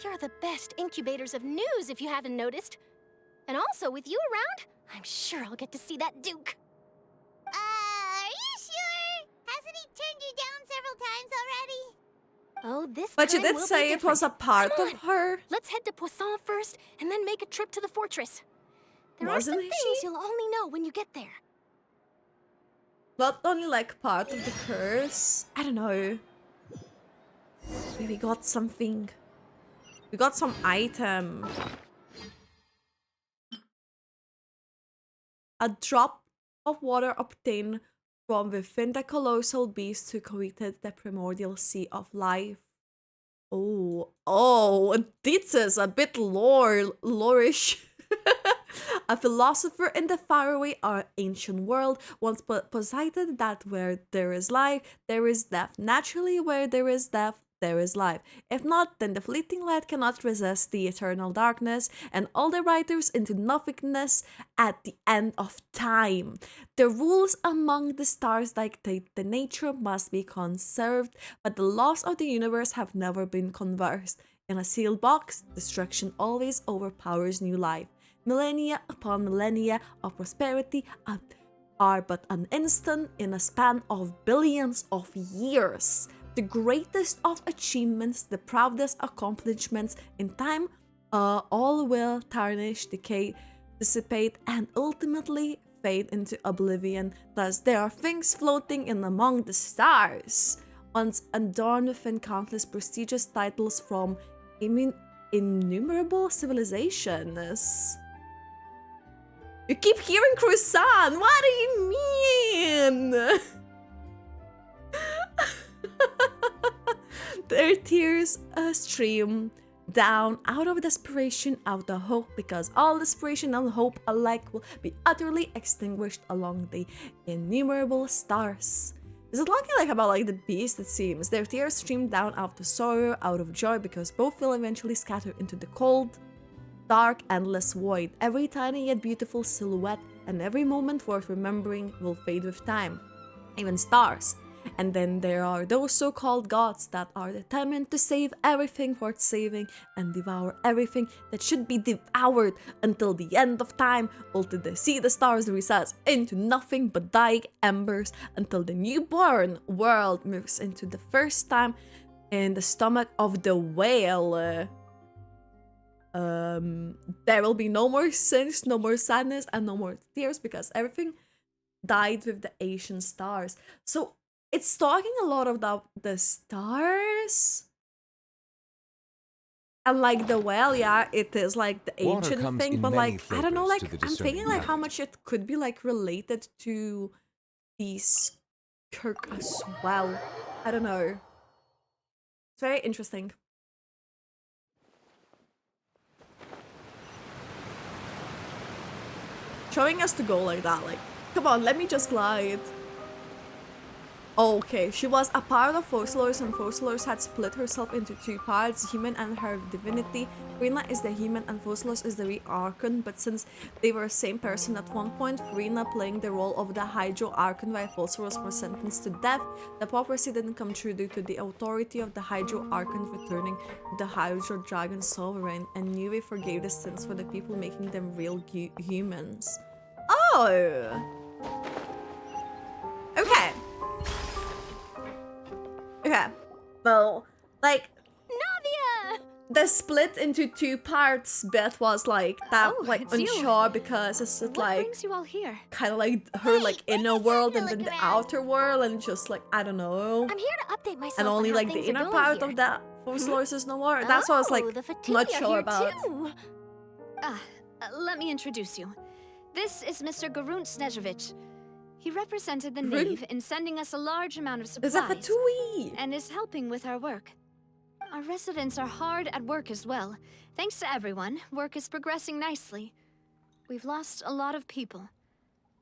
You're the best incubators of news, if you haven't noticed. And also, with you around, I'm sure I'll get to see that Duke. Are you sure? Hasn't he turned you down several times already? Oh, this But time you did will say be it was a different. part Come of on, her. Let's head to Poisson first, and then make a trip to the fortress. There Wasn't are some she? things you'll only know when you get there. Not only like part of the curse. I don't know. Maybe we got something. We got some item. A drop of water obtained from within the colossal beast who created the primordial sea of life. Oh, this is a bit lore-ish. A philosopher in the faraway ancient world once posited that where there is life, there is death. Naturally, where there is death, there is life. If not, then the fleeting light cannot resist the eternal darkness, and all the writers into nothingness at the end of time. The rules among the stars dictate the nature must be conserved, but the laws of the universe have never been conversed. In a sealed box, destruction always overpowers new life. Millennia upon millennia of prosperity are but an instant in a span of billions of years. The greatest of achievements, the proudest accomplishments in time, all will tarnish, decay, dissipate, and ultimately fade into oblivion. Thus, there are things floating in among the stars, once adorned within countless prestigious titles from innumerable civilizations. You keep hearing croissant. What do you mean? Their tears stream down out of desperation, out of hope, because all desperation and hope alike will be utterly extinguished along the innumerable stars. Is it like about like the beast, it seems? Their tears stream down out of sorrow, out of joy, because both will eventually scatter into the cold, dark, endless void. Every tiny yet beautiful silhouette and every moment worth remembering will fade with time. Even stars. And then there are those so-called gods that are determined to save everything worth saving and devour everything that should be devoured until the end of time, until they see the stars recess into nothing but dying embers, until the newborn world moves into the first time in the stomach of the whale. There will be no more sins, no more sadness, and no more tears, because everything died with the ancient stars. So it's talking a lot about the stars. And like the well, yeah, it is like the Water ancient comes thing, in but many like I don't know, flavors like to the I'm thinking discerning like how palate. much it could be like related to these Kirk as well. I don't know. It's very interesting. Showing us to go like that, like, come on, let me just glide. Okay, she was a part of Fossilors, and Fossilors had split herself into two parts, human and her divinity. Furina is the human and Fossilors is the Archon, but since they were the same person at one point, Furina playing the role of the Hydro Archon while Fossilors were sentenced to death, the prophecy didn't come true due to the authority of the Hydro Archon returning to the Hydro Dragon Sovereign, and Neuvillette forgave the sins for the people, making them real humans. Oh! Okay. Okay, well, like, Navia! The split into two parts bit was like that, like it's you. unsure because it's just What like brings you all here? kind of like her like inner world and then the outer world and just like I don't know. I'm here to update myself. And only on how like the things are inner going part here. of that Fossilors is no more. That's what I was like the not Fatini are sure here about. too. Let me introduce you. This is Mr. Garun Snežević. He represented the Garun? Nave in sending us a large amount of supplies. Is that Fatui? And is helping with our work. Our residents are hard at work as well. Thanks to everyone, work is progressing nicely. We've lost a lot of people,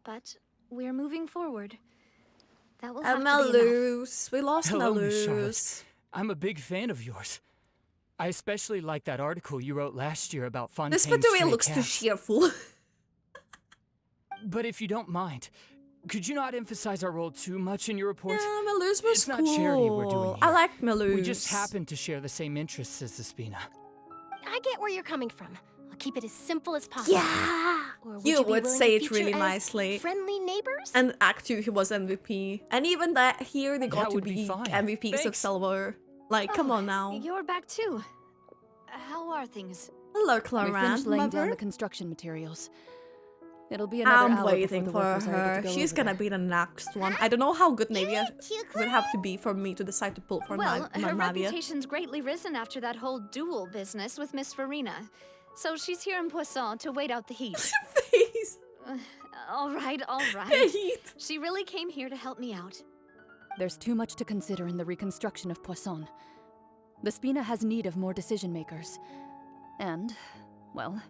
but we're moving forward. That will have to be enough. Melus. We lost Hello, Miss Charlotte. Melus. I'm a big fan of yours. I especially like that article you wrote last year about Fontaine. This Fatui looks too cheerful. But if you don't mind, could you not emphasize our role too much in your report? Yeah, Melus was It's not charity we're doing here. I like Melus. We just happen to share the same interests as the Spina. I get where you're coming from. I'll keep it as simple as possible. Yeah! Or You be would willing say to it really feature as nicely. Friendly neighbors? And Act 2 he was MVP. And even that here they got That to would be be fine. MVPs of Thanks. Silver. Like, come on now. You're back too. How are things? Hello, We Clara. finished laying down Lover. the construction materials. It'll be another I'm hour waiting before for the workers are able her. to go She's over gonna there. be the next one. I don't know how good Navia would have to be for me to decide to pull for Well, her Navia. reputation's greatly risen after that whole duel business with Miss Furina. So she's here in Poisson to wait out the heat. Face. All right, all right. Heat. She really came here to help me out. There's too much to consider in the reconstruction of Poisson. The Spina has need of more decision makers. And, well,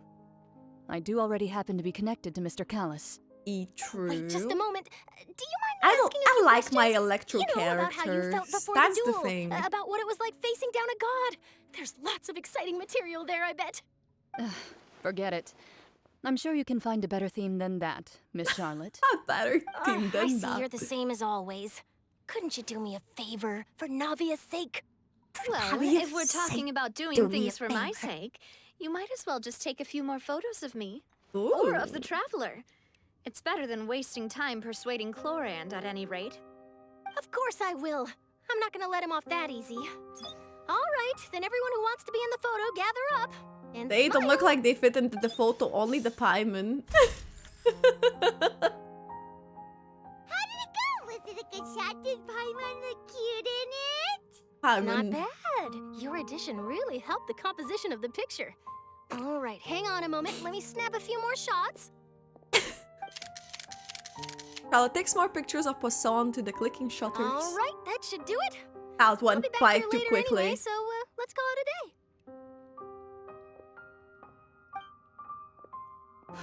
I do already happen to be connected to Mr. Callis. True. Wait, just a moment. Do you mind I asking a I few like questions? my electro You know about how you characters. felt before That's the the duel, thing. about what it was like facing down a god. There's lots of exciting material there, I bet. Forget it. I'm sure you can find a better theme than that, Miss Charlotte. A better theme I than see that. you're the same as always. Couldn't you do me a favor for Navia's sake? Well, Navia's if we're talking sake, about doing do me things a for my favor. sake, you might as well just take a few more photos of me. Ooh. Or of the Traveler. It's better than wasting time persuading Chlorand at any rate. Of course I will. I'm not gonna let him off that easy. All right, then everyone who wants to be in the photo, gather up. And They don't smile. look like they fit into the photo, only the Paimon. How did it go? Was it a good shot? Did Paimon look cute in it? Not Paimon. bad. Your addition really helped the composition of the picture. All right, hang on a moment. Let me snap a few more shots. Charlotte takes more pictures of Poisson to the clicking shutters. All right, that should do it. Out I'll one be back quite here too later quickly. anyway, so let's call it a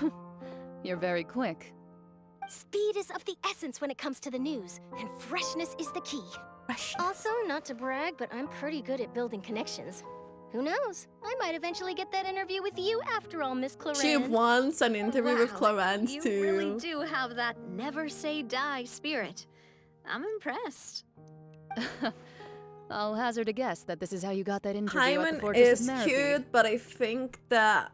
day. You're very quick. Speed is of the essence when it comes to the news, and freshness is the key. Also, not to brag, but I'm pretty good at building connections. Who knows? I might eventually get that interview with you after all, Miss Clorand. She wants an interview with Clarence You too. really do have that never say die spirit. I'm impressed. I'll hazard a guess that this is how you got that interview at the Paimon Fortress is of Maripy. cute, but I think that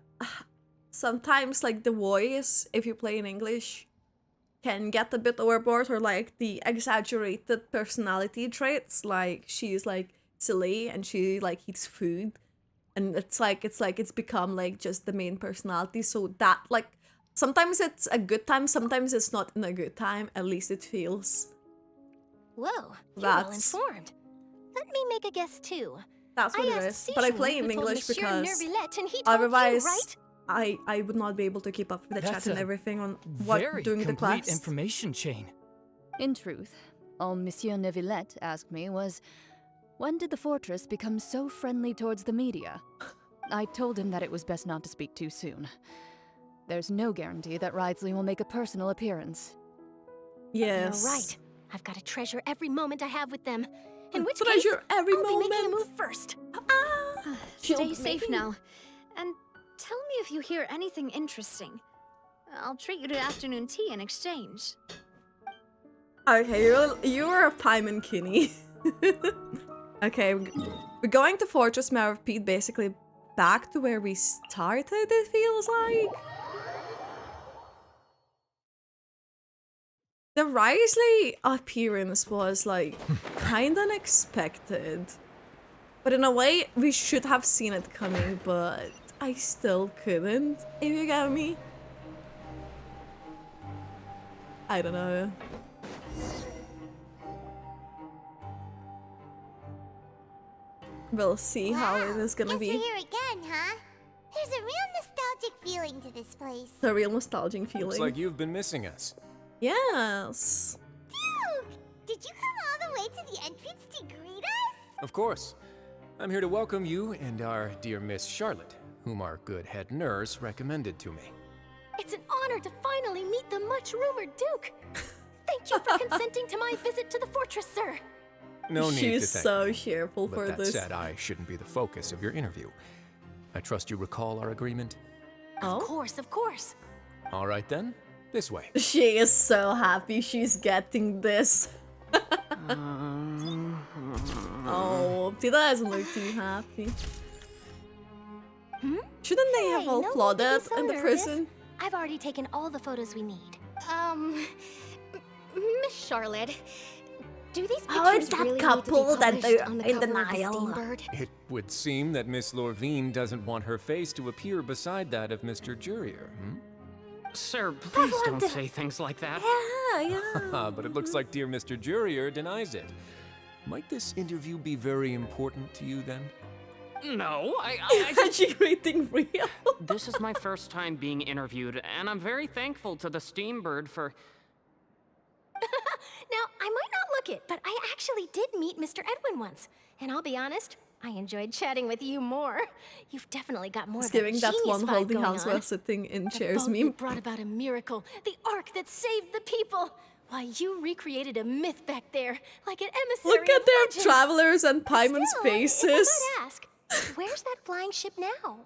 sometimes like the voice, if you play in English, can get a bit overboard, or like the exaggerated personality traits. Like she's like silly and she like eats food, and it's become like just the main personality. So that like sometimes it's a good time, sometimes it's not in a good time. At least it feels. Whoa, you're well That's- informed. Let me make a guess too. That's what it is. But I play in English because Neuvillette, and he told otherwise you, right? I would not be able to keep up with the That's chat and a everything on what very doing the complete quest. information chain. In truth, all Monsieur Neuvillette asked me was, when did the fortress become so friendly towards the media? I told him that it was best not to speak too soon. There's no guarantee that Risley will make a personal appearance. Yes. You're right. I've got to treasure every moment I have with them. In which treasure case, every I'll moment. be making a move first. Stay safe now. And tell me if you hear anything interesting. I'll treat you to afternoon tea in exchange. Okay, you're a Paimon Kinney. Okay, we're going to Fortress Maripede, basically back to where we started, it feels like. The Risley appearance was like kind of unexpected. But in a way, we should have seen it coming, but I still couldn't, if you get me. I don't know. We'll see how it is gonna be. Guess we're here again, huh? There's a real nostalgic feeling to this place. The real nostalgic feeling. Looks like you've been missing us. Yes. Duke! Did you come all the way to the entrance to greet us? Of course. I'm here to welcome you and our dear Miss Charlotte, whom our good head nurse recommended to me. It's an honor to finally meet the much-rumored Duke. Thank you for consenting to my visit to the fortress, sir. No need to She's thank so me. cheerful But for that this. said, I shouldn't be the focus of your interview. I trust you recall our agreement? Of course, of course. All right then, this way. She is so happy she's getting this. Oh, Tita doesn't look too happy. Shouldn't they have all no flooded need to be so in the nervous. prison? I've already taken all the photos we need. Miss Charlotte, do these pictures Oh, it's that really couple need to that be they're published on the in cover of the denial. Steambird? It would seem that Miss Lorvine doesn't want her face to appear beside that of Mr. Jurier, Sir, please don't say things like that. Yeah. But it looks like dear Mr. Jurier denies it. Might this interview be very important to you then? No, She rating real. This is my first time being interviewed, and I'm very thankful to the Steambird for... Now, I might not look it, but I actually did meet Mr. Edwin once. And I'll be honest, I enjoyed chatting with you more. You've definitely got more It's of that giving that genius one vibe holding going hands on. while sitting in The chairs boat meme. that brought about a miracle, the ark that saved the people. Why, you recreated a myth back there, like an emissary Look at of their legend. travelers and Paimon's Still, faces. If I might ask, where's that flying ship now?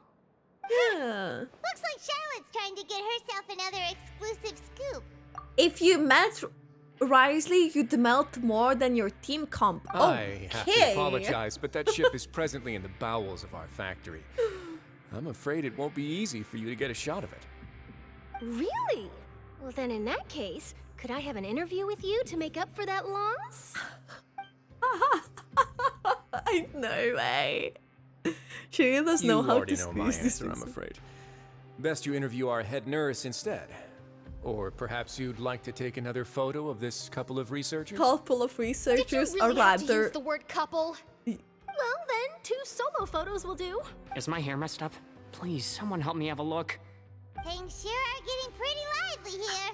Yeah. Looks like Charlotte's trying to get herself another exclusive scoop. If you met Risley, you'd melt more than your team comp. I have to Okay. apologize, but that ship is presently in the bowels of our factory. I'm afraid it won't be easy for you to get a shot of it. Really? Well, then in that case, could I have an interview with you to make up for that loss? I know, way. She does You know how already to know my squeeze this. answer, I'm afraid. Best you interview our head nurse instead. Or perhaps you'd like to take another photo of this couple of researchers? Couple of Did you researchers, really or have to rather, use the word couple? Well, then, 2 solo photos will do. Is my hair messed up? Please, someone help me have a look. Things sure are getting pretty lively here.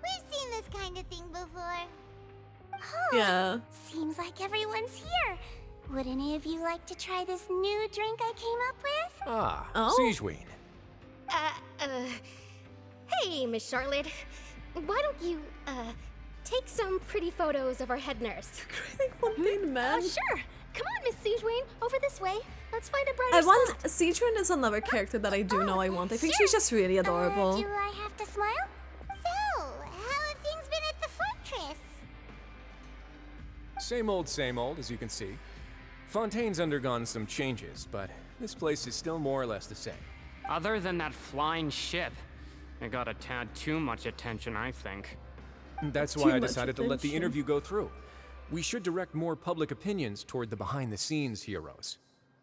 We've seen this kind of thing before. Oh, yeah. Seems like everyone's here. Would any of you like to try this new drink I came up with? Ah, Sigewine. Hey, Miss Charlotte. Why don't you, take some pretty photos of our head nurse? Fontaine, man. Sure. Come on, Miss Sigewine. Over this way. Let's find a brighter I want spot. Citron is another character that I do know I want. I think she's just really adorable. Do I have to smile? So, how have things been at the fortress? Same old, as you can see. Fontaine's undergone some changes, but this place is still more or less the same. Other than that flying ship, it got a tad too much attention, I think. That's Too why I much decided to let the attention. interview go through. We should direct more public opinions toward the behind-the-scenes heroes.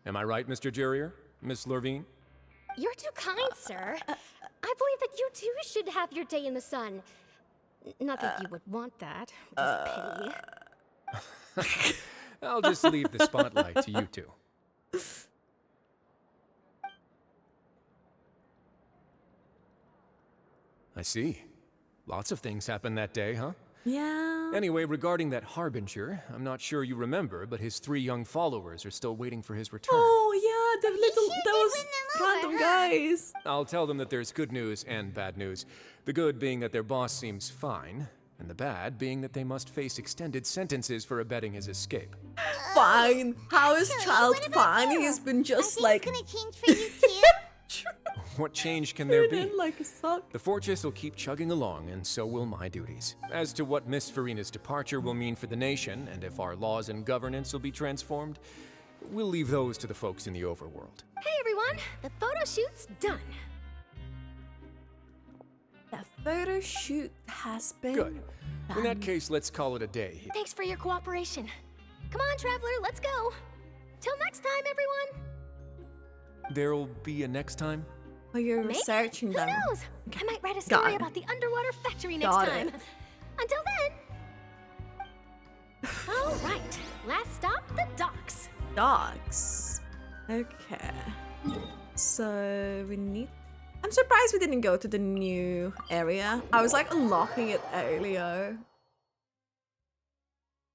Am I right, Mr. Jurier? Miss Lorvine? You're too kind, sir. I believe that you too should have your day in the sun. Not that you would want that. Just pity. I'll just leave the spotlight to you two. I see. Lots of things happened that day, huh? Yeah. Anyway, regarding that Harbinger, I'm not sure you remember, but his 3 young followers are still waiting for his return. Oh, yeah, those random guys. I'll tell them that there's good news and bad news. The good being that their boss seems fine, and the bad being that they must face extended sentences for abetting his escape. Fine. How is Child fine? He's been just like... It's gonna change for you too? What change can there be? Like a sock. The fortress will keep chugging along, and so will my duties. As to what Miss Furina's departure will mean for the nation, and if our laws and governance will be transformed, we'll leave those to the folks in the overworld. Hey everyone, the photo shoot's done. The photo shoot has been Good. done. In that case, let's call it a day. Thanks for your cooperation. Come on, Traveler, let's go. Till next time, everyone. There'll be a next time? Oh, you're Maybe. researching them. Who knows? I might write a Got story it. about the underwater factory next Got time. it. Until then. All right, last stop, the docks. Dogs. Okay. So we need... I'm surprised we didn't go to the new area. I was like unlocking it earlier.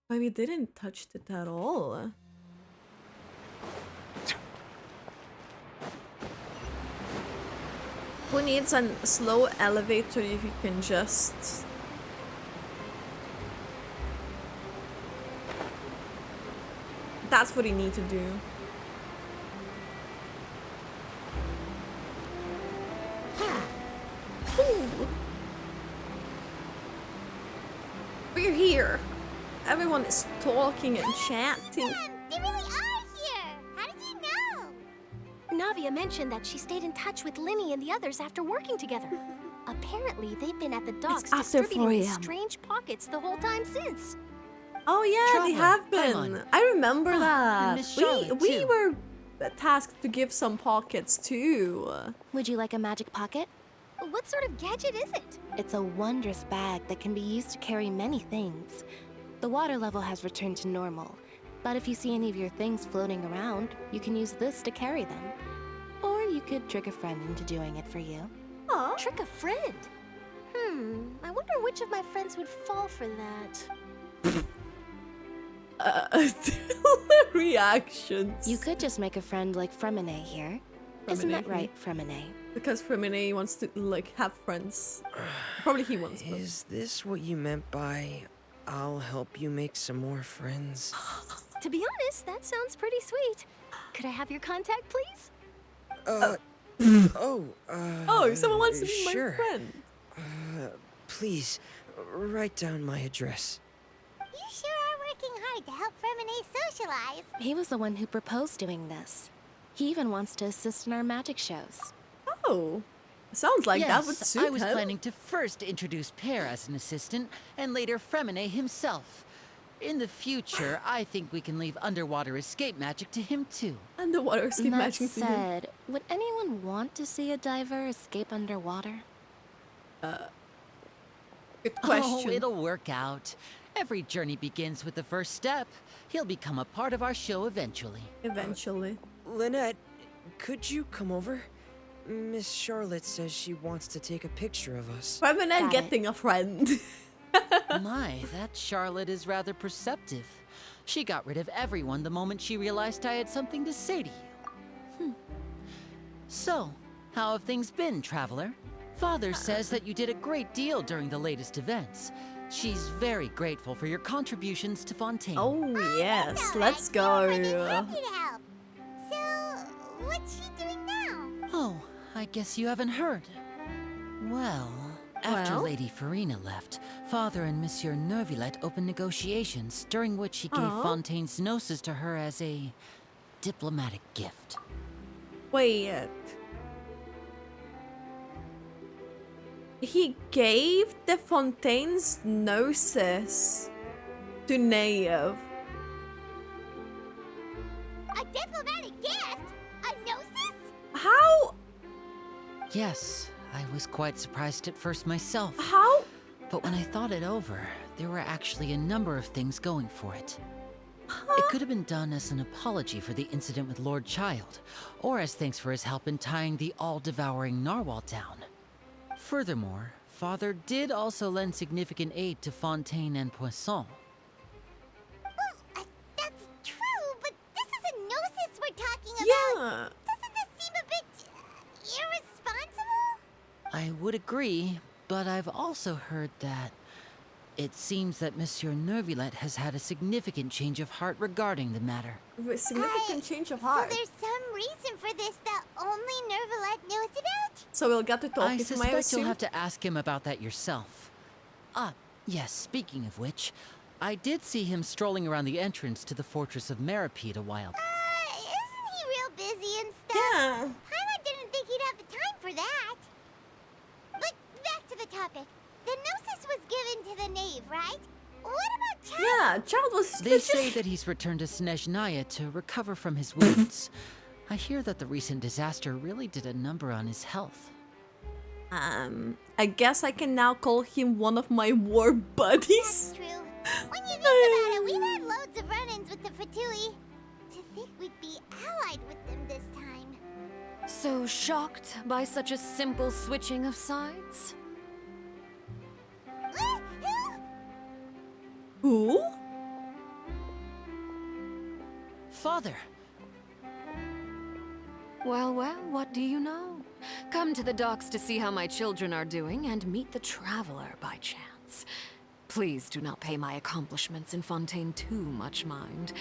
But we didn't touch it at all. Who needs a slow elevator if you can just... That's what you need to do. Ooh. We're here. Everyone is talking and chatting. They really are here! How did you know? Navia mentioned that she stayed in touch with Linny and the others after working together. Apparently, they've been at the docks after distributing 4 these a.m. strange pockets the whole time since. Oh yeah, they Traveler, have come been. on. I remember and that. Miss Charlotte, We too. were tasked to give some pockets too. Would you like a magic pocket? What sort of gadget is it? It's a wondrous bag that can be used to carry many things. The water level has returned to normal, but if you see any of your things floating around, you can use this to carry them. Or you could trick a friend into doing it for you. Aw. Trick a friend? I wonder which of my friends would fall for that. Reactions. You could just make a friend like Fremine here. Isn't that right, Fremine? Because Fremine wants to like have friends. Probably he wants them. Is this what you meant by I'll help you make some more friends? To be honest, that sounds pretty sweet. Could I have your contact, please? Oh, someone wants to be sure. my friend. Please, write down my address. You sure are working hard to help Fremine socialize. He was the one who proposed doing this. He even wants to assist in our magic shows. Oh, sounds like that would suit I was him. planning to first introduce Pear as an assistant, and later Fremine himself. In the future, I think we can leave underwater escape magic to him too. Underwater escape That magic to him. said, would anyone want to see a diver escape underwater? Good question. Oh, it'll work out. Every journey begins with the first step. He'll become a part of our show eventually. Eventually. Lynette, could you come over? Miss Charlotte says she wants to take a picture of us. Fremine getting a friend. My, that Charlotte is rather perceptive. She got rid of everyone the moment she realized I had something to say to you. So, how have things been, Traveler? Father says that you did a great deal during the latest events. She's very grateful for your contributions to Fontaine. Oh yes, let's go. Happy to help. So, what's she doing now? Oh, I guess you haven't heard. Well, after Well? Lady Furina left, Father and Monsieur Neuvillette opened negotiations, during which he gave Aw. Fontaine's gnosis to her as a diplomatic gift. Wait. He gave the Fontaine's gnosis to Nave. A diplomatic gift? A gnosis? How? Yes, I was quite surprised at first myself. How? But when I thought it over, there were actually a number of things going for it. It could have been done as an apology for the incident with Lord Child, or as thanks for his help in tying the all-devouring Narwhal down. Furthermore, Father did also lend significant aid to Fontaine and Poisson. Well, that's true, but this is a gnosis we're talking about. Yeah. Doesn't this seem a bit irresponsible? I would agree, but I've also heard that it seems that Monsieur Neuvillette has had a significant change of heart regarding the matter. Significant change of heart. So there's some reason for this that only Neuvillette knows about? So we'll get to talk I to him, suspect you'll have to ask him about that yourself. Ah, yes, speaking of which, I did see him strolling around the entrance to the Fortress of Maripede a while. Isn't he real busy and stuff? Yeah. Paimon didn't think he'd have the time for that. But back to the topic. The gnosis was given to the knave, right? What about Child? Yeah, Child was... They say that he's returned to Snezhnaya to recover from his wounds. I hear that the recent disaster really did a number on his health. I guess I can now call him one of my war buddies. That's true. When you think about it, we've had loads of run-ins with the Fatui. To think we'd be allied with them this time. So shocked by such a simple switching of sides? Who? Father! Well, what do you know? Come to the docks to see how my children are doing and meet the traveler by chance. Please do not pay my accomplishments in Fontaine too much mind.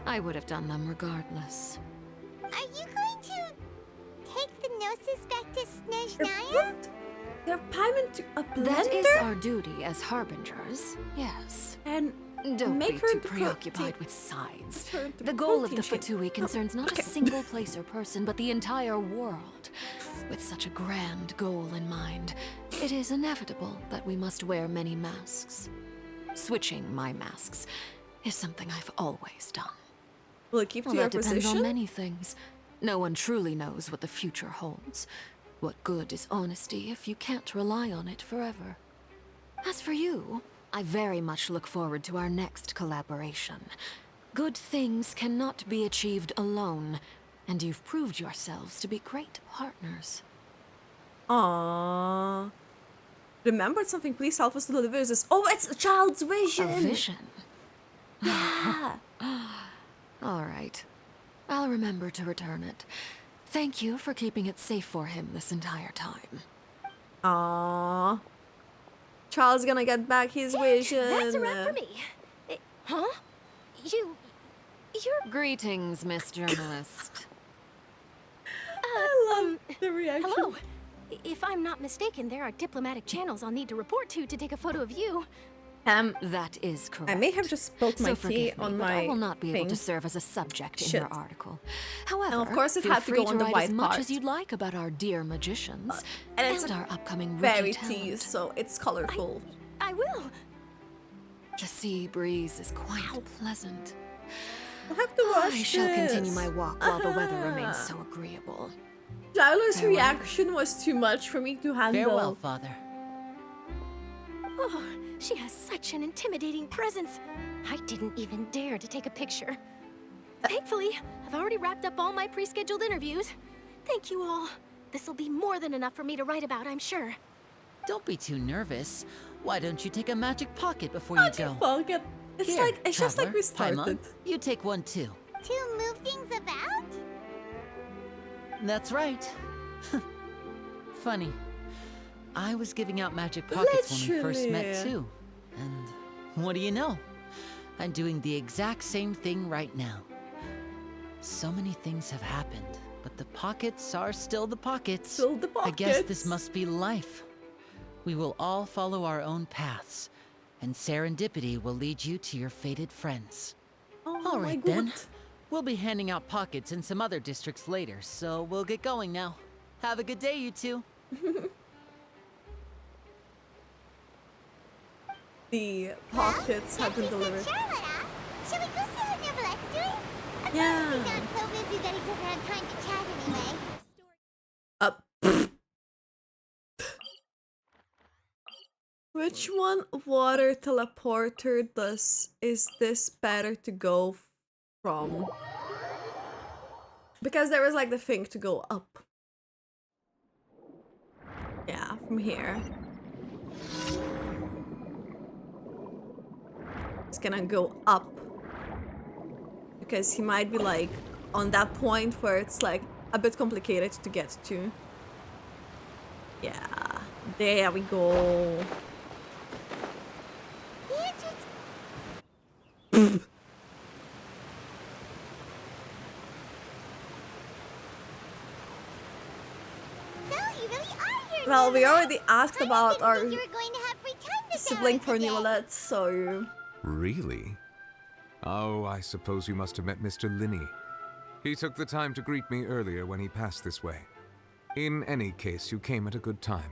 I would have done them regardless. Are you going to take the gnosis back to Snezhnaya? They're Paimon to a blender? That is our duty as harbingers, yes. And don't make be her too preoccupied with sides. The protein goal of the chain. Fatui concerns not a single place or person, but the entire world. With such a grand goal in mind, it is inevitable that we must wear many masks. Switching my masks is something I've always done. Will it keep to your that depends position? on many things. No one truly knows what the future holds. What good is honesty if you can't rely on it forever? As for you, I very much look forward to our next collaboration. Good things cannot be achieved alone, and you've proved yourselves to be great partners. Aww. Remembered something, please help us to deliver this. Oh, it's a child's vision! A vision? Yeah. All right. I'll remember to return it. Thank you for keeping it safe for him this entire time. Aww. Child's gonna get back his vision. That's a wrap for me. Huh? You're... Greetings, Miss Journalist. I love the reaction. Hello. If I'm not mistaken, there are diplomatic channels I'll need to report to take a photo of you. That is correct. I may have just spilled my tea forgive me, on but my I will not be able to thing. serve as a subject in Shit. your article. However, And of course it feel had to free go on the write white as much part. as you'd like about our dear magicians and it's our upcoming very rookie talent. tea, so it's colorful. I will. The sea breeze is quite pleasant. I'll have to watch I shall continue this. my walk while the weather remains so agreeable. Tyler's Farewell. reaction was too much for me to handle. Farewell, Father. Oh, she has such an intimidating presence. I didn't even dare to take a picture. Thankfully, I've already wrapped up all my pre-scheduled interviews. Thank you all. This'll be more than enough for me to write about, I'm sure. Don't be too nervous. Why don't you take a magic pocket before you go? Pocket. It's Here, like it's just like we Traveler, started. Paimon, you take one too. To move things about? That's right. Funny. I was giving out magic pockets when we first met Literally. too. And what do you know? I'm doing the exact same thing right now. So many things have happened, but the pockets are still the pockets. Still the I guess pockets. this must be life. We will all follow our own paths, and serendipity will lead you to your fated friends. Oh All my right god. then. We'll be handing out pockets in some other districts later, so we'll get going now. Have a good day, you two. The pockets have been delivered. Charlotte, huh? Shall we go see how Neuvillette's doing? I Yeah. He's not so busy that he doesn't have time to chat anyway. Which one water teleporter is this better to go from? Because there is like the thing to go up. Yeah, from here. It's gonna go up. Because he might be like on that point where it's like a bit complicated to get to. Yeah, there we go. Well, we already asked about our sibling for Neuvillette, so... Really? Oh, I suppose you must have met Mr. Linney. He took the time to greet me earlier when he passed this way. In any case, you came at a good time.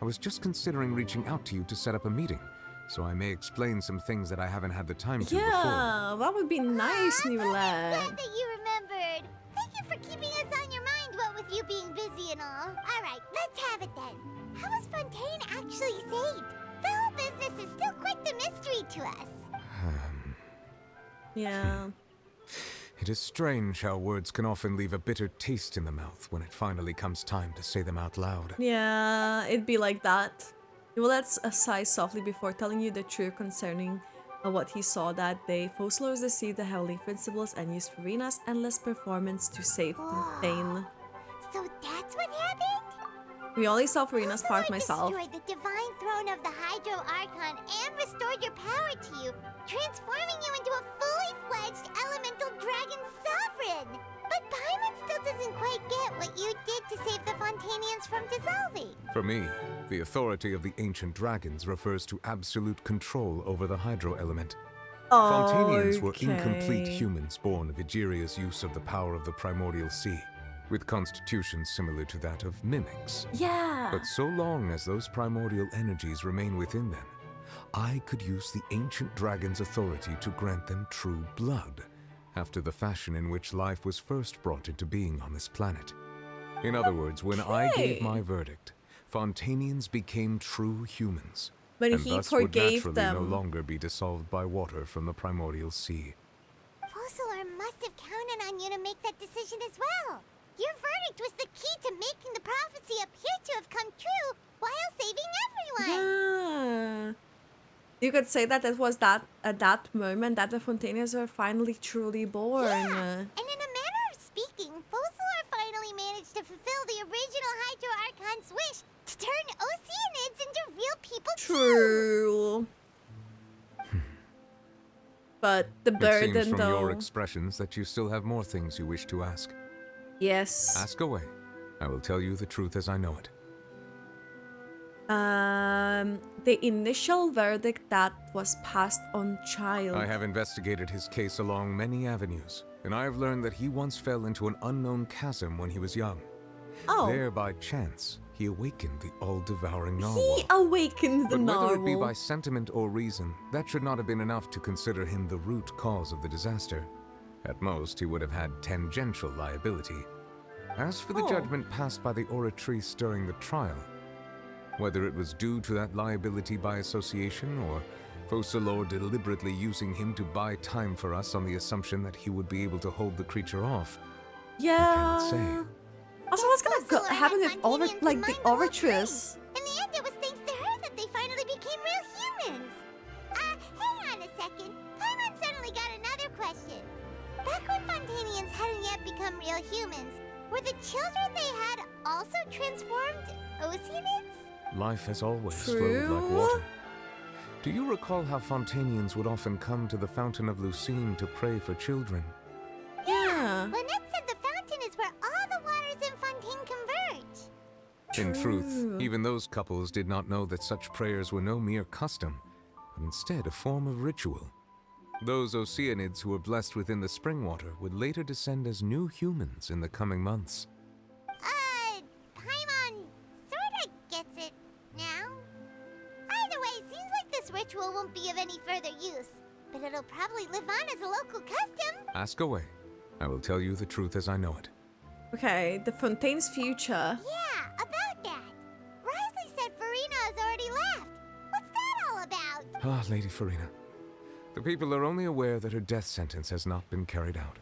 I was just considering reaching out to you to set up a meeting, so I may explain some things that I haven't had the time to before. Yeah, that would be nice, Neuvillette. Glad that you remembered. Thank you for keeping us on your mind, what with you being busy and all. Alright, let's have it then. How was Fontaine actually saved? The whole business is still quite the mystery to us. Yeah. It is strange how words can often leave a bitter taste in the mouth when it finally comes time to say them out loud. Yeah, it'd be like that. Neuvillette's sigh softly before telling you the truth concerning what he saw that day. Fossilers deceived the Heavenly Principles and used Furina's endless performance to save Fontaine. So that's what happened? We only saw Furina's part myself. Destroyed the divine throne of the Hydro Archon and restored your power to you, transforming you into a fully fledged elemental dragon sovereign. But Paimon still doesn't quite get what you did to save the Fontainians from dissolving. For me, the authority of the ancient dragons refers to absolute control over the hydro element. Fontainians were incomplete humans born of Egeria's use of the power of the primordial sea, with constitutions similar to that of mimics. Yeah. But so long as those primordial energies remain within them, I could use the ancient dragon's authority to grant them true blood, after the fashion in which life was first brought into being on this planet. In other words, when I gave my verdict, Fontainians became true humans, but and he thus would forgave naturally them. no longer be dissolved by water from the primordial sea. Fossilor must have counted on you to make that decision as well. Your verdict was the key to making the prophecy appear to have come true while saving everyone. Yeah. You could say that it was that at that moment that the Fontainians were finally truly born. Yeah, and in a manner of speaking, Fossilor finally managed to fulfill the original Hydro Archon's wish to turn Oceanids into real people True. But the burden, it seems from though. your expressions that you still have more things you wish to ask. Yes. Ask away. I will tell you the truth as I know it. The initial verdict that was passed on child. I have investigated his case along many avenues, and I have learned that he once fell into an unknown chasm when he was young. Oh. There, by chance, he awakened the all-devouring Narwhal. He awakened the But Narwhal. whether it be by sentiment or reason, that should not have been enough to consider him the root cause of the disaster. At most, he would have had tangential liability. As for the judgment passed by the Oratrice during the trial, whether it was due to that liability by association or Fossilor deliberately using him to buy time for us on the assumption that he would be able to hold the creature off, Yeah. I cannot say. Also, what's gonna happen with the Oratrice? In the end, it was thanks to her that they finally became real humans. Hang on a second. Paimon suddenly got another question. Back when Fontainians hadn't yet become real humans, were the children they had also transformed Oceanids? Life has always True. flowed like water. Do you recall how Fontainians would often come to the Fountain of Lucine to pray for children? Yeah. Lynette said the fountain is where all the waters in Fontaine converge. In truth, even those couples did not know that such prayers were no mere custom, but instead a form of ritual. Those Oceanids who were blessed within the spring water would later descend as new humans in the coming months. Paimon sorta gets it now. Either way, seems like this ritual won't be of any further use, but it'll probably live on as a local custom. Ask away. I will tell you the truth as I know it. Okay, the Fontaine's future. Yeah, about that. Risley said Furina has already left. Ah, Lady Furina. The people are only aware that her death sentence has not been carried out.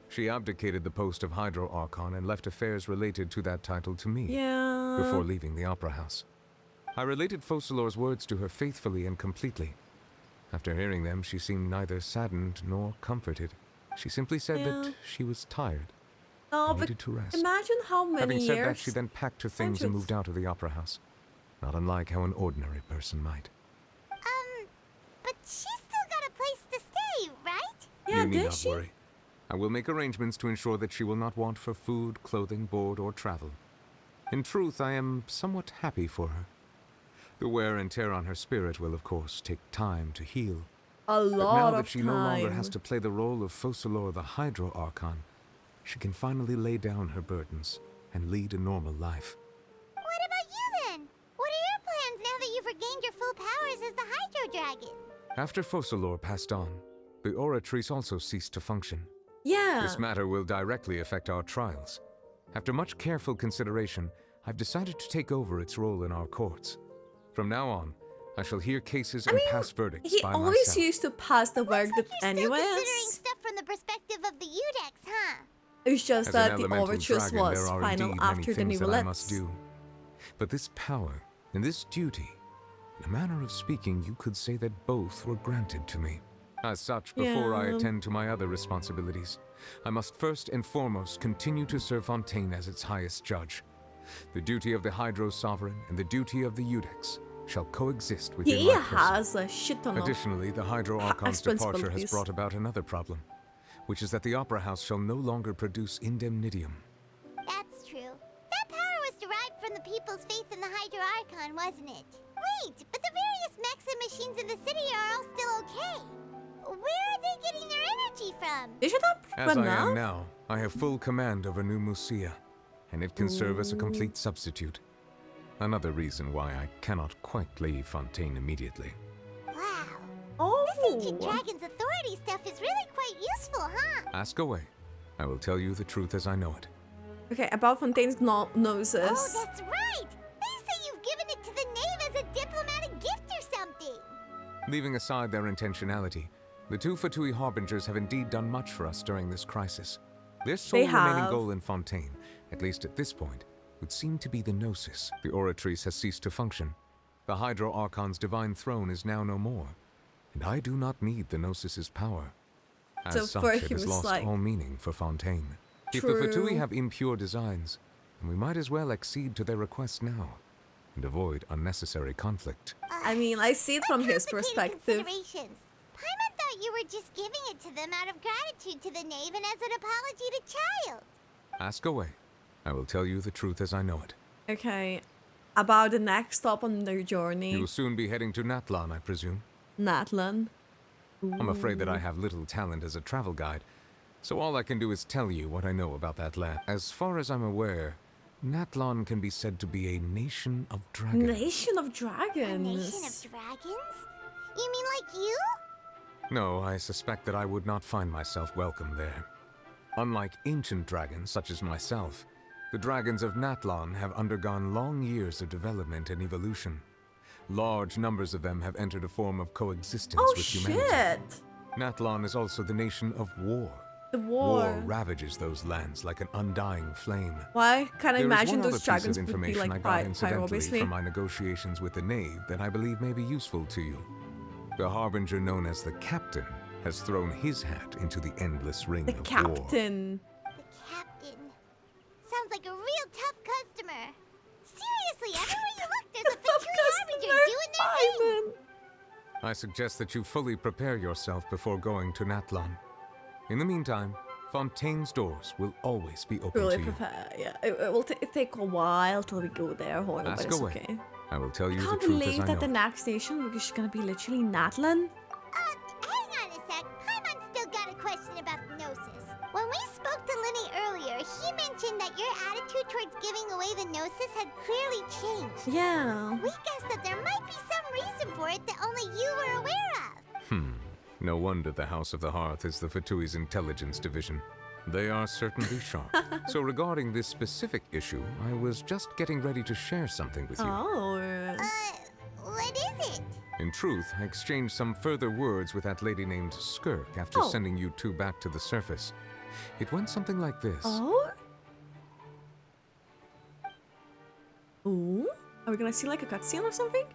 She abdicated the post of Hydro Archon and left affairs related to that title to me before leaving the Opera House. I related Focalor's words to her faithfully and completely. After hearing them, she seemed neither saddened nor comforted. She simply said that she was tired and needed to rest. Imagine how many Having said years. that, she then packed her things and moved out of the Opera House. Not unlike how an ordinary person might. But she's still got a place to stay, right? Yeah, you need not worry. I will make arrangements to ensure that she will not want for food, clothing, board, or travel. In truth, I am somewhat happy for her. The wear and tear on her spirit will, of course, take time to heal. A lot but now that of she time. no longer has to play the role of Focalor the Hydro Archon, she can finally lay down her burdens and lead a normal life. What about you then? What are your plans now that you've regained your full powers as the Hydro Dragon? After Focalor passed on, the Oratrice also ceased to function. Yeah. This matter will directly affect our trials. After much careful consideration, I've decided to take over its role in our courts. From now on, I shall hear cases and pass verdicts He by always myself. used to pass the verdict anyways. Considering stuff from the perspective of the Udex, huh? It's just As that an the elemental Overtures dragon, was there are final indeed after the many things that I must Neuvillettes. do. But this power and this duty, in a manner of speaking, you could say that both were granted to me. As such, before I Yeah. attend to my other responsibilities, I must first and foremost continue to serve Fontaine as its highest judge. The duty of the Hydro Sovereign and the duty of the Udex shall coexist within He my person. has a shit ton of Additionally, the Hydro Archon's departure has responsibilities. brought about another problem, which is that the Opera House shall no longer produce indemnitium. That's true. That power was derived from the people's faith in the Hydro Archon, wasn't it? Wait, but the various mechs and machines in the city are all still okay. Where are they getting their energy from? They should have As I am now, I have full command over New Musia, and it can serve as a Ooh. complete substitute. Another reason why I cannot quite leave Fontaine immediately. Wow. Oh. This ancient dragon's authority stuff is really quite useful, huh? Ask away. I will tell you the truth as I know it. Okay, about Fontaine's noses. Oh, that's right! They say you've given it to the knave as a diplomatic gift or something! Leaving aside their intentionality, the two Fatui Harbingers have indeed done much for us during this crisis. Their sole remaining have. goal in Fontaine, at least at this point, would seem to be the Gnosis. The Oratrice has ceased to function. The Hydro Archon's divine throne is now no more, and I do not need the Gnosis's power. As So such, for it him, has it's lost like- all meaning for Fontaine. If the True. Fatui have impure designs, then we might as well accede to their request now, and avoid unnecessary conflict. I mean, I see it from his perspective. Considerations. Paimon thought you were just giving it to them out of gratitude to the knave and as an apology to Child. Ask away. I will tell you the truth as I know it. Okay, about the next stop on their journey. You will soon be heading to Natlan, I presume. Natlan. I'm afraid that I have little talent as a travel guide, so all I can do is tell you what I know about that land. As far as I'm aware, Natlan can be said to be a nation of dragons. Nation of Dragons. A nation of dragons? You mean like you? No, I suspect that I would not find myself welcome there. Unlike ancient dragons such as myself, the dragons of Natlan have undergone long years of development and evolution. Large numbers of them have entered a form of coexistence Oh with humanity. shit! Natlan is also the nation of war. The war. ravages those lands like an undying flame. Why can't I There is imagine one those other piece dragons of would be information I like got fire, incidentally obviously. from my negotiations with the knave that I believe may be useful to you. The harbinger known as the Captain has thrown his hat into the endless ring The of war. Captain. Captain. Sounds like a real tough customer. Seriously, everywhere you look, there's a Fatui Harbinger doing their thing. I suggest that you fully prepare yourself before going to Natlan. In the meantime, Fontaine's doors will always be open Really to you. prepare, yeah. It will take a while till we go there, however, Ask but it's away. okay. I will tell you I the can't truth as believe I that know the it. next station is gonna be literally Natlan. Hang on a sec. Paimon's still got a question about the Gnosis. When we spoke to Linny earlier, he mentioned that your attitude towards giving away the Gnosis had clearly changed. Yeah. We guessed that there might be some reason for it that only you were aware of. No wonder the House of the Hearth is the Fatui's intelligence division. They are certainly sharp. So regarding this specific issue, I was just getting ready to share something with you. Oh. What is it? In truth, I exchanged some further words with that lady named Skirk after sending you two back to the surface. It went something like this. Oh? Ooh? Are we gonna see like a cutscene or something?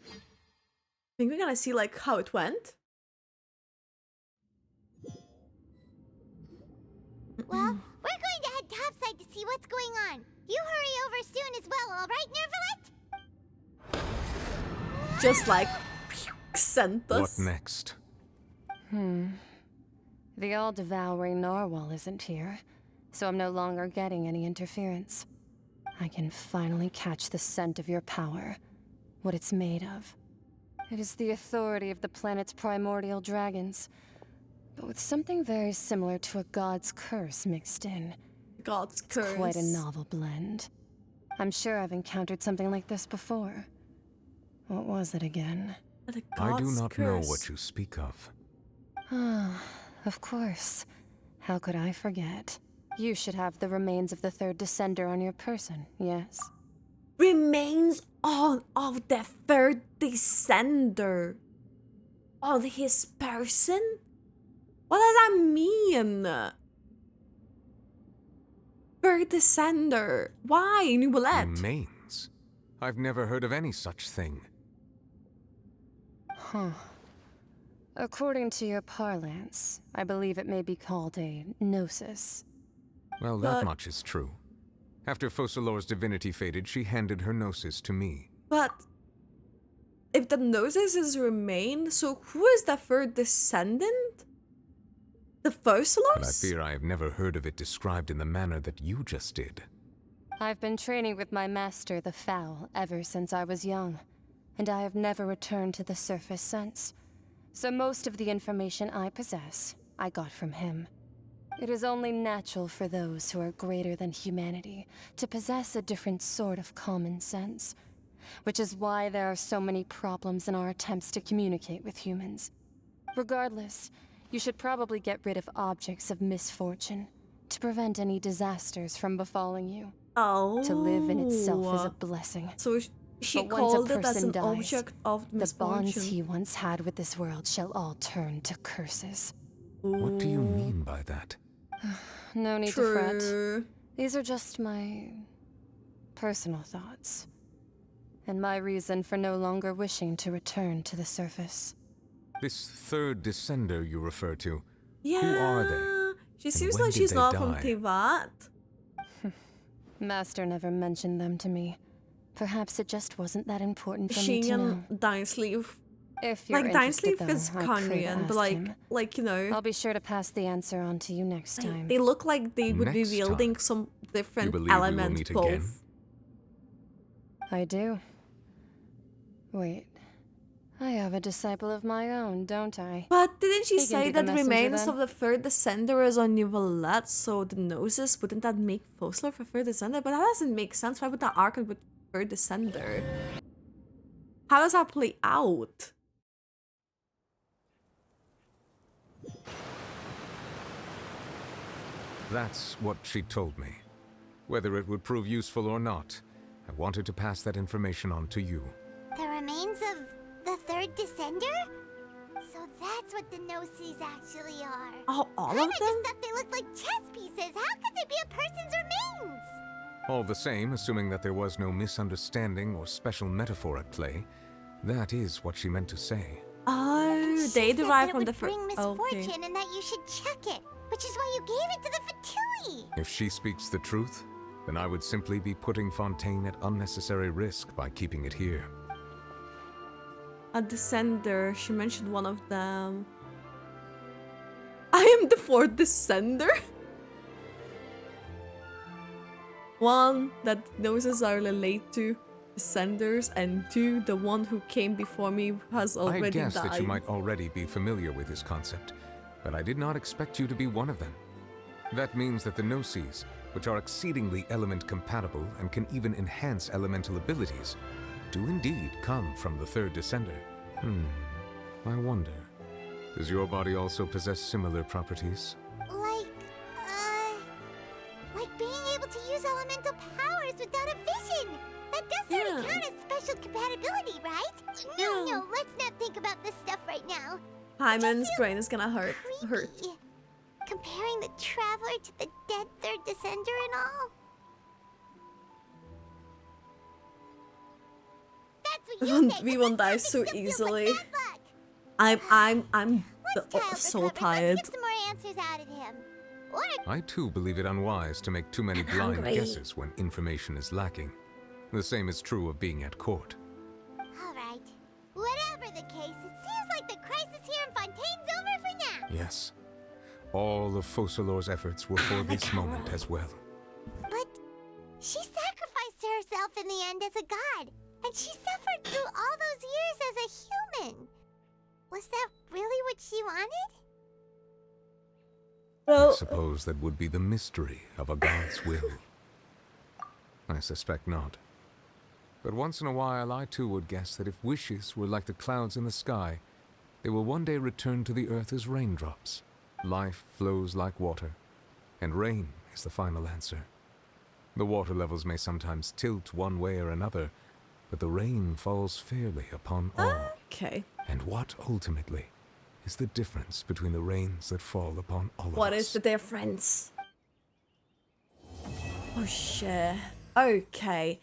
I think we're gonna see like how it went. Well, we're going to head topside to see what's going on. You hurry over soon as well, all right, Neuvillette? Just like sent us. What next? The all-devouring Narwhal isn't here, so I'm no longer getting any interference. I can finally catch the scent of your power, what it's made of. It is the authority of the planet's primordial dragons, but with something very similar to a god's curse mixed in. God's curse. It's quite a novel blend. I'm sure I've encountered something like this before. What was it again? I do not know what you speak of. Ah, of course. How could I forget? You should have the remains of the third Descender on your person, yes? Remains of the third Descender on his person? What does that mean? Third Descender. Why, Neuvillette? Remains? I've never heard of any such thing. Huh. According to your parlance, I believe it may be called a gnosis. Well, that much is true. After Focalor's divinity faded, she handed her gnosis to me. But if the gnosis is remain, so who is the third descendant? The Focalors? But I fear I have never heard of it described in the manner that you just did. I've been training with my master, the Foul, ever since I was young, and I have never returned to the surface since. So most of the information I possess, I got from him. It is only natural for those who are greater than humanity to possess a different sort of common sense, which is why there are so many problems in our attempts to communicate with humans. Regardless, you should probably get rid of objects of misfortune to prevent any disasters from befalling you. Oh. To live in itself is a blessing. So she But once called a it as person an dies, object of the misfortune. bonds he once had with this world shall all turn to curses. What do you mean by that? No need to fret. These are just my personal thoughts, and my reason for no longer wishing to return to the surface. This third Descender you refer to, Yeah. who are they? She And seems when like did she's they not from die? Tevat. Master never mentioned them to me. Perhaps it just wasn't that important for me She to know. and Dinesleaf. If you're Like interested, Dinesleaf though, is I could Conrian, but ask him. like you know, I'll be sure to pass the answer on to you next time. they look like they would be Next wielding some different believe we will element meet both. again? I do. Wait. I have a disciple of my own, don't I? But didn't she He can say be the that messenger remains then? of the third Descender is on Neuvillette, so the Gnosis, wouldn't that make Focalor for third Descender? But that doesn't make sense. Why would the Archon put third Descender? How does that play out? That's what she told me. Whether it would prove useful or not, I wanted to pass that information on to you. The remains of the third Descender? So that's what the Gnosis actually are. Oh, all of I them? just thought they looked like chess pieces. How could they be a person's remains? All the same, assuming that there was no misunderstanding or special metaphor at play, that is what she meant to say. Oh, they derive from the Bring first. misfortune and that you should check it, which is why you gave it to the Fatui. If she speaks the truth, then I would simply be putting Fontaine at unnecessary risk by keeping it here. A Descender. She mentioned one of them. I am the fourth Descender. One, that Gnosis are related to Descenders, and two, the one who came before me has already I guessed died. that you might already be familiar with this concept, but I did not expect you to be one of them. That means that the Gnosis, which are exceedingly element compatible and can even enhance elemental abilities, do indeed come from the third Descender. I wonder, does your body also possess similar properties? Like being able to use elemental powers without a vision. That does sort of count as special compatibility, right? No, let's not think about this stuff right now. Paimon's brain is gonna hurt. Comparing the Traveler to the dead third descender and all. That's what you say. We won't die so easily. I'm so tired. Let's get some more answers out of him. I too believe it unwise to make too many blind guesses when information is lacking. The same is true of being at court. Alright. Whatever the case, it seems like the crisis here in Fontaine's over for now. Yes. All of Focalor's efforts were for this moment as well. But she sacrificed herself in the end as a god, and she suffered through all those years as a human. Was that really what she wanted? I suppose that would be the mystery of a god's will. I suspect not. But once in a while, I too would guess that if wishes were like the clouds in the sky, they will one day return to the earth as raindrops. Life flows like water, and rain is the final answer. The water levels may sometimes tilt one way or another, but the rain falls fairly upon all. Okay. And what ultimately is the difference between the rains that fall upon all of us? What is the difference? Oh shit. Okay.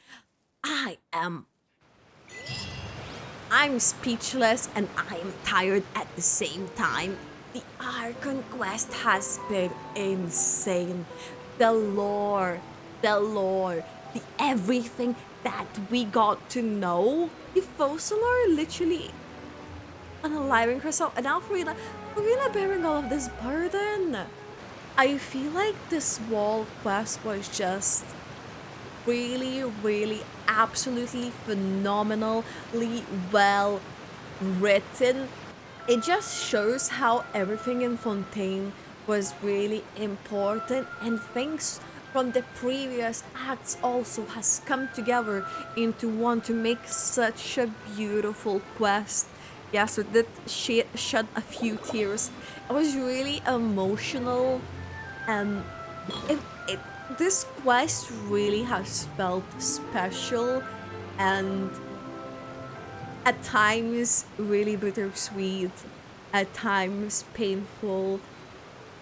I'm speechless and I am tired at the same time. The Archon Quest has been insane. The lore, the everything that we got to know. If Focalor literally unaliving herself, and now Furina bearing all of this burden. I feel like this wall quest was just really, absolutely phenomenally well written. It just shows how everything in Fontaine was really important, and things from the previous acts also has come together into one to make such a beautiful quest. Yes, it did shed a few tears. It was really emotional, and this quest really has felt special and at times really bittersweet, at times painful.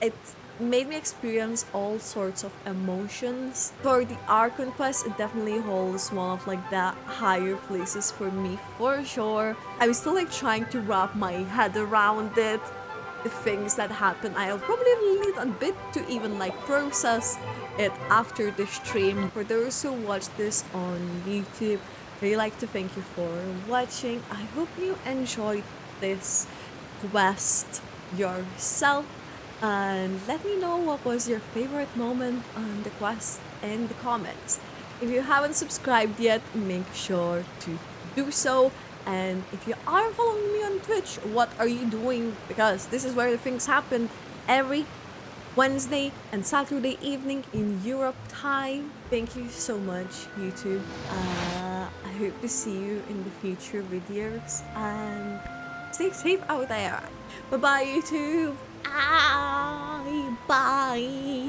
It made me experience all sorts of emotions. For the Archon Quest, it definitely holds one of like the higher places for me for sure. I'm still like trying to wrap my head around it. The things that happen, I'll probably need a bit to even like process it after the stream. For those who watch this on YouTube, I'd really like to thank you for watching. I hope you enjoyed this quest yourself, and let me know what was your favorite moment on the quest in the comments. If you haven't subscribed yet, make sure to do so. And if you aren't following me on Twitch, what are you doing? Because this is where the things happen every Wednesday and Saturday evening in Europe time. Thank you so much, YouTube. I hope to see you in the future videos, and stay safe out there. Bye bye, YouTube. Bye.